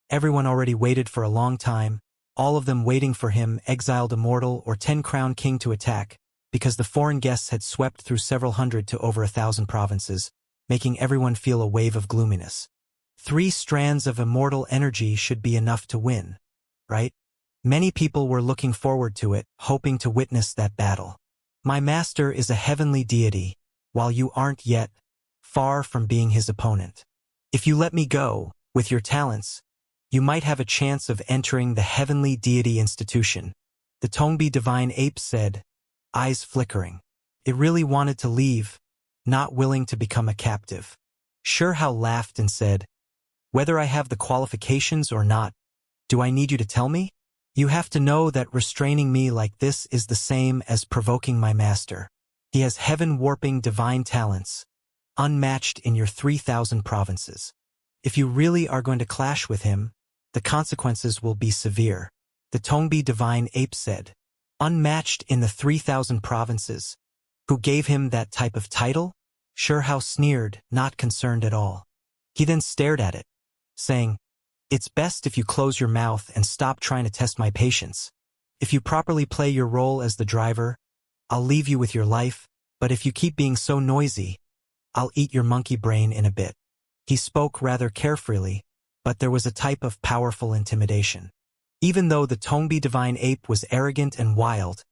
Everyone already waited for a long time, all of them waiting for him, exiled immortal or 10-crown king to attack, because the foreign guests had swept through several hundred to over 1,000 provinces, making everyone feel a wave of gloominess. 3 strands of immortal energy should be enough to win, right? Many people were looking forward to it, hoping to witness that battle. My master is a heavenly deity, while you aren't yet, far from being his opponent. If you let me go, with your talents, you might have a chance of entering the Heavenly Deity Institution, the Tongbi divine ape said, eyes flickering. It really wanted to leave, not willing to become a captive. Sure Hao laughed and said, whether I have the qualifications or not, do I need you to tell me? You have to know that restraining me like this is the same as provoking my master. He has heaven-warping divine talents, unmatched in your 3,000 provinces. If you really are going to clash with him, the consequences will be severe, the Tongbi divine ape said. Unmatched in the 3,000 provinces. Who gave him that type of title? Sure Hao sneered, not concerned at all. He then stared at it, saying, it's best if you close your mouth and stop trying to test my patience. If you properly play your role as the driver, I'll leave you with your life, but if you keep being so noisy, I'll eat your monkey brain in a bit. He spoke rather carefully, but there was a type of powerful intimidation. Even though the Tongbi divine ape was arrogant and wild,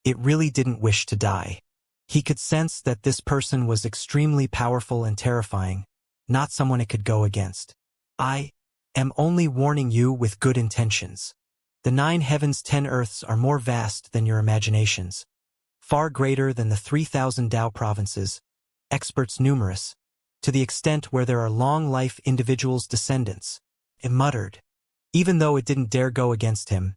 it really didn't wish to die. He could sense that this person was extremely powerful and terrifying, not someone it could go against. I am only warning you with good intentions. The 9 heavens 10 earths are more vast than your imaginations, far greater than the 3,000 Dao provinces, experts numerous, to the extent where there are long-life individuals' descendants. It muttered. Even though it didn't dare go against him,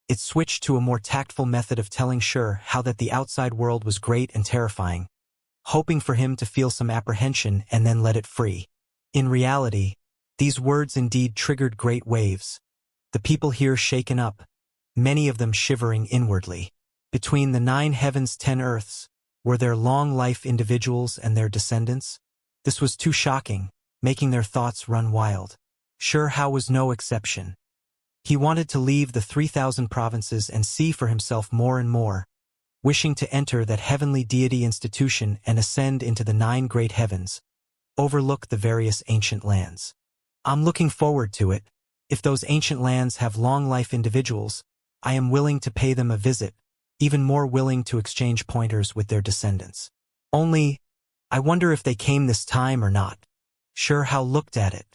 It switched to a more tactful method of telling Sure how that the outside world was great and terrifying, hoping for him to feel some apprehension and then let it free. In reality, these words indeed triggered great waves. The people here shaken up, many of them shivering inwardly. Between the 9 heavens 10 earths, were there long-life individuals and their descendants? This was too shocking, making their thoughts run wild. Sure how was no exception. He wanted to leave the 3,000 provinces and see for himself more and more, wishing to enter that heavenly deity institution and ascend into the 9 great heavens, overlook the various ancient lands. I'm looking forward to it. If those ancient lands have long-life individuals, I am willing to pay them a visit, even more willing to exchange pointers with their descendants. Only, I wonder if they came this time or not. Sure how looked at it.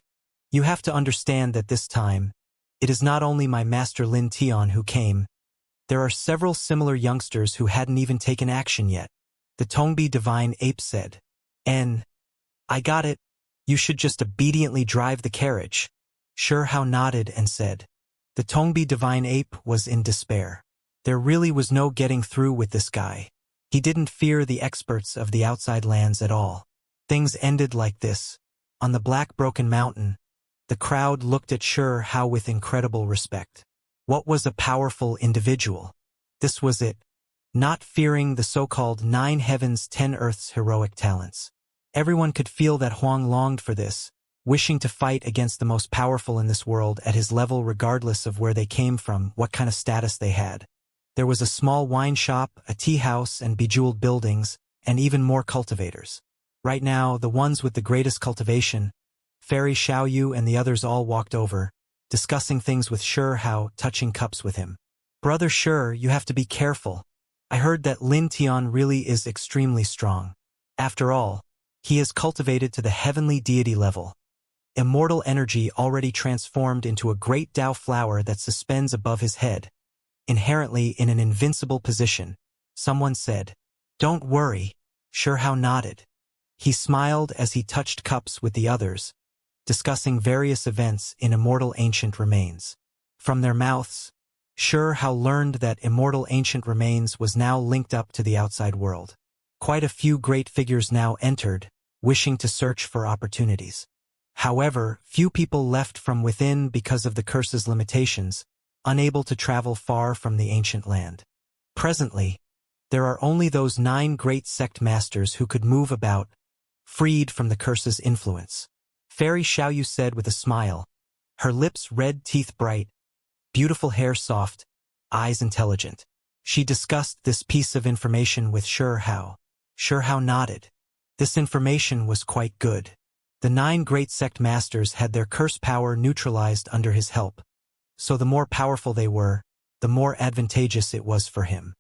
You have to understand that this time, it is not only my master Lin Tian who came. There are several similar youngsters who hadn't even taken action yet. The Tongbi divine ape said. I got it. You should just obediently drive the carriage. Sure how nodded and said. The Tongbi divine ape was in despair. There really was no getting through with this guy. He didn't fear the experts of the outside lands at all. Things ended like this. On the black broken mountain, the crowd looked at Sure how with incredible respect. What was a powerful individual? This was it. Not fearing the so-called 9 heavens 10 earths heroic talents. Everyone could feel that Huang longed for this, wishing to fight against the most powerful in this world at his level regardless of where they came from, what kind of status they had. There was a small wine shop, a tea house, and bejeweled buildings, and even more cultivators. Right now, the ones with the greatest cultivation, Fairy Xiaoyu and the others all walked over, discussing things with Sure how, touching cups with him. Brother Sure, you have to be careful. I heard that Lin Tian really is extremely strong. After all, he is cultivated to the heavenly deity level. Immortal energy already transformed into a great Tao flower that suspends above his head, inherently in an invincible position. Someone said, "Don't worry." Sure how nodded. He smiled as he touched cups with the others, discussing various events in Immortal Ancient Remains. From their mouths, Sure how learned that Immortal Ancient Remains was now linked up to the outside world. Quite a few great figures now entered, wishing to search for opportunities. However, few people left from within because of the curse's limitations, unable to travel far from the ancient land. Presently, there are only those 9 great sect masters who could move about, freed from the curse's influence. Fairy Xiaoyu said with a smile, her lips red, teeth bright, beautiful hair soft, eyes intelligent. She discussed this piece of information with Sure how. Sure how nodded. This information was quite good. The 9 great sect masters had their curse power neutralized under his help. So the more powerful they were, the more advantageous it was for him.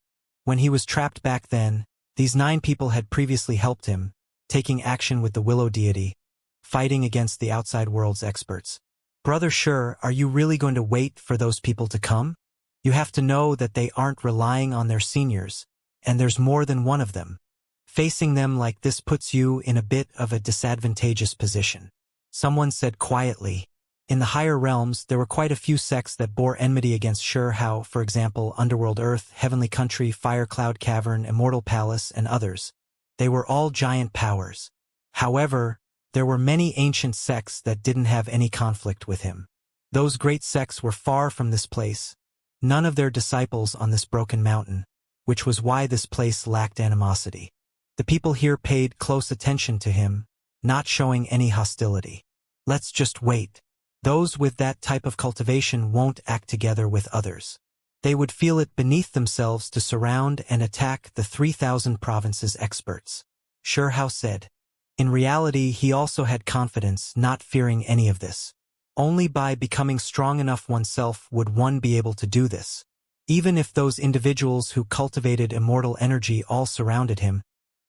When he was trapped back then, these 9 people had previously helped him, taking action with the Willow deity, fighting against the outside world's experts. Brother Sure, are you really going to wait for those people to come? You have to know that they aren't relying on their seniors, and there's more than one of them. Facing them like this puts you in a bit of a disadvantageous position. Someone said quietly. In the higher realms, there were quite a few sects that bore enmity against Sure how, for example, Underworld Earth, Heavenly Country, Fire Cloud Cavern, Immortal Palace, and others. They were all giant powers. However, there were many ancient sects that didn't have any conflict with him. Those great sects were far from this place, none of their disciples on this broken mountain, which was why this place lacked animosity. The people here paid close attention to him, not showing any hostility. Let's just wait. Those with that type of cultivation won't act together with others. They would feel it beneath themselves to surround and attack the 3,000 provinces experts. Sure how said. In reality, he also had confidence, not fearing any of this. Only by becoming strong enough oneself would one be able to do this. Even if those individuals who cultivated immortal energy all surrounded him,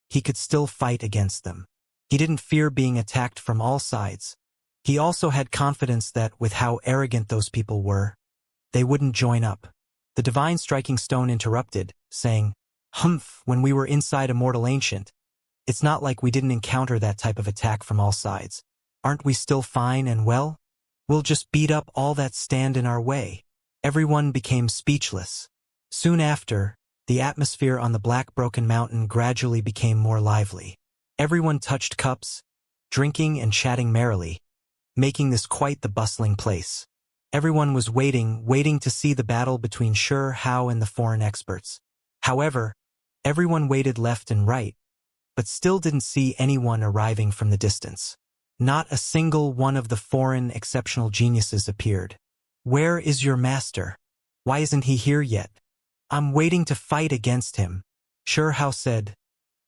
he could still fight against them. He didn't fear being attacked from all sides. He also had confidence that, with how arrogant those people were, they wouldn't join up. The divine striking stone interrupted, saying, "Humph, when we were inside Immortal Ancient, it's not like we didn't encounter that type of attack from all sides. Aren't we still fine and well? We'll just beat up all that stand in our way." Everyone became speechless. Soon after, the atmosphere on the Black Broken Mountain gradually became more lively. Everyone touched cups, drinking and chatting merrily, making this quite the bustling place. Everyone was waiting to see the battle between Shi Hao and the foreign experts. However, everyone waited left and right, but still didn't see anyone arriving from the distance. Not a single one of the foreign exceptional geniuses appeared. Where is your master? Why isn't he here yet? I'm waiting to fight against him, Shi Hao said,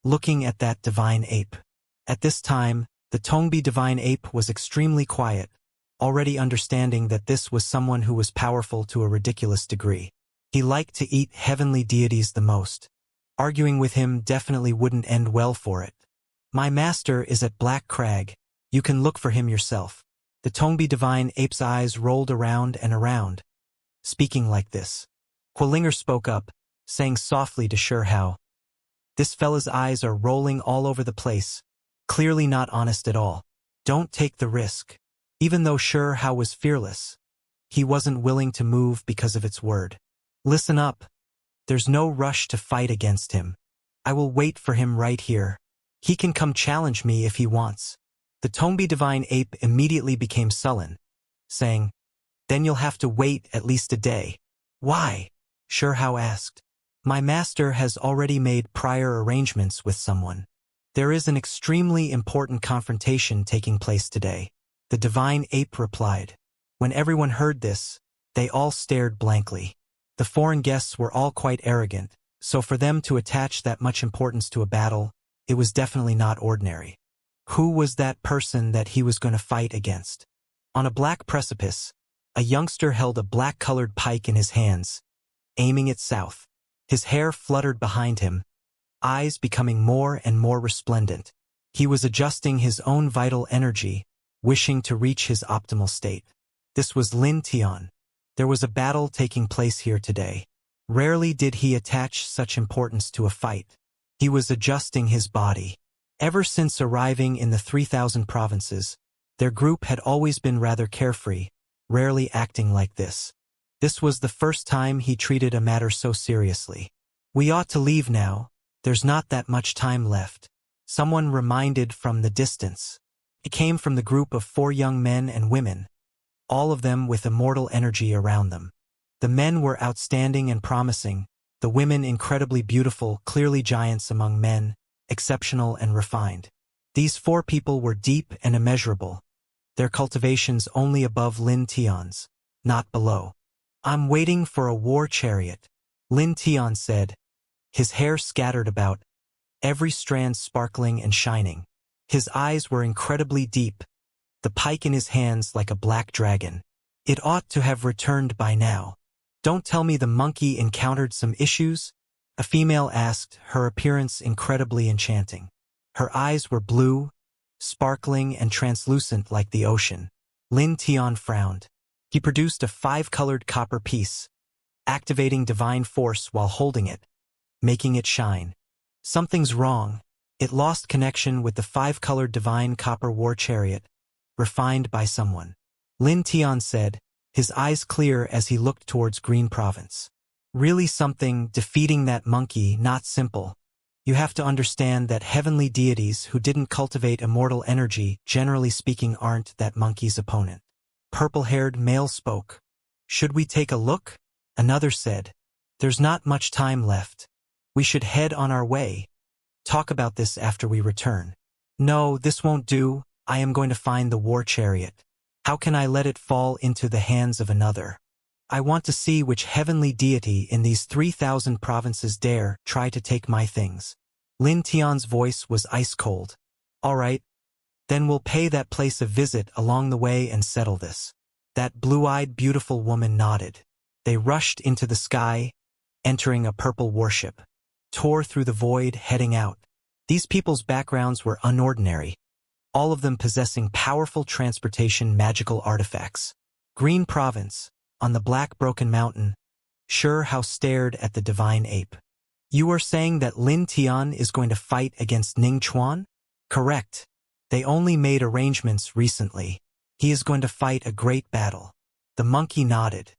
looking at that divine ape. At this time, the Tongbi divine ape was extremely quiet, already understanding that this was someone who was powerful to a ridiculous degree. He liked to eat heavenly deities the most. Arguing with him definitely wouldn't end well for it. My master is at Black Crag. You can look for him yourself. The Tongbi divine ape's eyes rolled around and around. Speaking like this, Quillinger spoke up, saying softly to Shi Hao, "This fella's eyes are rolling all over the place, clearly not honest at all. Don't take the risk." Even though Shi Hao was fearless, he wasn't willing to move because of its word. "Listen up. There's no rush to fight against him. I will wait for him right here. He can come challenge me if he wants." The Tongbi divine ape immediately became sullen, saying, "Then you'll have to wait at least a day." "Why?" Shi Hao asked. "My master has already made prior arrangements with someone. There is an extremely important confrontation taking place today," the divine ape replied. When everyone heard this, they all stared blankly. The foreign guests were all quite arrogant, so for them to attach that much importance to a battle, it was definitely not ordinary. Who was that person that he was going to fight against? On a black precipice, a youngster held a black-colored pike in his hands, aiming it south. His hair fluttered behind him, eyes becoming more and more resplendent. He was adjusting his own vital energy, wishing to reach his optimal state. This was Lin Tian. There was a battle taking place here today. Rarely did he attach such importance to a fight. He was adjusting his body. Ever since arriving in the 3,000 provinces, their group had always been rather carefree, rarely acting like this. This was the first time he treated a matter so seriously. "We ought to leave now. There's not that much time left," someone reminded from the distance. It came from the group of 4 young men and women, all of them with immortal energy around them. The men were outstanding and promising, the women incredibly beautiful, clearly giants among men, exceptional and refined. These 4 people were deep and immeasurable, their cultivations only above Lin Tian's, not below. "I'm waiting for a war chariot," Lin Tian said, his hair scattered about, every strand sparkling and shining. His eyes were incredibly deep, the pike in his hands like a black dragon. "It ought to have returned by now." "Don't tell me the monkey encountered some issues?" a female asked, her appearance incredibly enchanting. Her eyes were blue, sparkling and translucent like the ocean. Lin Tian frowned. He produced a 5-colored copper piece, activating divine force while holding it, making it shine. "Something's wrong." It lost connection with the 5-colored divine copper war chariot, refined by someone. Lin Tian said, his eyes clear as he looked towards Green Province. "Really something, defeating that monkey, not simple. You have to understand that heavenly deities who didn't cultivate immortal energy, generally speaking, aren't that monkey's opponent." Purple-haired male spoke. "Should we take a look?" Another said, "There's not much time left. We should head on our way. Talk about this after we return." "No, this won't do. I am going to find the war chariot. How can I let it fall into the hands of another? I want to see which heavenly deity in these 3,000 provinces dare try to take my things." Lin Tian's voice was ice-cold. "All right. Then we'll pay that place a visit along the way and settle this." That blue-eyed beautiful woman nodded. They rushed into the sky, entering a purple warship, tore through the void, heading out. These people's backgrounds were unordinary, all of them possessing powerful transportation magical artifacts. Green Province, on the Black Broken Mountain, Shi Hao stared at the divine ape. "You are saying that Lin Tian is going to fight against Ning Chuan?" "Correct. They only made arrangements recently. He is going to fight a great battle." The monkey nodded.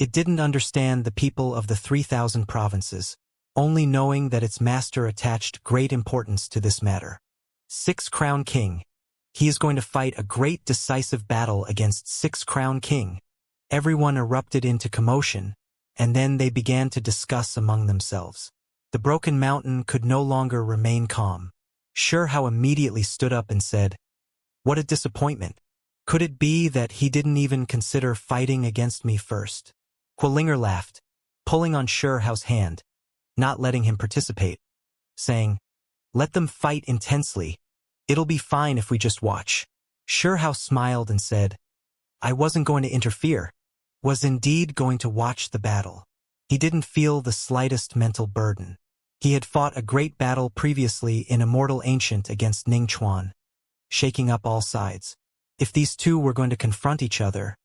It didn't understand the people of the 3,000 provinces, only knowing that its master attached great importance to this matter. 6 Crown King. He is going to fight a great decisive battle against 6 Crown King. Everyone erupted into commotion, and then they began to discuss among themselves. The broken mountain could no longer remain calm. Xianxia immediately stood up and said, "What a disappointment. Could it be that he didn't even consider fighting against me first?" Quilinger laughed, pulling on Xianxia's hand, not letting him participate, saying, "Let them fight intensely. It'll be fine if we just watch." Xianxia smiled and said, "I wasn't going to interfere. Was indeed going to watch the battle." He didn't feel the slightest mental burden. He had fought a great battle previously in Immortal Ancient against Ning Chuan, shaking up all sides. If these two were going to confront each other,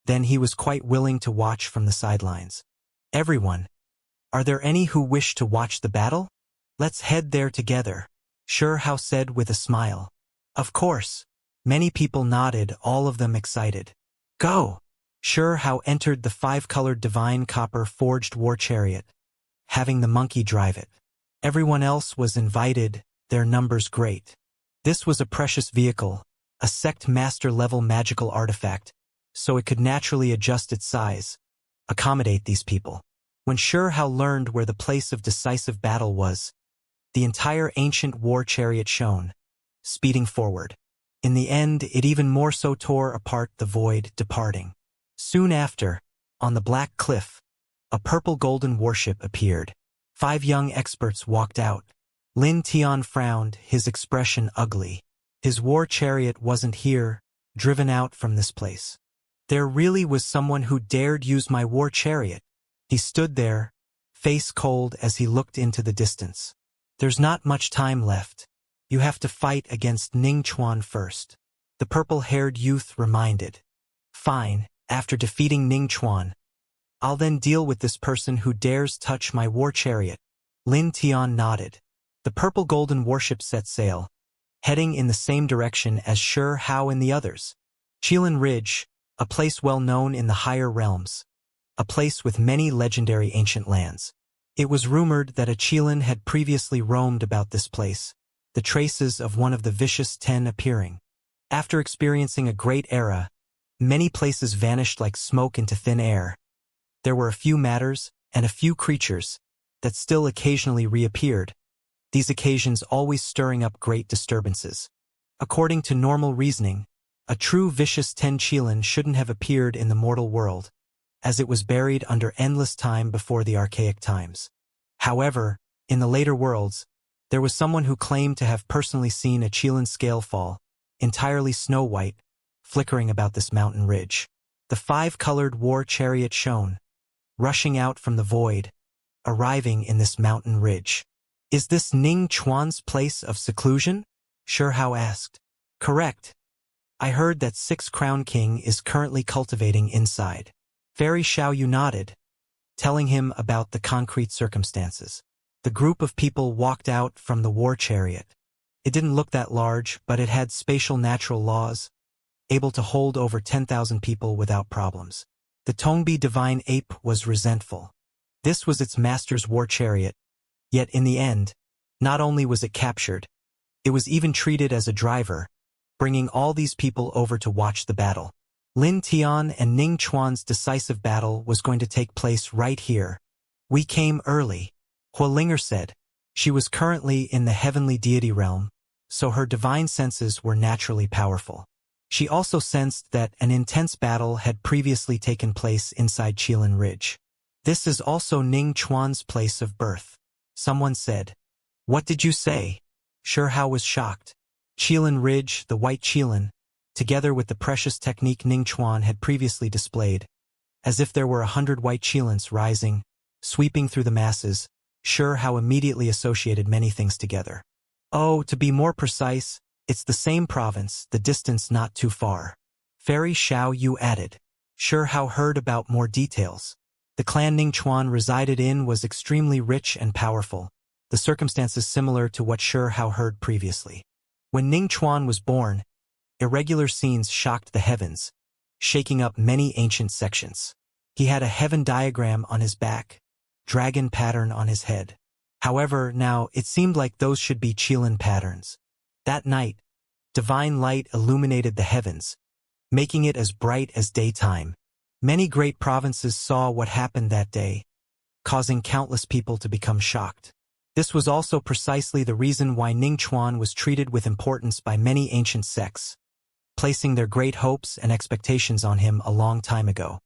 then he was quite willing to watch from the sidelines. "Everyone, are there any who wish to watch the battle? Let's head there together," Xianxia said with a smile. Of course. Many people nodded, all of them excited. "Go!" Xianxia entered the 5-colored divine copper-forged war chariot, having the monkey drive it. Everyone else was invited, their numbers great. This was a precious vehicle, a sect master-level magical artifact, so it could naturally adjust its size, accommodate these people. When Xianxia learned where the place of decisive battle was, the entire ancient war chariot shone, speeding forward. In the end, it even more so tore apart the void, departing. Soon after, on the black cliff, a purple-golden warship appeared. 5 young experts walked out. Lin Tian frowned, his expression ugly. His war chariot wasn't here, driven out from this place. There really was someone who dared use my war chariot. He stood there, face cold as he looked into the distance. "There's not much time left. You have to fight against Ning Chuan first," the purple-haired youth reminded. "Fine, after defeating Ning Chuan, I'll then deal with this person who dares touch my war chariot." Lin Tian nodded. The purple-golden warship set sail, heading in the same direction as Xianxia and the others. Qilin Ridge, a place well known in the higher realms. A place with many legendary ancient lands. It was rumored that a Qilin had previously roamed about this place, the traces of one of the vicious 10 appearing. After experiencing a great era, many places vanished like smoke into thin air. There were a few matters, and a few creatures, that still occasionally reappeared, these occasions always stirring up great disturbances. According to normal reasoning, a true vicious 10 Qilin shouldn't have appeared in the mortal world, as it was buried under endless time before the archaic times. However, in the later worlds, there was someone who claimed to have personally seen a Qilin scale fall, entirely snow-white, flickering about this mountain ridge. The 5-colored war chariot shone, rushing out from the void, arriving in this mountain ridge. "Is this Ning Chuan's place of seclusion?" Xianxia asked. "Correct. I heard that 6 Crown King is currently cultivating inside." Fairy Xiaoyu nodded, telling him about the concrete circumstances. The group of people walked out from the war chariot. It didn't look that large, but it had spatial natural laws, able to hold over 10,000 people without problems. The Tongbi divine ape was resentful. This was its master's war chariot, yet in the end, not only was it captured, it was even treated as a driver, bringing all these people over to watch the battle. Lin Tian and Ning Chuan's decisive battle was going to take place right here. "We came early," Quilinger said. She was currently in the heavenly deity realm, so her divine senses were naturally powerful. She also sensed that an intense battle had previously taken place inside Qilin Ridge. "This is also Ning Chuan's place of birth," someone said. "What did you say?" Xianxia was shocked. Qilin Ridge, the white Qilin, together with the precious technique Ning Chuan had previously displayed, as if there were 100 white Qilins rising, sweeping through the masses. Xianxia immediately associated many things together. "Oh, to be more precise, it's the same province, the distance not too far." Fairy Xiaoyu added. Xianxia heard about more details. The clan Ning Chuan resided in was extremely rich and powerful, the circumstances similar to what Xianxia heard previously. When Ning Chuan was born, irregular scenes shocked the heavens, shaking up many ancient sections. He had a heaven diagram on his back, dragon pattern on his head. However, now it seemed like those should be Qilin patterns. That night, divine light illuminated the heavens, making it as bright as daytime. Many great provinces saw what happened that day, causing countless people to become shocked. This was also precisely the reason why Ningchuan was treated with importance by many ancient sects, placing their great hopes and expectations on him a long time ago.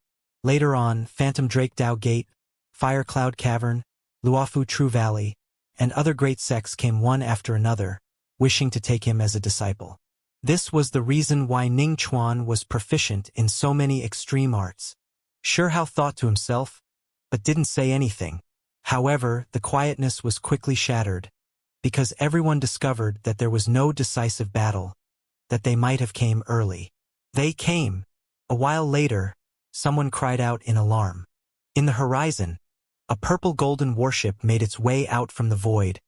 Later on, Phantom Drake Dao Gate, Fire Cloud Cavern, Luofu True Valley, and other great sects came one after another, wishing to take him as a disciple. This was the reason why Ningchuan was proficient in so many extreme arts. Sure Hao thought to himself, but didn't say anything. However, the quietness was quickly shattered, because everyone discovered that there was no decisive battle, that they might have came early. They came. A while later, someone cried out in alarm. In the horizon, a purple golden warship made its way out from the void,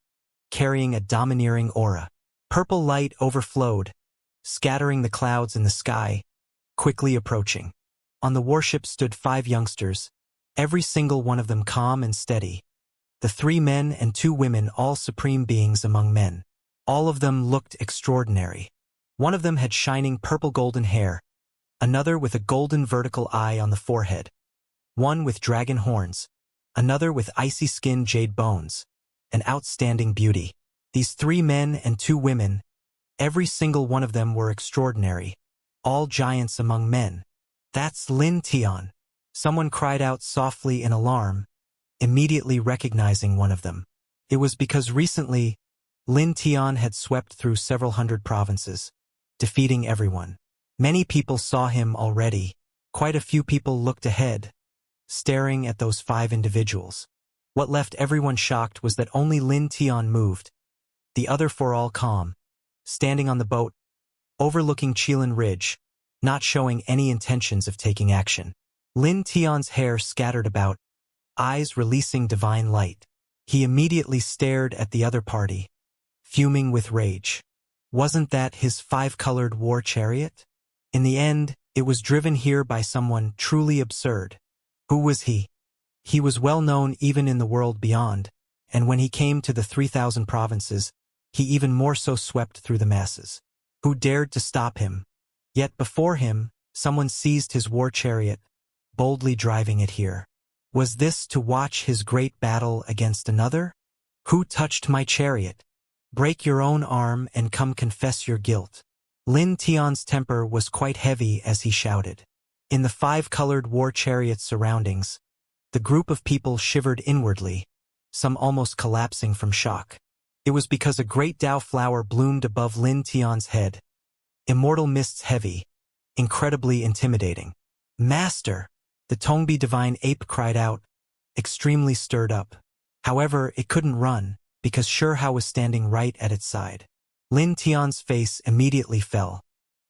carrying a domineering aura. Purple light overflowed, scattering the clouds in the sky, quickly approaching. On the warship stood 5 youngsters, every single one of them calm and steady. The 3 men and 2 women, all supreme beings among men. All of them looked extraordinary. One of them had shining purple golden hair, another with a golden vertical eye on the forehead, one with dragon horns, another with icy skin jade bones, an outstanding beauty. These 3 men and 2 women, every single one of them were extraordinary, all giants among men. That's Lin Tian. Someone cried out softly in alarm, immediately recognizing one of them. It was because recently, Lin Tian had swept through several hundred provinces, defeating everyone. Many people saw him already. Quite a few people looked ahead, staring at those 5 individuals. What left everyone shocked was that only Lin Tian moved, the other 4 all calm, standing on the boat, overlooking Qilin Ridge, not showing any intentions of taking action. Lin Tian's hair scattered about, eyes releasing divine light. He immediately stared at the other party, fuming with rage. Wasn't that his 5-colored war chariot? In the end, it was driven here by someone truly absurd. Who was he? He was well known even in the world beyond, and when he came to the 3,000 provinces, he even more so swept through the masses. Who dared to stop him? Yet before him, someone seized his war chariot, boldly driving it here. Was this to watch his great battle against another? Who touched my chariot? Break your own arm and come confess your guilt. Lin Tian's temper was quite heavy as he shouted. In the 5-colored war chariot's surroundings, the group of people shivered inwardly, some almost collapsing from shock. It was because a great Dao flower bloomed above Lin Tian's head. Immortal mists heavy, incredibly intimidating. Master! The Tongbi divine ape cried out, extremely stirred up. However, it couldn't run, because Sure Hao was standing right at its side. Lin Tian's face immediately fell.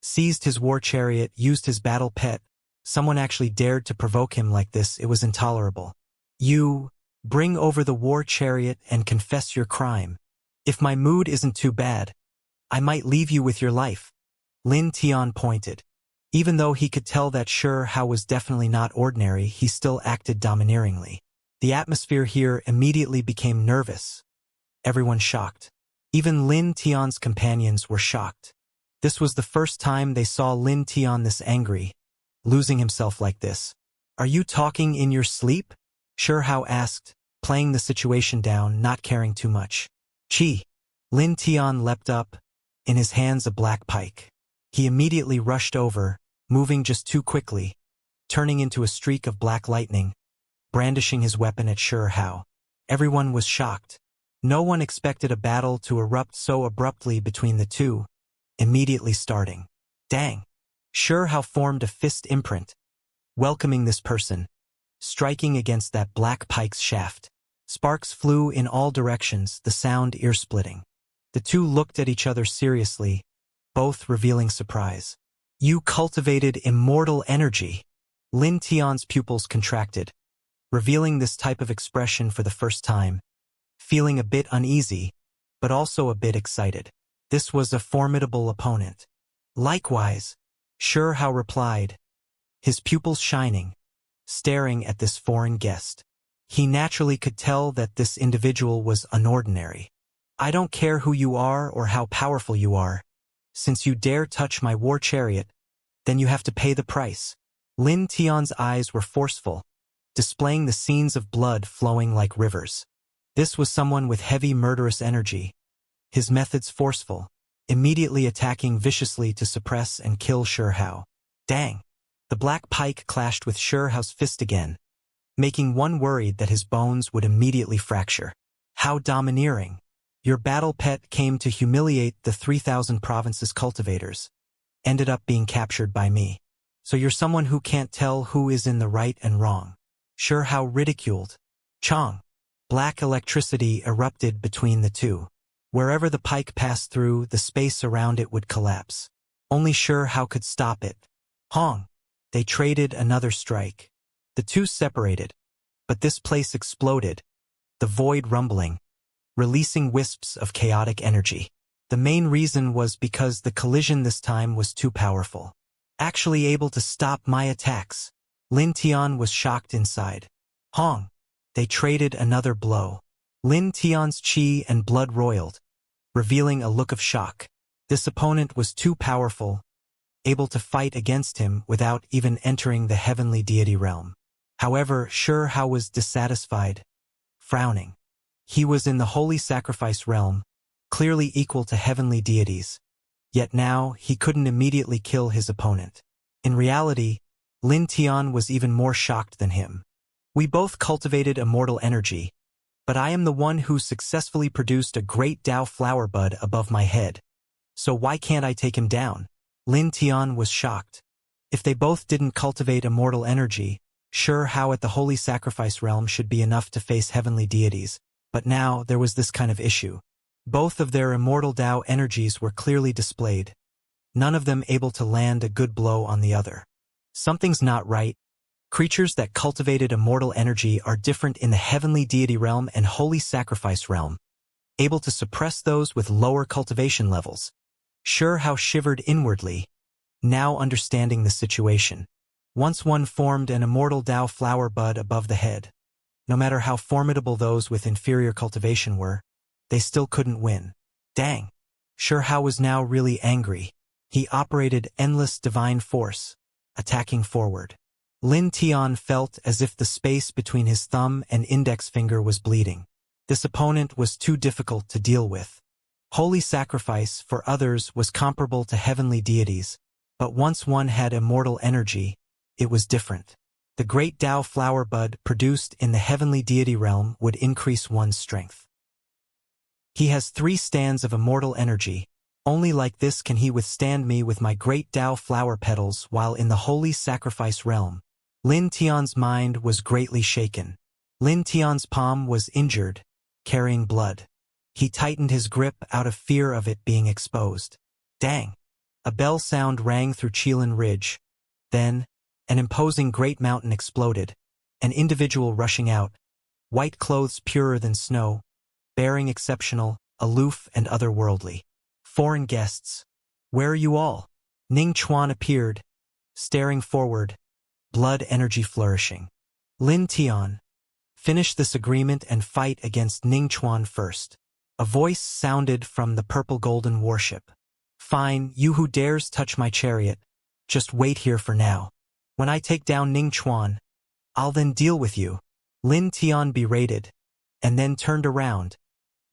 Seized his war chariot, used his battle pet. Someone actually dared to provoke him like this. It was intolerable. You, bring over the war chariot and confess your crime. If my mood isn't too bad, I might leave you with your life. Lin Tian pointed. Even though he could tell that Sure Hao was definitely not ordinary, he still acted domineeringly. The atmosphere here immediately became nervous. Everyone shocked. Even Lin Tian's companions were shocked. This was the first time they saw Lin Tian this angry, losing himself like this. Are you talking in your sleep? Sure Hao asked, playing the situation down, not caring too much. Chi. Lin Tian leapt up, in his hands a black pike. He immediately rushed over, moving just too quickly, turning into a streak of black lightning, brandishing his weapon at Sure Hao. Everyone was shocked. No one expected a battle to erupt so abruptly between the two, immediately starting. Dang! Sure Hao formed a fist imprint, welcoming this person, striking against that black pike's shaft. Sparks flew in all directions, the sound ear-splitting. The two looked at each other seriously, both revealing surprise. You cultivated immortal energy. Lin Tian's pupils contracted, revealing this type of expression for the first time, feeling a bit uneasy, but also a bit excited. This was a formidable opponent. Likewise, Sure Hao replied, his pupils shining, staring at this foreign guest. He naturally could tell that this individual was unordinary. I don't care who you are or how powerful you are. Since you dare touch my war chariot, then you have to pay the price. Lin Tian's eyes were forceful, displaying the scenes of blood flowing like rivers. This was someone with heavy murderous energy. His methods forceful, immediately attacking viciously to suppress and kill Shihao. Dang! The black pike clashed with Shihao's fist again, making one worried that his bones would immediately fracture. How domineering! Your battle pet came to humiliate the 3,000 provinces cultivators. Ended up being captured by me. So you're someone who can't tell who is in the right and wrong. Shihao ridiculed. Chong! Black electricity erupted between the two. Wherever the pike passed through, the space around it would collapse. Only Shihao could stop it. Hong! They traded another strike. The two separated, but this place exploded, the void rumbling, releasing wisps of chaotic energy. The main reason was because the collision this time was too powerful. Actually able to stop my attacks. Lin Tian was shocked inside. Hong! They traded another blow. Lin Tian's chi and blood roiled, revealing a look of shock. This opponent was too powerful, able to fight against him without even entering the heavenly deity realm. However, Shihao was dissatisfied, frowning. He was in the holy sacrifice realm, clearly equal to heavenly deities. Yet now, he couldn't immediately kill his opponent. In reality, Lin Tian was even more shocked than him. We both cultivated immortal energy, but I am the one who successfully produced a great Dao flower bud above my head. So why can't I take him down? Lin Tian was shocked. If they both didn't cultivate immortal energy, sure, how at the holy sacrifice realm should be enough to face heavenly deities, but now there was this kind of issue. Both of their immortal Dao energies were clearly displayed, none of them able to land a good blow on the other. Something's not right. Creatures that cultivated immortal energy are different in the heavenly deity realm and holy sacrifice realm, able to suppress those with lower cultivation levels. Shihao shivered inwardly, now understanding the situation. Once one formed an immortal Dao flower bud above the head. No matter how formidable those with inferior cultivation were, they still couldn't win. Dang! Shihao was now really angry. He operated endless divine force, attacking forward. Lin Tian felt as if the space between his thumb and index finger was bleeding. This opponent was too difficult to deal with. Holy sacrifice for others was comparable to heavenly deities, but once one had immortal energy, it was different. The great Dao flower bud produced in the heavenly deity realm would increase one's strength. He has 3 stands of immortal energy. Only like this can he withstand me with my great Dao flower petals while in the holy sacrifice realm. Lin Tian's mind was greatly shaken. Lin Tian's palm was injured, carrying blood. He tightened his grip out of fear of it being exposed. Dang! A bell sound rang through Qilin Ridge. Then, an imposing great mountain exploded, an individual rushing out, white clothes purer than snow, bearing exceptional, aloof and otherworldly. Foreign guests. Where are you all? Ning Chuan appeared, staring forward, blood energy flourishing. Lin Tian, finish this agreement and fight against Ning Chuan first. A voice sounded from the purple-golden warship. Fine, you who dares touch my chariot, just wait here for now. When I take down Ning Chuan, I'll then deal with you. Lin Tian berated, and then turned around,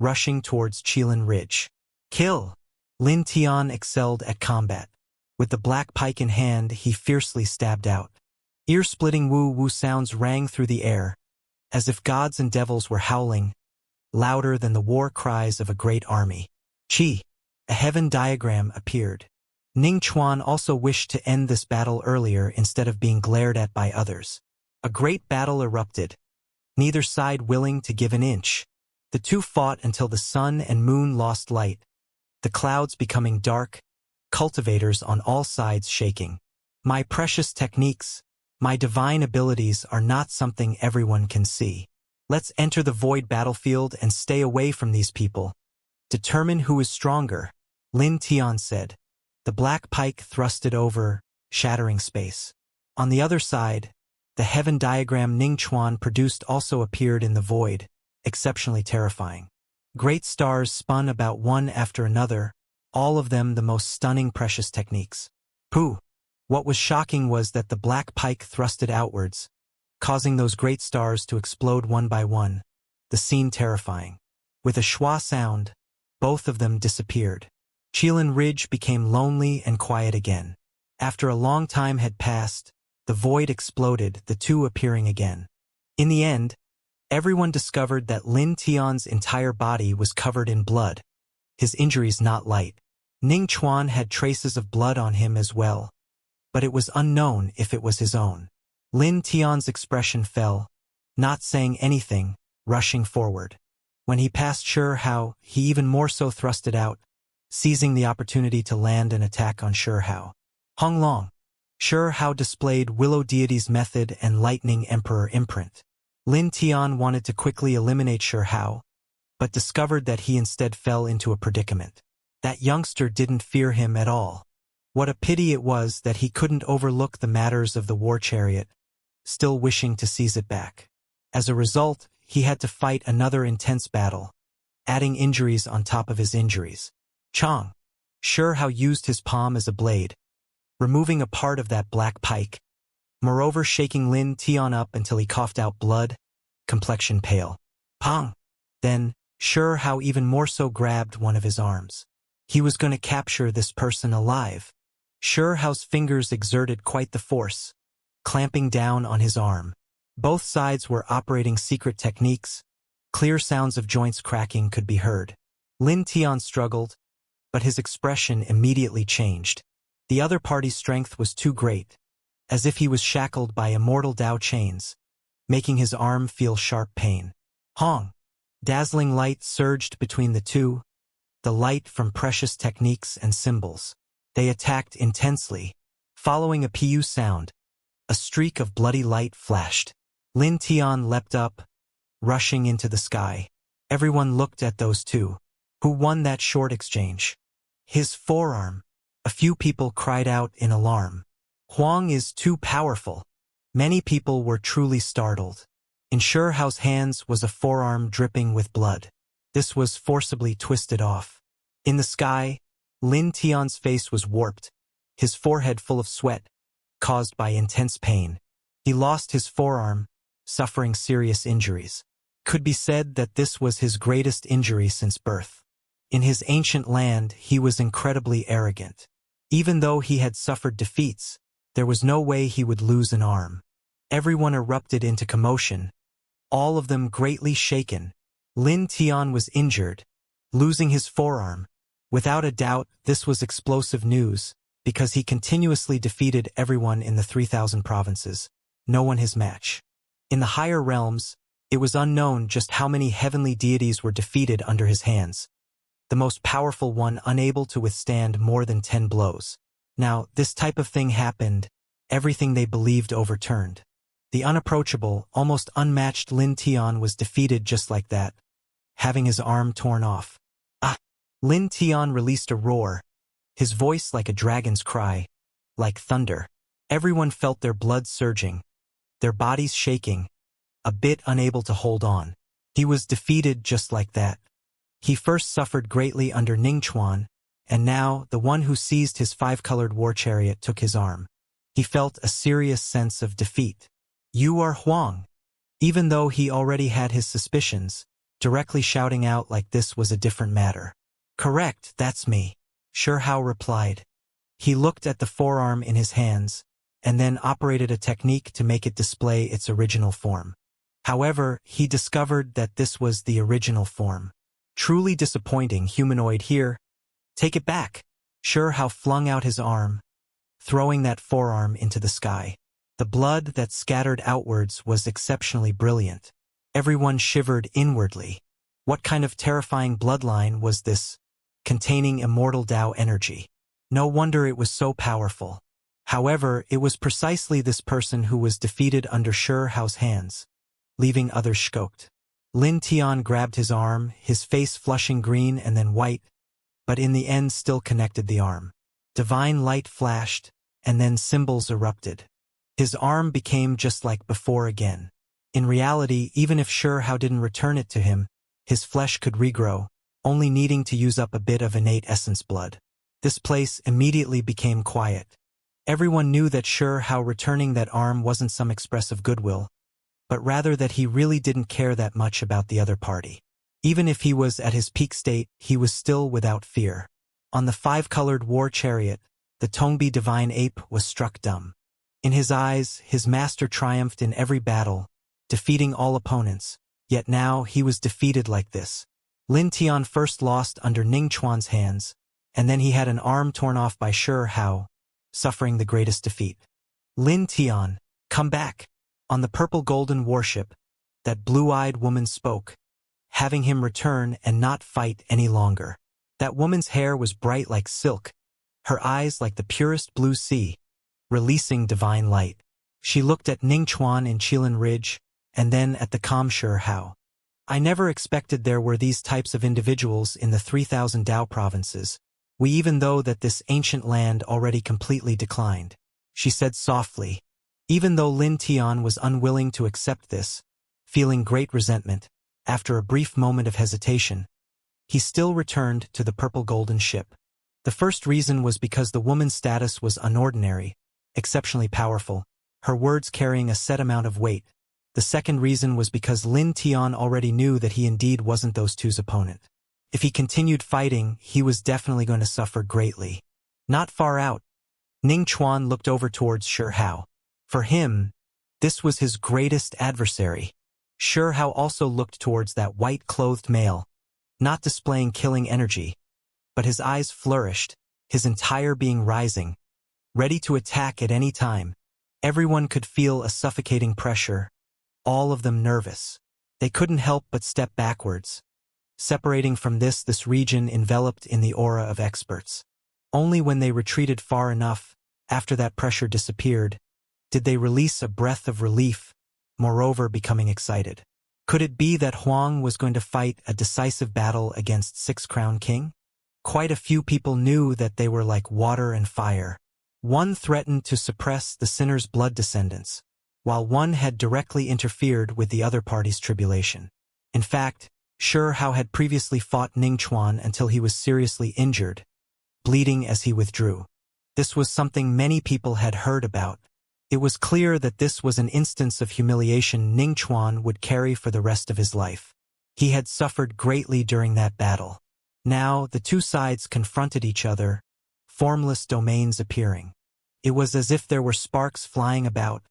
rushing towards Qilin Ridge. Kill! Lin Tian excelled at combat. With the black pike in hand, he fiercely stabbed out. Ear-splitting woo-woo sounds rang through the air, as if gods and devils were howling, louder than the war cries of a great army. Chi! A heaven diagram appeared. Ning Chuan also wished to end this battle earlier instead of being glared at by others. A great battle erupted, neither side willing to give an inch. The two fought until the sun and moon lost light, the clouds becoming dark, cultivators on all sides shaking. My precious techniques, my divine abilities are not something everyone can see. Let's enter the void battlefield and stay away from these people. Determine who is stronger, Lin Tian said. The black pike thrusted over, shattering space. On the other side, The heaven diagram Ning Chuan produced also appeared in the void, exceptionally terrifying. Great stars spun about one after another, all of them the most stunning precious techniques. Pooh! What was shocking was that the black pike thrusted outwards, causing those great stars to explode one by one, the scene terrifying. With a schwa sound, both of them disappeared. Qilin Ridge became lonely and quiet again. After a long time had passed, the void exploded, the two appearing again. In the end, everyone discovered that Lin Tian's entire body was covered in blood, his injuries not light. Ning Chuan had traces of blood on him as well, but it was unknown if it was his own. Lin Tian's expression fell, not saying anything, rushing forward. When he passed Shi Hao, he even more so thrusted out, seizing the opportunity to land an attack on Shi Hao. Hong Long. Shi Hao displayed Willow Deity's method and Lightning Emperor imprint. Lin Tian wanted to quickly eliminate Shi Hao, but discovered that he instead fell into a predicament. That youngster didn't fear him at all. What a pity it was that he couldn't overlook the matters of the war chariot, still wishing to seize it back. As a result, he had to fight another intense battle, adding injuries on top of his injuries. Chong. Shi Hao used his palm as a blade, removing a part of that black pike, moreover shaking Lin Tian up until he coughed out blood, complexion pale. Pong! Then, Shi Hao even more so grabbed one of his arms. He was going to capture this person alive. Shi Hao's fingers exerted quite the force, clamping down on his arm. Both sides were operating secret techniques. Clear sounds of joints cracking could be heard. Lin Tian struggled, but his expression immediately changed. The other party's strength was too great, as if he was shackled by immortal Tao chains, making his arm feel sharp pain. Hong! Dazzling light surged between the two, the light from precious techniques and symbols. They attacked intensely. Following a pu sound, a streak of bloody light flashed. Lin Tian leapt up, rushing into the sky. Everyone looked at those two. Who won that short exchange? His forearm. A few people cried out in alarm. Huang is too powerful. Many people were truly startled. In Shi Hao's hands was a forearm dripping with blood. This was forcibly twisted off. In the sky, Lin Tian's face was warped, his forehead full of sweat, caused by intense pain. He lost his forearm, suffering serious injuries. Could be said that this was his greatest injury since birth. In his ancient land, he was incredibly arrogant. Even though he had suffered defeats, there was no way he would lose an arm. Everyone erupted into commotion, all of them greatly shaken. Lin Tian was injured, losing his forearm. Without a doubt, this was explosive news, because he continuously defeated everyone in the 3,000 provinces. No one his match. In the higher realms, it was unknown just how many heavenly deities were defeated under his hands. The most powerful one unable to withstand more than 10 blows. Now, this type of thing happened, everything they believed overturned. The unapproachable, almost unmatched Lin Tian was defeated just like that, having his arm torn off. Ah! Lin Tian released a roar, his voice like a dragon's cry, like thunder. Everyone felt their blood surging, their bodies shaking, a bit unable to hold on. He was defeated just like that. He first suffered greatly under Ning Chuan, and now the one who seized his 5-colored war chariot took his arm. He felt a serious sense of defeat. You are Huang. Even though he already had his suspicions, directly shouting out like this was a different matter. Correct, that's me, Shi Hao replied. He looked at the forearm in his hands, and then operated a technique to make it display its original form. However, he discovered that this was the original form. Truly disappointing humanoid here. Take it back. Shi Hao flung out his arm, throwing that forearm into the sky. The blood that scattered outwards was exceptionally brilliant. Everyone shivered inwardly. What kind of terrifying bloodline was this, containing immortal Tao energy? No wonder it was so powerful. However, it was precisely this person who was defeated under Shi Hao's hands, leaving others shocked. Lin Tian grabbed his arm, his face flushing green and then white, but in the end still connected the arm. Divine light flashed, and then symbols erupted. His arm became just like before again. In reality, even if Hao didn't return it to him, his flesh could regrow, only needing to use up a bit of innate essence blood. This place immediately became quiet. Everyone knew that Hao returning that arm wasn't some expressive goodwill, but rather that he really didn't care that much about the other party. Even if he was at his peak state, he was still without fear. On the five-colored war chariot, the Tongbi divine ape was struck dumb. In his eyes, his master triumphed in every battle, defeating all opponents, yet now he was defeated like this. Lin Tian first lost under Ning Chuan's hands, and then he had an arm torn off by Hao, suffering the greatest defeat. Lin Tian, come back. On the purple-golden warship, that blue-eyed woman spoke, having him return and not fight any longer. That woman's hair was bright like silk, her eyes like the purest blue sea, releasing divine light. She looked at Ning Chuan in Qilin Ridge, and then at the calm Hao. I never expected there were these types of individuals in the 3,000 Dao provinces. We even though that this ancient land already completely declined. She said softly. Even though Lin Tian was unwilling to accept this, feeling great resentment, after a brief moment of hesitation, he still returned to the purple-golden ship. The first reason was because the woman's status was unordinary, exceptionally powerful, her words carrying a set amount of weight. The second reason was because Lin Tian already knew that he indeed wasn't those two's opponent. If he continued fighting, he was definitely going to suffer greatly. Not far out, Ning Chuan looked over towards Hao. For him, this was his greatest adversary. Hao also looked towards that white-clothed male, not displaying killing energy, but his eyes flourished, his entire being rising, ready to attack at any time. Everyone could feel a suffocating pressure, all of them nervous. They couldn't help but step backwards. Separating from this region enveloped in the aura of experts. Only when they retreated far enough, after that pressure disappeared, did they release a breath of relief, moreover becoming excited. Could it be that Huang was going to fight a decisive battle against Six Crown King? Quite a few people knew that they were like water and fire. One threatened to suppress the sinner's blood descendants, while one had directly interfered with the other party's tribulation. In fact, Hao had previously fought Ning Chuan until he was seriously injured, bleeding as he withdrew. This was something many people had heard about. It was clear that this was an instance of humiliation Ning Chuan would carry for the rest of his life. He had suffered greatly during that battle. Now, the two sides confronted each other, formless domains appearing. It was as if there were sparks flying about,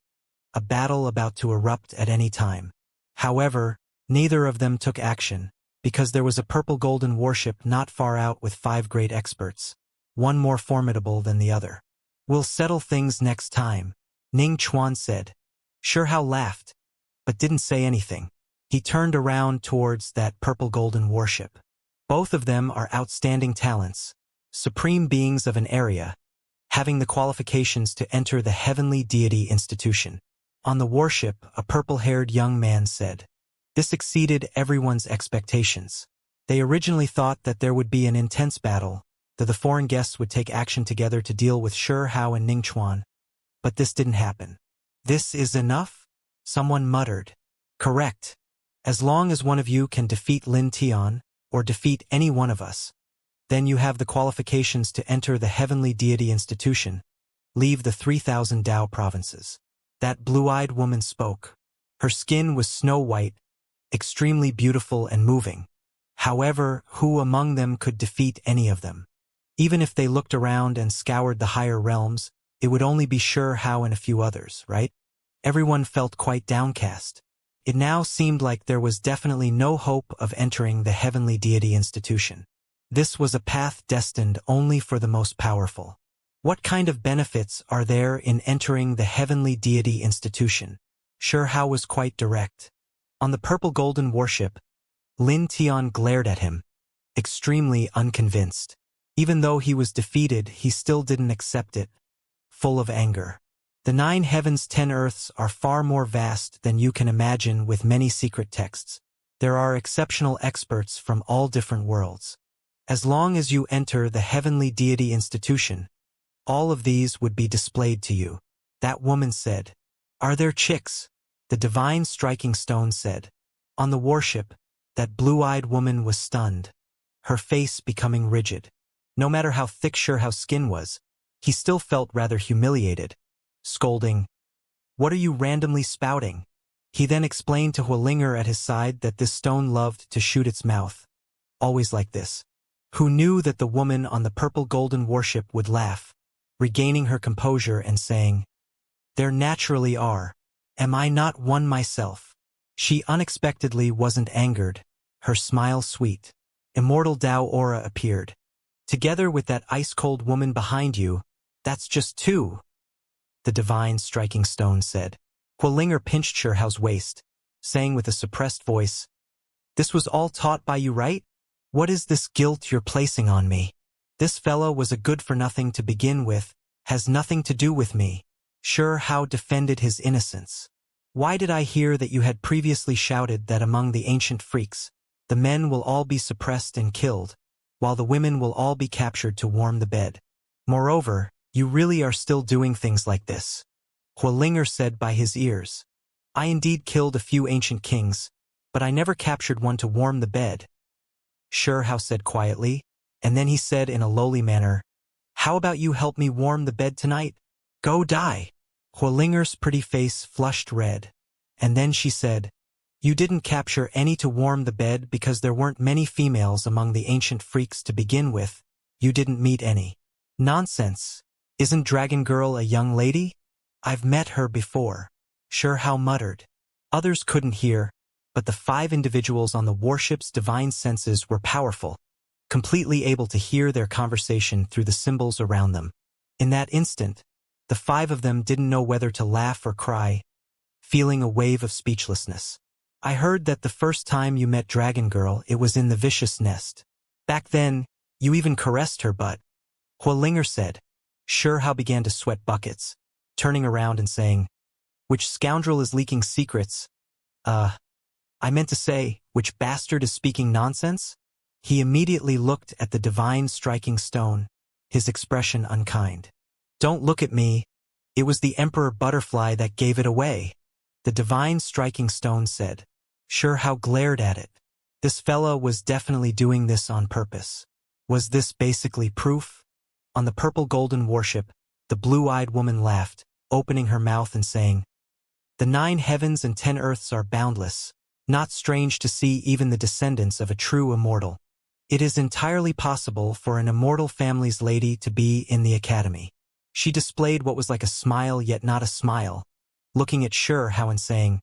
a battle about to erupt at any time. However, neither of them took action, because there was a purple-golden warship not far out with 5 great experts, one more formidable than the other. We'll settle things next time, Ning Chuan said. Hao laughed, but didn't say anything. He turned around towards that purple-golden warship. Both of them are outstanding talents, supreme beings of an area, having the qualifications to enter the heavenly deity institution. On the warship, a purple-haired young man said. This exceeded everyone's expectations. They originally thought that there would be an intense battle, that the foreign guests would take action together to deal with Hao and Ning Chuan. But this didn't happen. This is enough? Someone muttered. Correct. As long as one of you can defeat Lin Tian, or defeat any one of us, then you have the qualifications to enter the heavenly deity institution, leave the 3,000 Dao provinces. That blue-eyed woman spoke. Her skin was snow-white, extremely beautiful and moving. However, who among them could defeat any of them? Even if they looked around and scoured the higher realms, it would only be Hao and a few others, right? Everyone felt quite downcast. It now seemed like there was definitely no hope of entering the heavenly deity institution. This was a path destined only for the most powerful. What kind of benefits are there in entering the heavenly deity institution? Hao was quite direct. On the purple-golden warship, Lin Tian glared at him, extremely unconvinced. Even though he was defeated, he still didn't accept it, full of anger. The 9 heavens 10 earths are far more vast than you can imagine with many secret texts. There are exceptional experts from all different worlds. As long as you enter the heavenly deity institution, all of these would be displayed to you. That woman said. Are there chicks? The divine striking stone said. On the warship, that blue-eyed woman was stunned, her face becoming rigid. No matter how thick Xiao's skin was, he still felt rather humiliated, scolding, "What are you randomly spouting?" He then explained to Hualinger at his side that this stone loved to shoot its mouth, always like this. Who knew that the woman on the purple-golden warship would laugh, regaining her composure and saying, "There naturally are. Am I not one myself?" She unexpectedly wasn't angered, her smile sweet. Immortal Dao aura appeared. Together with that ice-cold woman behind you, that's just two, the divine striking stone said. Hualinger pinched Xiao's waist, saying with a suppressed voice, "This was all taught by you, right? What is this guilt you're placing on me? This fellow was a good-for-nothing to begin with, has nothing to do with me." Xiao defended his innocence. "Why did I hear that you had previously shouted that among the ancient freaks, the men will all be suppressed and killed, while the women will all be captured to warm the bed? Moreover, you really are still doing things like this." Hualinger said by his ears, "I indeed killed a few ancient kings, but I never captured one to warm the bed." Xiao said quietly, and then he said in a lowly manner, "How about you help me warm the bed tonight? Go die." Hualinger's pretty face flushed red, and then she said, "You didn't capture any to warm the bed because there weren't many females among the ancient freaks to begin with. You didn't meet any." "Nonsense. Isn't Dragon Girl a young lady? I've met her before," Xiao muttered. Others couldn't hear, but the 5 individuals on the warship's divine senses were powerful, completely able to hear their conversation through the symbols around them. In that instant, the 5 of them didn't know whether to laugh or cry, feeling a wave of speechlessness. "I heard that the first time you met Dragon Girl, it was in the vicious nest. Back then, you even caressed her butt," Hualinger said. Xiao began to sweat buckets, turning around and saying, "Which scoundrel is leaking secrets? I meant to say, which bastard is speaking nonsense?" He immediately looked at the divine striking stone, his expression unkind. "Don't look at me. It was the Emperor Butterfly that gave it away," the divine striking stone said. Xiao glared at it. This fella was definitely doing this on purpose. Was this basically proof? On the purple-golden warship, the blue-eyed woman laughed, opening her mouth and saying, "The 9 heavens and 10 earths are boundless. Not strange to see even the descendants of a true immortal. It is entirely possible for an immortal family's lady to be in the academy." She displayed what was like a smile yet not a smile, looking at Xiao and saying,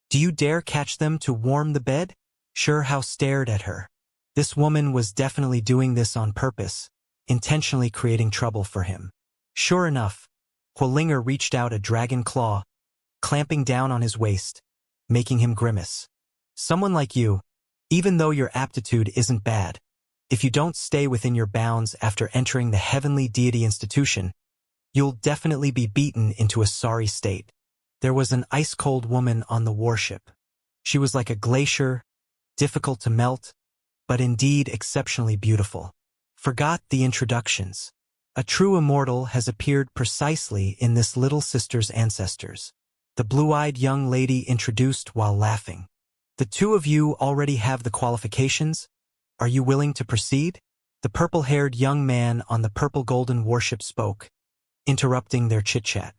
"Do you dare catch them to warm the bed?" Xiao stared at her. This woman was definitely doing this on purpose, intentionally creating trouble for him. Sure enough, Hualinger reached out a dragon claw, clamping down on his waist, making him grimace. "Someone like you, even though your aptitude isn't bad, if you don't stay within your bounds after entering the heavenly deity institution, you'll definitely be beaten into a sorry state." There was an ice-cold woman on the warship. She was like a glacier, difficult to melt, but indeed exceptionally beautiful. Forgot the introductions. A true immortal has appeared precisely in this little sister's ancestors. The blue-eyed young lady introduced while laughing. "The 2 of you already have the qualifications? Are you willing to proceed?" The purple-haired young man on the purple-golden warship spoke, interrupting their chit-chat.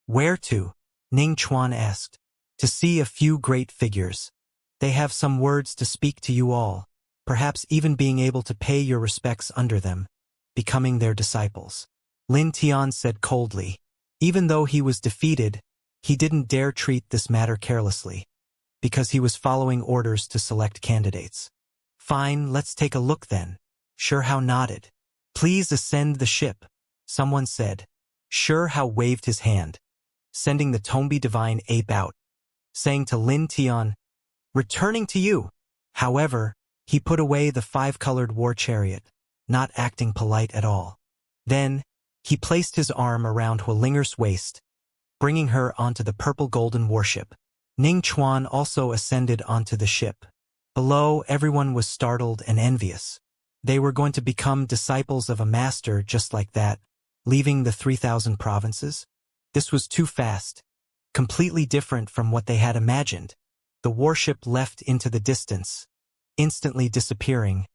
"Where to?" Ning Chuan asked. "To see a few great figures. They have some words to speak to you all, perhaps even being able to pay your respects under them, becoming their disciples." Lin Tian said coldly. Even though he was defeated, he didn't dare treat this matter carelessly, because he was following orders to select candidates. "Fine, let's take a look then." Xiao nodded. "Please ascend the ship," someone said. Xiao waved his hand, sending the Tombi divine ape out, saying to Lin Tian, "Returning to you." However, he put away the 5-colored war chariot, not acting polite at all. Then, he placed his arm around Hualinger's waist, bringing her onto the purple-golden warship. Ning Chuan also ascended onto the ship. Below, everyone was startled and envious. They were going to become disciples of a master just like that, leaving the 3,000 provinces? This was too fast, completely different from what they had imagined. The warship left into the distance, instantly disappearing,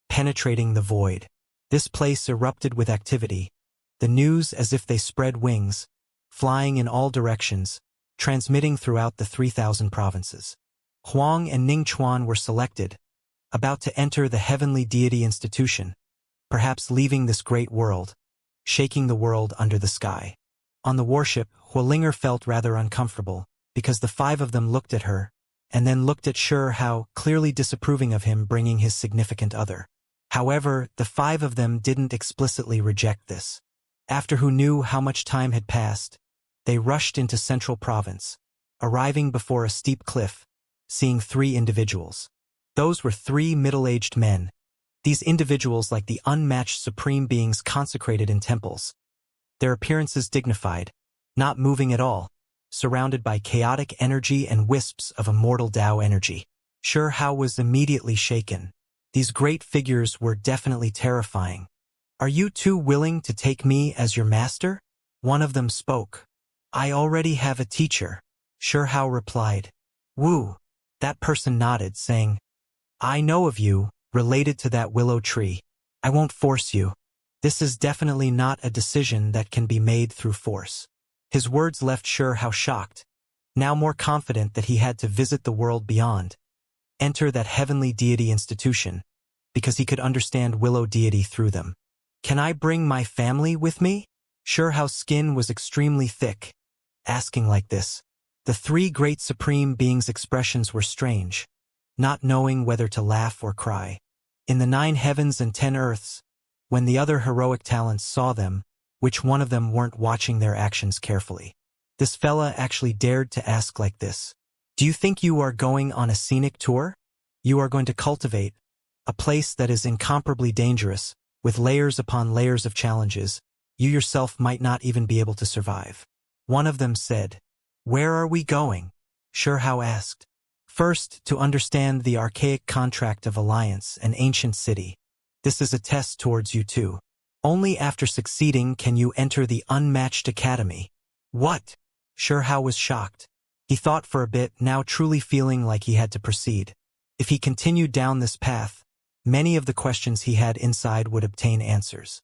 penetrating the void. This place erupted with activity, the news as if they spread wings, flying in all directions, transmitting throughout the 3,000 provinces. Huang and Ningchuan were selected, about to enter the heavenly deity institution, perhaps leaving this great world, shaking the world under the sky. On the warship, Huolinger felt rather uncomfortable, because the 5 of them looked at her, and then looked at Hao, clearly disapproving of him bringing his significant other. However, the 5 of them didn't explicitly reject this. After who knew how much time had passed, they rushed into Central Province, arriving before a steep cliff, seeing 3 individuals. Those were 3 middle-aged men, these individuals like the unmatched supreme beings consecrated in temples. Their appearances dignified, not moving at all, surrounded by chaotic energy and wisps of immortal Tao energy. Hao was immediately shaken. These great figures were definitely terrifying. "Are you 2 willing to take me as your master?" One of them spoke. "I already have a teacher," Hao replied. "Wu." That person nodded, saying, "I know of you, related to that willow tree. I won't force you. This is definitely not a decision that can be made through force." His words left Hao shocked, now more confident that he had to visit the world beyond, enter that heavenly deity institution, because he could understand willow deity through them. "Can I bring my family with me?" Hao's skin was extremely thick, asking like this. The 3 great supreme beings' expressions were strange, not knowing whether to laugh or cry. In the 9 heavens and 10 earths, when the other heroic talents saw them, which one of them weren't watching their actions carefully. This fella actually dared to ask like this. "Do you think you are going on a scenic tour? You are going to cultivate a place that is incomparably dangerous, with layers upon layers of challenges. You yourself might not even be able to survive." One of them said. "Where are we going?" Hao asked. "First, to understand the archaic contract of alliance, an ancient city. This is a test towards you too. Only after succeeding can you enter the unmatched academy." "What?" Hao was shocked. He thought for a bit, now truly feeling like he had to proceed. If he continued down this path, many of the questions he had inside would obtain answers.